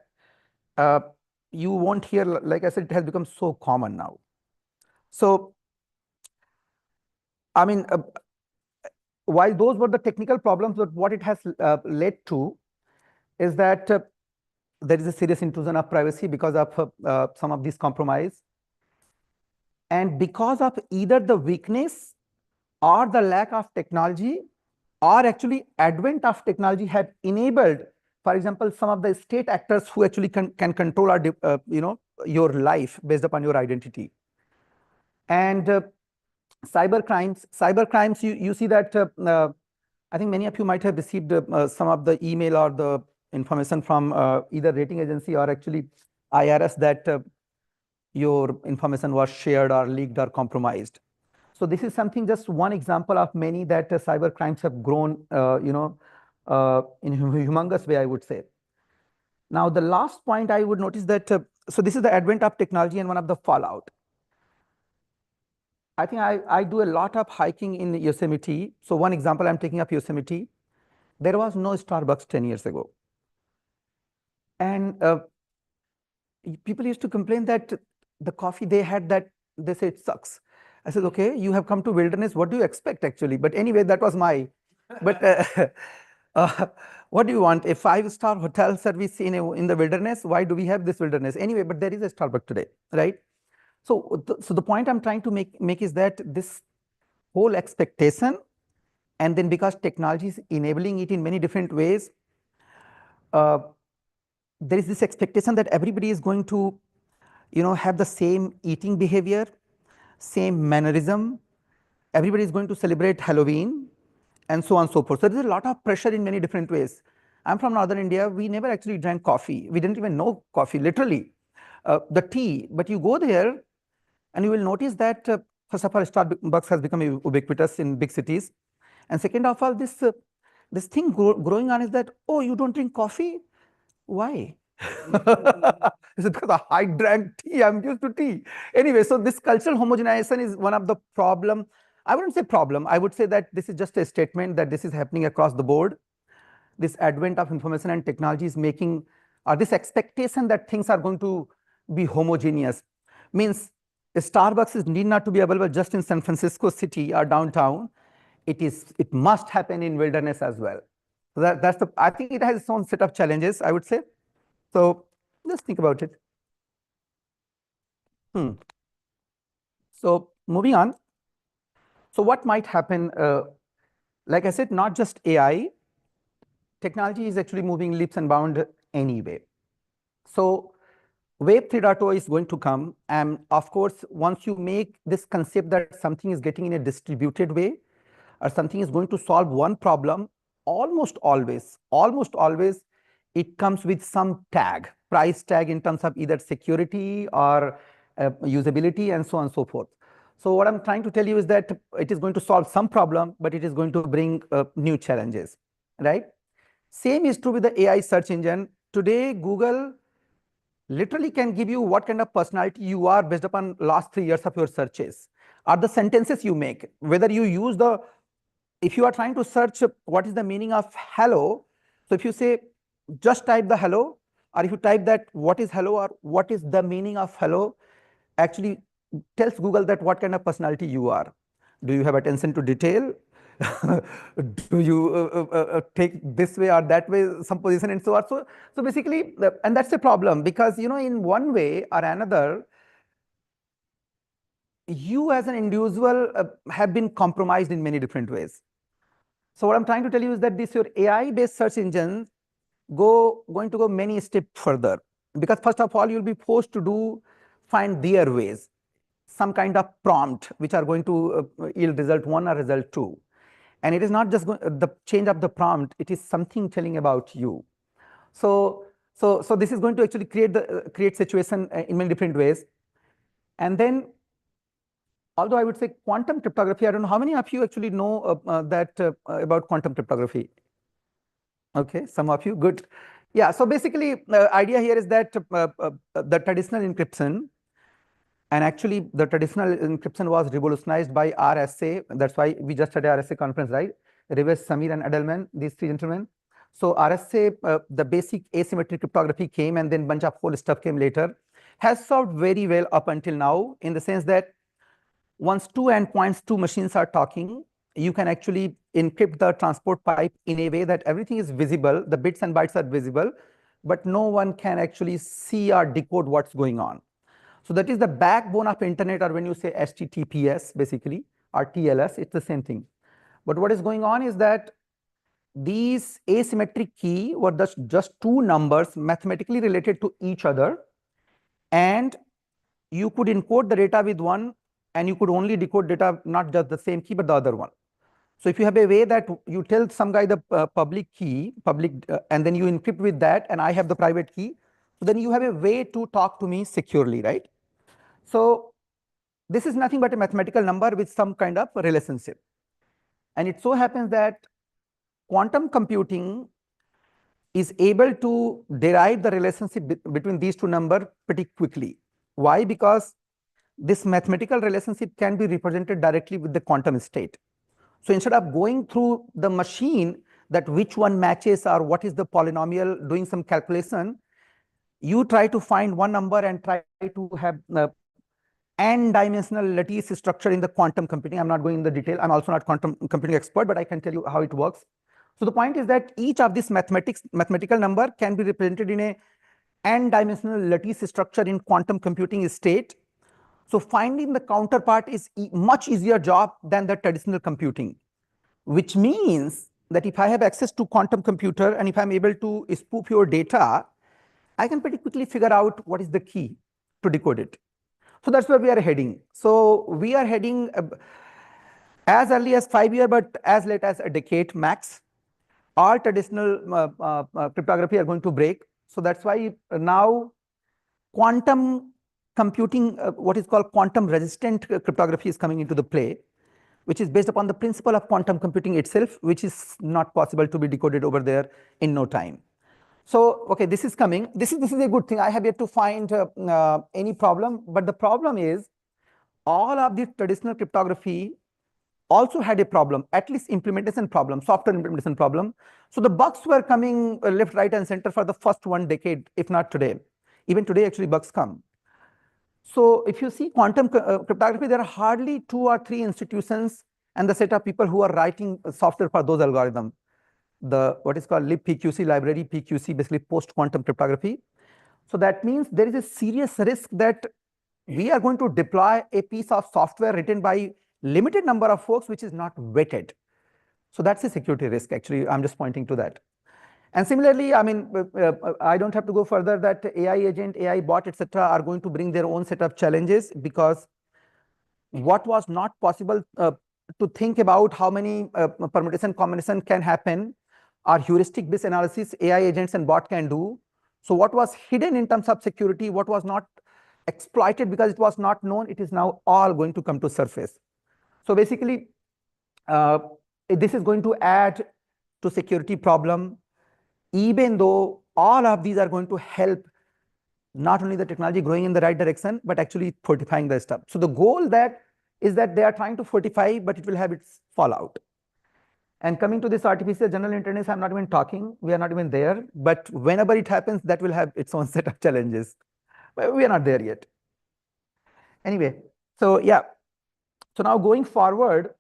You won't hear, like I said, it has become so common now. So, I mean, while those were the technical problems, but what it has led to is that there is a serious intrusion of privacy because of some of these compromise. And because of either the weakness or the lack of technology, or actually advent of technology have enabled, for example, some of the state actors who actually can control our, your life based upon your identity. And cyber crimes, you see that I think many of you might have received some of the email or the information from either rating agency or actually IRS that your information was shared or leaked or compromised. So this is something, just one example of many that cyber crimes have grown, in a humongous way, I would say. Now, the last point I would notice that, so this is the advent of technology and one of the fallout. I think I do a lot of hiking in Yosemite. So one example, I'm taking up Yosemite. There was no Starbucks 10 years ago. And people used to complain that the coffee they had, that they say it sucks. I said, okay, you have come to wilderness. What do you expect actually? But anyway, that was my, but what do you want? A 5-star hotel service in the wilderness? Why do we have this wilderness? Anyway, but there is a Starbucks today, right? So, so the point I'm trying to make is that this whole expectation And then because technology is enabling it in many different ways, there is this expectation that everybody is going to, have the same eating behavior, same mannerism. Everybody is going to celebrate Halloween, and so on and so forth. So there's a lot of pressure in many different ways. I'm from Northern India. We never actually drank coffee. We didn't even know coffee, literally. The tea. But you go there, and you will notice that, first of all, Starbucks has become ubiquitous in big cities. And second of all, this thing growing on is that, oh, you don't drink coffee? Why? Is it because I drank tea? I'm used to tea. Anyway, so this cultural homogenization is one of the problem. I wouldn't say problem. I would say that this is just a statement that this is happening across the board. This advent of information and technology is making, this expectation that things are going to be homogeneous. Means Starbucks need not to be available just in San Francisco city or downtown. It must happen in wilderness as well. So that's I think it has its own set of challenges, I would say. So just think about it. So moving on. So what might happen? Like I said, not just AI. Technology is actually moving leaps and bounds anyway. So Web 3.0 is going to come. And of course, once you make this concept that something is getting in a distributed way, or something is going to solve one problem, almost always, it comes with some tag, price tag in terms of either security or usability and so on and so forth. So what I'm trying to tell you is that it is going to solve some problem, but it is going to bring new challenges, right? Same is true with the AI search engine. Today, Google literally can give you what kind of personality you are based upon last 3 years of your searches, or the sentences you make, whether you use if you are trying to search what is the meaning of hello, so if you say just type the hello, or if you type that what is hello or what is the meaning of hello, actually tells Google that what kind of personality you are. Do you have attention to detail? Do you take this way or that way some position and so on? So basically, and that's a problem because, in one way or another, you as an individual have been compromised in many different ways. So what I'm trying to tell you is that your AI-based search engines going to go many steps further, because first of all, you'll be forced to find their ways, some kind of prompt which are going to yield result 1 or result 2. And it is not just the change of the prompt, it is something telling about you. So this is going to actually create situation in many different ways. And then, although I would say quantum cryptography, I don't know how many of you actually know about quantum cryptography. Okay, some of you, good. Yeah, so basically the idea here is that the traditional encryption, and actually the traditional encryption was revolutionized by RSA. That's why we just had a RSA conference, right? Rivest, Samir and Edelman, these 3 gentlemen. So RSA, the basic asymmetric cryptography came, and then bunch of whole stuff came later, has served very well up until now, in the sense that once 2 endpoints, 2 machines are talking, you can actually encrypt the transport pipe in a way that everything is visible, the bits and bytes are visible, but no one can actually see or decode what's going on. So that is the backbone of internet, or when you say HTTPS basically, or TLS, it's the same thing. But what is going on is that these asymmetric key were just 2 numbers mathematically related to each other, and you could encode the data with one, and you could only decode data, not just the same key, but the other one. So if you have a way that you tell some guy the public key, and then you encrypt with that, and I have the private key, so then you have a way to talk to me securely, right? So this is nothing but a mathematical number with some kind of relationship. And it so happens that quantum computing is able to derive the relationship between these 2 numbers pretty quickly. Why? Because this mathematical relationship can be represented directly with the quantum state. So instead of going through the machine that which one matches or what is the polynomial, doing some calculation, you try to find one number and try to have n-dimensional lattice structure in the quantum computing. I'm not going into the detail. I'm also not quantum computing expert, but I can tell you how it works. So the point is that each of these mathematical number can be represented in a n-dimensional lattice structure in quantum computing state. So finding the counterpart is much easier job than the traditional computing. which means that if I have access to quantum computer and if I'm able to spoof your data, I can pretty quickly figure out what is the key to decode it. So that's where we are heading. So we are heading as early as 5 years, but as late as a decade max. All traditional cryptography are going to break. So that's why now quantum computing, what is called quantum resistant cryptography is coming into the play, which is based upon the principle of quantum computing itself, which is not possible to be decoded over there in no time. So, okay, this is coming. This is a good thing. I have yet to find any problem, but the problem is all of the traditional cryptography also had a problem, at least implementation problem, software implementation problem. So the bugs were coming left, right, and center for the first 1 decade, if not today. Even today, actually, bugs come. So if you see quantum cryptography, there are hardly 2 or 3 institutions and the set of people who are writing software for those algorithms. The what is called libpqc library, PQC, basically post-quantum cryptography. So that means there is a serious risk that we are going to deploy a piece of software written by limited number of folks, which is not vetted. So that's a security risk, actually. I'm just pointing to that. And similarly, I mean, I don't have to go further that AI agent, AI bot, etc., are going to bring their own set of challenges, because what was not possible to think about how many permutation combination can happen, or heuristic based analysis AI agents and bot can do. So what was hidden in terms of security, what was not exploited because it was not known, it is now all going to come to surface. So basically, this is going to add to security problem, even though all of these are going to help not only the technology growing in the right direction, but actually fortifying the stuff. So the goal that is that they are trying to fortify, but it will have its fallout. And coming to this artificial general intelligence, I'm not even talking, we are not even there, but whenever it happens, that will have its own set of challenges. But we are not there yet. Anyway, so yeah. So now going forward,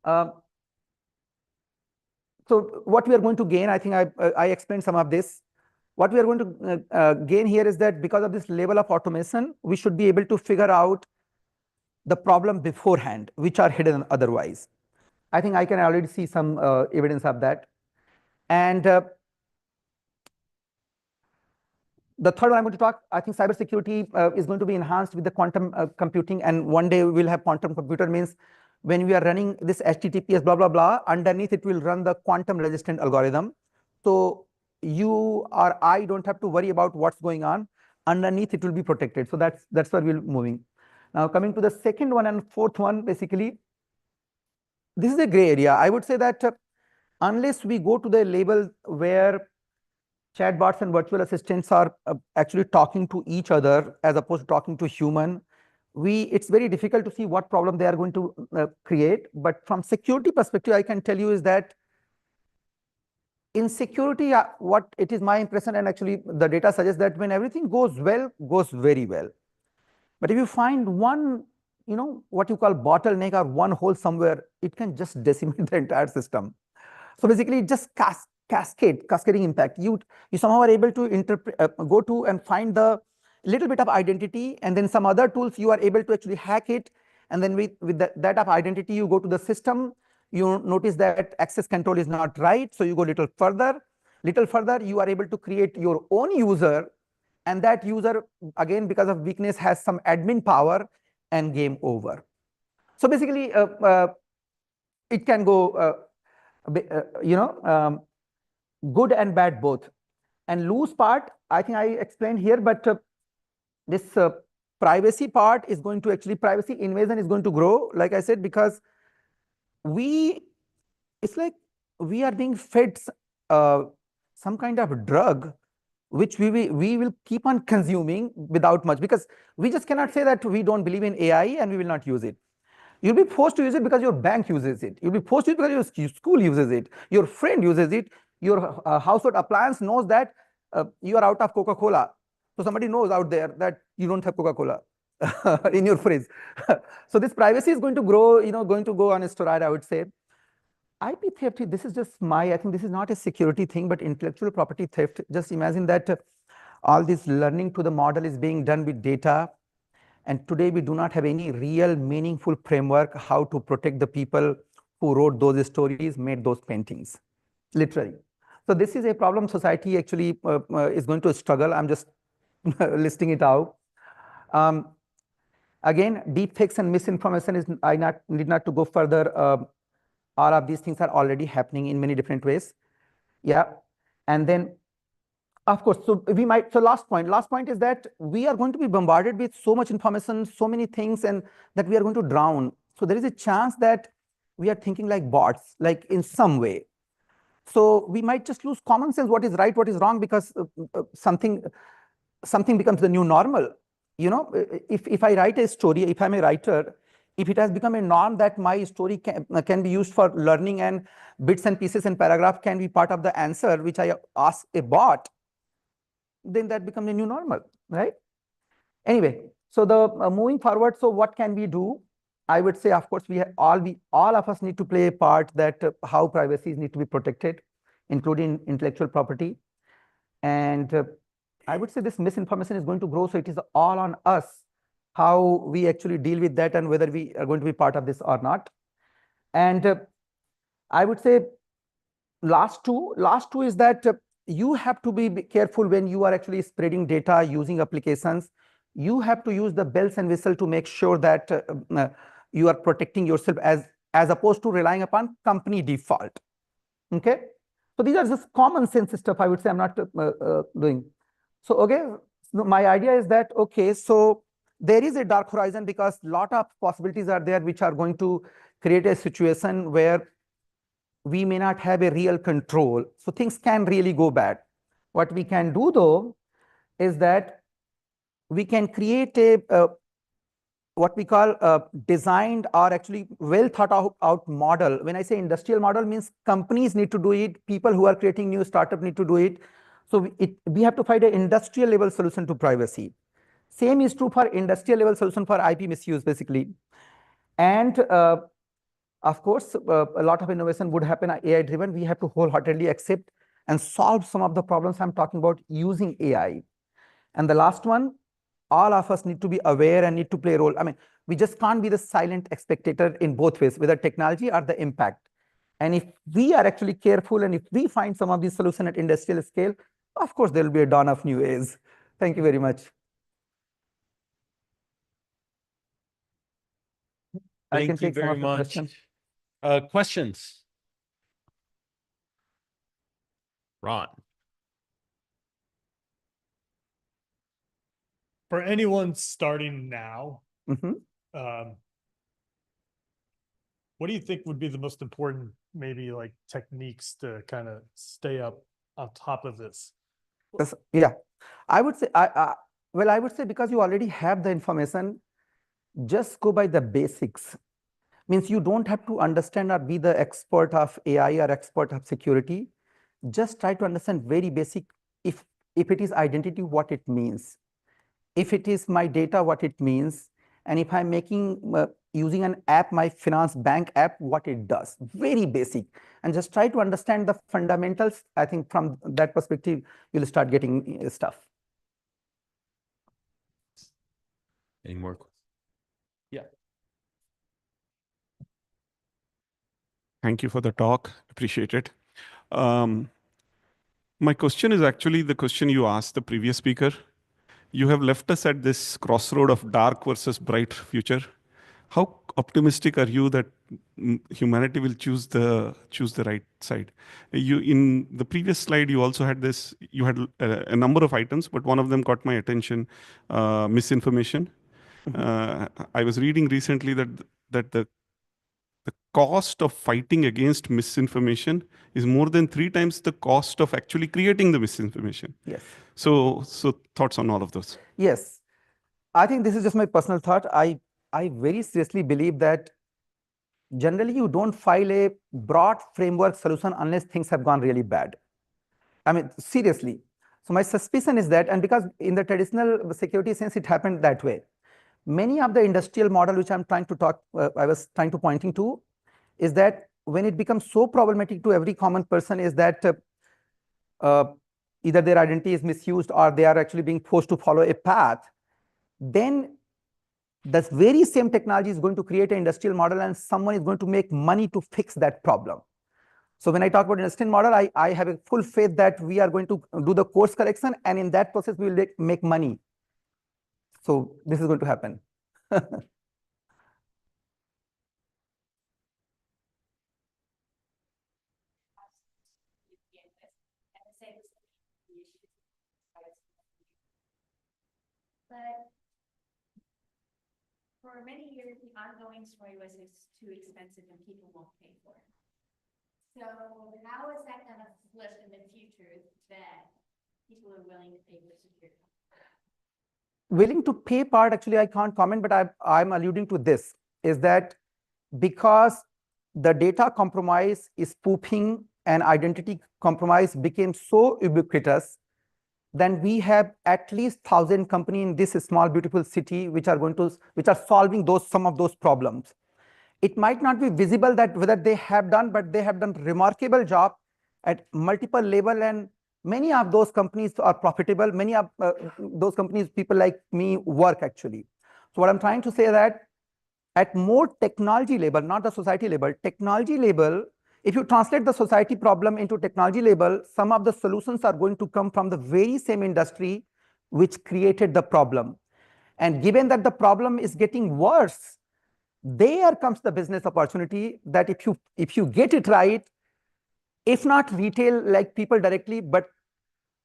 so what we are going to gain, I think I explained some of this. What we are going to gain here is that because of this level of automation, we should be able to figure out the problem beforehand, which are hidden otherwise. I think I can already see some evidence of that. And the third one I'm going to talk, I think cybersecurity is going to be enhanced with the quantum computing, and one day we will have quantum computer, means when we are running this HTTPS blah, blah, blah, underneath it will run the quantum resistant algorithm. So you or I don't have to worry about what's going on. Underneath it will be protected. So that's where we're moving. Now coming to the second one and fourth one, basically, this is a gray area. I would say that unless we go to the level where chatbots and virtual assistants are actually talking to each other as opposed to talking to human, it's very difficult to see what problem they are going to create. But from security perspective, I can tell you is that in security, what it is my impression, and actually the data suggests that when everything goes well, goes very well. But if you find one, what you call bottleneck or one hole somewhere, it can just decimate the entire system. So basically, just cascading impact. You somehow are able to go to and find the little bit of identity, and then some other tools you are able to actually hack it, and then with that of identity you go to the system, you notice that access control is not right, so you go little further, you are able to create your own user, and that user again because of weakness has some admin power, and game over. So basically it can go good and bad both. And loose part, I think I explained here, but this privacy part is going to actually, privacy invasion is going to grow, like I said, because it's like we are being fed some kind of drug, which we will keep on consuming without much, because we just cannot say that we don't believe in AI and we will not use it. You'll be forced to use it because your bank uses it. You'll be forced to use it because your school uses it. Your friend uses it. Your household appliance knows that you are out of Coca-Cola. So somebody knows out there that you don't have Coca-Cola in your fridge. So this privacy is going to grow, going to go on a steroid, I would say. IP theft, this is just I think this is not a security thing, but intellectual property theft. Just imagine that all this learning to the model is being done with data. And today we do not have any real meaningful framework how to protect the people who wrote those stories made those paintings, literally. So this is a problem society actually is going to struggle. I'm just listing it out. Again, deepfakes and misinformation is, need not to go further. All of these things are already happening in many different ways. Yeah. And then, of course, so last point is that we are going to be bombarded with so much information, so many things, and that we are going to drown. So there is a chance that we are thinking like bots, like in some way. So we might just lose common sense, what is right, what is wrong, because something becomes the new normal. You know, if I write a story, if I'm a writer, if it has become a norm that my story can be used for learning and bits and pieces and paragraph can be part of the answer, which I ask a bot, then that becomes a new normal, right? Anyway, so the moving forward, so what can we do? I would say, of course, all of us need to play a part that how privacy need to be protected, including intellectual property. And I would say this misinformation is going to grow, so it is all on us how we actually deal with that and whether we are going to be part of this or not. And I would say last two is that you have to be careful when you are actually spreading data using applications. You have to use the bells and whistle to make sure that you are protecting yourself as opposed to relying upon company default. Okay, so these are just common sense stuff. I would say I'm not doing. So okay, so my idea is that okay, so there is a dark horizon because a lot of possibilities are there which are going to create a situation where we may not have a real control. So things can really go bad. What we can do though is that we can create a what we call a designed or actually well thought out model. When I say industrial model, means companies need to do it, people who are creating new startup need to do it. So we have to find an industrial level solution to privacy. Same is true for industrial level solution for IP misuse, basically. And of course, a lot of innovation would happen AI driven. We have to wholeheartedly accept and solve some of the problems I'm talking about using AI. And the last one, all of us need to be aware and need to play a role. I mean, we just can't be the silent spectator in both ways, whether technology or the impact. And if we are actually careful and if we find some of these solutions at industrial scale, of course, there will be a dawn of new age. Thank you very much. Thank you very much. Questions? Ron. For anyone starting now, what do you think would be the most important, maybe like techniques to kind of stay up on top of this? Yeah, I would say, well, I would say because you already have the information, just go by the basics. Means you don't have to understand or be the expert of AI or expert of security. Just try to understand very basic. If it is identity, what it means. If it is my data, what it means. And if I'm making using an app, my finance bank app, what it does. Very basic. And just try to understand the fundamentals. I think from that perspective, you'll start getting stuff. Any more questions? Yeah. Thank you for the talk. Appreciate it. My question is actually the question you asked the previous speaker. You have left us at this crossroad of dark versus bright future. How optimistic are you that humanity will choose the right side? You in the previous slide, you also had this. You had a number of items, but one of them caught my attention: misinformation. I was reading recently that the cost of fighting against misinformation is more than 3 times the cost of actually creating the misinformation. Yes. So thoughts on all of those? Yes. I think this is just my personal thought. I very seriously believe that generally you don't file a broad framework solution unless things have gone really bad. I mean, seriously. So my suspicion is that, and because in the traditional security sense, it happened that way. Many of the industrial model, which I'm trying to talk, I was trying to pointing to, is that when it becomes so problematic to every common person is that either their identity is misused or they are actually being forced to follow a path, then this very same technology is going to create an industrial model and someone is going to make money to fix that problem. So when I talk about industrial model, I have a full faith that we are going to do the course correction, and in that process, we will make money. So this is going to happen. But for many years, the ongoing story was it's too expensive and people won't pay for it. So how is that going to flip in the future that people are willing to pay for security? Willing to pay part, actually, I can't comment, but I'm alluding to this, is that because the data compromise is spoofing and identity compromise became so ubiquitous, then we have at least 1,000 companies in this small, beautiful city which are solving some of those problems. It might not be visible that whether they have done, but they have done remarkable job at multiple level, and many of those companies are profitable. Many of those companies, people like me work actually. So what I'm trying to say that at more technology level, not the society level, technology level, if you translate the society problem into technology level, some of the solutions are going to come from the very same industry which created the problem. And given that the problem is getting worse, there comes the business opportunity that if you get it right, if not retail like people directly, but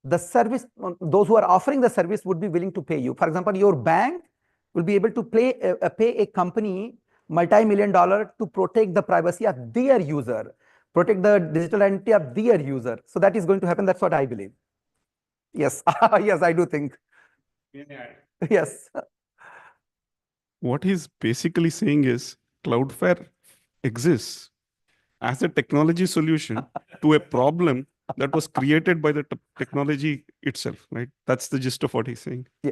the service, those who are offering the service would be willing to pay you. For example, your bank will be able to pay a company multi-million-dollar to protect the privacy of their user, protect the digital identity of their user. So that is going to happen. That's what I believe. Yes, yes, I do think. Yes. What he's basically saying is Cloudflare exists as a technology solution to a problem that was created by the technology itself, right? That's the gist of what he's saying. Yeah.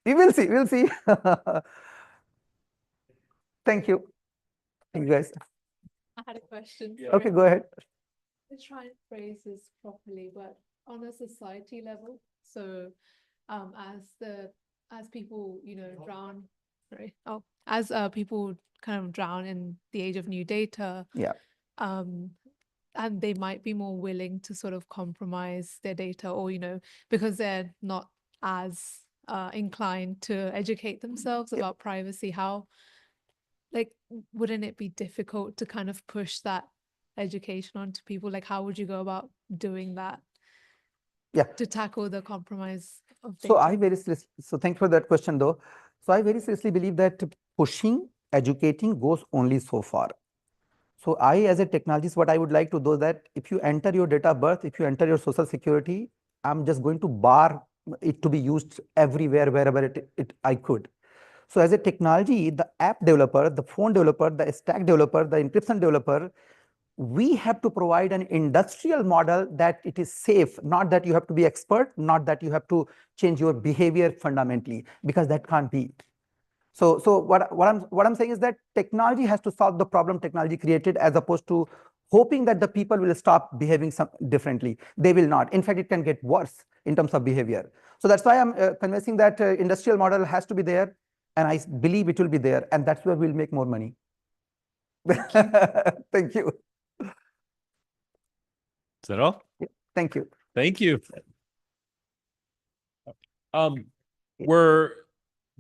We will see. We'll see. Thank you. Thank you, guys. I had a question. Okay, go ahead. To try and phrase this properly, but on a society level. So, as people, drown, sorry. Oh, as people kind of drown in the age of new data. Yeah. And they might be more willing to sort of compromise their data, or because they're not as inclined to educate themselves about privacy. How, wouldn't it be difficult to kind of push that education onto people? How would you go about doing that? Yeah. To tackle the compromise of data? So thank you for that question though. So I very seriously believe that pushing, educating goes only so far. So I, as a technologist, what I would like to do that if you enter your date of birth, if you enter your social security, I'm just going to bar it to be used everywhere, wherever I could. So as a technology, the app developer, the phone developer, the stack developer, the encryption developer, we have to provide an industrial model that it is safe, not that you have to be expert, not that you have to change your behavior fundamentally, because that can't be. So what I'm saying is that technology has to solve the problem technology created, as opposed to hoping that the people will stop behaving differently. They will not. In fact, it can get worse in terms of behavior. So that's why I'm convincing that industrial model has to be there, and I believe it will be there, and that's where we'll make more money. Thank you. Is that all? Yeah, thank you. Thank you. We're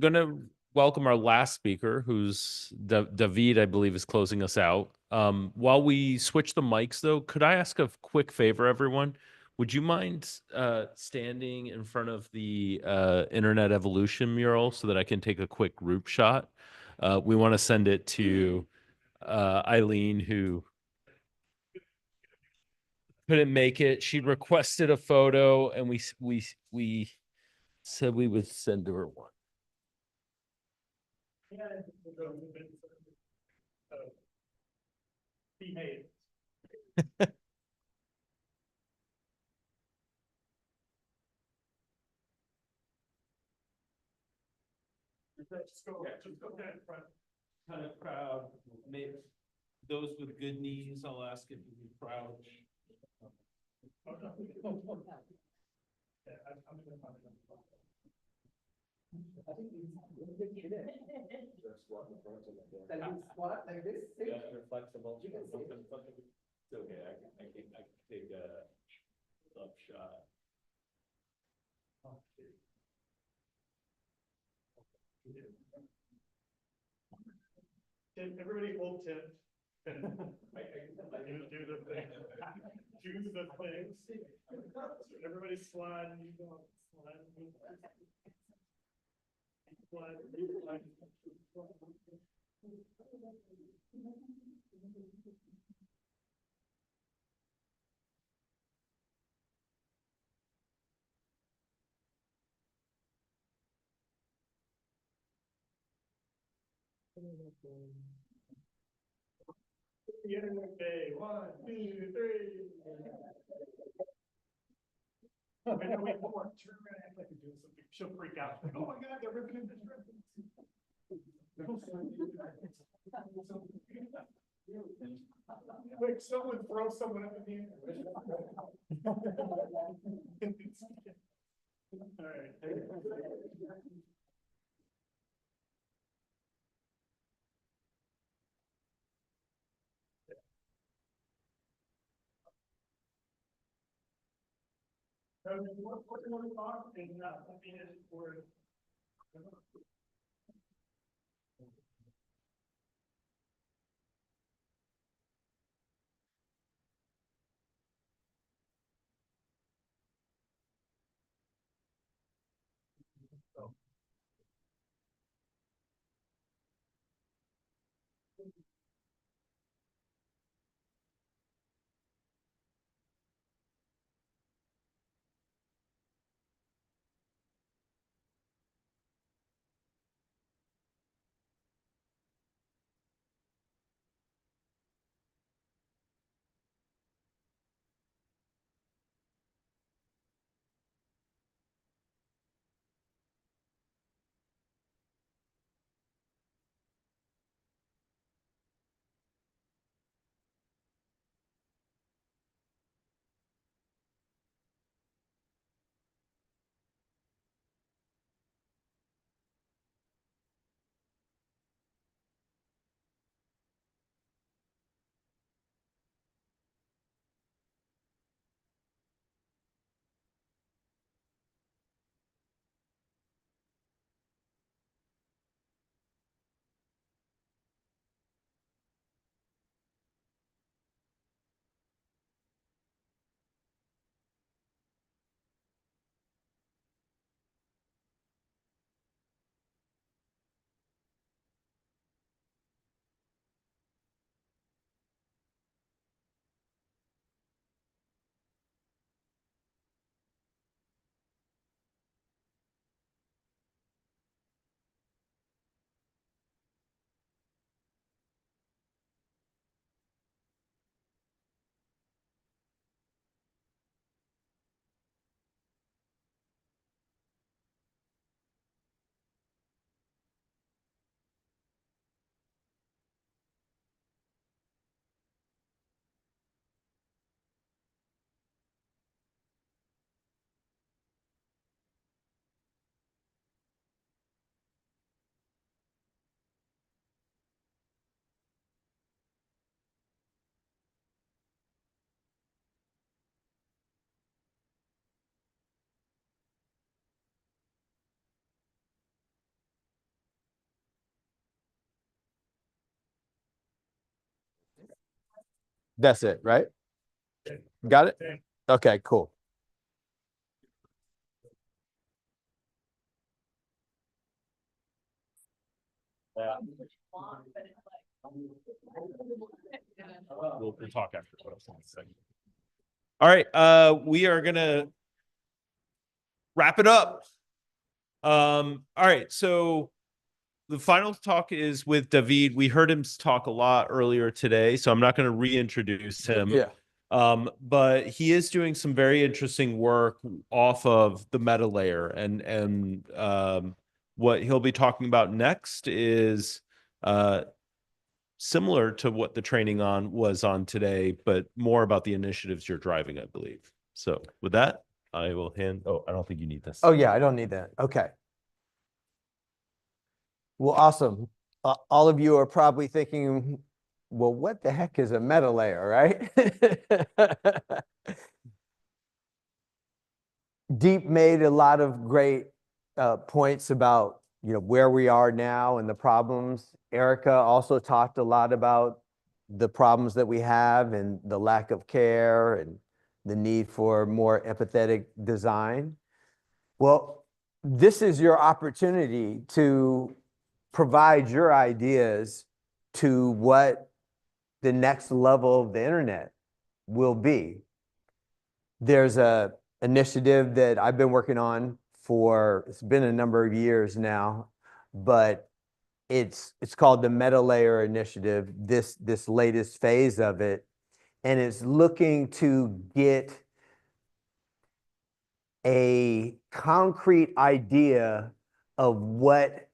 gonna welcome our last speaker, who's David, I believe, is closing us out. While we switch the mics, though, could I ask a quick favor, everyone? Would you mind standing in front of the Internet Evolution mural so that I can take a quick group shot? We want to send it to Eileen, who couldn't make it. She requested a photo, and we said we would send her one. Behave. Just go ahead in front. Kind of proud. Maybe those with good knees, I'll ask if you can crouch. Oh, no. Yeah, I'm gonna find it. Squat like this. You're flexible. It's okay, I can take a up shot. Everybody hold tip. Do the thing. Do the things. Everybody slide. You go. Slide. Slide. The internet day. 1, 2, 3. I know we want to turn around and act like we're doing something. She'll freak out. Like, oh my God, they're ripping in this reference. Like someone throw someone up in the air. All right. What do you want to talk and I mean it for That's it, right? Got it? Okay, cool. We'll talk after. All right, we are gonna wrap it up. All right, so the final talk is with David. We heard him talk a lot earlier today, so I'm not going to reintroduce him. Yeah. But he is doing some very interesting work off of the meta layer, and what he'll be talking about next is similar to what the training on was on today, but more about the initiatives you're driving, I believe. So with that, I will hand. Oh, I don't think you need this. Oh yeah, I don't need that. Okay. Well, awesome. All of you are probably thinking, well, what the heck is a meta layer, right? Deep made a lot of great points about, where we are now and the problems. Erica also talked a lot about the problems that we have and the lack of care and the need for more empathetic design. Well, this is your opportunity to provide your ideas to what the next level of the internet will be. There's a initiative that I've been working on it's been a number of years now, but it's called the Meta Layer Initiative, this latest phase of it, and it's looking to get a concrete idea of what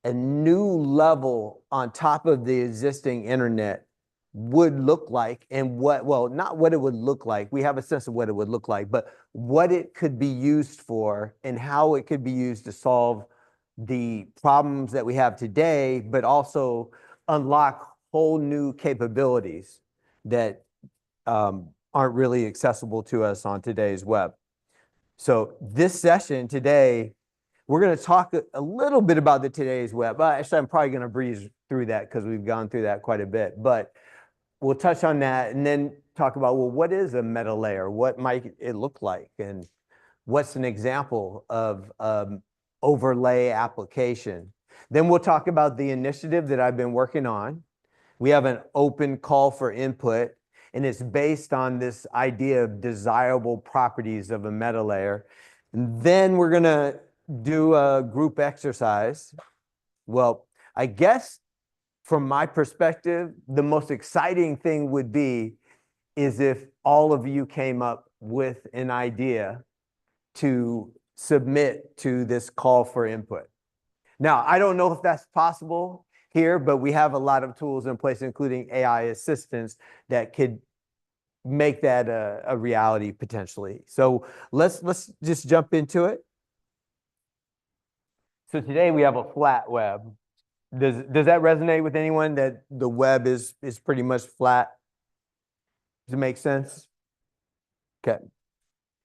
a new level on top of the existing internet would look like, and not what it would look like. We have a sense of what it would look like, but what it could be used for and how it could be used to solve the problems that we have today, but also unlock whole new capabilities that aren't really accessible to us on today's web. So this session today, we're going to talk a little bit about today's web. Actually, I'm probably going to breeze through that because we've gone through that quite a bit, but we'll touch on that and then talk about, well, what is a meta layer? What might it look like? And what's an example of overlay application? Then we'll talk about the initiative that I've been working on. We have an open call for input, and it's based on this idea of desirable properties of a meta layer. And then we're going to do a group exercise. Well, I guess from my perspective, the most exciting thing would be is if all of you came up with an idea to submit to this call for input. Now, I don't know if that's possible here, but we have a lot of tools in place, including AI assistants, that could make that a reality potentially. So let's just jump into it. So today we have a flat web. Does that resonate with anyone, that the web is pretty much flat? Does it make sense? Okay.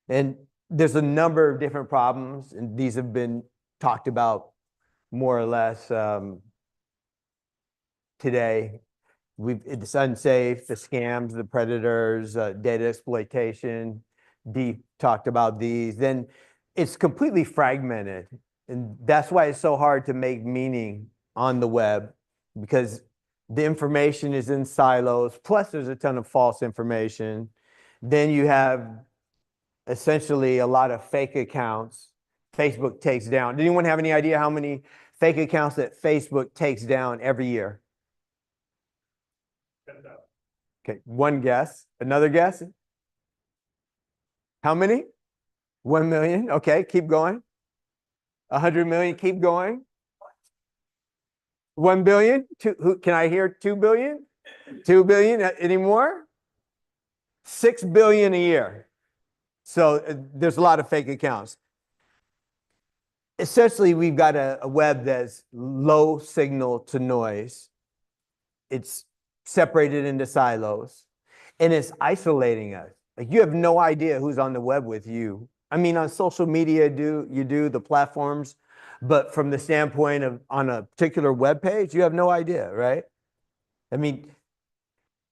And there's a number of different problems, and these have been talked about more or less today. It's unsafe, the scams, the predators, data exploitation. Deep talked about these. Then it's completely fragmented, and that's why it's so hard to make meaning on the web, because the information is in silos, plus there's a ton of false information. Then you have essentially a lot of fake accounts Facebook takes down. Does anyone have any idea how many fake accounts that Facebook takes down every year? Okay, one guess. Another guess? How many? 1 million. Okay, keep going. 100 million, keep going. 1 billion? Can I hear 2 billion? 2 billion? Any more? 6 billion a year. So there's a lot of fake accounts. Essentially, we've got a web that's low signal to noise. It's separated into silos, and it's isolating us. Like, you have no idea who's on the web with you. I mean, on social media, you do the platforms, but from the standpoint of on a particular web page, you have no idea, right? I mean,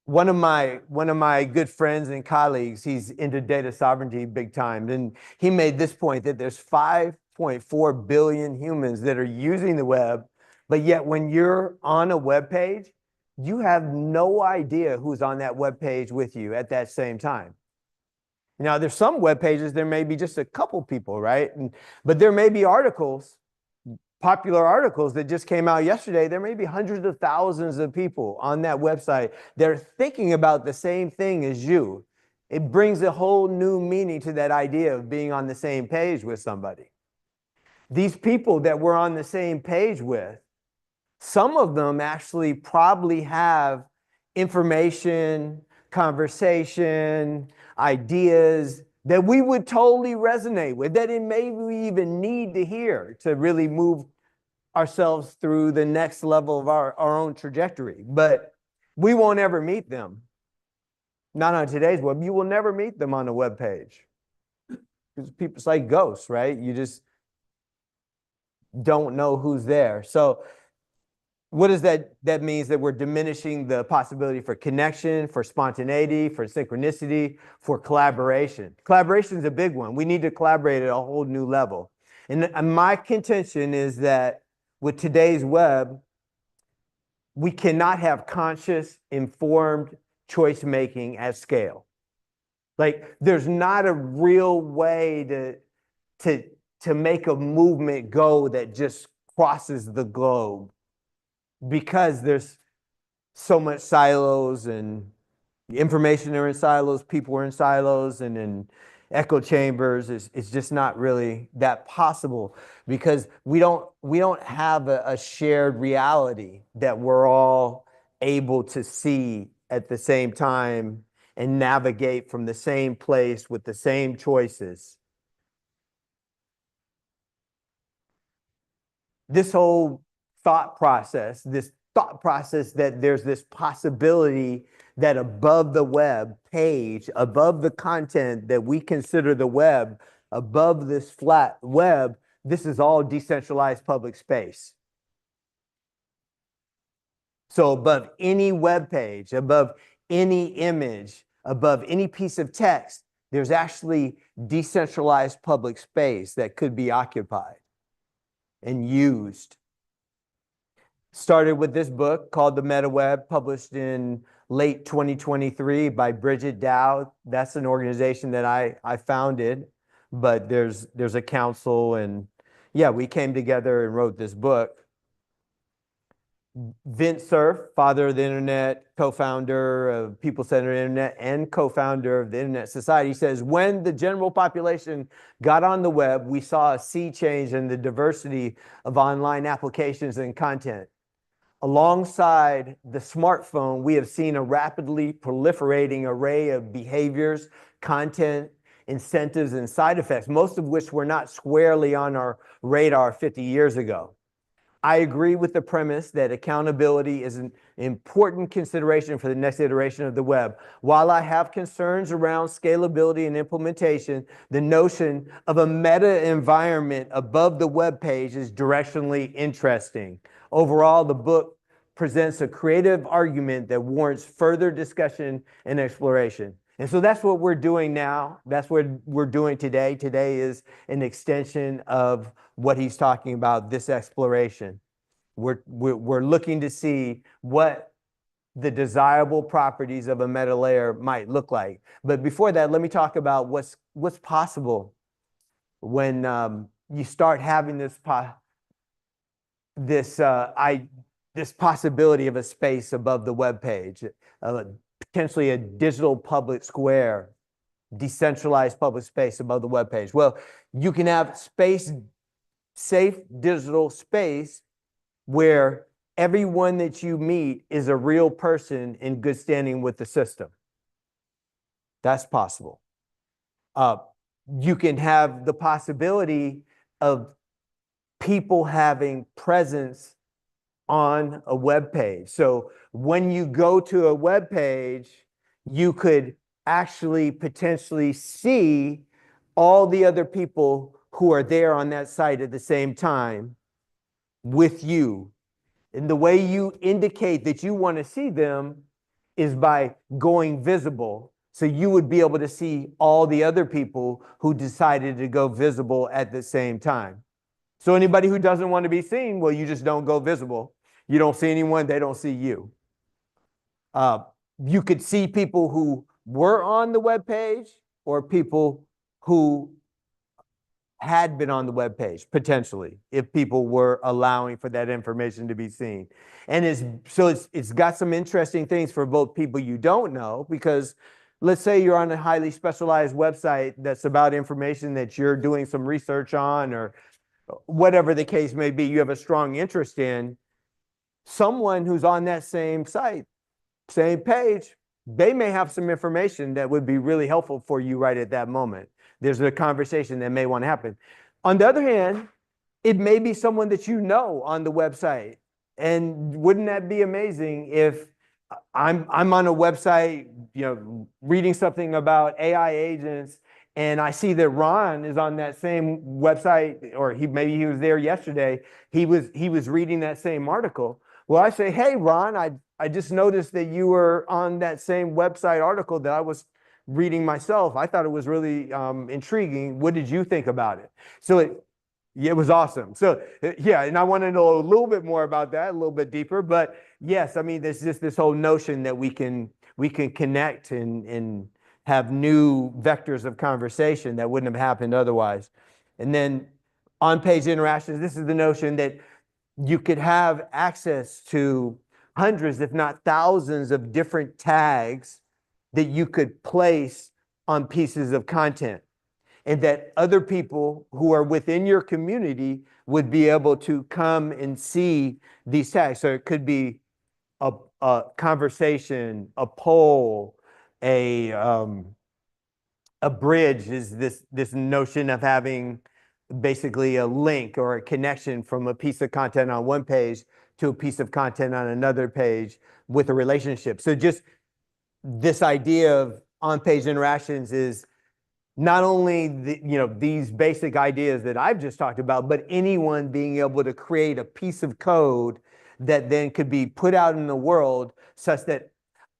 one of my good friends and colleagues, he's into data sovereignty big time, and he made this point that there's 5.4 billion humans that are using the web, but yet when you're on a web page, you have no idea who's on that web page with you at that same time. Now, there's some web pages, there may be just a couple people, right? But there may be articles, popular articles that just came out yesterday. There may be hundreds of thousands of people on that website that are thinking about the same thing as you. It brings a whole new meaning to that idea of being on the same page with somebody. These people that we're on the same page with, some of them actually probably have information, conversation, ideas that we would totally resonate with, that it maybe we even need to hear to really move ourselves through the next level of our own trajectory, but we won't ever meet them. Not on today's web. You will never meet them on a web page. Because people, it's like ghosts, right? You just don't know who's there. So what does that means that we're diminishing the possibility for connection, for spontaneity, for synchronicity, for collaboration. Collaboration is a big one. We need to collaborate at a whole new level. And my contention is that with today's web, we cannot have conscious, informed choice making at scale. Like, there's not a real way to make a movement go that just crosses the globe, because there's so much silos, and information are in silos, people are in silos and in echo chambers. It's just not really that possible, because we don't have a shared reality that we're all able to see at the same time and navigate from the same place with the same choices. This whole thought process that there's this possibility that above the web page, above the content that we consider the web, above this flat web, this is all decentralized public space. So above any web page, above any image, above any piece of text, there's actually decentralized public space that could be occupied and used. Started with this book called The Meta Web, published in late 2023 by Bridget Dow. That's an organization that I founded, but there's a council, and yeah, we came together and wrote this book. Vint Cerf, father of the internet, co-founder of People-Centered Internet, and co-founder of the Internet Society, says, when the general population got on the web, we saw a sea change in the diversity of online applications and content. Alongside the smartphone, we have seen a rapidly proliferating array of behaviors, content, incentives, and side effects, most of which were not squarely on our radar 50 years ago. I agree with the premise that accountability is an important consideration for the next iteration of the web. While I have concerns around scalability and implementation, the notion of a meta environment above the web page is directionally interesting. Overall, the book presents a creative argument that warrants further discussion and exploration. And so that's what we're doing now. That's what we're doing today. Today is an extension of what he's talking about, this exploration. We're looking to see what the desirable properties of a meta layer might look like. But before that, let me talk about what's possible when you start having this possibility of a space above the web page, potentially a digital public square, decentralized public space above the web page. Well, you can have safe digital space where everyone that you meet is a real person in good standing with the system. That's possible. You can have the possibility of people having presence on a web page. So when you go to a web page, you could actually potentially see all the other people who are there on that site at the same time with you. And the way you indicate that you want to see them is by going visible. So you would be able to see all the other people who decided to go visible at the same time. So anybody who doesn't want to be seen, well, you just don't go visible. You don't see anyone, they don't see you. You could see people who were on the web page or people who had been on the web page, potentially, if people were allowing for that information to be seen. And it's got some interesting things for both people you don't know, because let's say you're on a highly specialized website that's about information that you're doing some research on, or whatever the case may be, you have a strong interest in. Someone who's on that same site, same page, they may have some information that would be really helpful for you right at that moment. There's a conversation that may want to happen. On the other hand, it may be someone that you know on the website. And wouldn't that be amazing if I'm on a website, reading something about AI agents, and I see that Ron is on that same website, or maybe he was there yesterday. He was reading that same article. Well, I say, hey, Ron, I just noticed that you were on that same website article that I was reading myself. I thought it was really intriguing. What did you think about it? So it was awesome. So yeah, and I want to know a little bit more about that, a little bit deeper. But yes, I mean, there's just this whole notion that we can connect and have new vectors of conversation that wouldn't have happened otherwise. And then on-page interactions, this is the notion that you could have access to hundreds, if not thousands, of different tags that you could place on pieces of content, and that other people who are within your community would be able to come and see these tags. So it could be a conversation, a poll, a bridge is this notion of having basically a link or a connection from a piece of content on one page to a piece of content on another page with a relationship. So just this idea of on-page interactions is not only these basic ideas that I've just talked about, but anyone being able to create a piece of code that then could be put out in the world such that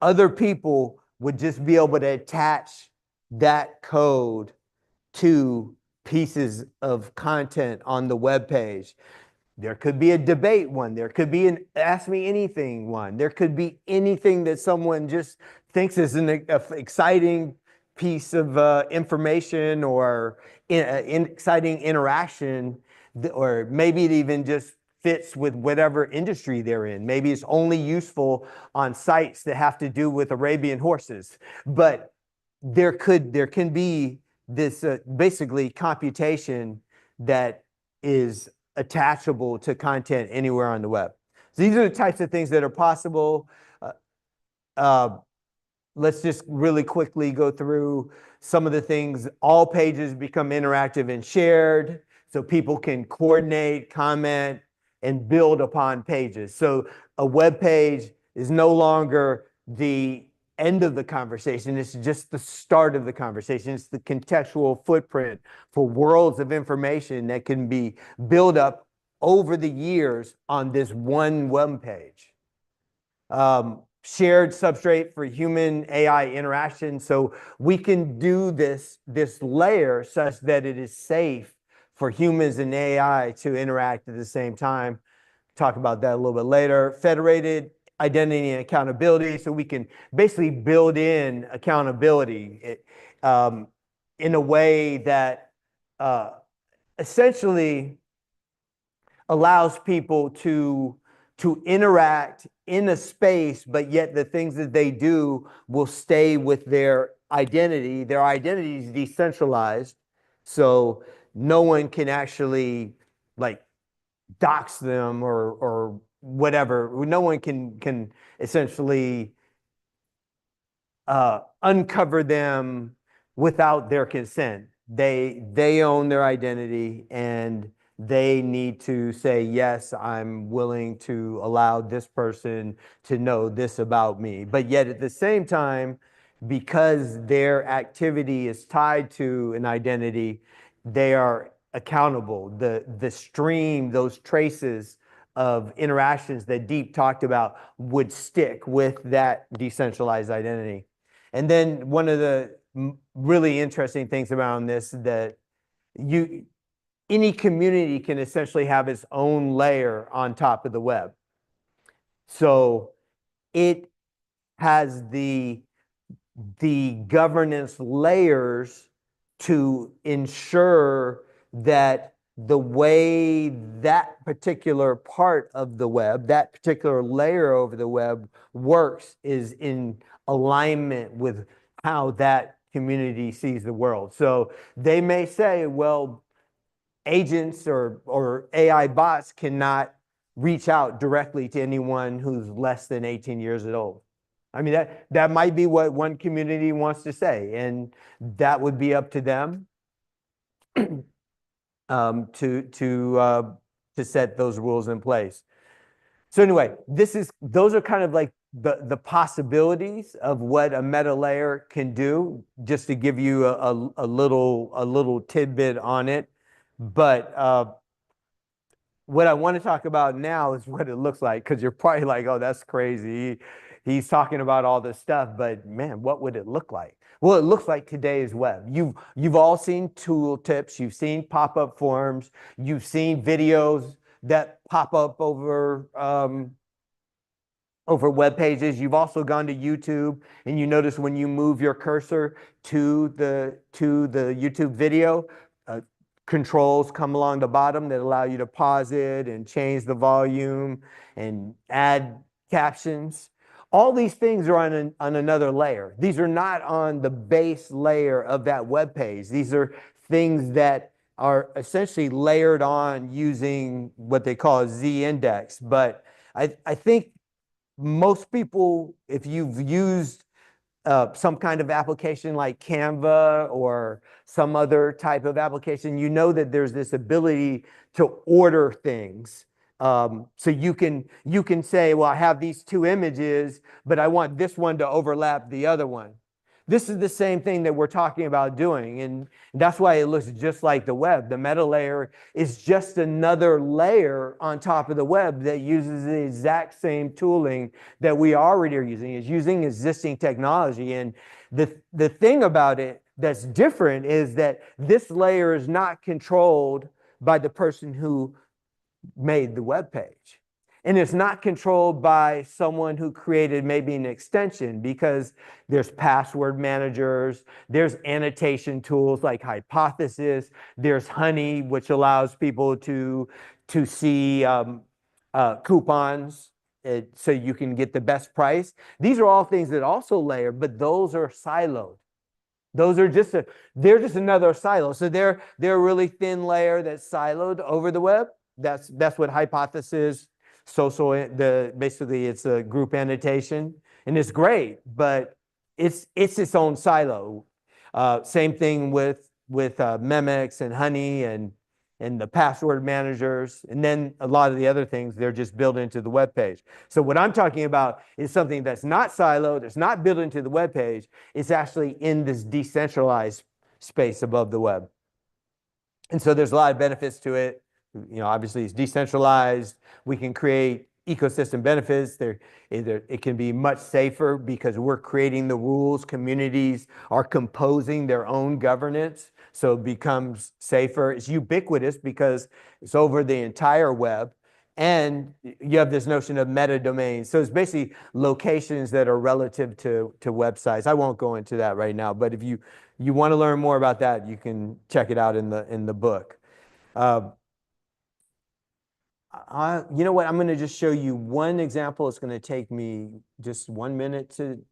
other people would just be able to attach that code to pieces of content on the web page. There could be a debate one. There could be an Ask Me Anything one. There could be anything that someone just thinks is an exciting piece of information or exciting interaction, or maybe it even just fits with whatever industry they're in. Maybe it's only useful on sites that have to do with Arabian horses. But there can be this basically computation that is attachable to content anywhere on the web. So these are the types of things that are possible. Let's just really quickly go through some of the things. All pages become interactive and shared, so people can coordinate, comment, and build upon pages. So a web page is no longer the end of the conversation. It's just the start of the conversation. It's the contextual footprint for worlds of information that can be built up over the years on this one web page. Shared substrate for human AI interaction. So we can do this layer such that it is safe for humans and AI to interact at the same time. Talk about that a little bit later. Federated identity and accountability. So we can basically build in accountability in a way that essentially allows people to interact in a space, but yet the things that they do will stay with their identity. Their identity is decentralized, so no one can actually dox them or whatever. No one can essentially uncover them without their consent. They own their identity, and they need to say, yes, I'm willing to allow this person to know this about me. But yet at the same time, because their activity is tied to an identity, they are accountable. The stream, those traces of interactions that Deep talked about would stick with that decentralized identity. And then one of the really interesting things around this, that any community can essentially have its own layer on top of the web. So it has the governance layers to ensure that the way that particular part of the web, that particular layer over the web works, is in alignment with how that community sees the world. So they may say, well, agents or AI bots cannot reach out directly to anyone who's less than 18 years old. I mean, that might be what one community wants to say, and that would be up to them. to set those rules in place. So anyway, those are kind of like the possibilities of what a meta layer can do, just to give you a little tidbit on it. But what I want to talk about now is what it looks like, because you're probably like, oh, that's crazy. He's talking about all this stuff, but man, what would it look like? Well, it looks like today's web. You've all seen tooltips, you've seen pop-up forms, you've seen videos that pop up over web pages. You've also gone to YouTube, and you notice when you move your cursor to the YouTube video, controls come along the bottom that allow you to pause it and change the volume and add captions. All these things are on another layer. These are not on the base layer of that web page. These are things that are essentially layered on using what they call a z-index. But I think most people, if you've used some kind of application like Canva or some other type of application, you know that there's this ability to order things. So you can say, well, I have these two images, but I want this one to overlap the other one. This is the same thing that we're talking about doing, and that's why it looks just like the web. The meta layer is just another layer on top of the web that uses the exact same tooling that we already are using. It's using existing technology, and the thing about it that's different is that this layer is not controlled by the person who made the web page. And it's not controlled by someone who created maybe an extension, because there's password managers, there's annotation tools like Hypothesis, there's Honey, which allows people to see coupons so you can get the best price. These are all things that also layer, but those are siloed. Those are they're just another silo. So they're a really thin layer that's siloed over the web. That's what Hypothesis. Basically it's a group annotation, and it's great, but it's its own silo. Same thing with Memex and Honey and the password managers, and then a lot of the other things, they're just built into the web page. So what I'm talking about is something that's not siloed, it's not built into the web page, it's actually in this decentralized space above the web. And so there's a lot of benefits to it. Obviously it's decentralized. We can create ecosystem benefits. It can be much safer because we're creating the rules. Communities are composing their own governance, so it becomes safer. It's ubiquitous because it's over the entire web. And you have this notion of meta domains. So it's basically locations that are relative to websites. I won't go into that right now, but if you want to learn more about that, you can check it out in the book. You know what? I'm going to just show you one example. It's going to take me just 1 minute to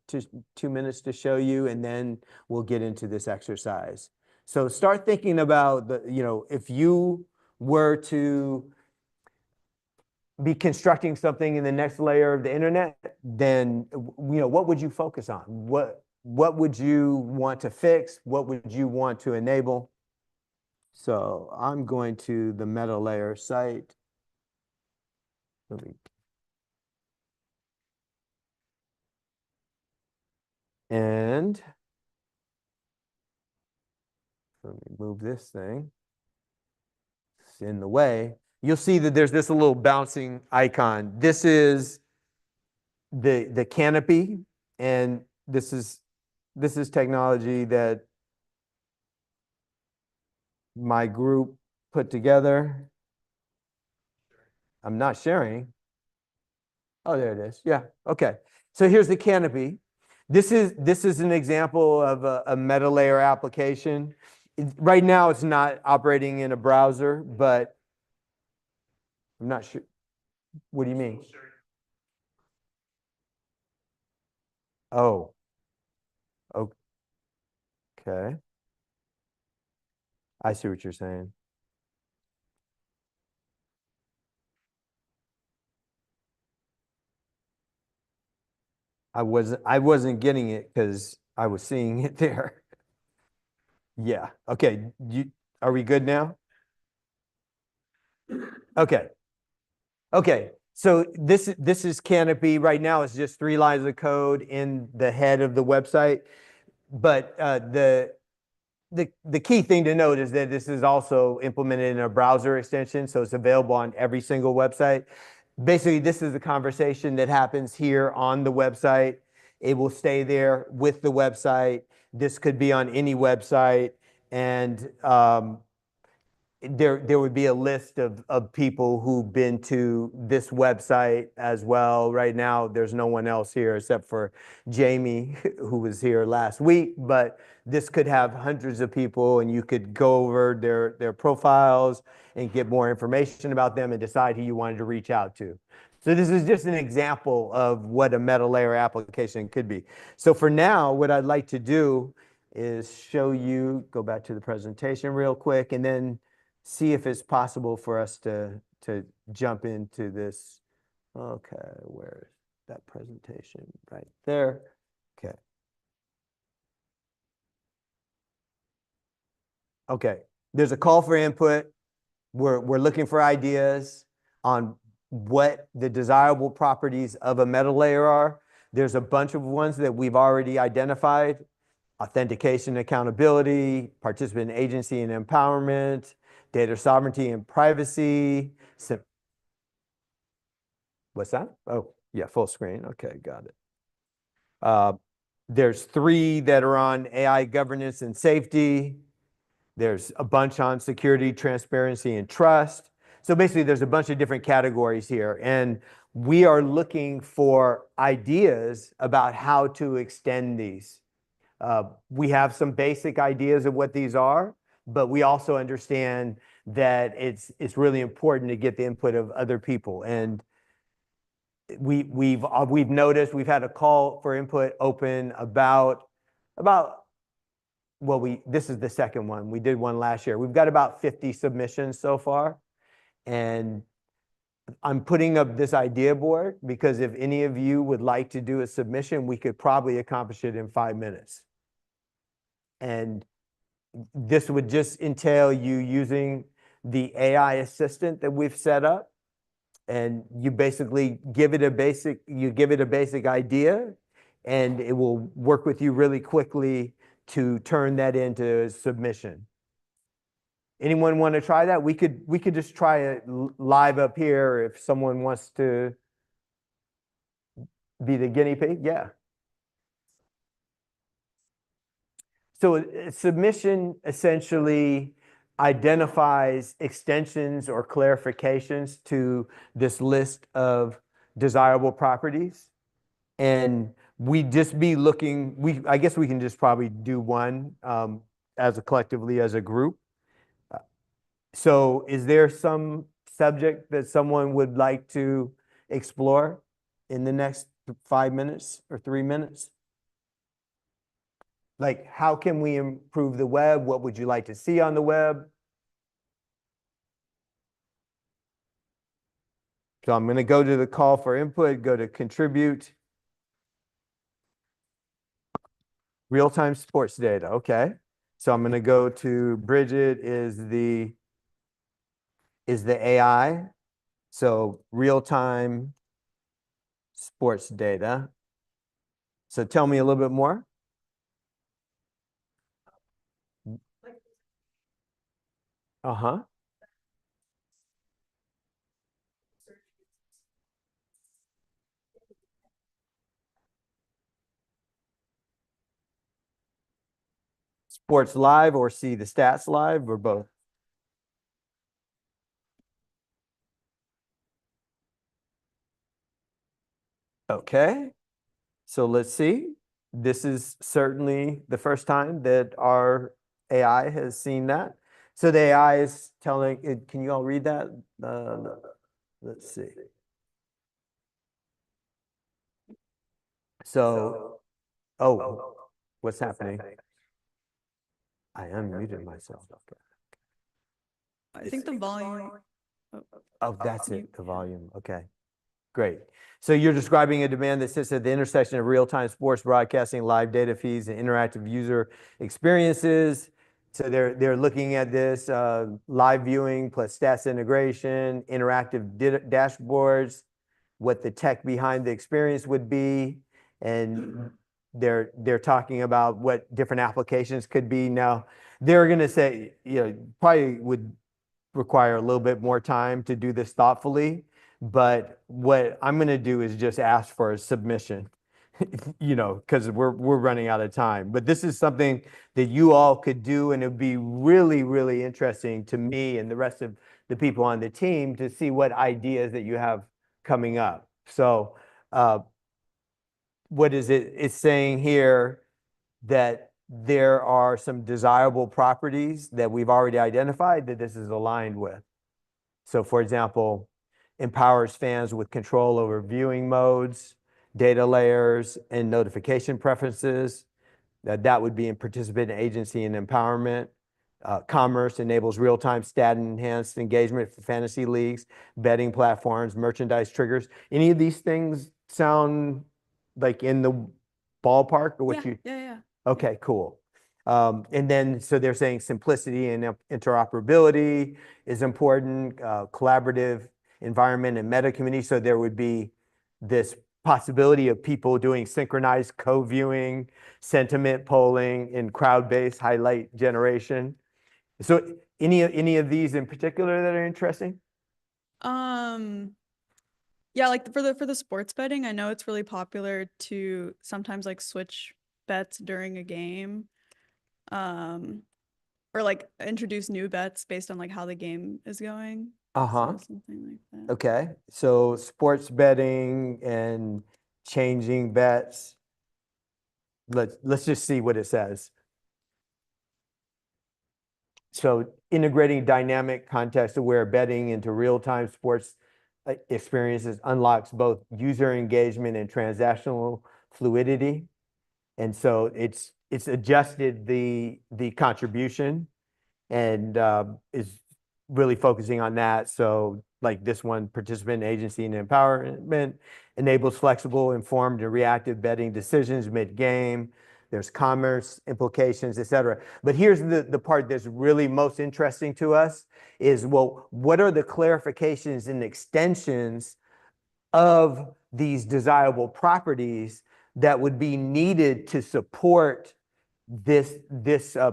2 minutes to show you, and then we'll get into this exercise. So start thinking about if you were to be constructing something in the next layer of the internet, then what would you focus on? What would you want to fix? What would you want to enable? So I'm going to the meta layer site. And let me move this thing. It's in the way. You'll see that there's this little bouncing icon. This is the canopy, and this is technology that my group put together. I'm not sharing. Oh, there it is. Yeah. Okay. So here's the canopy. This is an example of a meta layer application. Right now, it's not operating in a browser, but I'm not sure. What do you mean? Oh. Okay. I see what you're saying. I wasn't getting it because I was seeing it there. Yeah. Okay. Are we good now? Okay. Okay, so this is Canopy. Right now, it's just 3 lines of code in the head of the website. But the key thing to note is that this is also implemented in a browser extension, so it's available on every single website. Basically, this is the conversation that happens here on the website. It will stay there with the website. This could be on any website, and there would be a list of people who've been to this website as well. Right now, there's no one else here except for Jamie, who was here last week, but this could have hundreds of people, and you could go over their profiles and get more information about them and decide who you wanted to reach out to. So this is just an example of what a meta layer application could be. So for now, what I'd like to do is show you, go back to the presentation real quick, and then see if it's possible for us to jump into this. Okay, where's that presentation? Right there. Okay. Okay, there's a call for input. We're looking for ideas on what the desirable properties of a meta layer are. There's a bunch of ones that we've already identified: authentication, accountability, participant agency and empowerment, data sovereignty and privacy. What's that? Oh, yeah, full screen. Okay, got it. There's 3 that are on AI governance and safety. There's a bunch on security, transparency, and trust. So basically, there's a bunch of different categories here. And we are looking for ideas about how to extend these. We have some basic ideas of what these are, but we also understand that it's really important to get the input of other people. And we've noticed, we've had a call for input open about well, this is the second one. We did one last year. We've got about 50 submissions so far. And I'm putting up this idea board because if any of you would like to do a submission, we could probably accomplish it in 5 minutes. And this would just entail you using the AI assistant that we've set up. And you basically give it a basic idea, and it will work with you really quickly to turn that into a submission. Anyone want to try that? We could just try it live up here if someone wants to be the guinea pig. Yeah. So a submission essentially identifies extensions or clarifications to this list of desirable properties. And we'd just be looking, I guess we can just probably do one collectively as a group. So is there some subject that someone would like to explore in the next 5 minutes or 3 minutes? Like, how can we improve the web? What would you like to see on the web? So I'm going to go to the call for input, go to contribute. Real-time sports data. Okay. So I'm going to go to Bridget is the AI. So real-time sports data. So tell me a little bit more. Uh-huh. Sports live or see the stats live or both? Okay. So let's see. This is certainly the first time that our AI has seen that. So the AI is telling it, can you all read that? Let's see. So, oh, what's happening? I unmuted myself. Okay. I think the volume. Oh, that's it, the volume. Okay, great. So you're describing a demand that sits at the intersection of real-time sports broadcasting, live data feeds, and interactive user experiences. So they're looking at this live viewing plus stats integration, interactive dashboards, what the tech behind the experience would be, and they're talking about what different applications could be. Now, they're going to say, probably would require a little bit more time to do this thoughtfully, but what I'm going to do is just ask for a submission. Because we're running out of time. But this is something that you all could do, and it'd be really, really interesting to me and the rest of the people on the team to see what ideas that you have coming up. So what is it? It's saying here that there are some desirable properties that we've already identified that this is aligned with. So for example, empowers fans with control over viewing modes, data layers, and notification preferences. That would be in participant agency and empowerment. Commerce enables real-time stat enhanced engagement for fantasy leagues, betting platforms, merchandise triggers. Any of these things sound like in the ballpark or what Yeah. Okay, cool. And then, so they're saying simplicity and interoperability is important, collaborative environment and meta community. So there would be this possibility of people doing synchronized co-viewing, sentiment polling, and crowd-based highlight generation. So any of these in particular that are interesting? Yeah, like for the sports betting, I know it's really popular to sometimes like switch bets during a game. Or like introduce new bets based on like how the game is going. Uh-huh. So something like that. Okay, so sports betting and changing bets. Let's just see what it says. So integrating dynamic context-aware betting into real-time sports experiences unlocks both user engagement and transactional fluidity. And so it's adjusted the contribution and is really focusing on that. So like this one, participant agency and empowerment enables flexible, informed, and reactive betting decisions mid-game. There's commerce implications, et cetera. But here's the part that's really most interesting to us is, well, what are the clarifications and extensions of these desirable properties that would be needed to support this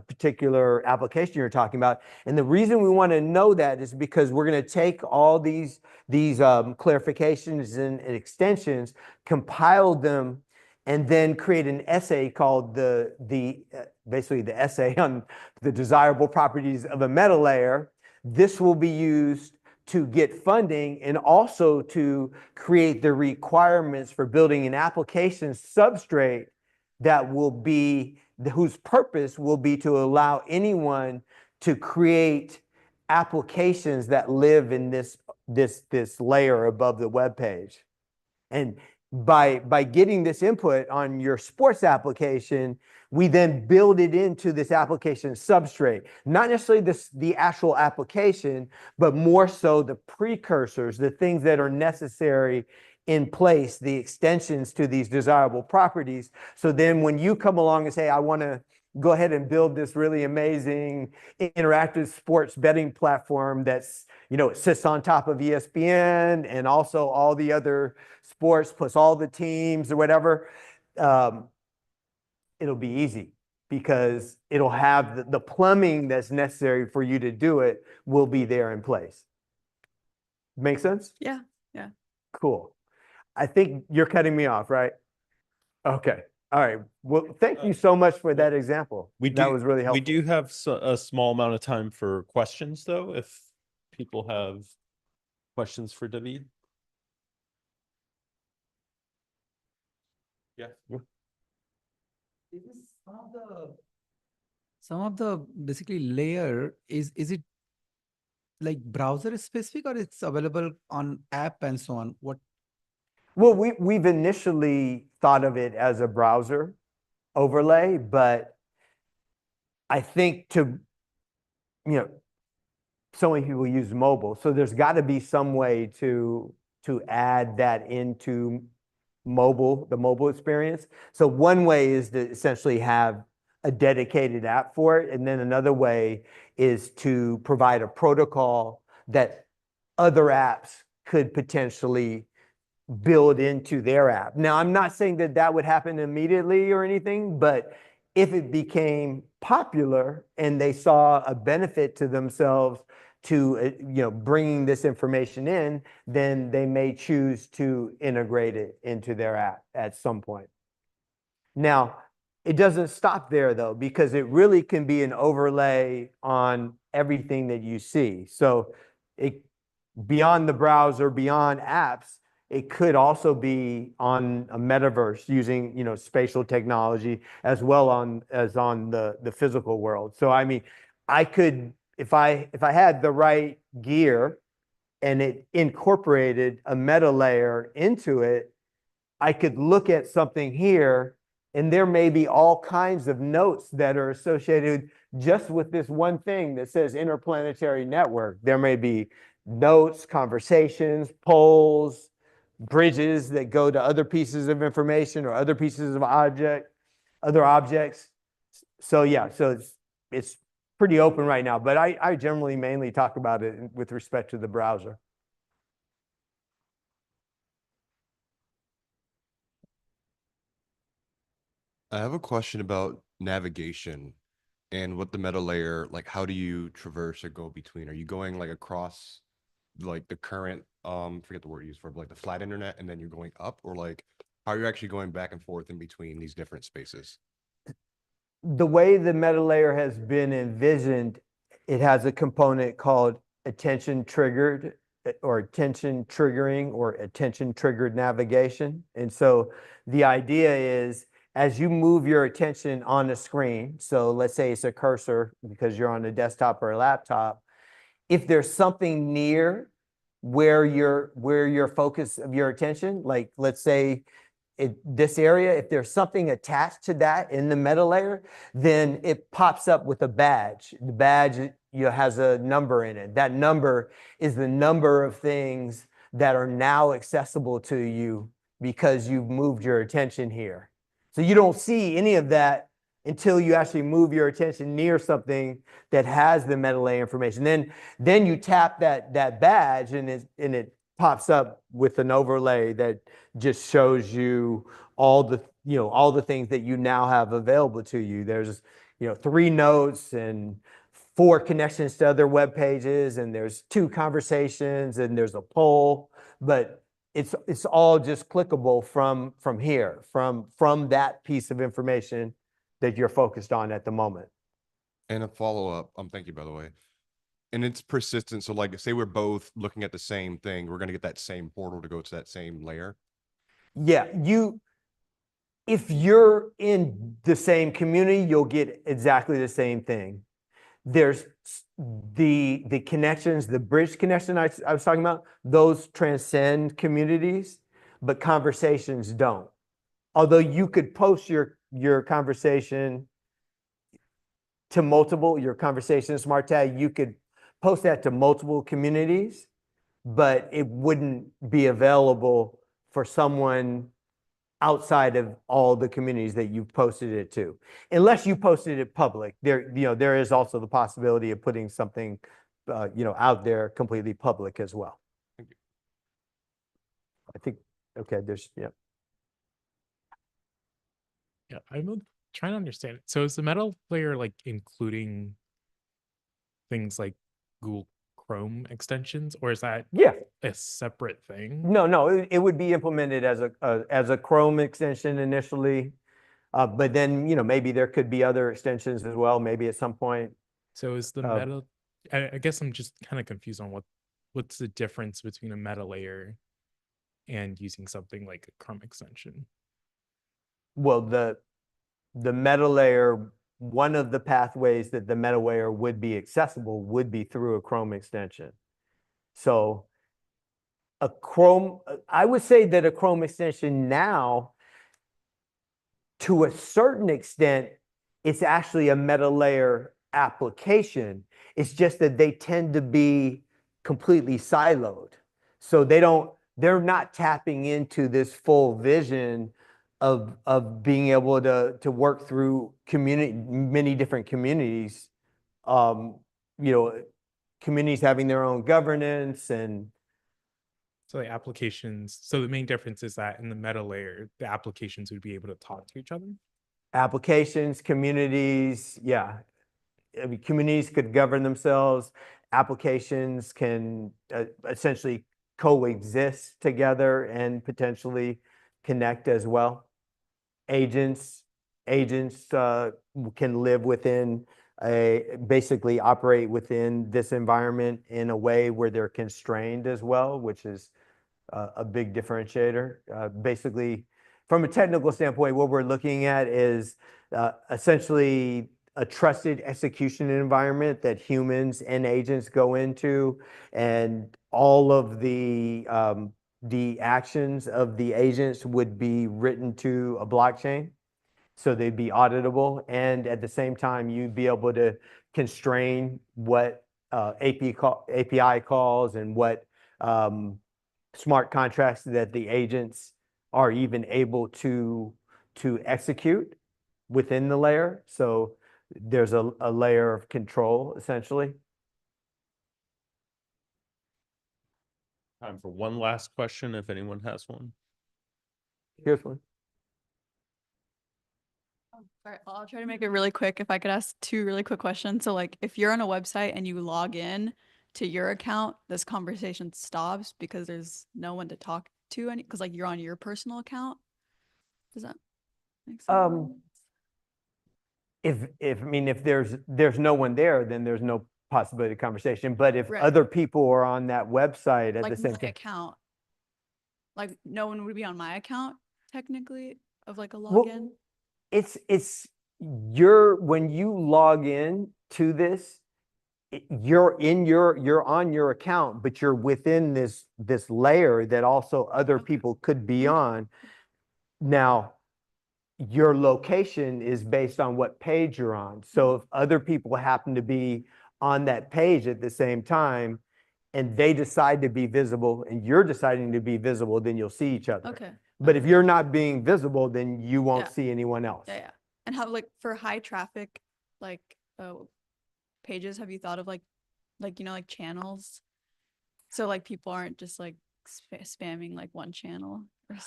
particular application you're talking about? And the reason we want to know that is because we're going to take all these clarifications and extensions, compile them, and then create an essay called basically the essay on the desirable properties of a meta layer. This will be used to get funding and also to create the requirements for building an application substrate that will be, whose purpose will be to allow anyone to create applications that live in this layer above the web page. And by getting this input on your sports application, we then build it into this application substrate. Not necessarily the actual application, but more so the precursors, the things that are necessary in place, the extensions to these desirable properties. So then when you come along and say, I want to go ahead and build this really amazing interactive sports betting platform that's, it sits on top of ESPN and also all the other sports plus all the teams or whatever, it'll be easy because it'll have the plumbing that's necessary for you to do it will be there in place. Make sense? Yeah. Cool. I think you're cutting me off, right? Okay. All right. Well, thank you so much for that example. That was really helpful. We do have a small amount of time for questions, though, if people have questions for David. Yeah. Is this some of the basically layer is it like browser specific or it's available on app and so on? What? Well, we've initially thought of it as a browser overlay, but I think so many people use mobile, so there's got to be some way to add that into the mobile experience. So one way is to essentially have a dedicated app for it. And then another way is to provide a protocol that other apps could potentially build into their app. Now, I'm not saying that that would happen immediately or anything, but if it became popular and they saw a benefit to themselves to bringing this information in, then they may choose to integrate it into their app at some point. Now, it doesn't stop there though, because it really can be an overlay on everything that you see. So it beyond the browser, beyond apps, it could also be on a metaverse using, spatial technology as well as on the physical world. So I mean, I could, if I had the right gear and it incorporated a meta layer into it, I could look at something here and there may be all kinds of notes that are associated just with this one thing that says interplanetary network. There may be notes, conversations, polls, bridges that go to other pieces of information or other pieces of other objects. So yeah, so it's pretty open right now, but I generally mainly talk about it with respect to the browser. I have a question about navigation and what the meta layer, like how do you traverse or go between? Are you going like across like the current, forget the word you used for, like the flat internet, and then you're going up, or like how are you actually going back and forth in between these different spaces? The way the meta layer has been envisioned, it has a component called attention triggered or attention triggering or attention triggered navigation. And so the idea is as you move your attention on the screen, so let's say it's a cursor because you're on a desktop or a laptop, if there's something near where your focus of your attention, like let's say this area, if there's something attached to that in the meta layer, then it pops up with a badge. The badge has a number in it. That number is the number of things that are now accessible to you because you've moved your attention here. So you don't see any of that until you actually move your attention near something that has the meta layer information. Then you tap that badge and it pops up with an overlay that just shows you all the things that you now have available to you. There's 3 notes and 4 connections to other web pages, and there's 2 conversations, and there's a poll, but it's all just clickable from here, from that piece of information that you're focused on at the moment. And a follow-up, thank you, by the way. And it's persistent. So like, say we're both looking at the same thing, we're going to get that same portal to go to that same layer. Yeah, if you're in the same community, you'll get exactly the same thing. There's the connections, the bridge connection I was talking about, those transcend communities, but conversations don't. Although you could post your conversation to multiple, your conversation smart tag, you could post that to multiple communities, but it wouldn't be available for someone outside of all the communities that you've posted it to, unless you posted it public. There is also the possibility of putting something, out there completely public as well. Thank you. I think, okay, yeah. Yeah, I'm trying to understand it. So is the meta layer like including things like Google Chrome extensions, or is that a separate thing? No, it would be implemented as a Chrome extension initially, but then maybe there could be other extensions as well. Maybe at some point. So is the meta? I guess I'm just kind of confused on what's the difference between a meta layer and using something like a Chrome extension. Well, the meta layer, one of the pathways that the meta layer would be accessible would be through a Chrome extension. So I would say that a Chrome extension now, to a certain extent, it's actually a meta layer application. It's just that they tend to be completely siloed. So they're not tapping into this full vision of being able to work through many different communities. You know, communities having their own governance and So the applications, so the main difference is that in the meta layer, the applications would be able to talk to each other. applications, communities, yeah. I mean, communities could govern themselves. Applications can essentially coexist together and potentially connect as well. Agents can live within basically operate within this environment in a way where they're constrained as well, which is a big differentiator. Basically, from a technical standpoint, what we're looking at is essentially a trusted execution environment that humans and agents go into, and all of the actions of the agents would be written to a blockchain. So they'd be auditable, and at the same time, you'd be able to constrain what API calls and what smart contracts that the agents are even able to execute within the layer. So there's a layer of control, essentially. Time for one last question, if anyone has one. Here's one. All right, I'll try to make it really quick. If I could ask two really quick questions. So like if you're on a website and you log in to your account, this conversation stops because there's no one to talk to because like you're on your personal account. Does that make sense? If I mean, if there's no one there, then there's no possibility of conversation. But if Right. other people are on that website at Like the same my time, account, like no one would be on my account technically of like a Well, login. it's when you log in to this, you're on your account, but you're within this layer that also other people could be on. Now, your location is based on what page you're on. So if other people happen to be on that page at the same time and they decide to be visible and you're deciding to be visible, then you'll see each other. Okay. But if you're not being visible, then you won't Yeah. see anyone else. Yeah. And how like for high traffic, like pages, have you thought of like you know, like channels? So like people aren't just like spamming like one channel.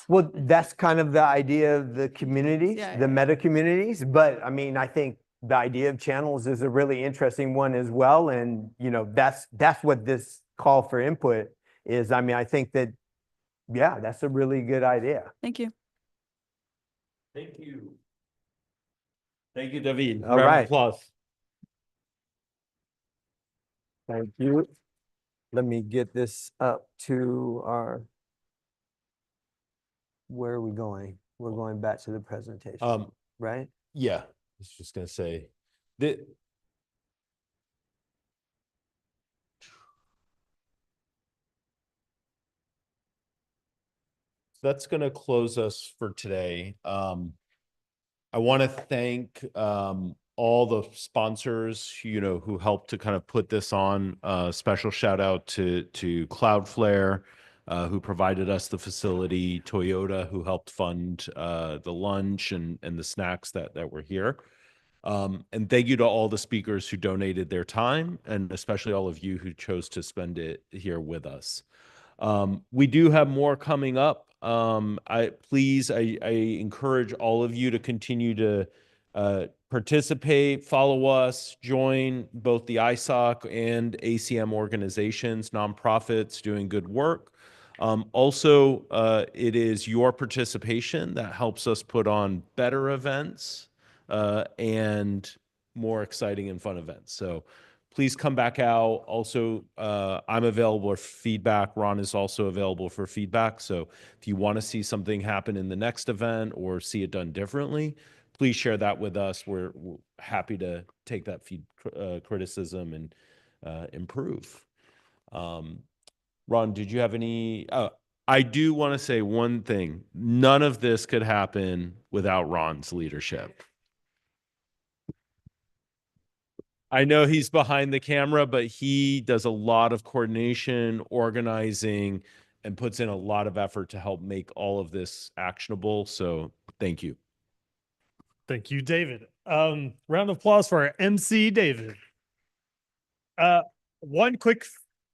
Well, that's kind of the idea of the communities, Yeah, the yeah. meta communities. But I mean, I think the idea of channels is a really interesting one as well. And, you know, that's what this call for input is. I mean, I think that, yeah, that's a really good idea. Thank you. Thank you. Thank you, David. All Round of right. applause. Thank you. Let me get this up to where are we going? We're going back to the presentation, right? Yeah, I was just gonna say that. That's gonna close us for today. I want to thank all the sponsors, you know, who helped to kind of put this on. Special shout out to Cloudflare, who provided us the facility, Toyota, who helped fund the lunch and the snacks that were here. And thank you to all the speakers who donated their time, and especially all of you who chose to spend it here with us. We do have more coming up. I encourage all of you to continue to participate, follow us, join both the ISOC and ACM organizations, nonprofits doing good work. Also, it is your participation that helps us put on better events and more exciting and fun events. So please come back out. Also, I'm available for feedback. Ron is also available for feedback. So if you want to see something happen in the next event or see it done differently, please share that with us. We're happy to take that criticism and improve. Ron, did you have any? I do want to say one thing. None of this could happen without Ron's leadership. I know he's behind the camera, but he does a lot of coordination, organizing, and puts in a lot of effort to help make all of this actionable. So thank you. Thank you, David. Round of applause for our MC, David. One quick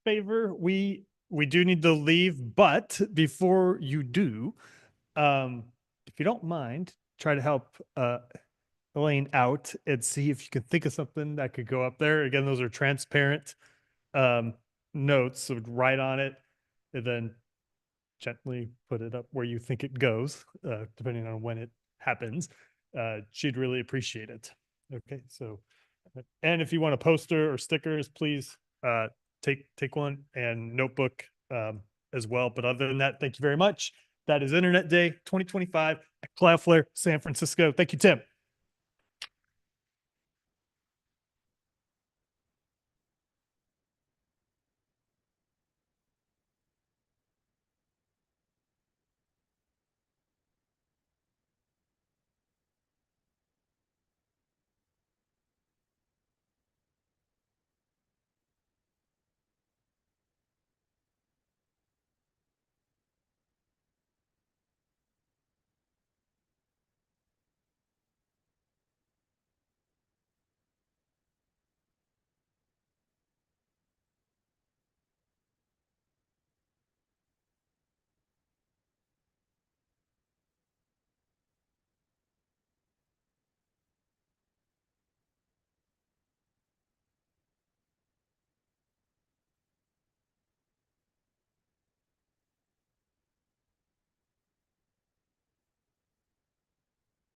favor, we do need to leave, but before you do, if you don't mind, try to help Elaine out and see if you can think of something that could go up there. Again, those are transparent notes, so write on it and then gently put it up where you think it goes, depending on when it happens. She'd really appreciate it. Okay, so, and if you want a poster or stickers, please take one, and notebook as well. But other than that, thank you very much. That is Internet Day 2025 at Cloudflare San Francisco. Thank you, Tim.